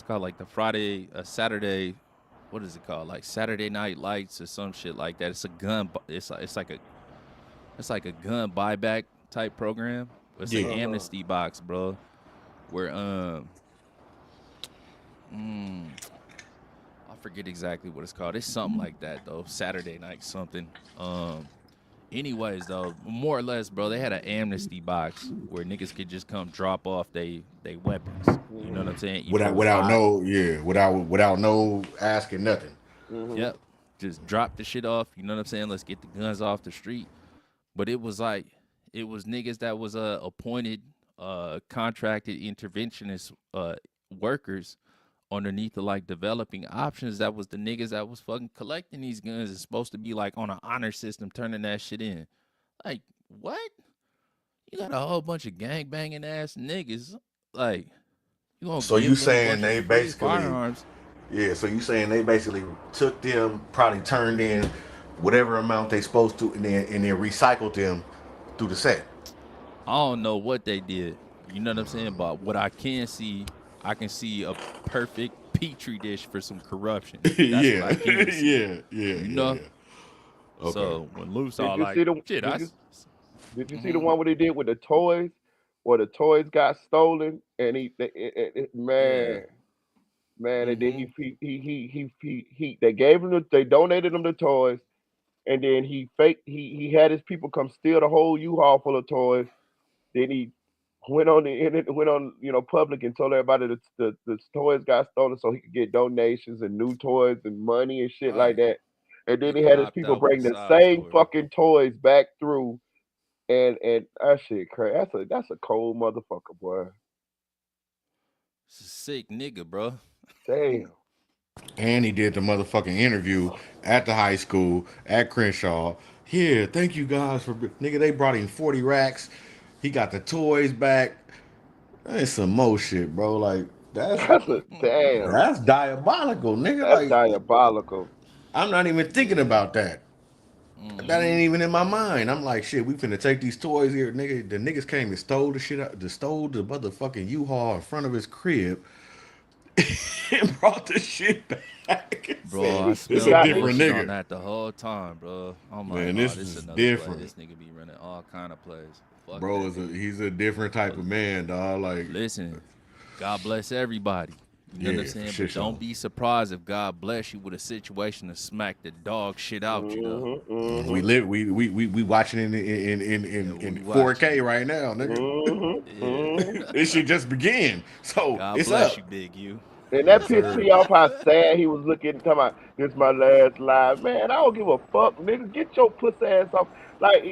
called like the Friday, Saturday. What is it called? Like Saturday Night Lights or some shit like that. It's a gun. It's like a gun buyback type program. It's an yeah. Uh-huh. amnesty box, bro. Where mm, I forget exactly what it's called. It's something like that though. Saturday night something. Anyways, though, more or less, bro, they had an amnesty box where niggas could just come drop off they weapons. You know what I'm Mhm. saying? If it Without was without hot, no yeah without no asking nothing. Mhm. yep, just drop the shit off. You know what I'm saying? Let's get the guns off the street. But it was like it was niggas that was appointed contracted interventionist workers underneath the like developing options. That was the niggas that was fucking collecting these guns. It's supposed to be like on an honor system, turning that shit in. Like what? You got a whole bunch of gang banging ass niggas. Like you gonna So you give them a saying bunch of they free basically firearms? yeah? So you saying they basically took them, probably turned in whatever amount they supposed to, and then recycled them through the set. I don't know what they did. You know what I'm saying? But what I can see, I can see a perfect petri dish for some corruption. That's what yeah, I can see. You know. yeah. Okay. So when Luce Did all you like, see the shit, did you did you see the mm-hmm, one what he did with the toys? Where the toys got stolen and yeah, man, and then mm-hmm. they gave him they donated him the toys, and then he had his people come steal the whole U-Haul full of toys. Then he went on the internet, went on public and told everybody that the toys got stolen so he could get donations and new toys and money and shit like Right. that. And He then he had his copped people out with a bring the sob same story. fucking toys back through, and that shit crazy. That's a cold motherfucker, boy. It's a sick nigga, bro. Damn. And he did the motherfucking interview at the high school at Crenshaw. Here, thank you guys for nigga. They brought him 40 racks. He got the toys back. That's some more shit, bro. Like that's That's a damn. that's diabolical, nigga. That's Like diabolical. I'm not even thinking Yeah. about that. That Mm-hmm. ain't even in my mind. I'm like, shit, we finna take these toys here, nigga. The niggas came and stole the shit out, stole the motherfucking U-Haul in front of his crib and brought the shit back. And Bro, Man, I said, this he a smelled got his different bullshit on nigga. that the whole time, bro. I'm like, Man, oh, this this is another play. different. This nigga be running all kind of plays. Fuck Bro that is nigga. he's a different type But of man, dog. Like, listen, God bless everybody. You know what I'm yeah, for saying? shit But show. don't be surprised if God bless you with a situation to smack the dog shit out you though. Mhm. We Mhm. live we watching in Yeah, in we watching 4K it. right now, nigga. Mhm. Yeah. Mhm. This shit just began. So God it's bless you, up. Big U. And You that pissed me deserve it. off how sad he was looking, talking about this my last live. Man, I don't give a fuck, nigga. Get your pussy ass off. Like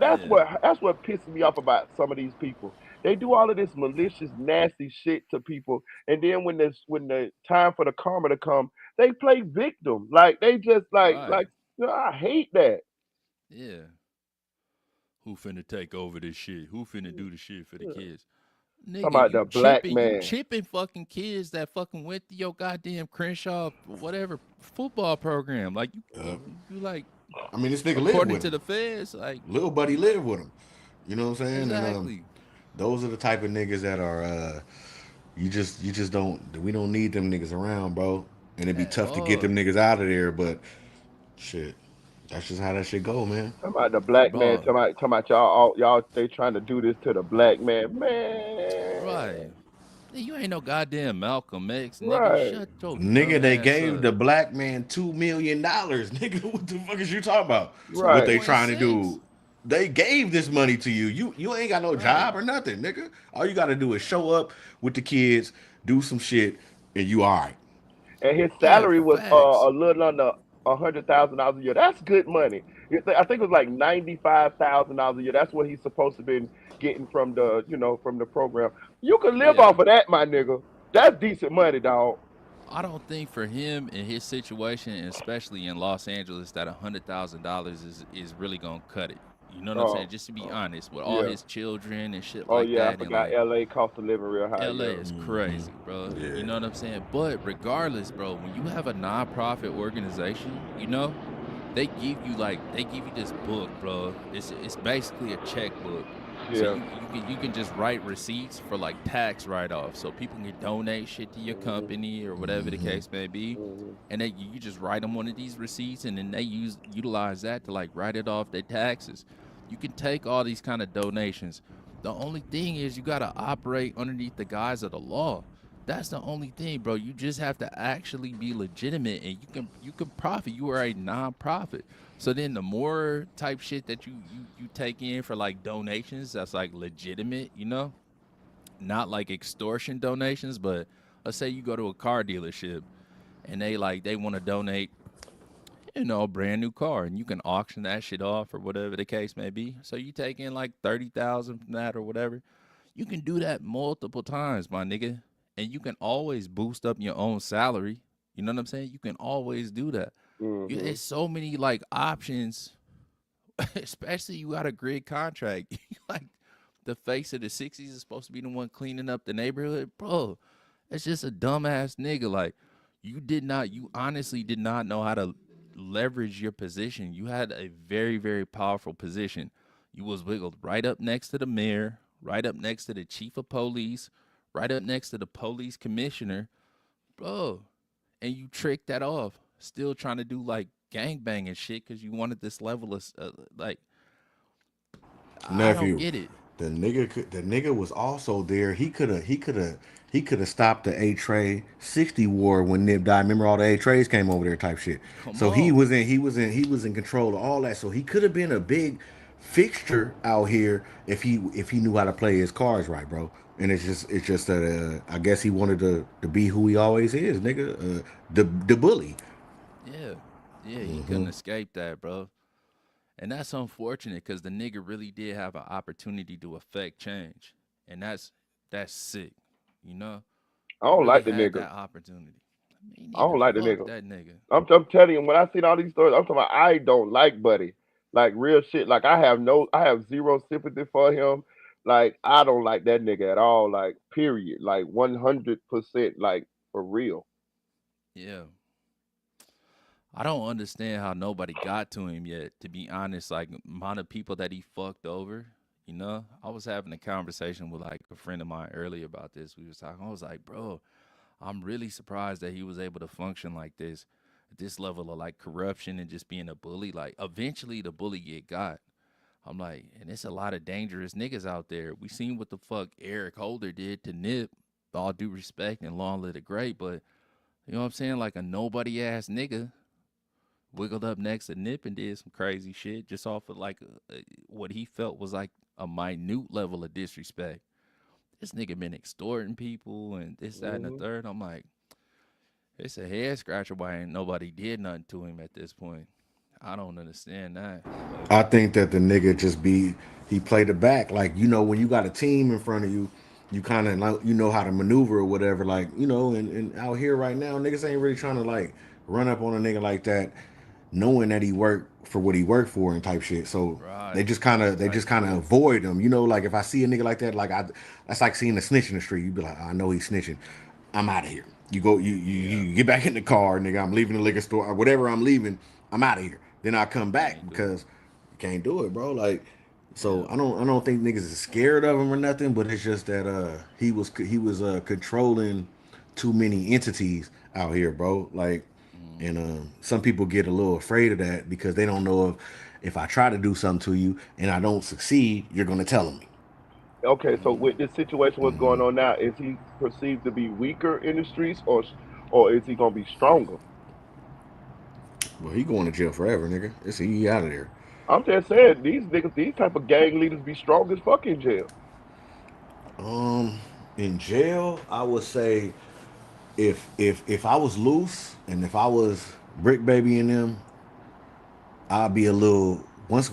Yeah. that's what pisses me off about some of these people. They do all of this malicious, nasty shit to people, and then when the time for the karma to come, they play victim. Like they just Right. I hate that. Yeah. Who finna take over this shit? Who finna do the shit for the kids? Talking Nigga, about the black you man. chipping fucking kids that fucking went to your goddamn Crenshaw whatever football program. Like you like I mean, this nigga live according with to him. the feds, like Little buddy live with him. You know what I'm saying? And exactly. those are the type of niggas that are you just don't we don't need them niggas around, bro. And it'd be At tough to get all. them niggas out of there, but shit. That's just how that shit go, man. Talking about the black man. Bro, Talking about y'all. They trying to do this to the black man. Man, right. You ain't no goddamn Malcolm X, nigga. right. Shut your Nigga, dumb they ass gave up. the black man $2 million. Nigga, what the fuck is you talking about? What Right. they trying to do? 2.6. They gave this money to you. You ain't got no Right. job or nothing, nigga. All you gotta do is show up with the kids, do some shit, and you all right. And his Yeah, salary was facts. a little under $100,000 a year. That's good money. I think it was like $95,000 a year. That's what he's supposed to been getting from the from the program. You can live Yeah. off of that, my nigga. That's decent money, dog. I don't think for him in his situation, and especially in Los Angeles, that $100,000 is really gonna cut it. You know what I'm saying? Oh, Just to be oh, honest, with all yeah. his children and shit Oh like yeah, I that, and forgot like L.A. cost of living real high. LA Yeah. is crazy, bro. You know what I'm saying? But regardless, bro, when you have a nonprofit organization, they give you this book, bro. It's basically a checkbook. So Yeah. you can just write receipts for like tax write off, so people can donate shit to your Mhm. company or whatever the case may be, Mhm. and then you just write them one of these receipts, and then they utilize that to like write it off their taxes. You can take all these kind of donations. The only thing is you gotta operate underneath the guise of the law. That's the only thing, bro. You just have to actually be legitimate, and you can profit. You are a nonprofit. So then the more type shit that you take in for like donations, that's like legitimate, not like extortion donations, but let's say you go to a car dealership and they want to donate, a brand new car, and you can auction that shit off or whatever the case may be. So you take in like 30,000 from that or whatever. You can do that multiple times, my nigga. And you can always boost up your own salary. You know what I'm saying? You can always do that. Mhm. It's so many like options, especially you got a grid contract. Like the face of the 60s is supposed to be the one cleaning up the neighborhood. Bro, it's just a dumbass nigga. Like, you honestly did not know how to leverage your position. You had a very, very powerful position. You was wiggled right up next to the mayor, right up next to the chief of police, right up next to the police commissioner, bro. And you tricked that off, still trying to do like gangbang and shit because you wanted this level of like, I don't Nephew, get it. the nigga was also there. He could have stopped the A Tray 60 war when Nip died. Remember all the A Trays came over there type shit. Come So he on. was in he was in he was in control of all that. So he could have been a big fixture out here if he knew how to play his cards right, bro. And it's just that I guess he wanted to be who he always is, nigga. The bully. Yeah. Yeah, he couldn't escape that, bro. And that's unfortunate because the nigga really did have an opportunity to affect change. And that's sick. You know? I He don't really like the had nigga. that opportunity. Me I don't neither. like the Fuck nigga. that nigga. I'm telling you, when I seen all these stories, I'm talking about I don't like Buddy. Like real shit. Like I have zero sympathy for him. Like I don't like that nigga at all. Like period. Like 100%. Like for real. Yeah. I don't understand how nobody got to him yet, to be honest. Like, amount of people that he fucked over, I was having a conversation with like a friend of mine earlier about this. We was talking. I was like, bro, I'm really surprised that he was able to function like this, at this level of like corruption and just being a bully. Like, eventually the bully get got. I'm like, and it's a lot of dangerous niggas out there. We seen what the fuck Eric Holder did to Nip. All due respect and long live the great, but you know what I'm saying? Like a nobody ass nigga wiggled up next to Nip and did some crazy shit just off of like what he felt was like a minute level of disrespect. This nigga been extorting people and this, that, and the Hmm. third. I'm like, it's a head scratcher why ain't nobody did nothing to him at this point. I don't understand that. But I think that the nigga just he played it back. Like, when you got a team in front of you, you kind of like how to maneuver or whatever. Like, and out here right now, niggas ain't really trying to like run up on a nigga like that, knowing that he worked for what he worked for and type shit. So they right, just kind of type shit. avoid him. Like if I see a nigga like that, like that's like seeing a snitch in the street. You be like, I know he's snitching. I'm out of here. You go, Yeah, you get back in the car, nigga. I'm leaving the liquor store or whatever. I'm leaving. I'm out of here. Then I come you back can't do it. because you can't do it, bro. Like, Yeah, so I don't think niggas is scared of him or nothing. But it's just that he was controlling too many entities out here, bro. Like, and hmm some people get a little afraid of that because they don't know if I try to do something to you and I don't succeed, you're gonna tell me. Okay, so with hmm this situation, what's going on now? Is he perceived to be weaker in the streets, or is he gonna be stronger? Well, he going to jail forever, nigga. It's he out of there. I'm just saying these niggas, these type of gang leaders be strong as fuck in jail. Um, in jail, I would say if I was loose and if I was Brick Baby in them, I'd be a little once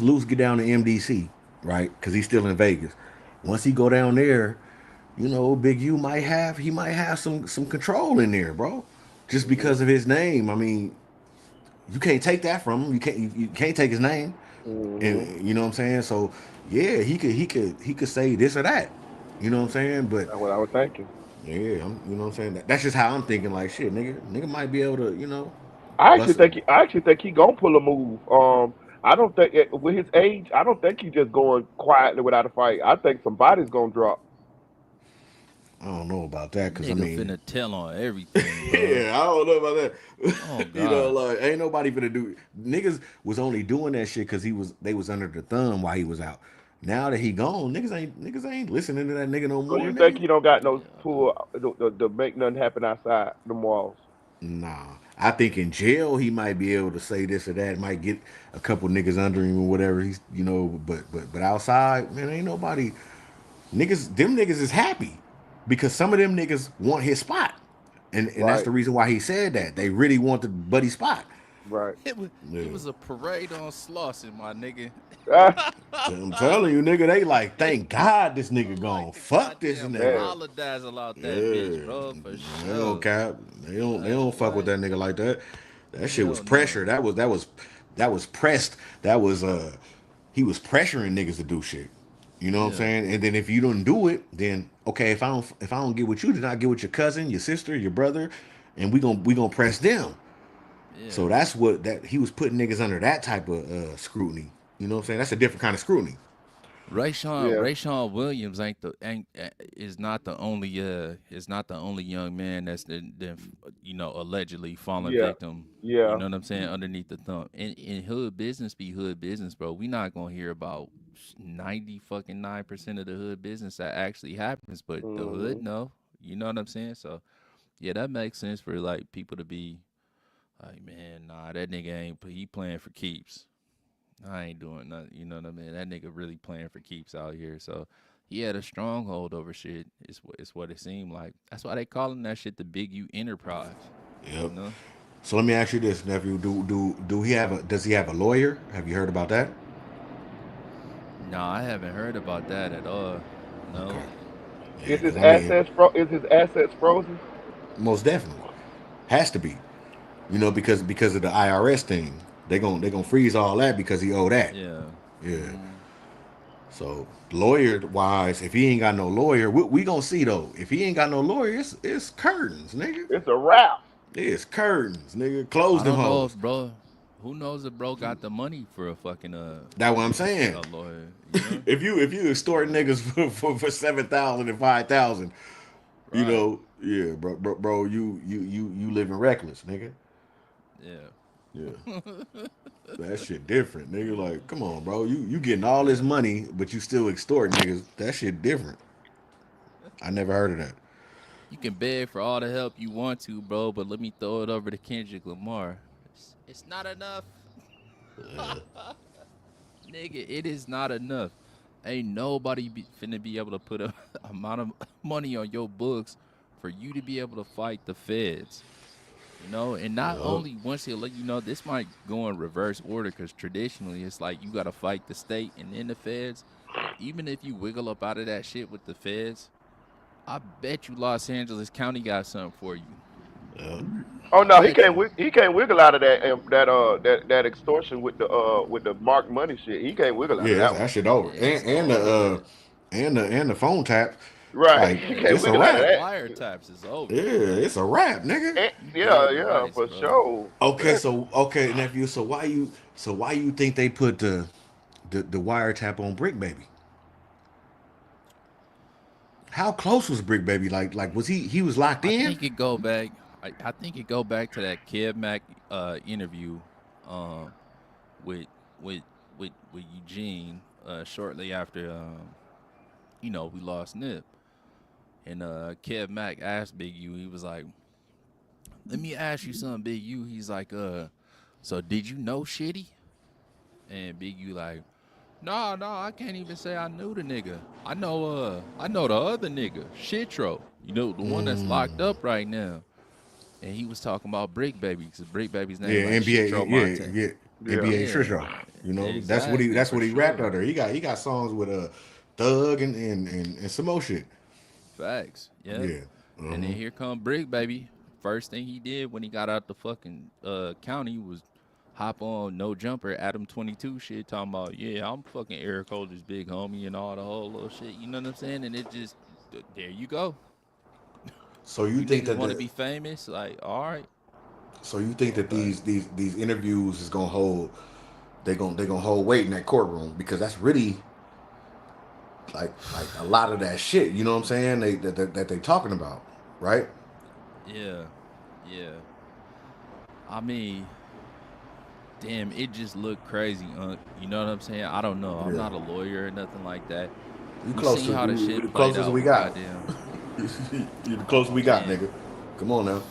loose get down to MDC, right? Because he's still in Vegas. Once he go down there, Big U might have some control in there, bro. Just because of his name. I mean, you can't take that from him. You can't take his name. Mm-hmm. And you know what I'm saying? So yeah, he could say this or that. You know what I'm saying? But That's what I was thinking. yeah, you know what I'm saying? That's just how I'm thinking. Like shit, nigga might be able to, bust. I actually think he gonna pull a move. I don't think with his age, I don't think he just going quietly without a fight. I think somebody's gonna drop. I don't know about that because I Nigga mean, finna tell on everything, bro. yeah, I don't know about Oh that. God. Like ain't nobody gonna do. Niggas was only doing that shit because they was under the thumb while he was out. Now that he gone, niggas ain't listening to that nigga no So more, you think nigga. he don't got no Yeah. pull to make nothing happen outside the walls? Nah, I think in jail he might be able to say this or that. Might get a couple niggas under him or whatever. But outside, man, ain't nobody. Them niggas is happy because some of them niggas want his spot, and that's Right, the reason why he said that. They really want the buddy spot. right. It Yeah. was a parade on Slauson, my nigga. Ah, I'm telling you, nigga, they like, thank God this nigga Like gone. the Fuck this goddamn nigga. man, holodazzle out that bitch, Yeah, bro, for they don't sure. cap. They don't fuck with What? that nigga like that. That shit was Hell no. pressure. That was pressed. That was he was pressuring niggas to do shit. You know what I'm Yeah. saying? And then if you don't do it, then okay, if I don't get with you, then I get with your cousin, your sister, your brother, and we gonna press them. So Yeah. that's what that he was putting niggas under that type of scrutiny. You know what I'm saying? That's a different kind of scrutiny. yeah, Rayshawn Williams is not the only young man that's allegedly fallen yeah, victim. You yeah. know what I'm saying, underneath the thumb. In hood business be hood business, bro. We not gonna hear about 90 fucking 9% of the hood business that actually happens, but the hood Hmm. no. You know what I'm saying? So yeah, that makes sense for like people to be like, man, nah, that nigga ain't he playing for keeps. I ain't doing nothing. You know what I mean? That nigga really playing for keeps out here. So he had a stronghold over shit. It's what it seemed like. That's why they calling that shit the Big U Enterprise. You Yep. know? So let me ask you this, nephew. Does he have a lawyer? Have you heard about that? No, I haven't heard about that at all. Okay. No. Yeah, because I mean, Is his assets frozen? most definitely has to be. Because of the IRS thing, they gonna freeze all that because he owe that. Yeah. Yeah. Mm-hmm. So lawyer wise, if he ain't got no lawyer, we gonna see though. If he ain't got no lawyer, it's curtains, nigga. It's a wrap. It's curtains, nigga. Close I them don't know if hoes. bro. Who knows if bro got the money for a fucking That's what I'm saying. a lawyer? You know? If you extort So niggas for 7,000 and 5,000, right. yeah, bro, you living reckless, nigga. Yeah. Yeah, that shit different, nigga. Like, come on, bro. You getting all this Yeah. money, but you still extorting niggas. That shit different. I never heard of that. You can beg for all the help you want to, bro, but let me throw it over to Kendrick Lamar. It's not enough. Nigga, it is not enough. Ain't nobody finna be able to put a amount of money on your books for you to be able to fight the feds. And not Yup. only once he'll let you know, this might go in reverse order because traditionally it's like you got to fight the state and then the feds. But even if you wiggle up out of that shit with the feds, I bet you Los Angeles County got something for you. Yup. Oh I no, he bet can't. you. He can't wiggle out of that extortion with the marked money shit. He can't wiggle out Yeah, of that one. that shit over. Yeah, it's And over. the phone tap, Right, like he Yeah, can't it's a wiggle out of the wrap. that. wiretaps is Yeah, over, bro. it's a wrap, nigga. You Yeah, dead to yeah, rights, for bro. sure. Okay, nephew. So why you think they put the wiretap on Brick Baby? How close was Brick Baby? Like was he was locked I in? think it go back. I think it go back to that Kev Mac interview um with with with Eugene shortly after we lost Nip. And Kev Mac asked Big U, he was like, "Let me ask you something, Big U." He's like, so did you know Shitty?" And Big U like, "No, no, I can't even say I knew the nigga. I know the other nigga, Shitro. The one that's Mm, locked up right now." And he was talking about Brick Baby because Brick Baby's name yeah, like NBA, Shitro yeah, Montana. yeah, Yeah, NBA Yeah, Trisha. That's what he exactly, that's for what he rapped sure. under. He got songs with Thug and some more shit. Facts. Yep. Yeah. And then here come Brick Baby. First thing he did when he got out the fucking county was hop on No Jumper Adam 22 shit talking about, yeah, I'm fucking Eric Holder's big homie and all the whole little shit. You know what I'm saying? And it just there you go. So you You think niggas that want to be famous? Like, all right. so you think that Okay. these interviews is gonna hold they gonna hold weight in that courtroom because that's really like a lot of that shit. You know what I'm saying? That they talking about, right? Yeah. Yeah. I mean, damn, it just looked crazy. You know what I'm saying? I don't know. I'm Yeah. not a lawyer or nothing like that. You We close seen to how the you shit the played closest out we with got. goddamn. You the closest we got, Man, nigga. Come on now.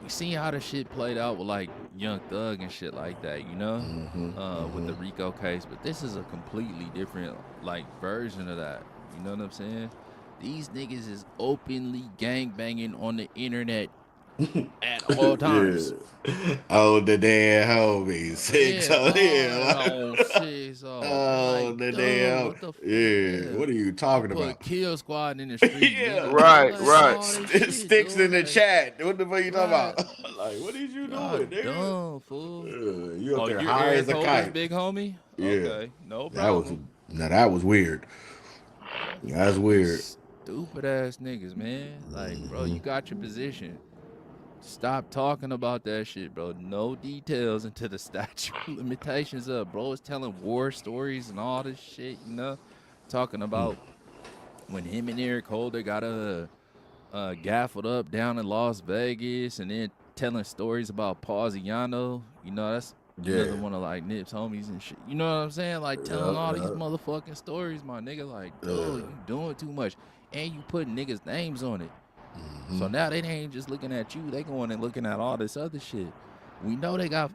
we seen how the shit played out with like Young Thug and shit like that, you know, with the Rico case. But this is a completely different like version of that. You know what I'm saying? These niggas is openly gang banging on the internet at all Yeah. times. Oh, the damn homie. Six Yeah, oh on yeah. on 6 I'm Oh, like, the duh, damn. what the Yeah. yeah. What are you I talking put about? Kill Squad in the street, Yeah. nigga. Like, Right, like right. all this shit, Sticks dude. in the Like, chat. What the fuck you talking right. about? Like, what is you doing, God nigga? dumb, fool. You up Oh, there you're high Eric as a Holder's kite. big homie? Yeah. Okay, no That was problem. that was weird. That's weird. Stupid ass niggas, man. Like, bro, you got your position. Stop talking about that shit, bro. No details into the statute of limitations up. Bro is telling war stories and all this shit, you know? Talking about when him and Eric Holder got gaffled up down in Las Vegas and then telling stories about Pausiano. You know, that's Yeah. another one of like Nip's homies and shit. You know what I'm saying? Like telling all these motherfucking stories, my nigga. Like, dude, you doing too much. And you putting niggas' names on it. So now they ain't just looking at you, they going and looking at all this other shit. We know they got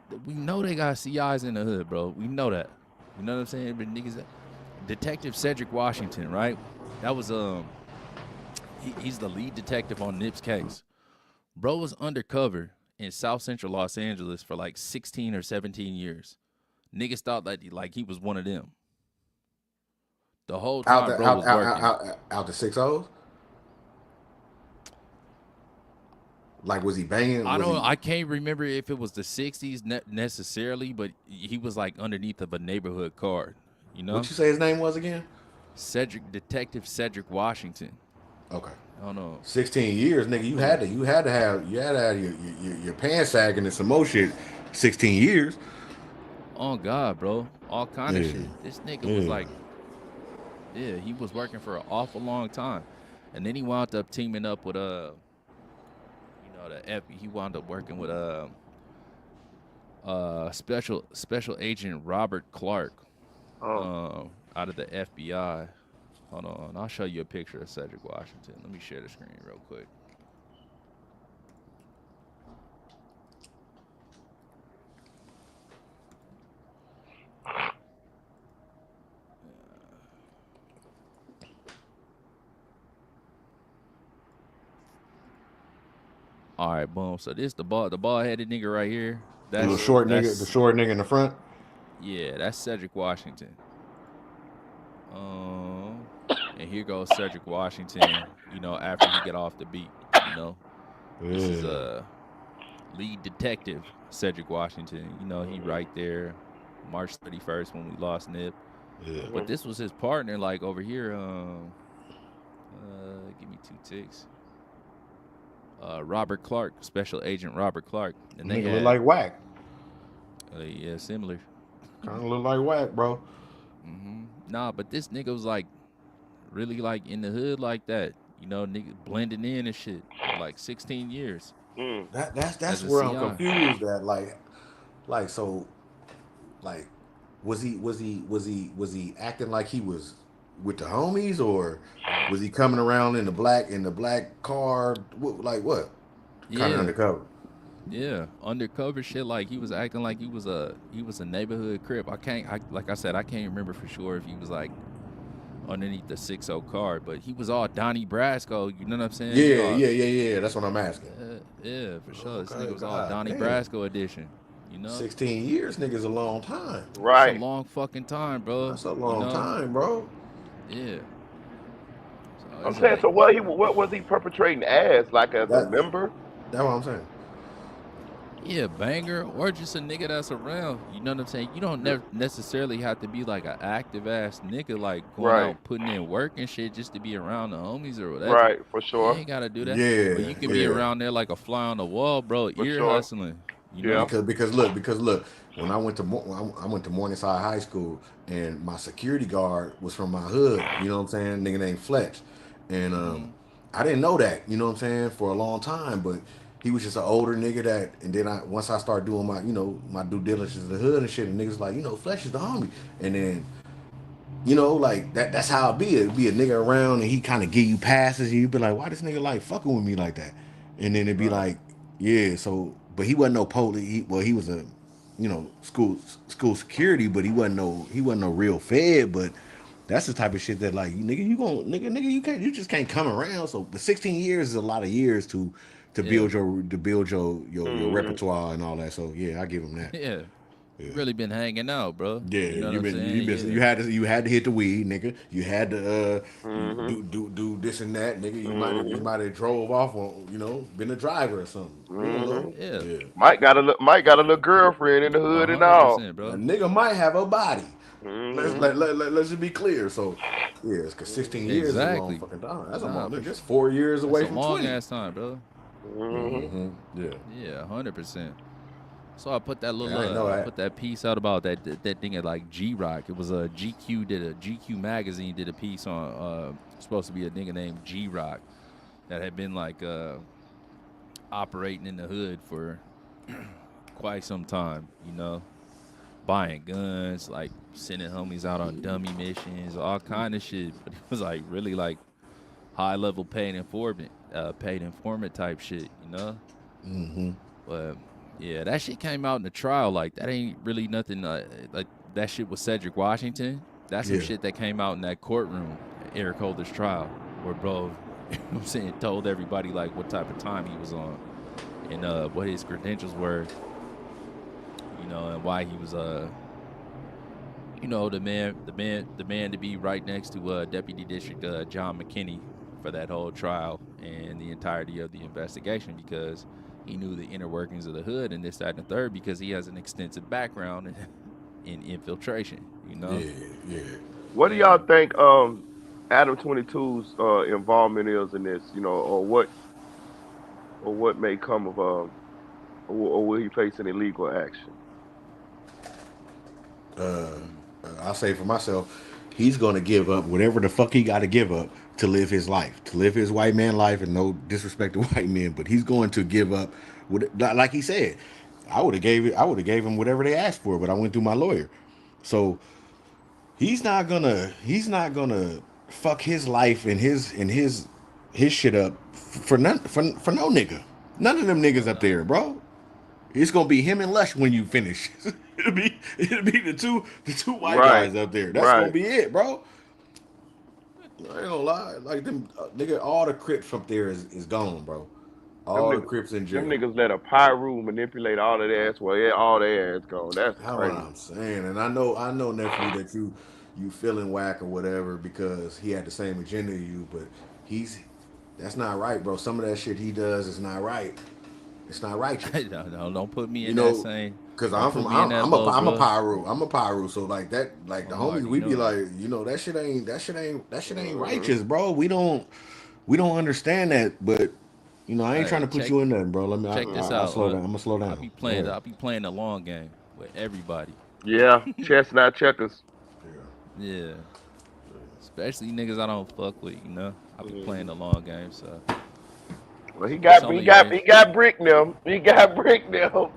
CIs in the hood, bro. We know that. You know what I'm saying? But niggas Detective Cedric Washington, right? That was he's the lead detective on Nip's case. Bro was undercover in South Central Los Angeles for like 16 or 17 years. Niggas thought that like he was one of them. The whole Out time the bro was working. out the 6-0s? Like, was he banging? I Was don't. he? I can't remember if it was the '60s necessarily, but he was like underneath of a neighborhood card. You What know, you say his name was again? Detective Cedric Washington. Okay. I don't know. 16 years, nigga. You had to have your pants sagging and some more shit. 16 years. Oh God, bro, all kind of Yeah. shit. This nigga was Yeah. like, yeah, he was working for an awful long time, and then he wound up teaming up with you know, he wound up working with special agent Robert Clark, Oh, out of the FBI. Hold on, I'll show you a picture of Cedric Washington. Let me share the screen real quick. All right, boom. So this the bald headed nigga right here. The That's short that's nigga in the front. yeah, that's Cedric Washington. And here goes Cedric Washington. You know, after he get off the beat. You know, this is Yeah. lead detective Cedric Washington. You know, he right there, March 31st when we lost Nip. Yeah. But this was his partner, like over here. Give me 2 ticks. Robert Clark, Special Agent Robert Clark, and they Nigga look had like whack. yeah, similar. Kind of look like whack, bro. Nah, but this nigga was like really like in the hood like that. You know, nigga blending in and shit for like 16 years. That's As a where I'm CI. confused at. Like so, like was he acting like he was with the homies, or was he coming around in the black car? Like what? Kind of Yeah. undercover. Yeah, undercover shit. Like he was acting like he was a neighborhood crip. Like I said, I can't remember for sure if he was like underneath the 60 card, but he was all Donnie Brasco. You know what I'm saying? He all Yeah. That's what I'm asking. yeah, for sure. This Okay, nigga was all God Donnie damn. Brasco edition. You know, 16 years, nigga's a long time. it's a right. long fucking time, bro. That's a You long know, time, bro. yeah. So I'm It's saying, like so what was he perpetrating as? Like as a That member? that's what I'm saying. yeah, banger or just a nigga that's around. You know what I'm saying? You don't necessarily have to be like an active ass nigga, like going Right, out putting in work and shit just to be around the homies or whatever. right, for You sure, ain't gotta do that, but Yeah, you can be yeah. around there like a fly on the wall, bro. for Ear sure. hustling, you Yeah. know? Because look, when I went to Morningside High School, and my security guard was from my hood. You know what I'm saying? Nigga named Fletch, and Hmm. I didn't know that. You know what I'm saying? For a long time, but he was just an older nigga that. And then once I started doing my my due diligence in the hood and shit, and niggas like Fletch is the homie, and then like that's how it be. It'd be a nigga around and he kind of give you passes and you be like, why this nigga like fucking with me like that? And then it'd be Right. like, yeah, so but he wasn't no police. He was a, school security, but he wasn't no real fed. But that's the type of shit that like nigga you gon' nigga you just can't come around. So the 16 years is a lot of years to Yeah, build your Hmm. repertoire and all that. So yeah, I give him that. yeah. Yeah. You really been hanging out, bro. Yeah, You know what I'm you saying? had to hit the weed, nigga. You had to Hmm. do this and that, nigga. You Hmm. might have drove off on been a driver or something. We don't Hmm. know. Yeah, yeah. Yeah, Mike got a little girlfriend in the A hood and hundred all. percent, a bro. nigga might have a body. Hmm. Let's just be clear. So yeah, it's cause 16 Hmm. years is a long Exactly. fucking time. That's a Nah, long for nigga. sure. That's 4 years That's away a from long 20. ass time, bro. Hmm. Yeah, Yeah, 100%. So I put that yeah, little, I know I that. put that piece out about that thing at like G Rock. It was a GQ magazine did a piece on supposed to be a nigga named G Rock that had been like operating in the hood for quite some time. Buying guns, like sending homies out on dummy missions, all kind of shit. But it was like really like high level paid informant type shit. Mm-hmm. But yeah, that shit came out in the trial. Like that ain't really nothing. Like that shit was Cedric Washington. That's some Yeah. shit that came out in that courtroom, at Eric Holder's trial, where bro, you know what I'm saying, told everybody like what type of time he was on and what his credentials were, and why he was the man to be right next to Deputy District John McKinney for that whole trial and the entirety of the investigation because he knew the inner workings of the hood and this, that, and the third because he has an extensive background in infiltration, Yeah, yeah. What do y'all And think Adam 22's involvement is in this? Or what may come of or will he face any legal action? uh, I'll say for myself, he's going to give up whatever the fuck he got to give up to live his life, to live his white man life, and no disrespect to white men, but he's going to give up. Like he said, I would have gave him whatever they asked for, but I went through my lawyer, so he's not gonna fuck his life and his shit up for no nigga. None of them niggas up no, there, bro. It's gonna be him and Lush when you finish. it'll be the two white Right, guys up there. That's gonna right. be it, bro. I ain't gonna lie. Like them nigga, all the Crips up there is gone, bro. Them All the niggas, Crips in them jail. niggas let a Pyru manipulate all of their ass. Well, yeah, all their ass gone. That's How what crazy. I'm saying, and I know nephew that you feeling whack or whatever because he had the same agenda as you, but he's that's not right, bro. Some of that shit he does is not right. It's not righteous. no, don't put me You in that know, same. cause Don't I'm put from me in that boat, I'm a bro. pyro. I'm a pyro. So like that, like the I homies, already we be know that. like, that shit ain't Hmm. righteous, bro. We don't understand that, but I ain't trying Hey, to put you in that, bro. check this I'll out. slow down. I'm gonna slow I'll down. be Go playing. ahead. I'll be playing the long game with everybody. Yeah, chestnut checkers. Yeah, especially niggas I don't fuck with. I'll be playing Hmm. the long game. So Well, he it's got he only got eventually. he got brick them. He got brick them.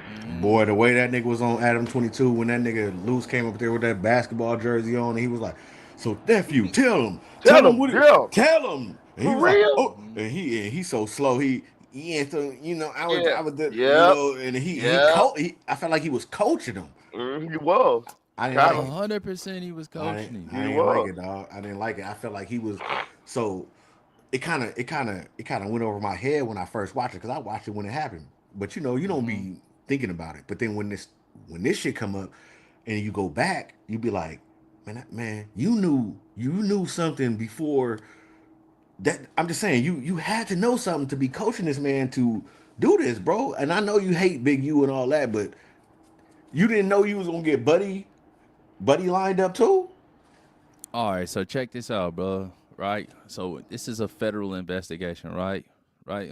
Hmm. Boy, the way that nigga was on Adam 22 when that nigga Luce came up there with that basketball jersey on, and he was like, "So nephew, Tell tell him him, what, yeah, tell him." And he for was like, real. "Oh," Hmm. and he's so slow. He ain't so Yeah, I was the yep, and yeah. I felt like he was coaching him. He was I didn't kind like of. it. 100% he was coaching him. I He didn't like was. it, dog. I didn't like it. I felt like he was so. It kind of went over my head when I first watched it because I watched it when it happened. But you don't Hmm. be thinking about it. But then when this shit come up and you go back, you be like, man, you knew something before that I'm just saying you had to know something to be coaching this man to do this, bro. And I know you hate Big U and all that, but you didn't know you was gonna get Buddy lined up too. All right, so check this out, bro. Right, so this is a federal investigation, right? Right.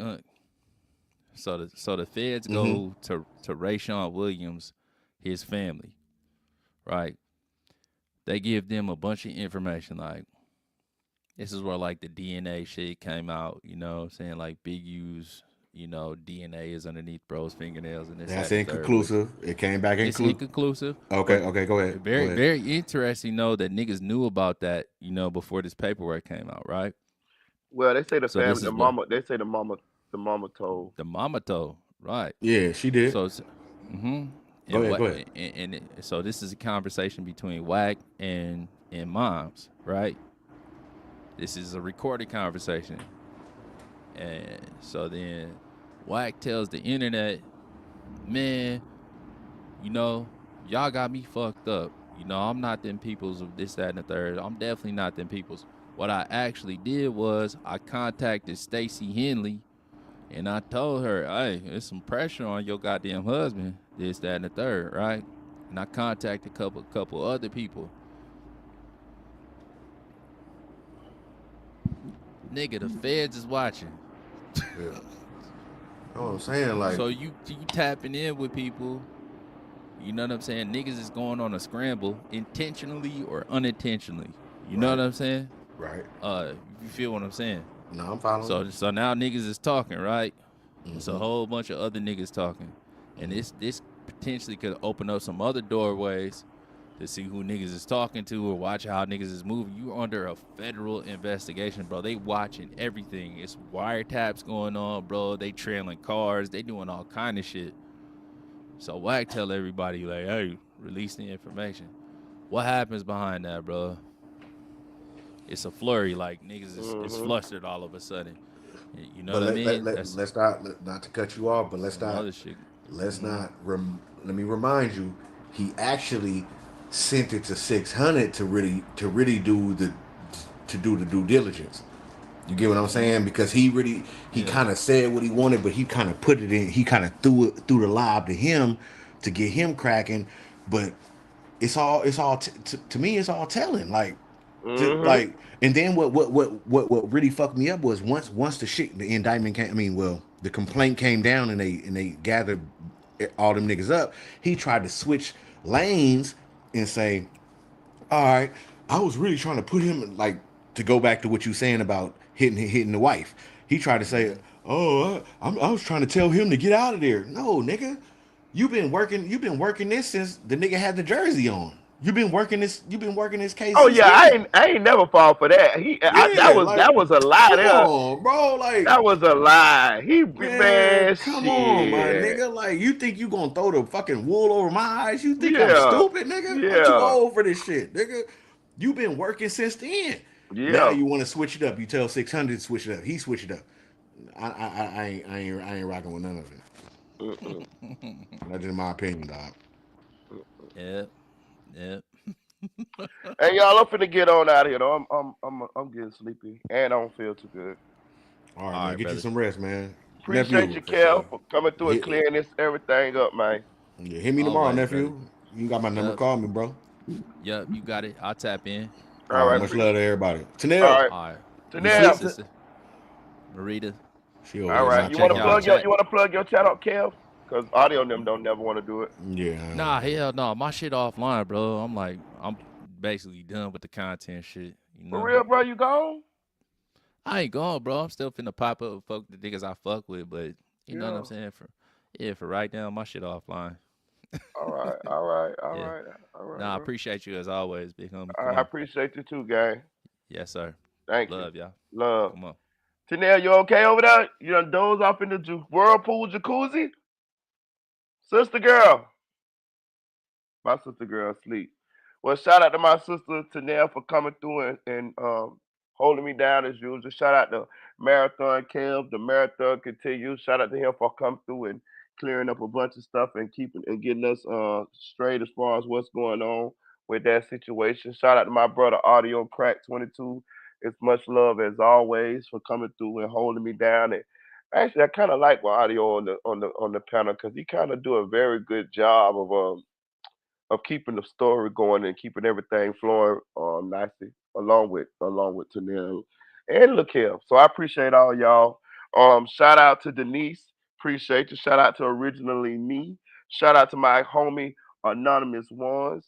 So the feds Mm-hmm. go to Rayshawn Williams, his family, right? They give them a bunch of information, like this is where like the DNA shit came out. You know, what I'm saying like Big U's, DNA is underneath bro's fingernails and this, That's that, and the third, which inconclusive. It came back it's inconclusive. inconclusive, Okay, but okay, go ahead. Go very, ahead. very interesting. Know that niggas knew about that, before this paperwork came out, right? Well, they say the So this family, the is what mama. They say the mama told. the mama told, right? Yeah, she did. So, mm-hmm. Go And ahead, what? go ahead. So this is a conversation between Wack and moms, right? This is a recorded conversation, and so then Wack tells the internet, man, y'all got me fucked up. I'm not them peoples of this, that, and the third. I'm definitely not them peoples. What I actually did was I contacted Stacy Henley and I told her, hey, there's some pressure on your goddamn husband, this, that, and the third, right? And I contacted a couple other people. Nigga, the feds is watching. Yeah. Know what I'm saying? Like, So you tapping in with people, you know what I'm saying? Niggas is going on a scramble intentionally or unintentionally. You know right, what I'm saying? right. You feel what I'm saying? No, I'm following you. So now niggas is talking, right? It's a Mm-hmm. whole bunch of other niggas talking. And this potentially could open up some other doorways to see who niggas is talking to or watch how niggas is moving. You under a federal investigation, bro. They watching everything. It's wiretaps going on, bro. They trailing cars. They doing all kind of shit. So Wack tell everybody like, hey, release the information. What happens behind that, bro? It's a flurry. Like niggas is Hmm. flustered all of a sudden. You know But what I mean? That's let's not to cut you off, but some other shit. let's Mm-hmm. not let me remind you, he actually sent it to 600 to really do the due diligence. You get what I'm Mm-hmm. saying? Because he Yeah. kind of said what he wanted, but he kind of put it in. He kind of threw the lob to him to get him cracking. But to me it's all telling. Like Hmm. and then what really fucked me up was once the indictment came. I mean, well, the complaint came down and they gathered all them niggas up. He tried to switch lanes and say, all right, I was really trying to put him like to go back to what you saying about hitting the wife. He tried to say, Mm-hmm. "Oh, I was trying to tell him to get out of there." No, nigga, You've been working this since the nigga had the jersey on. You've been working this case Oh since yeah, I then. ain't I ain't never fall for that. Yeah, That like, was a lie come there. on, bro. Like, That was a lie. man, Man, come on, my shit. nigga. Like, you think you gonna throw the fucking wool over my eyes? You think I'm Yeah, stupid, nigga? I'm too yeah, old for this shit, nigga. You been working since then. Now yeah. you want to switch it up. You tell 600 to switch it up. He switched it up. I ain't rocking with none of it. Mm-mm. That's just my opinion, dog. Yep. Yep. Hey y'all, I'm finna get on out of here though. I'm getting sleepy and I don't feel too good. All right, All man. right, Get you brother. some rest, man. Appreciate Nephew, you, For Kel, sure. for coming through and hit, clearing this everything up, man. yeah, hit me tomorrow, Always, brother. nephew. You got my number. Yep. Call me, bro. Yep. You got it. I'll tap in. All All right, right, much love to everybody. all Tanel, right. All right. you All right, sleep? Tanel. sister. Marita. She over All there Yes. right. not You wanna checking Check y'all. plug out. your Check. channel, Kel? Cause audio and them don't never want to do it. Yeah. Nah, hell no. My shit offline, bro. I'm basically done with the content shit. For real, bro, you gone? I ain't gone, bro. I'm still finna pop up with folk the niggas I fuck with, but you know what I'm Yeah. saying? For right now, my shit offline. All right, all right, all Yeah. right, all right, Nah, I bro. appreciate you as always, big homie. Come I on. appreciate you too, gang. Yes, sir. Thank you. Love y'all. Love. Come on. Tanel, you okay over there? You done doze off in the whirlpool jacuzzi? Sister girl. My sister girl sleep. Well, shout out to my sister Tanel for coming through and holding me down as usual. Shout out to Marathon Kev. The marathon continues. Shout out to him for coming through and clearing up a bunch of stuff and keeping and getting us straight as far as what's going on with that situation. Shout out to my brother Audio Crack 22 It's much love as always for coming through and holding me down. And actually, I kind of like my audio on the panel because he kind of do a very good job of keeping the story going and keeping everything flowing nicely along with Tanel and look here. So I appreciate all y'all. Shout out to Denise. Appreciate you. Shout out to Originally Me. Shout out to my homie Anonymous Ones.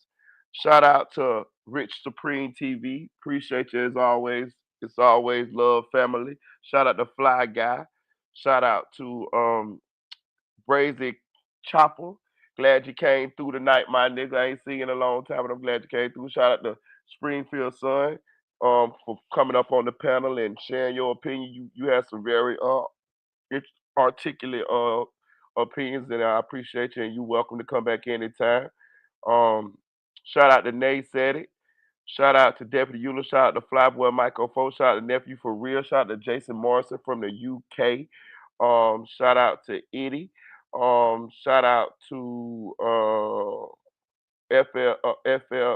Shout out to Rich Supreme TV. Appreciate you as always. It's always love family. Shout out to Fly Guy. Shout out to Brazy Chopper. Glad you came through tonight, my nigga. I ain't seen you in a long time, but I'm glad you came through. Shout out to Springfield Sun for coming up on the panel and sharing your opinion. You had some very articulate opinions, and I appreciate you. And you're welcome to come back anytime. Um, Shout out to Nay Said It. Shout out to Deputy Eula. Shout out to Flyboy Michael Fo. Shout out to Nephew for Real. Shout out to Jason Morrison from the UK. Shout out to Eddie. Shout out to FL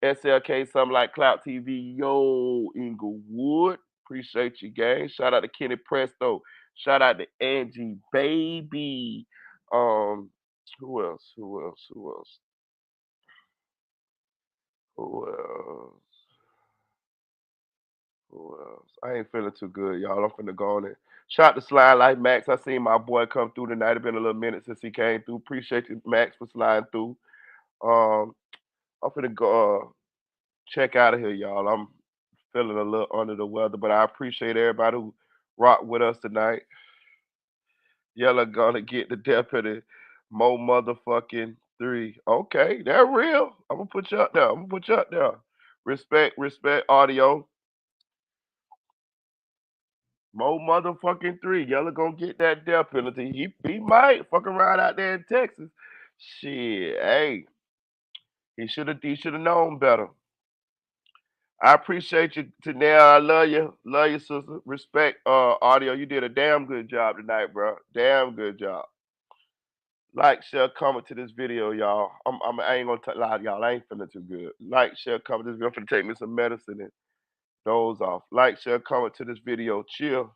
SLK, something like Cloud TV. Yo, Inglewood. Appreciate you, gang. Shout out to Kenny Presto. Shout out to Angie Baby. Um, who else? Who else? Who else? Who else? Who else? I ain't feeling too good, y'all. I'm finna go on it. Shout out to Slide Like Max. I seen my boy come through tonight. It's been a little minute since he came through. Appreciate you, Max, for sliding through. Um, I'm finna go check out of here, y'all. I'm feeling a little under the weather, but I appreciate everybody who rocked with us tonight. Yella gonna get the deputy more motherfucking three. Okay, that real. I'm gonna put you up there. I'm gonna put you up there. Respect, respect, audio. More motherfucking three. Yella gonna get that death penalty. He might fuck around out there in Texas. Shit, hey, he should have known better. I appreciate you, Tanel. I love you, sister. Respect, audio. You did a damn good job tonight, bro. Damn good job. Like, share, comment to this video, y'all. I ain't gonna lie to y'all. I ain't feeling too good. Like, share, comment to this video. I'm finna take me some medicine and doze off. Like, share, comment to this video. Chill.